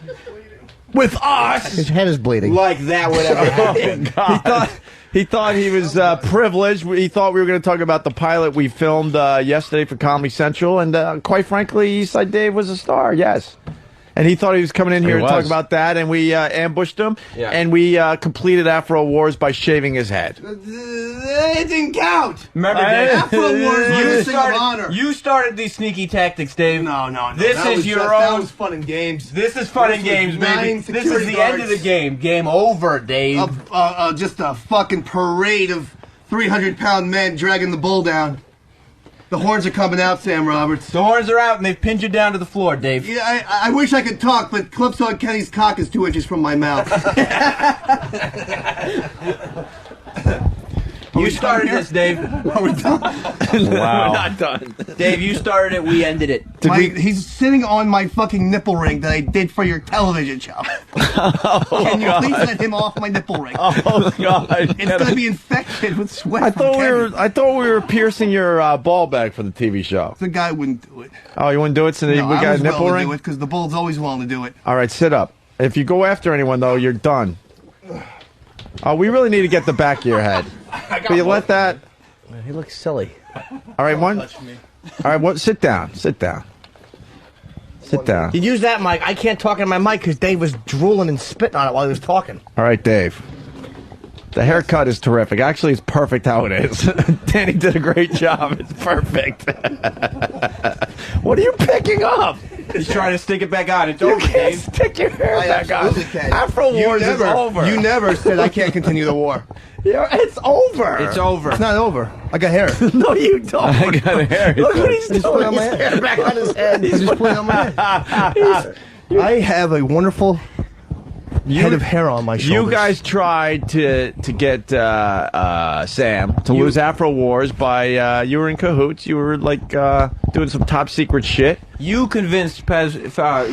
[SPEAKER 9] With us!
[SPEAKER 10] His head is bleeding.
[SPEAKER 8] Like that would ever happen.
[SPEAKER 9] He thought he was privileged. He thought we were going to talk about the pilot we filmed yesterday for Comedy Central. And quite frankly, Eastside Dave was a star, yes. And he thought he was coming in here to talk about that, and we ambushed him, and we completed Afro Wars by shaving his head.
[SPEAKER 17] It didn't count.
[SPEAKER 8] Remember, Dave?
[SPEAKER 17] Afro Wars was a thing of honor.
[SPEAKER 8] You started these sneaky tactics, Dave.
[SPEAKER 17] No.
[SPEAKER 8] This
[SPEAKER 17] that
[SPEAKER 8] is
[SPEAKER 17] was
[SPEAKER 8] your
[SPEAKER 17] just,
[SPEAKER 8] own.
[SPEAKER 17] That was fun and games.
[SPEAKER 8] This is fun and games, baby. This is the end of the game. Game over, Dave.
[SPEAKER 17] Just a fucking parade of 300-pound men dragging the bull down. The horns are coming out, Sam Roberts.
[SPEAKER 8] The horns are out, and they've pinned you down to the floor, Dave.
[SPEAKER 17] Yeah, I wish I could talk, but Calypso and Kenny's cock is 2 inches from my mouth.
[SPEAKER 8] You started this, Dave.
[SPEAKER 17] Are we done?
[SPEAKER 9] Wow.
[SPEAKER 8] We're not done. Dave, you started it. We ended it.
[SPEAKER 17] He's sitting on my fucking nipple ring that I did for your television show. Can you please let him off my nipple ring?
[SPEAKER 9] Oh God!
[SPEAKER 17] It's gonna be infected with sweat.
[SPEAKER 9] I thought we were piercing your ball bag for the TV show.
[SPEAKER 17] The guy wouldn't do it.
[SPEAKER 9] Oh, you wouldn't do it, so
[SPEAKER 17] No,
[SPEAKER 9] we
[SPEAKER 17] I
[SPEAKER 9] got
[SPEAKER 17] was
[SPEAKER 9] a nipple
[SPEAKER 17] willing
[SPEAKER 9] ring.
[SPEAKER 17] to do it because the bull's always willing to do it.
[SPEAKER 9] All right, sit up. If you go after anyone, though, you're done. Oh, we really need to get the back of your head. Can you let that?
[SPEAKER 10] He looks silly.
[SPEAKER 9] All right, one. All right, sit down. Sit down. Sit down.
[SPEAKER 10] You use that mic. I can't talk in my mic because Dave was drooling and spitting on it while he was talking.
[SPEAKER 9] All right, Dave. The haircut is terrific. Actually, it's perfect how it is. Danny did a great job. It's perfect. What are you picking up?
[SPEAKER 8] He's trying to stick it back on. It's over, Dave.
[SPEAKER 9] Stick your hair back on.
[SPEAKER 17] Can.
[SPEAKER 9] Afro Wars is over.
[SPEAKER 17] You never said I can't continue the war.
[SPEAKER 9] Yeah, it's over.
[SPEAKER 8] It's over.
[SPEAKER 17] It's not over. I got hair.
[SPEAKER 9] No, you don't.
[SPEAKER 7] I got hair.
[SPEAKER 9] Look what he's
[SPEAKER 17] Just put it
[SPEAKER 9] doing.
[SPEAKER 17] on my
[SPEAKER 9] His
[SPEAKER 17] head.
[SPEAKER 9] hair back on his head.
[SPEAKER 17] I just put it on my head. I have a wonderful head of hair on my shoulders.
[SPEAKER 9] You guys tried to get Sam to lose Afro Wars by you were in cahoots. You were like doing some top secret shit.
[SPEAKER 8] You convinced Fez.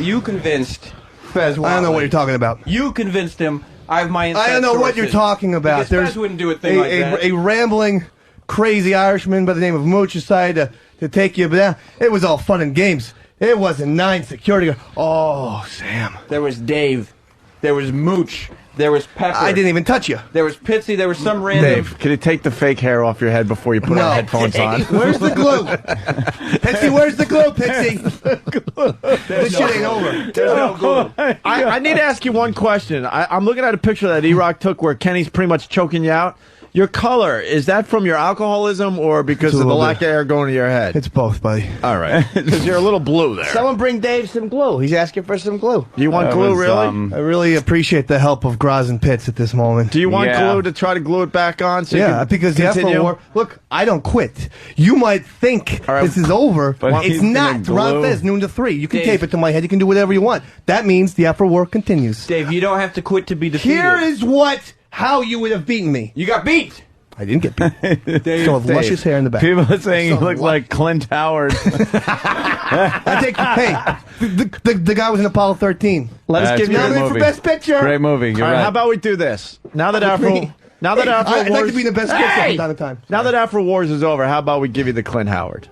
[SPEAKER 8] You convinced Fez.
[SPEAKER 17] I don't know what you're talking about.
[SPEAKER 8] You convinced him. I have my.
[SPEAKER 17] I don't know what you're talking about.
[SPEAKER 8] Because Fez wouldn't do a thing like that.
[SPEAKER 17] A rambling, crazy Irishman by the name of Mooch decided to take you down. It was all fun and games. It wasn't 9 security guards. Oh, Sam.
[SPEAKER 8] There was Dave. There was Mooch. There was Pepper.
[SPEAKER 17] I didn't even touch you.
[SPEAKER 8] There was Pitsy. There was some random.
[SPEAKER 9] Dave, can you take the fake hair off your head before you put
[SPEAKER 17] No.
[SPEAKER 9] our headphones on?
[SPEAKER 17] Where's the glue? Pitsy, where's the glue, Pitsy? This shit ain't over.
[SPEAKER 8] There's no glue.
[SPEAKER 9] I need to ask you one question. I'm looking at a picture that E-Rock took where Kenny's pretty much choking you out. Your color, is that from your alcoholism or because
[SPEAKER 17] It's a
[SPEAKER 9] of the
[SPEAKER 17] little
[SPEAKER 9] lack
[SPEAKER 17] bit.
[SPEAKER 9] of air going to your head?
[SPEAKER 17] It's both, buddy.
[SPEAKER 9] All right. Because you're a little blue there.
[SPEAKER 10] Someone bring Dave some glue. He's asking for some glue.
[SPEAKER 9] Do you want
[SPEAKER 7] That
[SPEAKER 9] glue,
[SPEAKER 7] was,
[SPEAKER 9] really?
[SPEAKER 17] I really appreciate the help of Graz and Pitts at this moment.
[SPEAKER 9] Do you want
[SPEAKER 7] Yeah.
[SPEAKER 9] glue to try to glue it back on? So you
[SPEAKER 17] Yeah,
[SPEAKER 9] can
[SPEAKER 17] because the
[SPEAKER 9] continue?
[SPEAKER 17] Afro War. Look, I don't quit. You might think
[SPEAKER 9] All right.
[SPEAKER 17] this is over,
[SPEAKER 7] But
[SPEAKER 17] it's
[SPEAKER 7] he's
[SPEAKER 17] not.
[SPEAKER 7] gonna
[SPEAKER 17] Ron
[SPEAKER 7] glue.
[SPEAKER 17] Fez, noon to 3. You can
[SPEAKER 8] Dave.
[SPEAKER 17] tape it to my head. You can do whatever you want. That means the Afro War continues.
[SPEAKER 8] Dave, you don't have to quit to be defeated.
[SPEAKER 17] Here is how you would have beaten me.
[SPEAKER 8] You got beat.
[SPEAKER 10] I didn't get beat. Still have luscious hair in the back.
[SPEAKER 6] People are saying you look like Clint Howard.
[SPEAKER 10] I think, hey, the guy was in Apollo 13.
[SPEAKER 9] Let's give you a
[SPEAKER 10] movie for Best Picture.
[SPEAKER 9] Great movie. You're right. How about we do this? Now that Afro
[SPEAKER 10] I'd like
[SPEAKER 9] Wars,
[SPEAKER 10] to be the Best Picture from time to time.
[SPEAKER 9] now that Afro Wars is over, how about we give you the Clint Howard?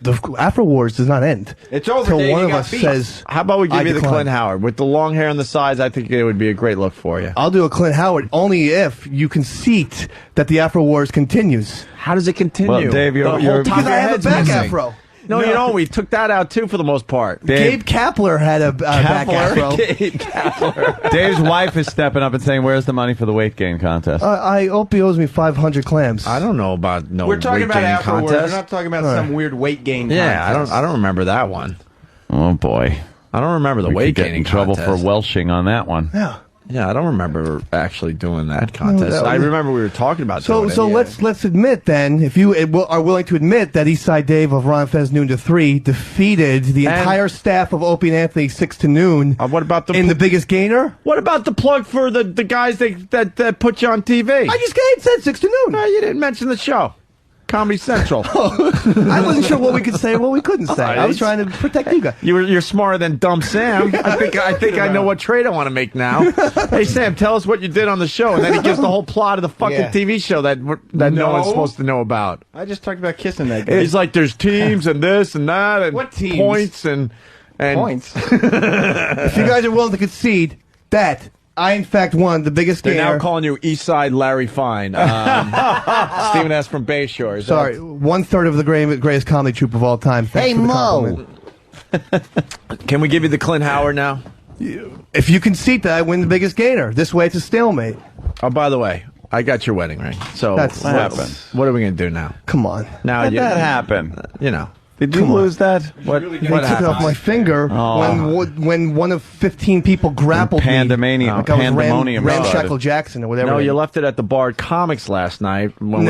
[SPEAKER 10] The Afro Wars does not end.
[SPEAKER 9] It's over.
[SPEAKER 10] Till
[SPEAKER 9] Dave,
[SPEAKER 10] one
[SPEAKER 9] you
[SPEAKER 10] of
[SPEAKER 9] got
[SPEAKER 10] us
[SPEAKER 9] beat.
[SPEAKER 10] says,
[SPEAKER 9] How about we give
[SPEAKER 10] I
[SPEAKER 9] you the
[SPEAKER 10] decline.
[SPEAKER 9] Clint Howard with the long hair and the size? I think it would be a great look for you.
[SPEAKER 10] I'll do a Clint Howard only if you concede that the Afro Wars continues.
[SPEAKER 9] How does it continue?
[SPEAKER 6] Well, Dave,
[SPEAKER 9] The whole top
[SPEAKER 10] because
[SPEAKER 9] of your
[SPEAKER 10] I have a
[SPEAKER 9] head's
[SPEAKER 10] back
[SPEAKER 9] missing.
[SPEAKER 10] afro.
[SPEAKER 9] No, you don't. We took that out too for the most part.
[SPEAKER 10] Gabe Kapler had a back afro.
[SPEAKER 9] Gabe Kapler.
[SPEAKER 6] Dave's wife is stepping up and saying, "Where's the money for the weight gain contest?"
[SPEAKER 10] Opie owes me 500 clams.
[SPEAKER 9] I don't know about
[SPEAKER 8] We're talking
[SPEAKER 9] weight
[SPEAKER 8] about
[SPEAKER 9] gain
[SPEAKER 8] afterwards.
[SPEAKER 9] contest.
[SPEAKER 8] We're not talking about
[SPEAKER 10] All
[SPEAKER 8] some
[SPEAKER 10] right.
[SPEAKER 8] weird weight gain
[SPEAKER 9] Yeah,
[SPEAKER 8] contest.
[SPEAKER 9] I don't remember that one.
[SPEAKER 6] Oh boy,
[SPEAKER 9] I don't remember the
[SPEAKER 6] we
[SPEAKER 9] weight
[SPEAKER 6] could get
[SPEAKER 9] gaining
[SPEAKER 6] in trouble
[SPEAKER 9] contest.
[SPEAKER 6] for welshing on that one.
[SPEAKER 10] Yeah.
[SPEAKER 9] Yeah, I don't remember actually doing that contest.
[SPEAKER 10] that
[SPEAKER 9] I
[SPEAKER 10] was-
[SPEAKER 9] remember we were talking about
[SPEAKER 10] So
[SPEAKER 9] doing
[SPEAKER 10] so
[SPEAKER 9] it.
[SPEAKER 10] let's admit then, if you are willing to admit that Eastside Dave of Ron Fez noon to 3 defeated the
[SPEAKER 9] And-
[SPEAKER 10] entire staff of Opie and Anthony 6 to noon.
[SPEAKER 9] What about the
[SPEAKER 10] in the Biggest Gainer?
[SPEAKER 9] What about the plug for the guys that put you on TV?
[SPEAKER 10] I just said 6 to noon.
[SPEAKER 9] No, you didn't mention the show. Comedy Central.
[SPEAKER 10] I wasn't sure what we could say or what we couldn't say. I was trying to protect you guys.
[SPEAKER 9] You're smarter than Dumb Sam. I think I know what trade I want to make now. Hey Sam, tell us what you did on the show, and then he gives the whole plot of the fucking
[SPEAKER 8] Yeah.
[SPEAKER 9] TV show that no one's supposed to know about.
[SPEAKER 8] I just talked about kissing that guy.
[SPEAKER 9] He's like, there's teams and this and that and
[SPEAKER 8] What teams?
[SPEAKER 9] points and
[SPEAKER 8] Points.
[SPEAKER 10] If you guys are willing to concede that I, in fact, won the Biggest
[SPEAKER 9] They're
[SPEAKER 10] Gainer.
[SPEAKER 9] now calling you Eastside Larry Fine. Stephen S. from Bayshore. Is
[SPEAKER 10] Sorry, 1/3 of the greatest comedy troupe of all time. Thanks for the compliment.
[SPEAKER 9] Can we give you the Clint Howard now?
[SPEAKER 10] If you concede that I win the Biggest Gainer, this way it's a stalemate.
[SPEAKER 9] Oh, by the way, I got your wedding ring. So
[SPEAKER 10] That's
[SPEAKER 9] what
[SPEAKER 10] happened.
[SPEAKER 9] What are we going to do now?
[SPEAKER 10] Come on.
[SPEAKER 9] Now
[SPEAKER 6] How'd that happen?
[SPEAKER 9] You know.
[SPEAKER 6] Did you lose that? What
[SPEAKER 10] They took it off my finger
[SPEAKER 6] Oh.
[SPEAKER 10] when one of 15 people grappled
[SPEAKER 6] Pandemonium.
[SPEAKER 10] me. Like I was
[SPEAKER 6] Pandemonium
[SPEAKER 10] Ramshackle
[SPEAKER 6] started.
[SPEAKER 10] Jackson or whatever.
[SPEAKER 9] No, you left it at the Bard Comics last night when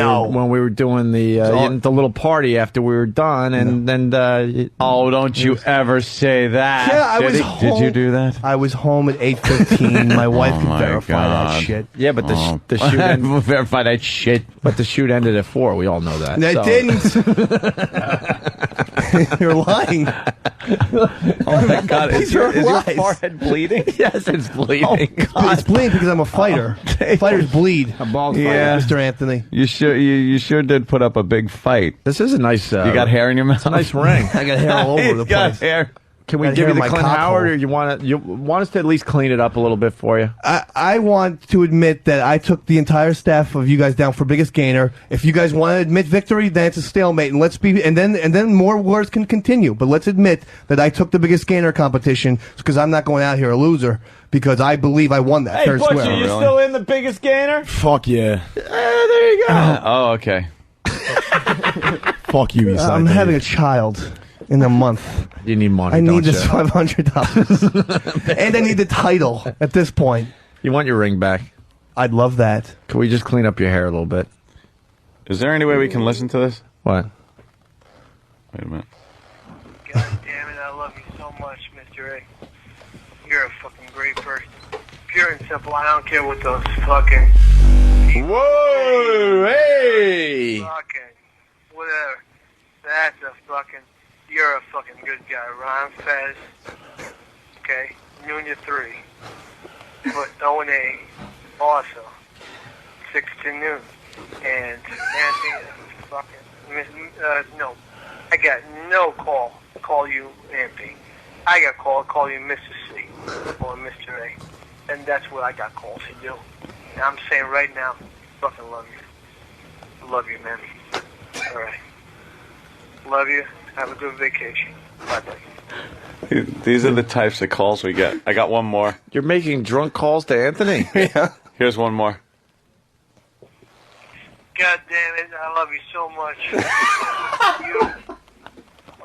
[SPEAKER 9] we were doing the little party after we were done, and then
[SPEAKER 6] don't you ever say that?
[SPEAKER 10] Yeah, I was
[SPEAKER 6] Did
[SPEAKER 10] home.
[SPEAKER 6] Did you do that?
[SPEAKER 10] I was home at 8:15. My wife could
[SPEAKER 6] my
[SPEAKER 10] verify
[SPEAKER 6] God.
[SPEAKER 10] that shit.
[SPEAKER 9] Yeah, but the shoot ended,
[SPEAKER 6] verify that shit.
[SPEAKER 9] but the shoot ended at 4. We all know that.
[SPEAKER 10] And I didn't. You're lying.
[SPEAKER 6] Oh my God! Is your
[SPEAKER 10] lies.
[SPEAKER 6] forehead bleeding?
[SPEAKER 9] Yes, it's bleeding.
[SPEAKER 6] Oh God!
[SPEAKER 10] It's bleeding because I'm a fighter. Fighters bleed.
[SPEAKER 8] A bald
[SPEAKER 6] Yeah.
[SPEAKER 10] Mr. Anthony.
[SPEAKER 6] You sure did put up a big fight.
[SPEAKER 9] This is a nice.
[SPEAKER 6] You got hair in your mouth.
[SPEAKER 9] It's a nice ring.
[SPEAKER 10] I got hair all over the
[SPEAKER 6] He's got
[SPEAKER 10] place.
[SPEAKER 6] hair.
[SPEAKER 9] Can we
[SPEAKER 10] Got
[SPEAKER 9] give
[SPEAKER 10] hair
[SPEAKER 9] you the
[SPEAKER 10] in my
[SPEAKER 9] Clint
[SPEAKER 10] cock
[SPEAKER 9] Howard,
[SPEAKER 10] hole.
[SPEAKER 9] or you want us to at least clean it up a little bit for you?
[SPEAKER 10] I want to admit that I took the entire staff of you guys down for Biggest Gainer. If you guys want to admit victory, then it's a stalemate, and then more wars can continue. But let's admit that I took the Biggest Gainer competition because I'm not going out here a loser because I believe I won that fair and square.
[SPEAKER 6] Really?
[SPEAKER 9] still in the Biggest Gainer?
[SPEAKER 7] Fuck yeah.
[SPEAKER 9] There you go.
[SPEAKER 6] Oh, okay.
[SPEAKER 7] Fuck you, Eastside
[SPEAKER 10] I'm
[SPEAKER 7] Dave.
[SPEAKER 10] having a child in a month.
[SPEAKER 9] You need money.
[SPEAKER 10] I need
[SPEAKER 9] don't
[SPEAKER 10] this
[SPEAKER 9] you?
[SPEAKER 10] $500, and I need the title at this point.
[SPEAKER 9] You want your ring back?
[SPEAKER 10] I'd love that.
[SPEAKER 9] Can we just clean up your hair a little bit?
[SPEAKER 6] Is there any way we can listen to this?
[SPEAKER 9] What?
[SPEAKER 6] Wait a minute.
[SPEAKER 1] God damn it, I love you so much, Mr. A. You're a fucking great person. Pure and simple, I don't care what those fucking...
[SPEAKER 9] Whoa! Hey!
[SPEAKER 1] Fucking... Whatever. That's a fucking... You're a fucking good guy. Ron Fez. Okay? Nunya 3. But O&A. Also. 6 to noon. And Anthony... Fucking... no. I got no call to call you Anthony. I got call to call you Mr. C. Or Mr. A. And that's what I got calls to do. And I'm saying right now, fucking love you. Love you, man. Alright. Love you. Have a good vacation. Bye-bye.
[SPEAKER 6] These are the types of calls we get. I got one more.
[SPEAKER 9] You're making drunk calls to Anthony?
[SPEAKER 6] Yeah. Here's one more.
[SPEAKER 1] God damn it, I love you so much. You,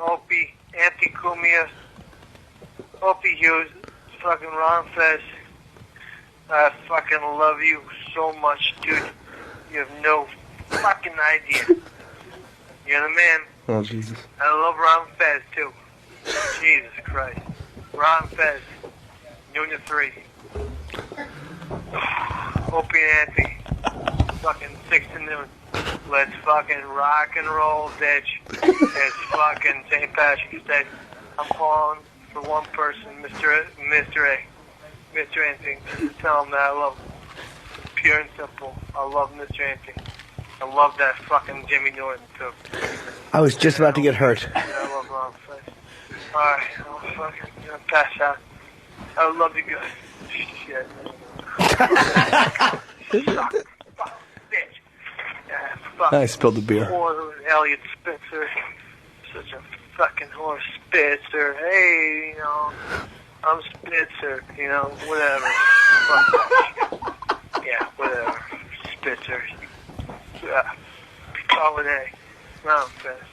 [SPEAKER 1] Opie, Anthony Cumia, Opie Hughes, fucking Ron Fez. I fucking love you so much, dude. You have no fucking idea. You're the man.
[SPEAKER 10] Oh, Jesus.
[SPEAKER 1] I love Ron Fez, too. Jesus Christ. Ron Fez, Nunya 3. Opie and Anthony. fucking 6 to noon. Let's fucking rock and roll, bitch. It's fucking St. Patrick's Day. I'm calling for one person, Mr. A. Mr. Anthony. Just tell him that I love him. Pure and simple. I love Mr. Anthony. I love that fucking Jimmy Norton, too.
[SPEAKER 10] I was just about to get hurt.
[SPEAKER 1] Yeah, I love Ron Fez. Alright, I'm fucking gonna pass out. I love you guys. Shit. Fuck, bitch. Yeah, fuck.
[SPEAKER 10] I spilled the beer.
[SPEAKER 1] Poor Elliot Spitzer. Such a fucking horse. Spitzer. Hey, you know, I'm Spitzer. You know, whatever. Fuck that shit. Yeah, whatever. Spitzer. Yeah. Holiday. Round Fest.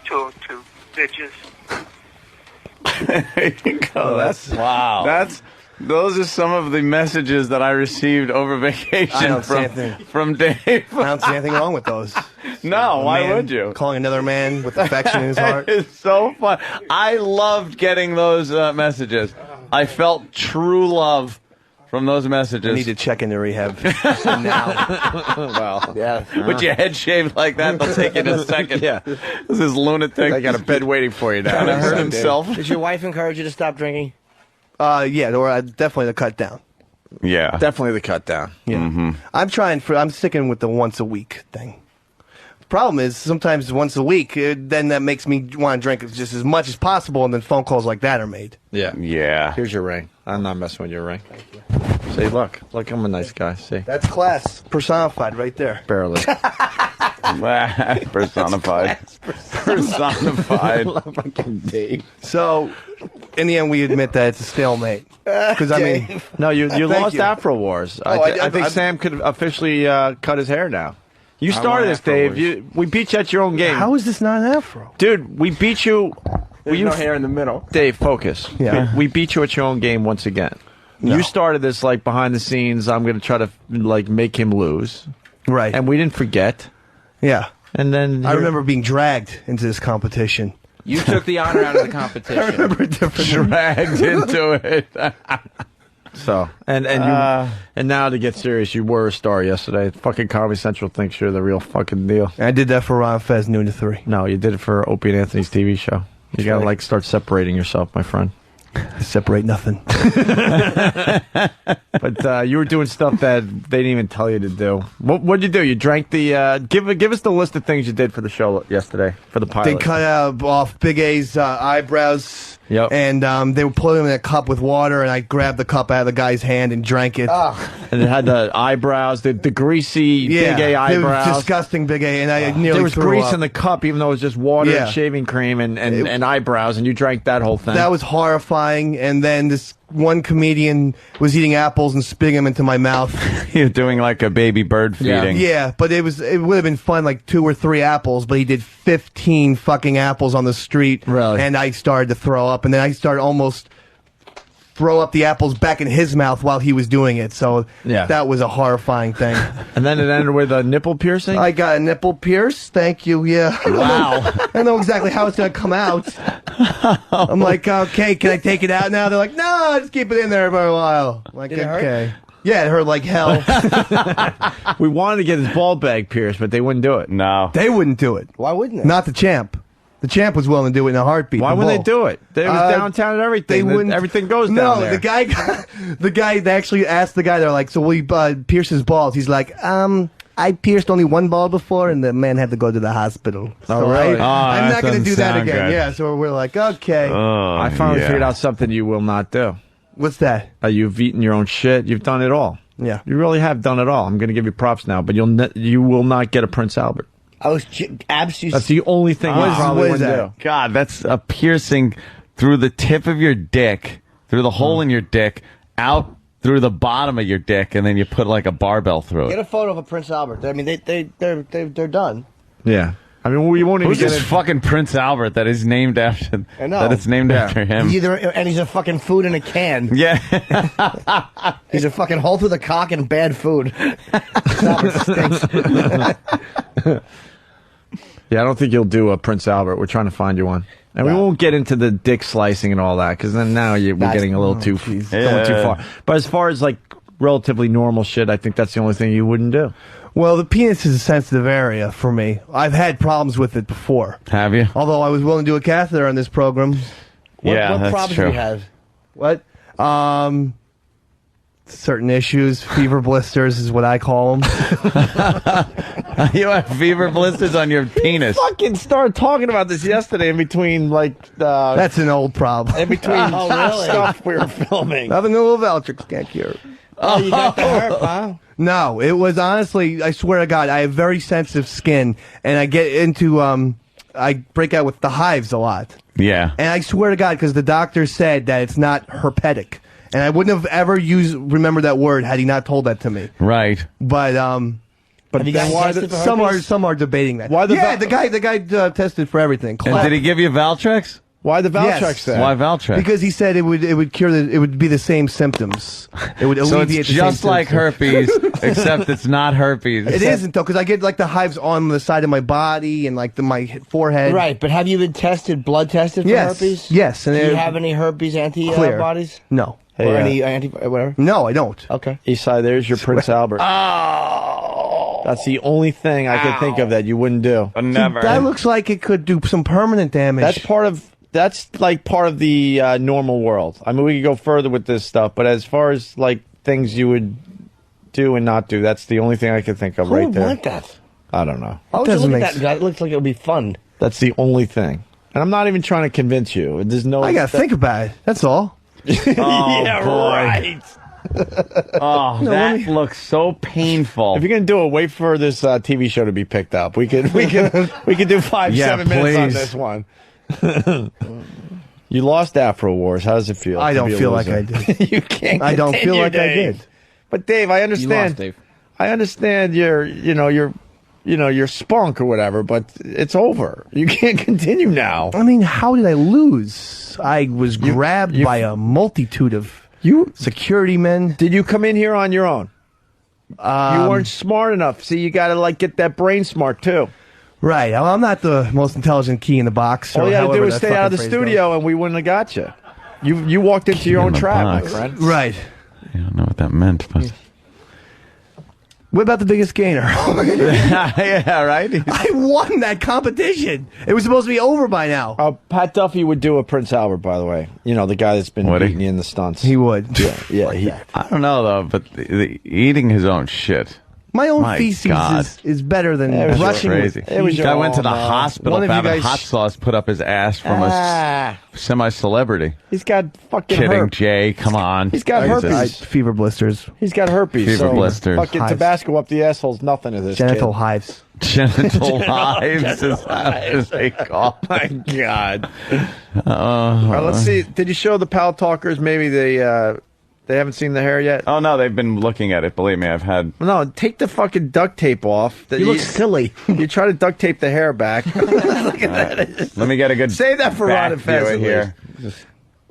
[SPEAKER 1] 202. Bitches.
[SPEAKER 6] There you go. Those are some of the messages that I received over vacation from Dave.
[SPEAKER 10] I don't see anything wrong with those.
[SPEAKER 6] No, why would you?
[SPEAKER 10] Calling another man with affection in his heart.
[SPEAKER 6] It's so fun. I loved getting those messages. I felt true love from those messages.
[SPEAKER 10] You need to check into rehab now.
[SPEAKER 6] Well,
[SPEAKER 10] yeah.
[SPEAKER 6] With your head shaved like that, they'll take you in a second. Yeah. This is lunatic.
[SPEAKER 9] I got a bed waiting for you now.
[SPEAKER 6] Trying to hurt himself.
[SPEAKER 10] Did your wife encourage you to stop drinking? Yeah, or definitely the cut down.
[SPEAKER 6] Yeah.
[SPEAKER 9] Definitely the cut down.
[SPEAKER 10] Yeah.
[SPEAKER 6] Mm-hmm.
[SPEAKER 10] I'm sticking with the once a week thing. The problem is sometimes once a week, then that makes me want to drink just as much as possible, and then phone calls like that are made.
[SPEAKER 9] Yeah.
[SPEAKER 6] Yeah.
[SPEAKER 9] Here's your ring. I'm not messing with your ring. Thank you. See, look, I'm a nice guy. See,
[SPEAKER 10] that's class personified right there.
[SPEAKER 9] Barely.
[SPEAKER 6] Personified.
[SPEAKER 10] Fucking Dave. So, in the end, we admit that it's a stalemate. Because I mean,
[SPEAKER 9] no, you lost
[SPEAKER 10] you.
[SPEAKER 9] Afro Wars. I think Sam could officially cut his hair now. You
[SPEAKER 10] I
[SPEAKER 9] started
[SPEAKER 10] want
[SPEAKER 9] this,
[SPEAKER 10] Afro
[SPEAKER 9] Dave. We beat you at your own game.
[SPEAKER 10] How is this not an afro?
[SPEAKER 9] Dude, we beat you.
[SPEAKER 10] There's no hair in the middle.
[SPEAKER 9] Dave, focus.
[SPEAKER 10] Yeah.
[SPEAKER 9] We beat you at your own game once again.
[SPEAKER 10] No.
[SPEAKER 9] You started this like behind the scenes. I'm going to try to like make him lose.
[SPEAKER 10] Right.
[SPEAKER 9] And we didn't forget.
[SPEAKER 10] Yeah.
[SPEAKER 9] And then
[SPEAKER 10] I remember being dragged into this competition.
[SPEAKER 2] You took the honor out of the competition.
[SPEAKER 10] I remember it differently.
[SPEAKER 9] Dragged into it. So and now to get serious, you were a star yesterday. Fucking Comedy Central thinks you're the real fucking deal.
[SPEAKER 10] I did that for Ron Fez, noon to 3.
[SPEAKER 9] No, you did it for Opie and Anthony's TV show. You gotta like start separating yourself, my friend.
[SPEAKER 10] Separate nothing.
[SPEAKER 9] But you were doing stuff that they didn't even tell you to do. What'd you do? You drank the. Give us the list of things you did for the show yesterday for the pilot.
[SPEAKER 10] They cut off Big A's eyebrows.
[SPEAKER 9] Yep.
[SPEAKER 10] And they were putting them in a cup with water, and I grabbed the cup out of the guy's hand and drank it.
[SPEAKER 9] And it had the eyebrows, the greasy Big A eyebrows.
[SPEAKER 10] It was disgusting Big A, and I nearly
[SPEAKER 9] there was
[SPEAKER 10] threw
[SPEAKER 9] grease
[SPEAKER 10] up.
[SPEAKER 9] in the cup, even though it was just water
[SPEAKER 10] Yeah.
[SPEAKER 9] and shaving cream and eyebrows, and you drank that whole thing.
[SPEAKER 10] That was horrifying, and then this one comedian was eating apples and spitting them into my mouth.
[SPEAKER 6] You're doing like a baby bird feeding.
[SPEAKER 10] Yeah, but it would have been fun, like 2 or 3 apples, but he did 15 fucking apples on the street.
[SPEAKER 9] Really?
[SPEAKER 10] And I started to throw up, and then I started almost throw up the apples back in his mouth while he was doing it. So that was a horrifying thing.
[SPEAKER 9] And then it ended with a nipple piercing?
[SPEAKER 10] I got a nipple pierce. Thank you, yeah.
[SPEAKER 9] Wow.
[SPEAKER 10] I don't know exactly how it's going to come out. I'm like, okay, can I take it out now? They're like, no, just keep it in there for a while. I'm like,
[SPEAKER 8] Did it hurt?
[SPEAKER 10] okay. Yeah, it hurt like hell.
[SPEAKER 9] We wanted to get his ball bag pierced, but they wouldn't do it.
[SPEAKER 6] No.
[SPEAKER 10] They wouldn't do it.
[SPEAKER 8] Why wouldn't they?
[SPEAKER 10] Not the champ. The champ was willing to do it in a heartbeat.
[SPEAKER 9] Why
[SPEAKER 10] the
[SPEAKER 9] wouldn't they
[SPEAKER 10] bull.
[SPEAKER 9] do it? They was downtown and everything.
[SPEAKER 10] They wouldn't.
[SPEAKER 9] Everything goes down
[SPEAKER 10] no,
[SPEAKER 9] there.
[SPEAKER 10] the guy, they actually asked the guy, they're like, so will you pierce his balls? He's like, I pierced only one ball before, and the man had to go to the hospital. So
[SPEAKER 9] really?
[SPEAKER 10] I'm not going to do that
[SPEAKER 6] sound
[SPEAKER 10] again.
[SPEAKER 6] good.
[SPEAKER 10] Yeah, so we're like, okay.
[SPEAKER 9] I finally figured out something you will not do.
[SPEAKER 10] What's that?
[SPEAKER 9] You've eaten your own shit. You've done it all.
[SPEAKER 10] Yeah.
[SPEAKER 9] You really have done it all. I'm going to give you props now, but you will not get a Prince Albert.
[SPEAKER 8] I was
[SPEAKER 9] That's the only thing you probably wouldn't do.
[SPEAKER 6] God, that's a piercing through the tip of your dick, through the hole in your dick, out through the bottom of your dick, and then you put like a barbell through
[SPEAKER 8] Get
[SPEAKER 6] it.
[SPEAKER 8] a photo of a Prince Albert. I mean, they're done.
[SPEAKER 9] Yeah. I mean, we won't even
[SPEAKER 6] Who's
[SPEAKER 9] get
[SPEAKER 6] this
[SPEAKER 9] it.
[SPEAKER 6] fucking Prince Albert that is named after?
[SPEAKER 8] I know.
[SPEAKER 6] That it's named after him.
[SPEAKER 8] And he's a fucking food in a can.
[SPEAKER 6] Yeah.
[SPEAKER 8] He's a fucking hole through the cock and bad food. Prince Albert stinks.
[SPEAKER 9] Yeah, I don't think you'll do a Prince Albert. We're trying to find you one. And we won't get into the dick slicing and all that, because then now we're getting a little too going too far. But as far as like relatively normal shit, I think that's the only thing you wouldn't do.
[SPEAKER 10] Well, the penis is a sensitive area for me. I've had problems with it before.
[SPEAKER 6] Have you?
[SPEAKER 10] Although I was willing to do a catheter on this program.
[SPEAKER 6] What that's
[SPEAKER 10] problems
[SPEAKER 6] true.
[SPEAKER 10] do you have? What? Certain issues. Fever blisters is what I call them.
[SPEAKER 6] You have fever blisters on your penis.
[SPEAKER 9] Fucking started talking about this yesterday in between, like...
[SPEAKER 10] That's an old problem.
[SPEAKER 9] In between stuff we were filming.
[SPEAKER 10] Nothing new about Valtrix can't cure.
[SPEAKER 9] Oh, you got the herp, huh?
[SPEAKER 10] No, it was honestly, I swear to God, I have very sensitive skin, and I get into, I break out with the hives a lot.
[SPEAKER 6] Yeah.
[SPEAKER 10] And I swear to God, because the doctor said that it's not herpetic. And I wouldn't have ever remember that word had he not told that to me.
[SPEAKER 6] Right.
[SPEAKER 10] But
[SPEAKER 9] then why
[SPEAKER 10] some are debating that.
[SPEAKER 9] Why the
[SPEAKER 10] the guy tested for everything.
[SPEAKER 6] And did he give you Valtrex?
[SPEAKER 9] Why the Valtrex
[SPEAKER 10] Yes.
[SPEAKER 9] then?
[SPEAKER 6] Why Valtrex?
[SPEAKER 10] Because he said it would cure it would be the same symptoms. It would
[SPEAKER 6] So
[SPEAKER 10] alleviate
[SPEAKER 6] it's
[SPEAKER 10] the same
[SPEAKER 6] just like
[SPEAKER 10] symptoms.
[SPEAKER 6] herpes, except it's not herpes.
[SPEAKER 10] It isn't though, because I get like the hives on the side of my body and like my forehead.
[SPEAKER 18] Right, but have you been blood tested for
[SPEAKER 10] Yes.
[SPEAKER 18] herpes?
[SPEAKER 10] Yes. And
[SPEAKER 18] Do you
[SPEAKER 10] they're
[SPEAKER 18] have any herpes
[SPEAKER 10] clear.
[SPEAKER 18] antibodies?
[SPEAKER 10] No.
[SPEAKER 18] Or
[SPEAKER 9] Hey,
[SPEAKER 18] any anti whatever?
[SPEAKER 10] No, I don't.
[SPEAKER 18] Okay.
[SPEAKER 9] Eastside, there's your Prince Albert.
[SPEAKER 10] Oh.
[SPEAKER 9] That's the only thing I could think of that you wouldn't do.
[SPEAKER 6] Never.
[SPEAKER 10] That looks like it could do some permanent damage.
[SPEAKER 9] That's like part of the normal world. I mean, we could go further with this stuff, but as far as like things you would do and not do, that's the only thing I could think of
[SPEAKER 18] Who
[SPEAKER 9] right
[SPEAKER 18] would
[SPEAKER 9] there.
[SPEAKER 18] want that?
[SPEAKER 9] I don't know.
[SPEAKER 18] Why would you look at that? That looks like it would be fun.
[SPEAKER 9] That's the only thing. And I'm not even trying to convince you. There's no.
[SPEAKER 10] I gotta think about it. That's all.
[SPEAKER 9] Yeah,
[SPEAKER 6] boy.
[SPEAKER 9] right.
[SPEAKER 6] Oh,
[SPEAKER 10] No,
[SPEAKER 6] that
[SPEAKER 10] let me-
[SPEAKER 6] looks so painful.
[SPEAKER 9] If you're gonna do it, wait for this TV show to be picked up. We could do 5-7 minutes on this one. You lost Afro Wars. How does it feel?
[SPEAKER 10] I
[SPEAKER 9] to
[SPEAKER 10] don't
[SPEAKER 9] be a
[SPEAKER 10] feel like
[SPEAKER 9] loser?
[SPEAKER 10] I did.
[SPEAKER 9] You can't.
[SPEAKER 10] I don't feel
[SPEAKER 9] continue,
[SPEAKER 10] like I
[SPEAKER 9] Dave.
[SPEAKER 10] did.
[SPEAKER 9] But Dave, I understand.
[SPEAKER 8] You lost, Dave.
[SPEAKER 9] I understand your spunk or whatever, but it's over. You can't continue now.
[SPEAKER 10] I mean, how did I lose? I was grabbed by a multitude of security men.
[SPEAKER 9] Did you come in here on your own? You weren't smart enough. See, you got to get that brain smart too.
[SPEAKER 10] Right. Well, I'm not the most intelligent key in the box.
[SPEAKER 9] All
[SPEAKER 10] or
[SPEAKER 9] you got to
[SPEAKER 10] however
[SPEAKER 9] do is
[SPEAKER 10] that
[SPEAKER 9] stay out of the
[SPEAKER 10] fucking phrase
[SPEAKER 9] studio, and we wouldn't have got you. You walked into your own trap, my friend.
[SPEAKER 10] goes. Right.
[SPEAKER 6] I don't know what that meant, but
[SPEAKER 10] What about the biggest gainer?
[SPEAKER 6] yeah, right.
[SPEAKER 10] I won that competition. It was supposed to be over by now.
[SPEAKER 9] Pat Duffy would do a Prince Albert, by the way. You know, the guy that's been beating you in the stunts.
[SPEAKER 10] He would.
[SPEAKER 9] Yeah.
[SPEAKER 6] I don't know though, but the eating his own shit.
[SPEAKER 10] My own
[SPEAKER 6] My
[SPEAKER 10] feces
[SPEAKER 6] God.
[SPEAKER 10] is better than
[SPEAKER 6] It was
[SPEAKER 10] brushing
[SPEAKER 6] crazy.
[SPEAKER 10] with
[SPEAKER 6] Guy went to the hospital
[SPEAKER 10] One of you
[SPEAKER 6] having
[SPEAKER 10] guys-
[SPEAKER 6] hot sauce put up his ass from a semi-celebrity.
[SPEAKER 9] He's got fucking
[SPEAKER 6] Kidding,
[SPEAKER 9] herpes.
[SPEAKER 6] Jay. Come on.
[SPEAKER 9] He's got herpes.
[SPEAKER 10] Fever blisters.
[SPEAKER 9] He's got herpes.
[SPEAKER 6] Fever
[SPEAKER 9] so
[SPEAKER 6] blisters.
[SPEAKER 9] Fucking
[SPEAKER 10] Hives.
[SPEAKER 9] Tabasco up the asshole's nothing to this
[SPEAKER 10] Genital
[SPEAKER 9] kid.
[SPEAKER 10] hives.
[SPEAKER 6] Genital hives is what they call.
[SPEAKER 9] Oh my God.
[SPEAKER 6] All
[SPEAKER 9] All right, let's see. Did you show the Pal Talkers maybe they haven't seen the hair yet?
[SPEAKER 6] Oh no, they've been looking at it. Believe me, I've had.
[SPEAKER 9] No, take the fucking duct tape off.
[SPEAKER 18] You look silly.
[SPEAKER 9] You try to duct tape the hair back. Look at that.
[SPEAKER 6] Let me get a good.
[SPEAKER 9] Save that for
[SPEAKER 6] back
[SPEAKER 9] Ron and
[SPEAKER 6] view
[SPEAKER 9] Fez
[SPEAKER 6] of here.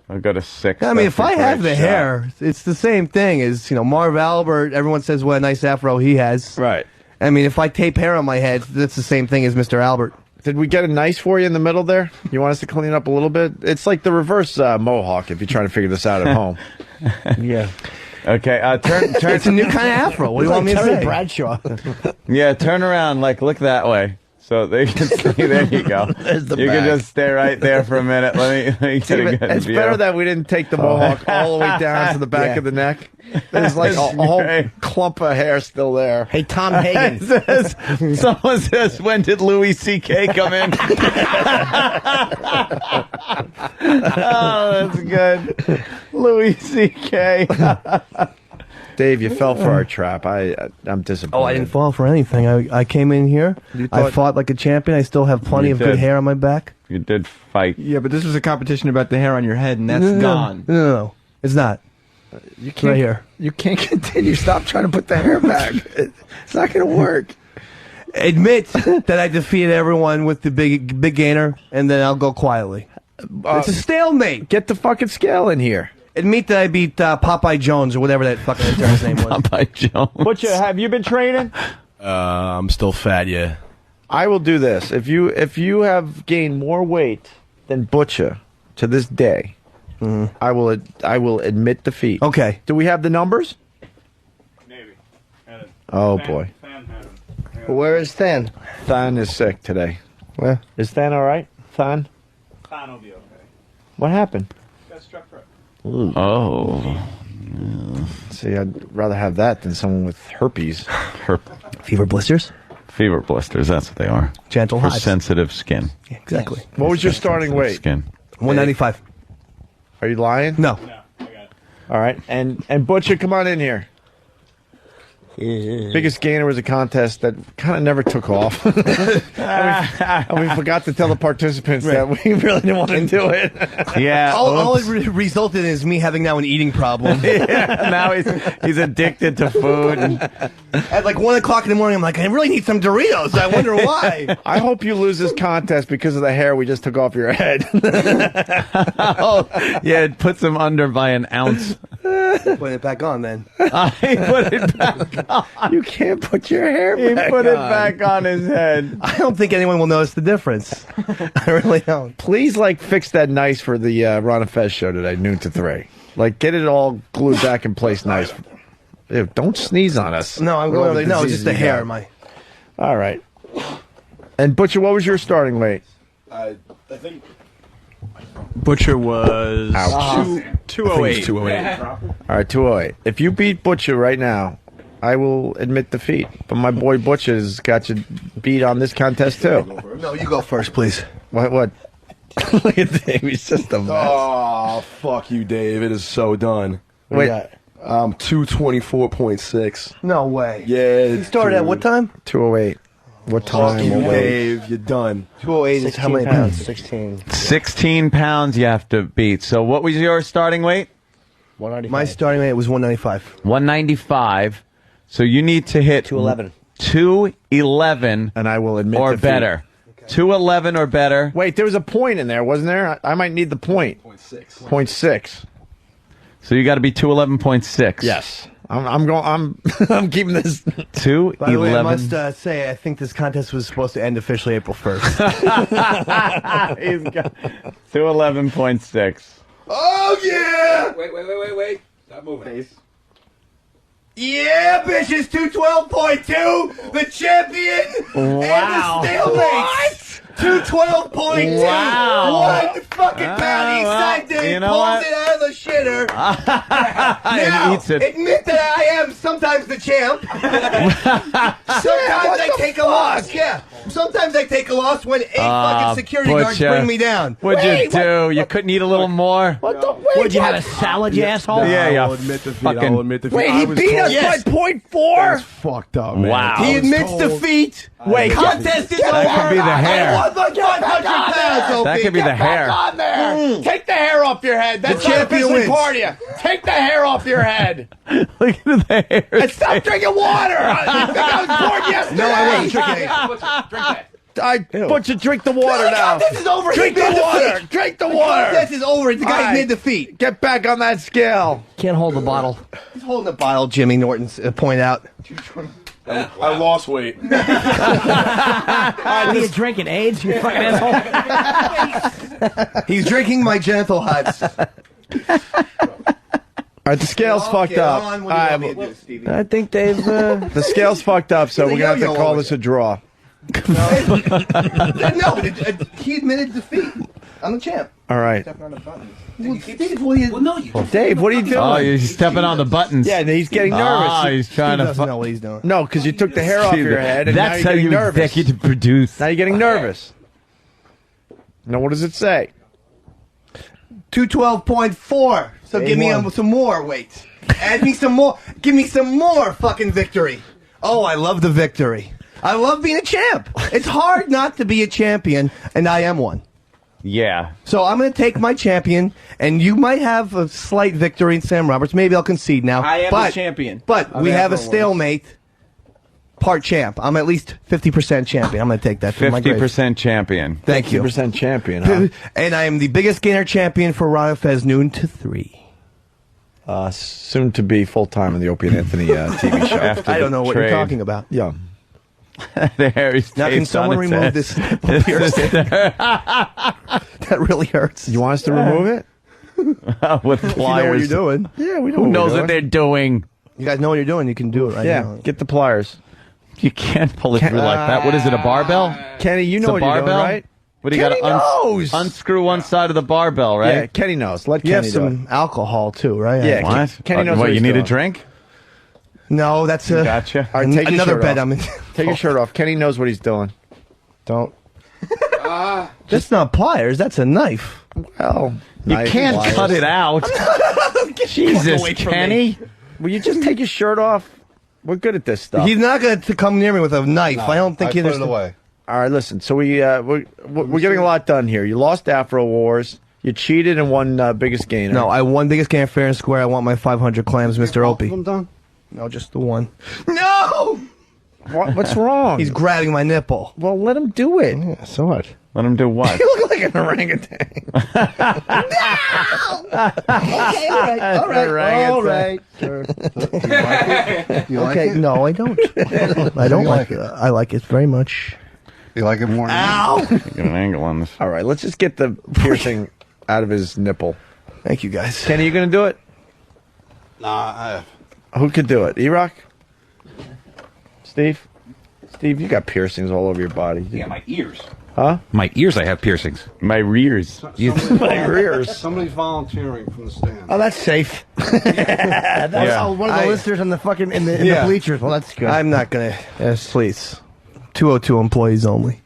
[SPEAKER 6] I'll go to 6.
[SPEAKER 10] I mean,
[SPEAKER 6] That's
[SPEAKER 10] if
[SPEAKER 6] a
[SPEAKER 10] I have
[SPEAKER 6] great
[SPEAKER 10] the
[SPEAKER 6] shot.
[SPEAKER 10] hair, it's the same thing as, Marv Albert. Everyone says what a nice afro he has.
[SPEAKER 9] Right.
[SPEAKER 10] I mean, if I tape hair on my head, that's the same thing as Mr. Albert.
[SPEAKER 9] Did we get a nice for you in the middle there? You want us to clean up a little bit? It's like the reverse mohawk if you're trying to figure this out at home.
[SPEAKER 18] Yeah.
[SPEAKER 6] Okay, turn.
[SPEAKER 10] It's a new kind of afro. What do you want me to
[SPEAKER 18] Terry
[SPEAKER 10] say?
[SPEAKER 18] Bradshaw.
[SPEAKER 6] Yeah, turn around. Look that way. So they can see. There you go.
[SPEAKER 9] There's the
[SPEAKER 6] You
[SPEAKER 9] back.
[SPEAKER 6] can just stay right there for a minute. Let me get a good
[SPEAKER 9] It's
[SPEAKER 6] view.
[SPEAKER 9] better that we didn't take the mohawk all the way down to the back
[SPEAKER 10] Yeah.
[SPEAKER 9] of the neck. There's like a whole clump of hair still there.
[SPEAKER 18] Hey, Tom Hagen.
[SPEAKER 6] Someone says, when did Louis C.K. come in? Oh, that's good. Louis C.K.
[SPEAKER 9] Dave, you fell for our trap. I'm disappointed.
[SPEAKER 10] Oh, I didn't fall for anything. I came in here. I fought like a champion. I still have plenty
[SPEAKER 6] You
[SPEAKER 10] of
[SPEAKER 6] did.
[SPEAKER 10] good hair on my back.
[SPEAKER 6] You did fight.
[SPEAKER 8] Yeah, but this was a competition about the hair on your head, and that's
[SPEAKER 10] No,
[SPEAKER 8] gone.
[SPEAKER 10] No, it's not.
[SPEAKER 9] You
[SPEAKER 10] It's right here.
[SPEAKER 9] You can't continue. Stop trying to put the hair back. It's not going to work.
[SPEAKER 10] Admit that I defeated everyone with the big gainer, and then I'll go quietly. It's a stalemate.
[SPEAKER 9] Get the fucking scale in here.
[SPEAKER 10] Admit that I beat Popeye Jones or whatever that fucking intern's name was.
[SPEAKER 6] Popeye Jones.
[SPEAKER 9] Butcher, have you been training?
[SPEAKER 19] I'm still fat, yeah.
[SPEAKER 9] I will do this. If you have gained more weight than Butcher to this day, I will admit defeat.
[SPEAKER 10] Okay.
[SPEAKER 9] Do we have the numbers?
[SPEAKER 19] Maybe.
[SPEAKER 9] Oh boy.
[SPEAKER 18] Where is Than?
[SPEAKER 9] Than is sick today.
[SPEAKER 18] Where?
[SPEAKER 9] Is Than all right? Than?
[SPEAKER 15] Than will be okay.
[SPEAKER 9] What happened?
[SPEAKER 15] Got struck right.
[SPEAKER 6] Oh.
[SPEAKER 9] See, I'd rather have that than someone with herpes.
[SPEAKER 10] Fever blisters?
[SPEAKER 6] Fever blisters, that's what they are.
[SPEAKER 10] Gentle
[SPEAKER 6] For
[SPEAKER 10] hives.
[SPEAKER 6] sensitive skin.
[SPEAKER 10] Yeah, exactly.
[SPEAKER 9] What was your starting weight?
[SPEAKER 6] Skin.
[SPEAKER 10] 195.
[SPEAKER 9] Are you lying?
[SPEAKER 10] No.
[SPEAKER 9] All right, and Butcher, come on in here. Biggest gainer was a contest that kind of never took off. and we forgot to tell the participants that we really didn't want to do it.
[SPEAKER 6] Yeah.
[SPEAKER 10] All it resulted in is me having now an eating problem.
[SPEAKER 6] Yeah, now he's addicted to food.
[SPEAKER 10] At like 1 o'clock in the morning, I'm like, I really need some Doritos. I wonder why.
[SPEAKER 9] I hope you lose this contest because of the hair we just took off your head.
[SPEAKER 6] Oh, yeah, it puts him under by an ounce.
[SPEAKER 10] Putting it back on then.
[SPEAKER 6] I put it back on.
[SPEAKER 9] You can't put your hair
[SPEAKER 6] He
[SPEAKER 9] back
[SPEAKER 6] put it
[SPEAKER 9] on.
[SPEAKER 6] back on his head.
[SPEAKER 10] I don't think anyone will notice the difference. I really don't.
[SPEAKER 9] Please, fix that nice for the Ron and Fez show today, noon to 3. Get it all glued back in place nice. Ew, don't sneeze on us.
[SPEAKER 10] No, I'm going over there. No, it's just the hair.
[SPEAKER 9] All right. And Butcher, what was your starting weight?
[SPEAKER 19] I think Butcher was 208. 208.
[SPEAKER 9] All right, 208. If you beat Butcher right now, I will admit defeat. But my boy Butcher's got you beat on this contest too.
[SPEAKER 10] No, you go first, please.
[SPEAKER 9] What? Look at Dave. He's just a mess.
[SPEAKER 19] Oh, fuck you, Dave. It is so done.
[SPEAKER 9] Wait.
[SPEAKER 19] 224.6.
[SPEAKER 10] No way.
[SPEAKER 19] Yeah.
[SPEAKER 10] You started at what time?
[SPEAKER 9] 208. What
[SPEAKER 19] Fuck
[SPEAKER 9] time?
[SPEAKER 19] you,
[SPEAKER 9] What weight?
[SPEAKER 19] Dave. You're done.
[SPEAKER 10] 208 is how many pounds?
[SPEAKER 18] 16.
[SPEAKER 6] 16 pounds you have to beat. So what was your starting weight?
[SPEAKER 18] 195.
[SPEAKER 10] My starting weight was 195.
[SPEAKER 6] 195. So you need to hit
[SPEAKER 18] 211.
[SPEAKER 6] 211
[SPEAKER 9] and I will admit
[SPEAKER 6] or
[SPEAKER 9] defeat.
[SPEAKER 6] better. 211 or better.
[SPEAKER 9] Wait, there was a point in there, wasn't there? I might need the point. 0.6.
[SPEAKER 6] So you got to be 211.6.
[SPEAKER 9] Yes. I'm keeping this
[SPEAKER 6] 211.
[SPEAKER 10] By the way, I must say, I think this contest was supposed to end officially April 1st.
[SPEAKER 6] He's got 211.6.
[SPEAKER 17] Oh, yeah! Wait. Stop moving. Yeah, bitches, 212.2, the champion,
[SPEAKER 6] Wow.
[SPEAKER 17] and the stalemate. 212.2.
[SPEAKER 6] Wow.
[SPEAKER 17] 1 fucking pound each side, dude.
[SPEAKER 6] You know
[SPEAKER 17] Pulls
[SPEAKER 6] what?
[SPEAKER 17] it out of the shitter.
[SPEAKER 6] And
[SPEAKER 17] Now,
[SPEAKER 6] eats it.
[SPEAKER 17] admit that I am sometimes the champ. Sometimes I take a loss. Yeah. Sometimes I take a loss when 8 fucking security guards
[SPEAKER 6] Butcher.
[SPEAKER 17] bring me down.
[SPEAKER 6] What'd you
[SPEAKER 17] Wait,
[SPEAKER 6] do? You couldn't eat a little more?
[SPEAKER 10] Would you have a salad, you asshole?
[SPEAKER 6] Yeah,
[SPEAKER 19] I'll
[SPEAKER 6] yeah.
[SPEAKER 19] admit defeat.
[SPEAKER 6] Fucking-
[SPEAKER 19] I'll admit defeat.
[SPEAKER 9] Wait,
[SPEAKER 19] I
[SPEAKER 9] he
[SPEAKER 19] was
[SPEAKER 9] beat us
[SPEAKER 19] told-
[SPEAKER 9] by 0.4?
[SPEAKER 19] That's fucked up, man.
[SPEAKER 6] Wow.
[SPEAKER 17] He admits defeat.
[SPEAKER 9] Wait,
[SPEAKER 17] Contest is over.
[SPEAKER 6] That could be the hair.
[SPEAKER 17] I won by 100 pounds, Opie.
[SPEAKER 6] That could be the hair.
[SPEAKER 9] on there. Take the hair off your head. That's
[SPEAKER 17] The
[SPEAKER 9] not
[SPEAKER 17] champion
[SPEAKER 9] officially
[SPEAKER 17] wins.
[SPEAKER 9] part of you. Take the hair off your head.
[SPEAKER 6] Look at the hair.
[SPEAKER 9] And stop drinking water. I think I was born yesterday.
[SPEAKER 17] No, I wasn't drinking it.
[SPEAKER 9] Butcher, drink the water now.
[SPEAKER 17] This is over.
[SPEAKER 9] Drink
[SPEAKER 17] He's
[SPEAKER 9] the
[SPEAKER 17] mid
[SPEAKER 9] water.
[SPEAKER 17] defeat.
[SPEAKER 9] Drink the
[SPEAKER 17] The
[SPEAKER 9] water.
[SPEAKER 17] contest is over. The guy's
[SPEAKER 9] All right.
[SPEAKER 17] mid defeat.
[SPEAKER 9] Get back on that scale.
[SPEAKER 10] Can't hold the bottle. He's holding the bottle, Jimmy Norton's point out.
[SPEAKER 19] I lost weight.
[SPEAKER 10] What are you drinking, AIDS? You fucking asshole.
[SPEAKER 17] He's drinking my gentle huts.
[SPEAKER 9] All right, the scale's fucked up.
[SPEAKER 17] On, what do you want me to do, Stevie?
[SPEAKER 10] I think they've...
[SPEAKER 9] The scale's fucked up, so we're going to have to call this a draw.
[SPEAKER 17] No, he admitted defeat. I'm the champ.
[SPEAKER 9] All right.
[SPEAKER 17] Stepping on the buttons. Well, no, you.
[SPEAKER 9] Dave, what are you doing?
[SPEAKER 6] Oh, you're stepping on the buttons.
[SPEAKER 9] Yeah, he's getting nervous.
[SPEAKER 6] Oh, he's trying to...
[SPEAKER 10] doesn't know what he's doing.
[SPEAKER 9] No, because you took the hair off your head, and
[SPEAKER 6] That's
[SPEAKER 9] now
[SPEAKER 6] how
[SPEAKER 9] you're
[SPEAKER 6] you
[SPEAKER 9] getting nervous.
[SPEAKER 6] executive produce.
[SPEAKER 9] Now you're getting nervous. Now, what does it say?
[SPEAKER 17] 212.4. So give me some more weight. Add me some more. Give me some more fucking victory.
[SPEAKER 10] Oh, I love the victory. I love being a champ. It's hard not to be a champion, and I am one.
[SPEAKER 6] Yeah.
[SPEAKER 10] So I'm going to take my champion, and you might have a slight victory in Sam Roberts. Maybe I'll concede now.
[SPEAKER 18] I am
[SPEAKER 10] but,
[SPEAKER 18] the champion.
[SPEAKER 10] But we
[SPEAKER 18] I've
[SPEAKER 10] have a
[SPEAKER 18] ever won.
[SPEAKER 10] stalemate. Part champ. I'm at least 50% champion. I'm going to take that to my grave.
[SPEAKER 6] 50% champion.
[SPEAKER 10] Thank you.
[SPEAKER 9] 50% champion, huh?
[SPEAKER 10] And I am the biggest gainer champion for Ron Fez noon to 3.
[SPEAKER 9] Soon to be full-time on the Opie and Anthony TV show.
[SPEAKER 6] After
[SPEAKER 10] I don't
[SPEAKER 6] the
[SPEAKER 10] know what
[SPEAKER 6] trade.
[SPEAKER 10] you're talking about.
[SPEAKER 9] Yeah.
[SPEAKER 6] The hair is
[SPEAKER 10] Now, can
[SPEAKER 6] taped
[SPEAKER 10] someone
[SPEAKER 6] on its
[SPEAKER 10] remove
[SPEAKER 6] head.
[SPEAKER 10] this piercing? That really hurts.
[SPEAKER 9] You want us to remove it?
[SPEAKER 6] With pliers.
[SPEAKER 10] If you know what you're doing.
[SPEAKER 9] Yeah, we know
[SPEAKER 6] Who
[SPEAKER 9] what
[SPEAKER 6] knows
[SPEAKER 9] we're
[SPEAKER 6] what they're doing?
[SPEAKER 10] You guys know what you're doing. You can do it right
[SPEAKER 9] Yeah,
[SPEAKER 10] now.
[SPEAKER 9] get the pliers.
[SPEAKER 6] You can't pull it through like that. What is it, a barbell?
[SPEAKER 9] Kenny, you
[SPEAKER 6] It's
[SPEAKER 9] know
[SPEAKER 6] a
[SPEAKER 9] what you're
[SPEAKER 6] barbell?
[SPEAKER 9] doing, right?
[SPEAKER 6] What do you
[SPEAKER 9] Kenny
[SPEAKER 6] got to
[SPEAKER 9] knows.
[SPEAKER 6] unscrew one side of the barbell, right?
[SPEAKER 9] Yeah, Kenny knows. Let
[SPEAKER 10] You have
[SPEAKER 9] Kenny do
[SPEAKER 10] some alcohol too, right?
[SPEAKER 9] Yeah,
[SPEAKER 6] What?
[SPEAKER 9] Kenny knows what
[SPEAKER 6] you
[SPEAKER 9] he's
[SPEAKER 6] need a
[SPEAKER 9] doing.
[SPEAKER 6] drink?
[SPEAKER 10] No, that's a
[SPEAKER 6] Gotcha.
[SPEAKER 9] All right, take your
[SPEAKER 10] another
[SPEAKER 9] shirt
[SPEAKER 10] bet.
[SPEAKER 9] off.
[SPEAKER 10] I'm in.
[SPEAKER 9] Take your shirt off. Kenny knows what he's doing.
[SPEAKER 10] Don't. That's not pliers. That's a knife.
[SPEAKER 9] Well,
[SPEAKER 6] You can't cut it out. Jesus,
[SPEAKER 10] away from
[SPEAKER 6] Kenny.
[SPEAKER 9] Will you just take your shirt off? We're good at this stuff.
[SPEAKER 10] He's not going to come near me with a knife. I don't think
[SPEAKER 5] I
[SPEAKER 10] he
[SPEAKER 5] put it away.
[SPEAKER 9] All right, listen. So we're getting a lot done here. You lost Afro Wars. You cheated and won Biggest Gainer.
[SPEAKER 10] No, I won Biggest Game fair and square. I want my 500 clams, Mr. Opie.
[SPEAKER 5] I'm done.
[SPEAKER 10] No, just the one. No!
[SPEAKER 9] What's wrong?
[SPEAKER 10] He's grabbing my nipple.
[SPEAKER 9] Well, let him do it.
[SPEAKER 10] Yeah, so what?
[SPEAKER 6] Let him do what?
[SPEAKER 9] You look like an orangutan.
[SPEAKER 10] Okay, all right. Sure.
[SPEAKER 5] You like
[SPEAKER 10] Okay,
[SPEAKER 5] it?
[SPEAKER 10] no, I don't. I don't like it. I like it very much.
[SPEAKER 5] You like it more?
[SPEAKER 10] Ow!
[SPEAKER 6] Get an angle on this.
[SPEAKER 9] All right, let's just get the piercing out of his nipple.
[SPEAKER 10] Thank you, guys.
[SPEAKER 9] Kenny, you going to do it?
[SPEAKER 5] Nah,
[SPEAKER 9] Who could do it? E-Rock? Steve? Steve, you got piercings all over your body.
[SPEAKER 4] Yeah, my ears.
[SPEAKER 9] Huh?
[SPEAKER 4] My ears, I have piercings.
[SPEAKER 6] My rears.
[SPEAKER 9] My rears.
[SPEAKER 5] Somebody's volunteering from the stand.
[SPEAKER 10] Oh, that's safe. That's one of the listeners in the fucking in the bleachers. Well, that's good. I'm not gonna. Yes, please. 202 employees only.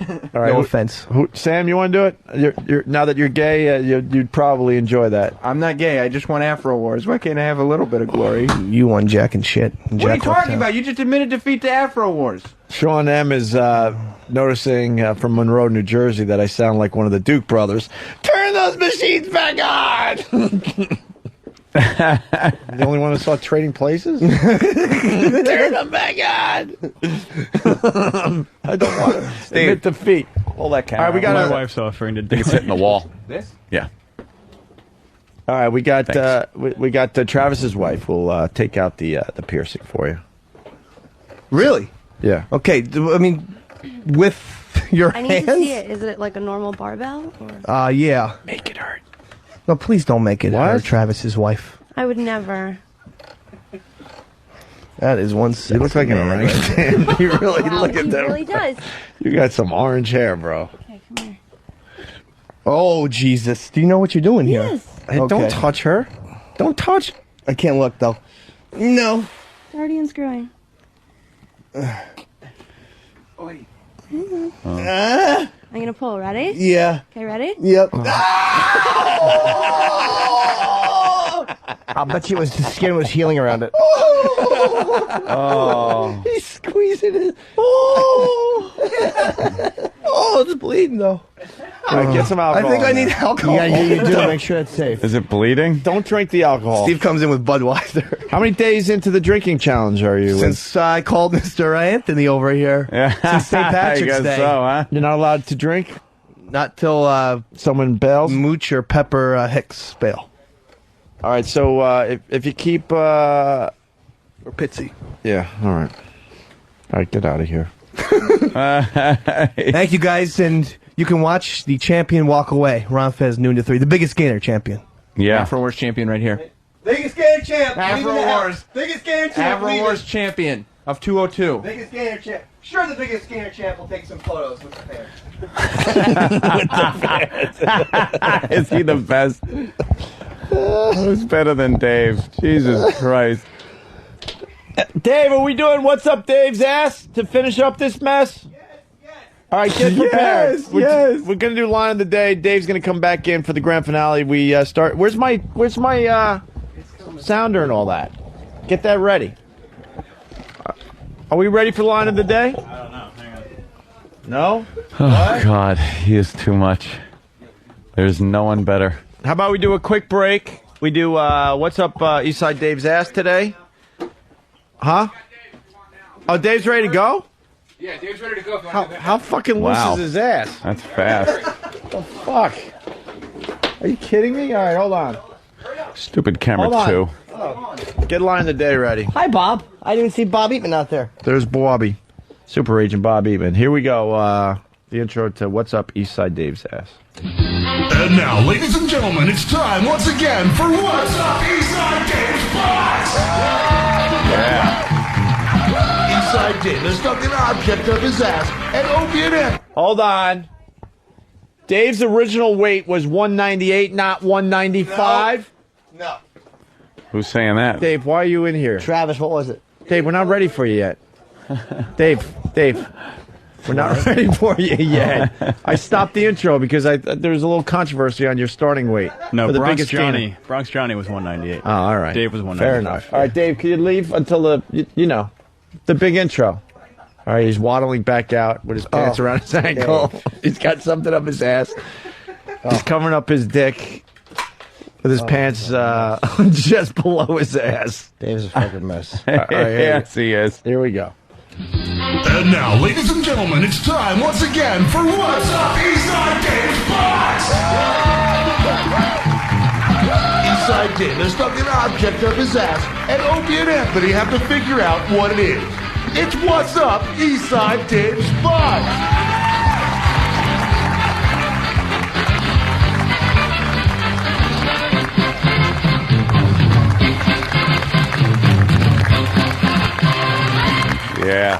[SPEAKER 9] All right.
[SPEAKER 10] No offense.
[SPEAKER 9] Sam, you want to do it? You're now that you're gay, you'd probably enjoy that.
[SPEAKER 8] I'm not gay. I just won Afro Wars. Why can't I have a little bit of glory?
[SPEAKER 10] You won Jack and shit.
[SPEAKER 8] What are you talking about? You just admitted defeat to Afro Wars.
[SPEAKER 9] Sean M. is noticing from Monroe, New Jersey, that I sound like one of the Duke brothers. Turn those machines back on! The only one who saw Trading Places? Turn them back on! I don't want to admit defeat.
[SPEAKER 6] Pull that camera.
[SPEAKER 9] All right, we got
[SPEAKER 6] My
[SPEAKER 9] our
[SPEAKER 6] wife's offering to dig it in the wall.
[SPEAKER 4] This?
[SPEAKER 6] Yeah.
[SPEAKER 9] All right, we got we got Travis's wife. Will take out the piercing for you.
[SPEAKER 10] Really?
[SPEAKER 9] Yeah.
[SPEAKER 10] Okay. I mean, with your
[SPEAKER 20] I need
[SPEAKER 10] hands.
[SPEAKER 20] to see it. Is it like a normal barbell? Or?
[SPEAKER 10] Yeah.
[SPEAKER 9] Make it hurt.
[SPEAKER 10] No, please don't make it hurt, Travis's wife.
[SPEAKER 20] I would never.
[SPEAKER 10] That is one.
[SPEAKER 9] You look like an orangutan. You really
[SPEAKER 20] Wow,
[SPEAKER 9] look at
[SPEAKER 20] he
[SPEAKER 9] that.
[SPEAKER 20] really does.
[SPEAKER 9] You got some orange hair, bro.
[SPEAKER 20] Okay, come here.
[SPEAKER 10] Oh Jesus! Do you know what you're doing here?
[SPEAKER 20] Yes.
[SPEAKER 9] Hey, don't touch her. Don't touch.
[SPEAKER 10] I can't look though. No.
[SPEAKER 20] It's already unscrewing. I'm gonna pull. Ready?
[SPEAKER 10] Yeah.
[SPEAKER 20] Okay, ready?
[SPEAKER 10] Yep. I'll bet you the skin was healing around it.
[SPEAKER 6] Oh.
[SPEAKER 10] He's squeezing it. Oh. Oh, it's bleeding though.
[SPEAKER 9] All right, get some alcohol.
[SPEAKER 10] I think I
[SPEAKER 9] in
[SPEAKER 10] need
[SPEAKER 9] there.
[SPEAKER 10] alcohol. Yeah, you do. Make sure it's safe.
[SPEAKER 6] Is it bleeding?
[SPEAKER 9] Don't drink the alcohol.
[SPEAKER 10] Steve comes in with Budweiser.
[SPEAKER 9] How many days into the drinking challenge are you?
[SPEAKER 10] Since I called Mr. Anthony over here.
[SPEAKER 6] Yeah.
[SPEAKER 10] Since St. Patrick's
[SPEAKER 6] I guess
[SPEAKER 10] Day.
[SPEAKER 6] so, huh?
[SPEAKER 9] You're not allowed to drink?
[SPEAKER 10] Not till
[SPEAKER 9] someone bails?
[SPEAKER 10] Mooch or Pepper Hicks bail.
[SPEAKER 9] All right, so if you keep...
[SPEAKER 10] Or Pitsy.
[SPEAKER 9] Yeah, all right. All right, get out of here.
[SPEAKER 10] Thank you, guys, and you can watch the champion walk away. Ron Fez, noon to 3. The biggest gainer champion.
[SPEAKER 6] Yeah.
[SPEAKER 8] Afro Wars champion right here.
[SPEAKER 17] Biggest gainer champ.
[SPEAKER 8] Afro Wars.
[SPEAKER 17] Biggest gainer champ.
[SPEAKER 8] Afro Wars champion of 202.
[SPEAKER 17] Biggest gainer champ. Sure, the biggest gainer champ will take some photos with the fans.
[SPEAKER 6] Is he the best? Who's better than Dave? Jesus Christ.
[SPEAKER 9] Dave, are we doing What's Up Dave's Ass to finish up this mess? All right, get prepared. We're going to do Line of the Day. Dave's going to come back in for the grand finale. We start... Where's my sounder and all that? Get that ready. Are we ready for Line of the Day? I don't know. Hang on. No?
[SPEAKER 6] Oh, God. He is too much. There's no one better.
[SPEAKER 9] How about we do a quick break? We do What's Up Eastside Dave's Ass today? Huh? Oh, Dave's ready to go?
[SPEAKER 4] Yeah, Dave's ready to go.
[SPEAKER 9] How fucking loose
[SPEAKER 6] Wow.
[SPEAKER 9] is his ass?
[SPEAKER 6] That's fast.
[SPEAKER 9] What the fuck? Are you kidding me? All right, hold on.
[SPEAKER 6] Stupid camera,
[SPEAKER 9] Hold on.
[SPEAKER 6] too.
[SPEAKER 9] Get Line of the Day ready.
[SPEAKER 10] Hi, Bob. I didn't see Bob Eatman out there.
[SPEAKER 9] There's Bobby. Super Agent Bob Eatman. Here we go. The intro to What's Up Eastside Dave's Ass.
[SPEAKER 11] And now, ladies and gentlemen, it's time once again for What's Up Eastside Dave's Box!
[SPEAKER 9] Yeah.
[SPEAKER 3] Eastside Dave has stuck an object up his ass, and Opie and Anthony.
[SPEAKER 9] Hold on. Dave's original weight was 198, not 195.
[SPEAKER 22] No.
[SPEAKER 6] Who's saying that?
[SPEAKER 9] Dave, why are you in here?
[SPEAKER 18] Travis, what was it?
[SPEAKER 9] Dave, we're not ready for you yet. Dave, we're not ready for you yet. I stopped the intro because there was a little controversy on your starting weight.
[SPEAKER 2] No,
[SPEAKER 9] for the
[SPEAKER 2] Bronx
[SPEAKER 9] biggest
[SPEAKER 2] Johnny.
[SPEAKER 9] gainer.
[SPEAKER 2] Bronx Johnny was 198.
[SPEAKER 9] Oh, all right.
[SPEAKER 2] Dave was 195.
[SPEAKER 9] Fair enough. All right, Dave, can you leave until the big intro? All right, he's waddling back out with his pants around his ankle. He's got something up his ass. He's covering up his dick with his pants just below his ass.
[SPEAKER 18] Dave's a fucking mess.
[SPEAKER 9] All right,
[SPEAKER 6] Yes, he is.
[SPEAKER 9] Here we go.
[SPEAKER 3] And now, ladies and gentlemen, it's time once again for What's Up Eastside Dave's Box! Eastside Dave has stuck an object up his ass, and Opie and Anthony have to figure out what it is. It's What's Up Eastside Dave's Box!
[SPEAKER 6] Yeah.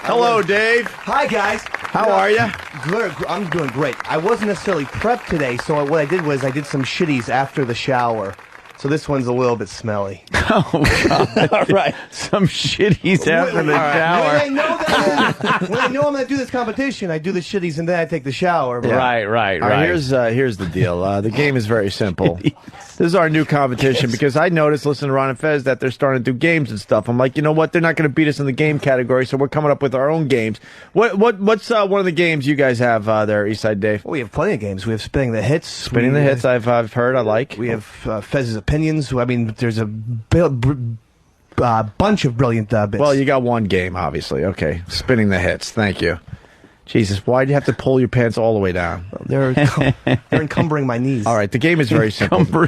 [SPEAKER 9] Hello, Dave.
[SPEAKER 10] Hi, guys.
[SPEAKER 9] How are you?
[SPEAKER 10] Good. I'm doing great. I wasn't necessarily prepped today, so what I did was I did some shitties after the shower. So this one's a little bit smelly.
[SPEAKER 6] Oh, God.
[SPEAKER 10] All right.
[SPEAKER 6] Some shitties after the shower.
[SPEAKER 10] When I know I'm going to do this competition, I do the shitties and then I take the shower.
[SPEAKER 6] Right.
[SPEAKER 9] All right, here's the deal. The game is very simple. This is our new competition because I noticed, listening to Ron and Fez, that they're starting to do games and stuff. I'm like, you know what? They're not going to beat us in the game category, so we're coming up with our own games. What's one of the games you guys have there, Eastside Dave?
[SPEAKER 10] Well, we have plenty of games. We have Spinning the Hits.
[SPEAKER 9] Spinning the Hits, I've heard. I like.
[SPEAKER 10] We have Fez's Opinions. I mean, there's a bunch of brilliant bits.
[SPEAKER 9] Well, you got one game, obviously. Okay, Spinning the Hits. Thank you. Jesus, why'd you have to pull your pants all the way down?
[SPEAKER 10] They're encumbering my knees.
[SPEAKER 9] All right, the game is very simple. The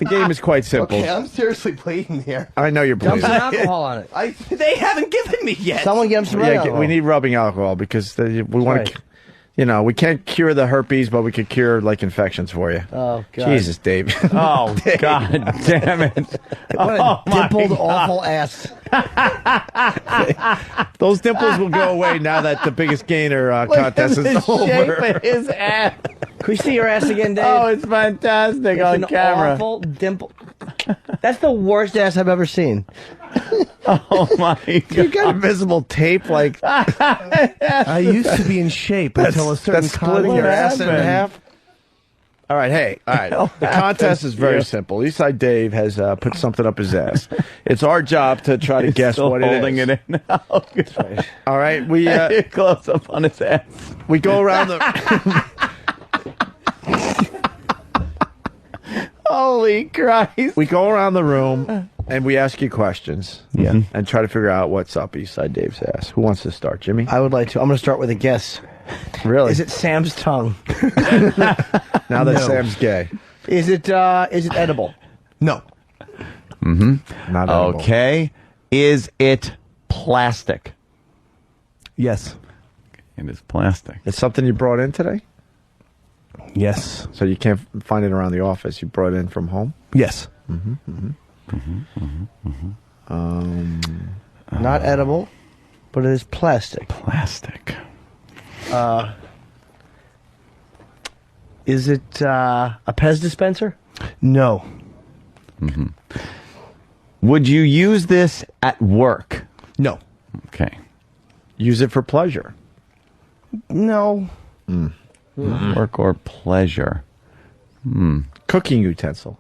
[SPEAKER 9] game is quite simple.
[SPEAKER 10] Okay, I'm seriously bleeding here.
[SPEAKER 9] I know you're bleeding.
[SPEAKER 18] Dump some alcohol on it.
[SPEAKER 10] They haven't given me yet.
[SPEAKER 18] Someone get him some alcohol.
[SPEAKER 9] We need rubbing alcohol because we want to. You know, we can't cure the herpes, but we could cure like infections for you.
[SPEAKER 18] Oh God!
[SPEAKER 9] Jesus, Dave.
[SPEAKER 6] Oh God, damn it!
[SPEAKER 18] What a dimpled, awful ass.
[SPEAKER 9] Those dimples will go away now that the Biggest Gainer contest is over.
[SPEAKER 6] Shape of his ass.
[SPEAKER 18] Can we see your ass again, Dave?
[SPEAKER 6] Oh, it's fantastic on camera.
[SPEAKER 18] Awful dimple. That's the worst ass I've ever seen.
[SPEAKER 6] Oh my God!
[SPEAKER 9] You got invisible tape like.
[SPEAKER 10] I used to be in shape until a certain
[SPEAKER 9] that's splitting your ass in half. All right, The contest is very simple. Eastside Dave has put something up his ass. It's our job to try to guess what it is.
[SPEAKER 6] Holding it in. Oh, God.
[SPEAKER 9] All right, we
[SPEAKER 6] close up on his ass.
[SPEAKER 9] We go around the.
[SPEAKER 6] Holy Christ!
[SPEAKER 9] We go around the room and we ask you questions.
[SPEAKER 10] Yeah.
[SPEAKER 9] And try to figure out what's up Eastside Dave's ass. Who wants to start, Jimmy?
[SPEAKER 18] I would like to. I'm going to start with a guess.
[SPEAKER 9] Really?
[SPEAKER 18] Is it Sam's tongue?
[SPEAKER 9] Now that Sam's gay.
[SPEAKER 18] Is it edible?
[SPEAKER 10] No.
[SPEAKER 6] Mm-hmm.
[SPEAKER 9] Not edible.
[SPEAKER 6] Okay. Is it plastic?
[SPEAKER 10] Yes.
[SPEAKER 6] It is plastic.
[SPEAKER 9] It's something you brought in today?
[SPEAKER 10] Yes.
[SPEAKER 9] So you can't find it around the office. You brought it in from home?
[SPEAKER 10] Yes.
[SPEAKER 18] Not edible, but it is plastic.
[SPEAKER 6] Plastic.
[SPEAKER 18] Is it a Pez dispenser?
[SPEAKER 10] No.
[SPEAKER 6] Would you use this at work?
[SPEAKER 10] No.
[SPEAKER 6] Okay.
[SPEAKER 9] Use it for pleasure?
[SPEAKER 10] No.
[SPEAKER 6] Work or pleasure?
[SPEAKER 9] Cooking utensil?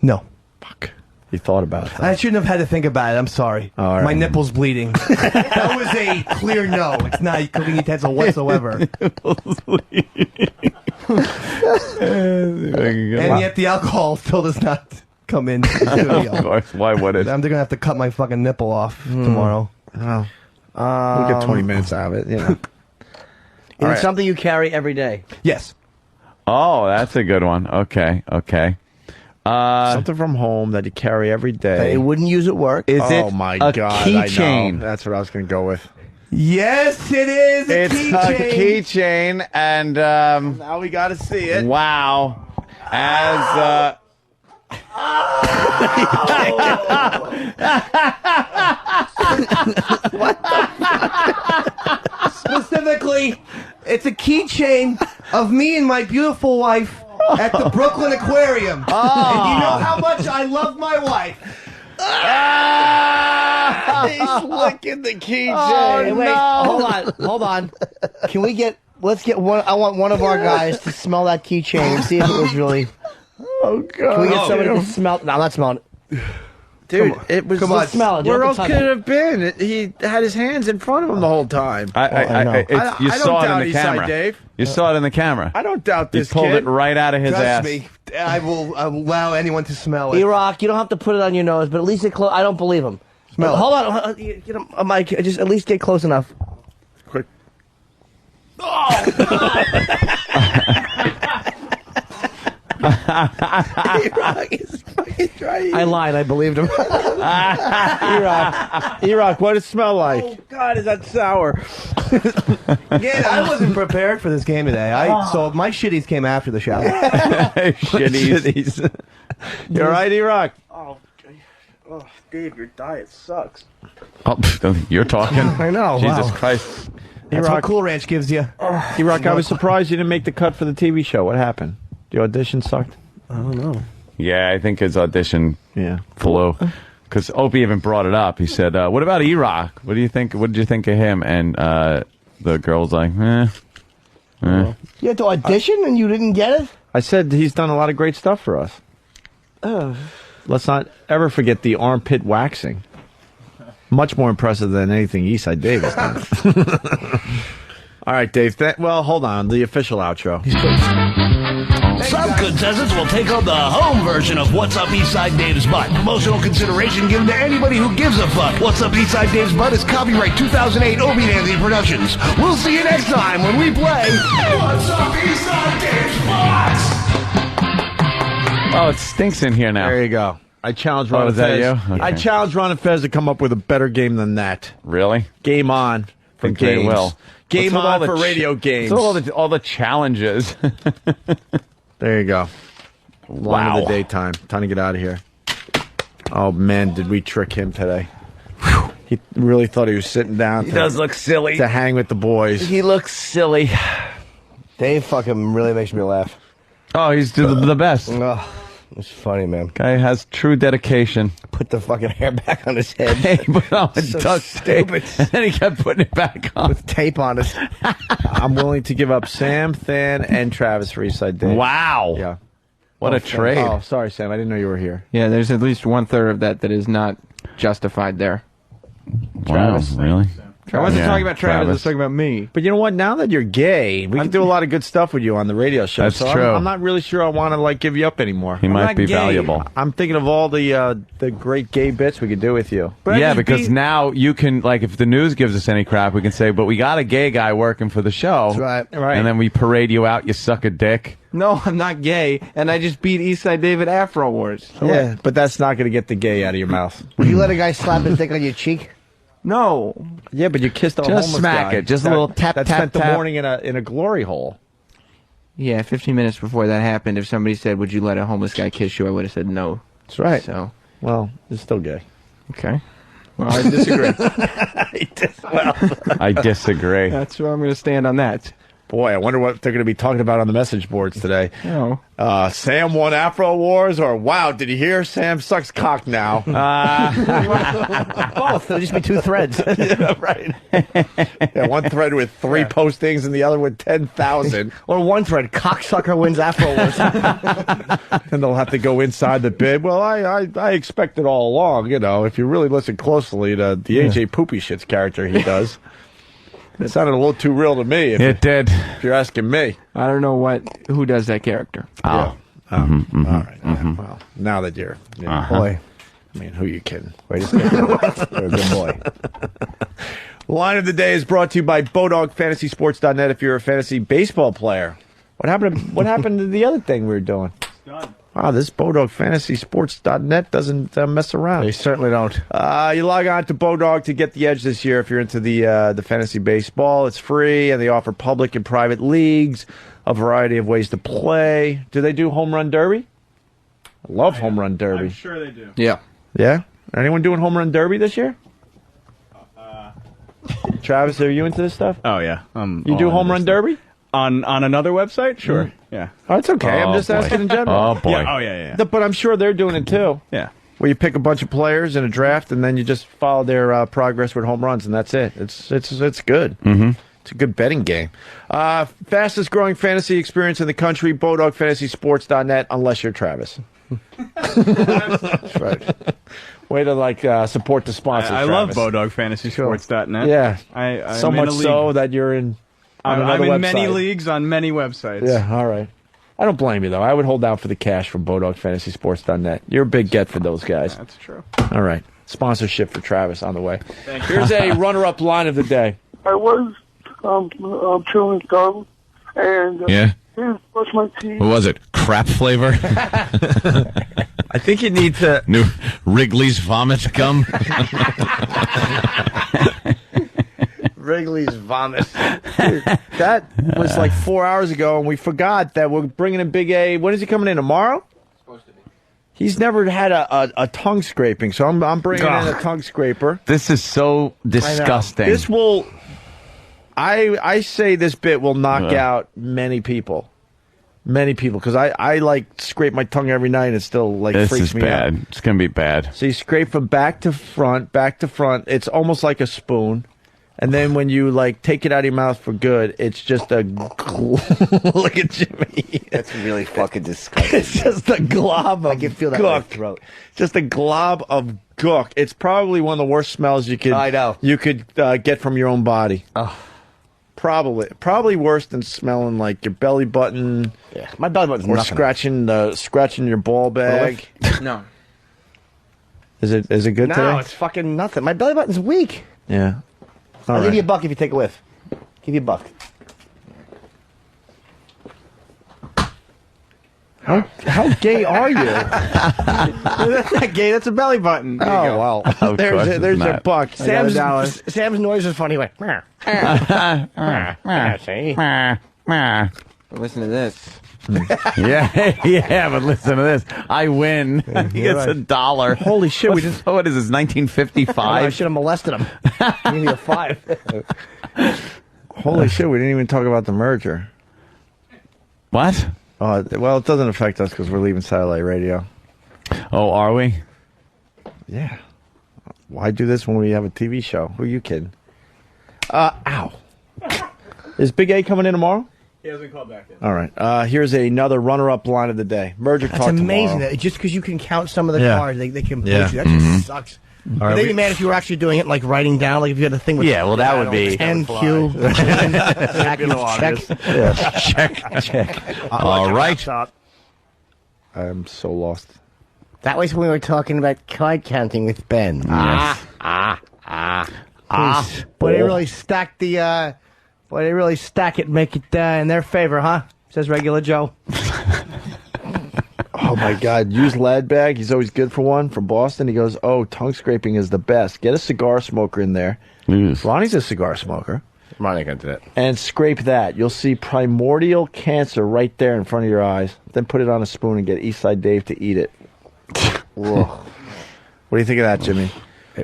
[SPEAKER 10] No.
[SPEAKER 9] Fuck. You thought about that.
[SPEAKER 10] I shouldn't have had to think about it. I'm sorry.
[SPEAKER 9] All right.
[SPEAKER 10] My nipple's bleeding. That was a clear no. It's not a cooking utensil whatsoever. And yet the alcohol still does not come in the studio.
[SPEAKER 6] Of course. Why would it?
[SPEAKER 10] I'm going to have to cut my fucking nipple off tomorrow.
[SPEAKER 9] Oh. We'll get 20 minutes out of it, you know.
[SPEAKER 18] Is it something you carry every day?
[SPEAKER 10] Yes.
[SPEAKER 6] Oh, that's a good one. Okay.
[SPEAKER 9] Something from home that you carry every day.
[SPEAKER 18] You wouldn't use at work.
[SPEAKER 6] Is it
[SPEAKER 9] oh my
[SPEAKER 6] a
[SPEAKER 9] God!
[SPEAKER 6] keychain?
[SPEAKER 9] I know. That's what I was going to go with.
[SPEAKER 10] Yes, it is a
[SPEAKER 6] It's
[SPEAKER 10] keychain.
[SPEAKER 6] a keychain, and
[SPEAKER 9] now we got to see it.
[SPEAKER 6] wow, as
[SPEAKER 10] Specifically, it's a keychain of me and my beautiful wife at the Brooklyn Aquarium. And you know how much I love my wife.
[SPEAKER 9] He's licking the keychain.
[SPEAKER 10] Oh,
[SPEAKER 18] Wait,
[SPEAKER 10] no.
[SPEAKER 18] hold on. Let's get one. I want one of our guys to smell that keychain and see if it was really.
[SPEAKER 9] Oh God!
[SPEAKER 18] Can we get somebody to smell? No, I'm not smelling it.
[SPEAKER 9] Dude, it was.
[SPEAKER 18] Come on, smell it. You
[SPEAKER 9] Where
[SPEAKER 18] don't
[SPEAKER 9] else
[SPEAKER 18] have
[SPEAKER 9] could
[SPEAKER 18] to
[SPEAKER 9] it have been? He had his hands in front of him the whole time.
[SPEAKER 6] You saw it in the camera.
[SPEAKER 9] Dave.
[SPEAKER 6] You saw it in the camera.
[SPEAKER 9] I don't doubt
[SPEAKER 6] You
[SPEAKER 9] this
[SPEAKER 6] pulled
[SPEAKER 9] kid.
[SPEAKER 6] it right out of his
[SPEAKER 10] Trust
[SPEAKER 6] ass.
[SPEAKER 10] me, I will allow anyone to smell it.
[SPEAKER 18] E-Rock, you don't have to put it on your nose, but at least get close. I don't believe him.
[SPEAKER 10] Smell it.
[SPEAKER 18] Hold on, get him, Mike. Just at least get close enough.
[SPEAKER 9] Quick.
[SPEAKER 18] E-Rock is fucking trying. I lied. I believed him.
[SPEAKER 9] E-Rock, what does it smell like?
[SPEAKER 10] Oh God, is that sour? Again, I wasn't prepared for this game today. So my shitties came after the show.
[SPEAKER 9] Shitties. You all right, E-Rock?
[SPEAKER 10] Oh, Dave, your diet sucks.
[SPEAKER 6] Oh, you're talking.
[SPEAKER 10] I know.
[SPEAKER 6] Jesus
[SPEAKER 10] Wow.
[SPEAKER 6] Christ.
[SPEAKER 10] That's what Cool Ranch gives you.
[SPEAKER 9] E-Rock, I was surprised you didn't make the cut for the TV show. What happened? The audition sucked?
[SPEAKER 10] I don't know.
[SPEAKER 6] Yeah, I think his audition flew. Because Opie even brought it up. He said, what about E-Rock? What do you think? What did you think of him? And the girl's like,
[SPEAKER 18] You had to audition and you didn't get it?
[SPEAKER 9] I said he's done a lot of great stuff for us. Let's not ever forget the armpit waxing. Much more impressive than anything Eastside Dave has done. All right, Dave. Well, hold on. The official outro.
[SPEAKER 3] Some contestants will take on the home version of What's Up Eastside Dave's Butt. Promotional consideration given to anybody who gives a fuck. What's Up Eastside Dave's Butt is copyright 2008 Opie and Anthony Productions. We'll see you next time when we play What's Up Eastside Dave's Butt.
[SPEAKER 6] oh, it stinks in here now.
[SPEAKER 9] There you go. I challenge Ron
[SPEAKER 6] Oh,
[SPEAKER 9] and
[SPEAKER 6] is that
[SPEAKER 9] Fez.
[SPEAKER 6] you? Okay.
[SPEAKER 9] I challenge Ron and Fez to come up with a better game than that.
[SPEAKER 6] Really?
[SPEAKER 9] Game on for
[SPEAKER 6] Think they
[SPEAKER 9] games.
[SPEAKER 6] will.
[SPEAKER 9] Game
[SPEAKER 6] What's with
[SPEAKER 9] on
[SPEAKER 6] all
[SPEAKER 9] for
[SPEAKER 6] the
[SPEAKER 9] radio games.
[SPEAKER 6] What's with all the challenges.
[SPEAKER 9] There you go. Line of the daytime. Time to get out of here. Oh, man, did we trick him today. He really thought he was sitting down.
[SPEAKER 6] He does look silly.
[SPEAKER 9] To hang with the boys.
[SPEAKER 6] He looks silly.
[SPEAKER 18] Dave fucking really makes me laugh.
[SPEAKER 6] Oh, he's the best.
[SPEAKER 18] Oh, it's funny, man.
[SPEAKER 6] Guy has true dedication.
[SPEAKER 18] Put the fucking hair back on his head.
[SPEAKER 6] He put on a
[SPEAKER 18] So
[SPEAKER 6] duct tape,
[SPEAKER 18] stupid.
[SPEAKER 6] and then he kept putting it back on.
[SPEAKER 18] With tape on it.
[SPEAKER 9] I'm willing to give up Sam, Than, and Travis for Eastside Dave.
[SPEAKER 6] Wow.
[SPEAKER 9] Yeah.
[SPEAKER 6] What a trade.
[SPEAKER 9] Oh, sorry, Sam. I didn't know you were here.
[SPEAKER 8] Yeah, there's at least 1/3 of that is not justified there.
[SPEAKER 6] Travis. Wow, really?
[SPEAKER 8] I wasn't
[SPEAKER 6] Yeah,
[SPEAKER 8] talking about Travis, I was
[SPEAKER 6] Travis.
[SPEAKER 8] talking about me.
[SPEAKER 9] But you know what? Now that you're gay, we can do a lot of good stuff with you on the radio show.
[SPEAKER 6] That's
[SPEAKER 9] so
[SPEAKER 6] true.
[SPEAKER 9] I'm not really sure I want to give you up anymore.
[SPEAKER 6] He
[SPEAKER 9] I'm
[SPEAKER 6] might
[SPEAKER 9] not
[SPEAKER 6] be
[SPEAKER 9] gay.
[SPEAKER 6] valuable.
[SPEAKER 9] I'm thinking of all the great gay bits we could do with you.
[SPEAKER 6] Yeah, because now you can, if the news gives us any crap, we can say, but we got a gay guy working for the show.
[SPEAKER 18] That's right.
[SPEAKER 6] And then we parade you out, you suck a dick.
[SPEAKER 8] No, I'm not gay, and I just beat Eastside David Afro Wars.
[SPEAKER 9] Yeah, but that's not going to get the gay out of your mouth.
[SPEAKER 18] Would you let a guy slap his dick on your cheek?
[SPEAKER 8] No.
[SPEAKER 9] Yeah, but you kissed a
[SPEAKER 6] Just
[SPEAKER 9] homeless
[SPEAKER 6] smack
[SPEAKER 9] guy.
[SPEAKER 6] it. Just a little tap,
[SPEAKER 9] that
[SPEAKER 6] tap,
[SPEAKER 9] spent the
[SPEAKER 6] tap.
[SPEAKER 9] morning in a glory hole.
[SPEAKER 8] Yeah, 15 minutes before that happened, if somebody said, would you let a homeless guy kiss you, I would have said no.
[SPEAKER 9] That's right.
[SPEAKER 8] So,
[SPEAKER 9] well, it's still gay.
[SPEAKER 8] Okay. Well, I disagree.
[SPEAKER 6] I disagree.
[SPEAKER 8] That's where I'm going to stand on that.
[SPEAKER 9] Boy, I wonder what they're going to be talking about on the message boards today.
[SPEAKER 8] No.
[SPEAKER 9] Sam won Afro Wars, or wow, did you hear? Sam sucks cock now.
[SPEAKER 18] Both. There'll just be two threads.
[SPEAKER 9] Yeah, right. Yeah, one thread with 3 postings and the other with 10,000.
[SPEAKER 18] Or one thread, cocksucker wins Afro Wars.
[SPEAKER 9] And they'll have to go inside the bid. Well, I expect it all along, if you really listen closely to the AJ Poopy Shits character he does. It sounded a little too real to me.
[SPEAKER 6] It did.
[SPEAKER 9] If you're asking me.
[SPEAKER 8] I don't know who does that character.
[SPEAKER 6] Oh.
[SPEAKER 9] Yeah. All right. Yeah, well, now that you're,
[SPEAKER 18] Boy.
[SPEAKER 9] I mean, who are you kidding? Wait a second. You're a good boy. Line of the day is brought to you by BowDogFantasySports.net. If you're a fantasy baseball player, what happened to the other thing we were doing?
[SPEAKER 17] It's done.
[SPEAKER 9] Wow, this BowDogFantasySports.net doesn't mess around.
[SPEAKER 18] They certainly don't.
[SPEAKER 9] You log on to Bowdog to get the edge this year if you're into the fantasy baseball. It's free, and they offer public and private leagues, a variety of ways to play. Do they do home run derby? I love home run derby.
[SPEAKER 12] I'm sure they do.
[SPEAKER 9] Yeah. Yeah? Anyone doing home run derby this year? Travis, are you into this stuff?
[SPEAKER 12] Oh, yeah.
[SPEAKER 9] You do home run derby?
[SPEAKER 12] On another website? Sure. Yeah.
[SPEAKER 9] Oh, it's okay. I'm just asking in general.
[SPEAKER 12] Oh, boy. Yeah. Oh, yeah.
[SPEAKER 9] But I'm sure they're doing it too.
[SPEAKER 12] Yeah.
[SPEAKER 9] Where you pick a bunch of players in a draft and then you just follow their progress with home runs, and that's it. It's good.
[SPEAKER 6] Mm-hmm.
[SPEAKER 9] It's a good betting game. Fastest growing fantasy experience in the country, BodogFantasySports.net, unless you're Travis. That's right. Way to support the sponsors.
[SPEAKER 12] I love BodogFantasySports.net.
[SPEAKER 9] Yeah.
[SPEAKER 12] I'm
[SPEAKER 9] so
[SPEAKER 12] in
[SPEAKER 9] much
[SPEAKER 12] a league.
[SPEAKER 9] so that you're in.
[SPEAKER 12] I'm in many
[SPEAKER 9] website.
[SPEAKER 12] leagues on many websites.
[SPEAKER 9] Yeah, all right. I don't blame you, though. I would hold out for the cash from BodogFantasySports.net. You're a big get for those guys.
[SPEAKER 12] That's true.
[SPEAKER 9] All right. Sponsorship for Travis on the way.
[SPEAKER 12] Thank you.
[SPEAKER 9] Here's a runner-up line of the day.
[SPEAKER 14] I was chewing gum, and
[SPEAKER 6] Yeah.
[SPEAKER 14] didn't brush my teeth.
[SPEAKER 6] What was it? Crap flavor?
[SPEAKER 9] I think you need to...
[SPEAKER 6] New Wrigley's vomit gum?
[SPEAKER 9] Wrigley's vomit. Dude, that was like 4 hours ago, and we forgot that we're bringing in Big A. When is he coming in, tomorrow? He's never had a tongue scraping, so I'm bringing in a tongue scraper.
[SPEAKER 6] This is so disgusting.
[SPEAKER 9] This will... I say this bit will knock out many people. Many people, because I like scrape my tongue every night and it still
[SPEAKER 6] This
[SPEAKER 9] freaks
[SPEAKER 6] is
[SPEAKER 9] me
[SPEAKER 6] bad.
[SPEAKER 9] out.
[SPEAKER 6] It's going to be bad.
[SPEAKER 9] So you scrape from back to front. It's almost like a spoon. And then when you take it out of your mouth for good, it's just a look at Jimmy.
[SPEAKER 10] That's really fucking disgusting.
[SPEAKER 9] It's just a glob of
[SPEAKER 10] I can feel that in my
[SPEAKER 9] gook.
[SPEAKER 10] throat.
[SPEAKER 9] Just a glob of gook. It's probably one of the worst smells you could get from your own body.
[SPEAKER 10] Oh.
[SPEAKER 9] Probably worse than smelling like your belly button.
[SPEAKER 10] Yeah, my belly button's
[SPEAKER 9] or
[SPEAKER 10] nothing.
[SPEAKER 9] scratching your ball bag.
[SPEAKER 10] No.
[SPEAKER 9] Is it good today?
[SPEAKER 10] No, it's fucking nothing. My belly button's weak.
[SPEAKER 9] Yeah.
[SPEAKER 10] I'll give you a $1 if you take a whiff. Give you $1.
[SPEAKER 9] How gay are you?
[SPEAKER 12] That's not gay. That's a belly button.
[SPEAKER 9] Oh, well. There's your buck.
[SPEAKER 10] Sam's noise is funny. Like,
[SPEAKER 8] Listen to this.
[SPEAKER 6] yeah, but listen to this. I win. He gets $1.
[SPEAKER 9] Holy shit!
[SPEAKER 6] What is this? 1955?
[SPEAKER 10] I should have molested him. Give me a 5.
[SPEAKER 9] Holy shit! We didn't even talk about the merger.
[SPEAKER 6] What?
[SPEAKER 9] Well, it doesn't affect us because we're leaving satellite radio.
[SPEAKER 6] Oh, are we?
[SPEAKER 9] Yeah. Why do this when we have a TV show? Who are you kidding? Ow. Is Big A coming in tomorrow?
[SPEAKER 12] He hasn't called back yet.
[SPEAKER 9] All right. Here's another runner-up line of the day. Merger
[SPEAKER 10] That's
[SPEAKER 9] talk
[SPEAKER 10] amazing.
[SPEAKER 9] tomorrow.
[SPEAKER 10] That just because you can count some of the
[SPEAKER 9] Yeah.
[SPEAKER 10] cars, they can
[SPEAKER 9] Yeah.
[SPEAKER 10] place you. That just sucks.
[SPEAKER 9] All right,
[SPEAKER 10] They'd be mad if you were actually doing it, like writing down, like if you had a thing with
[SPEAKER 6] Yeah, well, that would be-
[SPEAKER 10] 10Q.
[SPEAKER 6] Check. All right.
[SPEAKER 9] I'm so lost.
[SPEAKER 10] That was when we were talking about card counting with Ben. Boy, they really stacked the. Boy, they really stack it, and make it in their favor, huh? Says regular Joe.
[SPEAKER 9] Oh my God! Use Ladbag. He's always good for one from Boston. He goes, "Oh, tongue scraping is the best. Get a cigar smoker in there." Ronnie's a cigar smoker.
[SPEAKER 10] Ronnie can do that.
[SPEAKER 9] And scrape that. You'll see primordial cancer right there in front of your eyes. Then put it on a spoon and get Eastside Dave to eat it. Whoa. What do you think of that, Jimmy?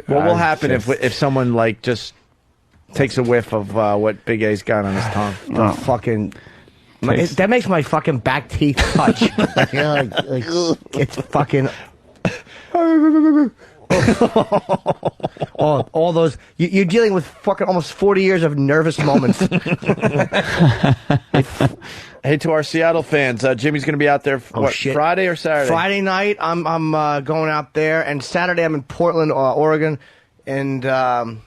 [SPEAKER 9] What will happen if someone just takes a whiff of what Big A's got on his tongue?
[SPEAKER 10] Fucking. That makes my fucking back teeth touch. It's fucking. all those. You're dealing with fucking almost 40 years of nervous moments.
[SPEAKER 9] Hey, to our Seattle fans, Jimmy's going to be out there. Friday or Saturday?
[SPEAKER 10] Friday night, I'm going out there, and Saturday I'm in Portland, Oregon, and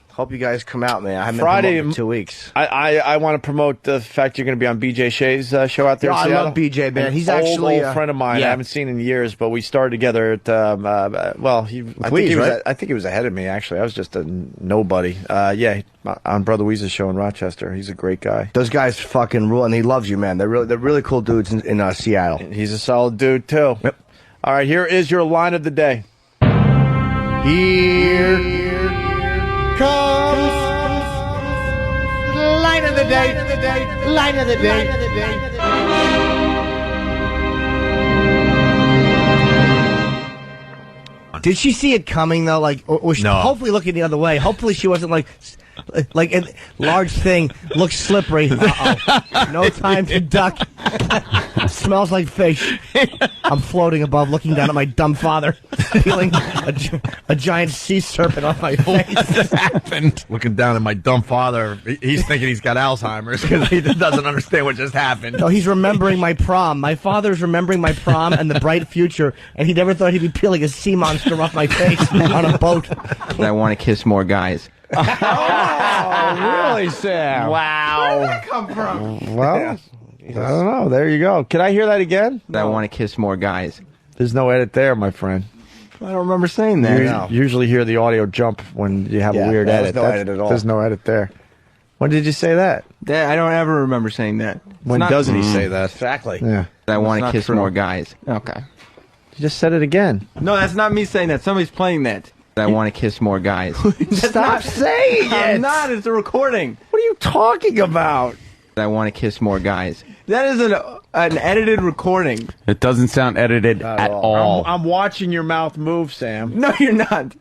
[SPEAKER 10] hope you guys come out, man. I haven't
[SPEAKER 9] Friday
[SPEAKER 10] been home for 2 weeks.
[SPEAKER 9] I want to promote the fact you're going to be on BJ Shea's show out there.
[SPEAKER 10] Yeah,
[SPEAKER 9] in
[SPEAKER 10] I
[SPEAKER 9] Seattle.
[SPEAKER 10] love BJ, man.
[SPEAKER 9] An
[SPEAKER 10] He's actually
[SPEAKER 9] old friend of mine.
[SPEAKER 10] yeah.
[SPEAKER 9] I haven't seen in years, but we started together at. I think he was ahead of me. Actually, I was just a nobody. On Brother Weeze's show in Rochester. He's a great guy.
[SPEAKER 10] Those guys fucking rule, and he loves you, man. They're really cool dudes in Seattle.
[SPEAKER 9] He's a solid dude too.
[SPEAKER 10] Yep.
[SPEAKER 9] All right, here is your line of the day.
[SPEAKER 10] Here comes line of the day. Line of the day. Did she see it coming though? Like, or was she
[SPEAKER 9] No.
[SPEAKER 10] hopefully looking the other way? Hopefully she wasn't like a large thing looks slippery. No time to duck. Smells like fish. I'm floating above, looking down at my dumb father, feeling a giant sea serpent on my face.
[SPEAKER 9] What happened? Looking down at my dumb father, he's thinking he's got Alzheimer's because he doesn't understand what just happened.
[SPEAKER 10] No, he's remembering my prom. My father's remembering my prom and the bright future, and he never thought he'd be peeling a sea monster off my face on a boat.
[SPEAKER 8] I want to kiss more guys.
[SPEAKER 9] Oh, really, Sam?
[SPEAKER 8] Wow.
[SPEAKER 9] Where did that come from? Well, I don't know. There you go. Can I hear that again?
[SPEAKER 8] I want to kiss more guys.
[SPEAKER 9] There's no edit there, my friend.
[SPEAKER 8] I don't remember saying that.
[SPEAKER 9] You usually hear the audio jump when you have a weird edit.
[SPEAKER 8] No edit at all.
[SPEAKER 9] There's no edit there. When did you say that?
[SPEAKER 8] I don't ever remember saying that.
[SPEAKER 9] When doesn't he say that?
[SPEAKER 8] Exactly.
[SPEAKER 9] Yeah.
[SPEAKER 8] I want to
[SPEAKER 2] not
[SPEAKER 8] kiss
[SPEAKER 2] true.
[SPEAKER 8] more guys. Okay.
[SPEAKER 9] You just said it again.
[SPEAKER 2] No, that's not me saying that. Somebody's playing that.
[SPEAKER 8] I want to kiss more guys.
[SPEAKER 9] Stop saying it.
[SPEAKER 2] I'm not. It's a recording.
[SPEAKER 9] What are you talking about?
[SPEAKER 8] I want to kiss more guys.
[SPEAKER 2] That is an edited recording.
[SPEAKER 4] It doesn't sound edited at all.
[SPEAKER 9] I'm watching your mouth move, Sam.
[SPEAKER 2] No, you're not.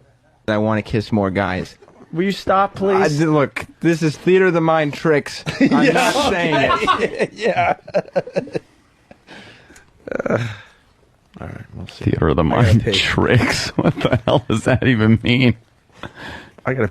[SPEAKER 8] I want to kiss more guys.
[SPEAKER 9] Will you stop, please?
[SPEAKER 2] Look, this is theater of the mind tricks. I'm not saying it.
[SPEAKER 9] Yeah. All right, we'll see.
[SPEAKER 4] Theater of the mind tricks. What the hell does that even mean?
[SPEAKER 9] I gotta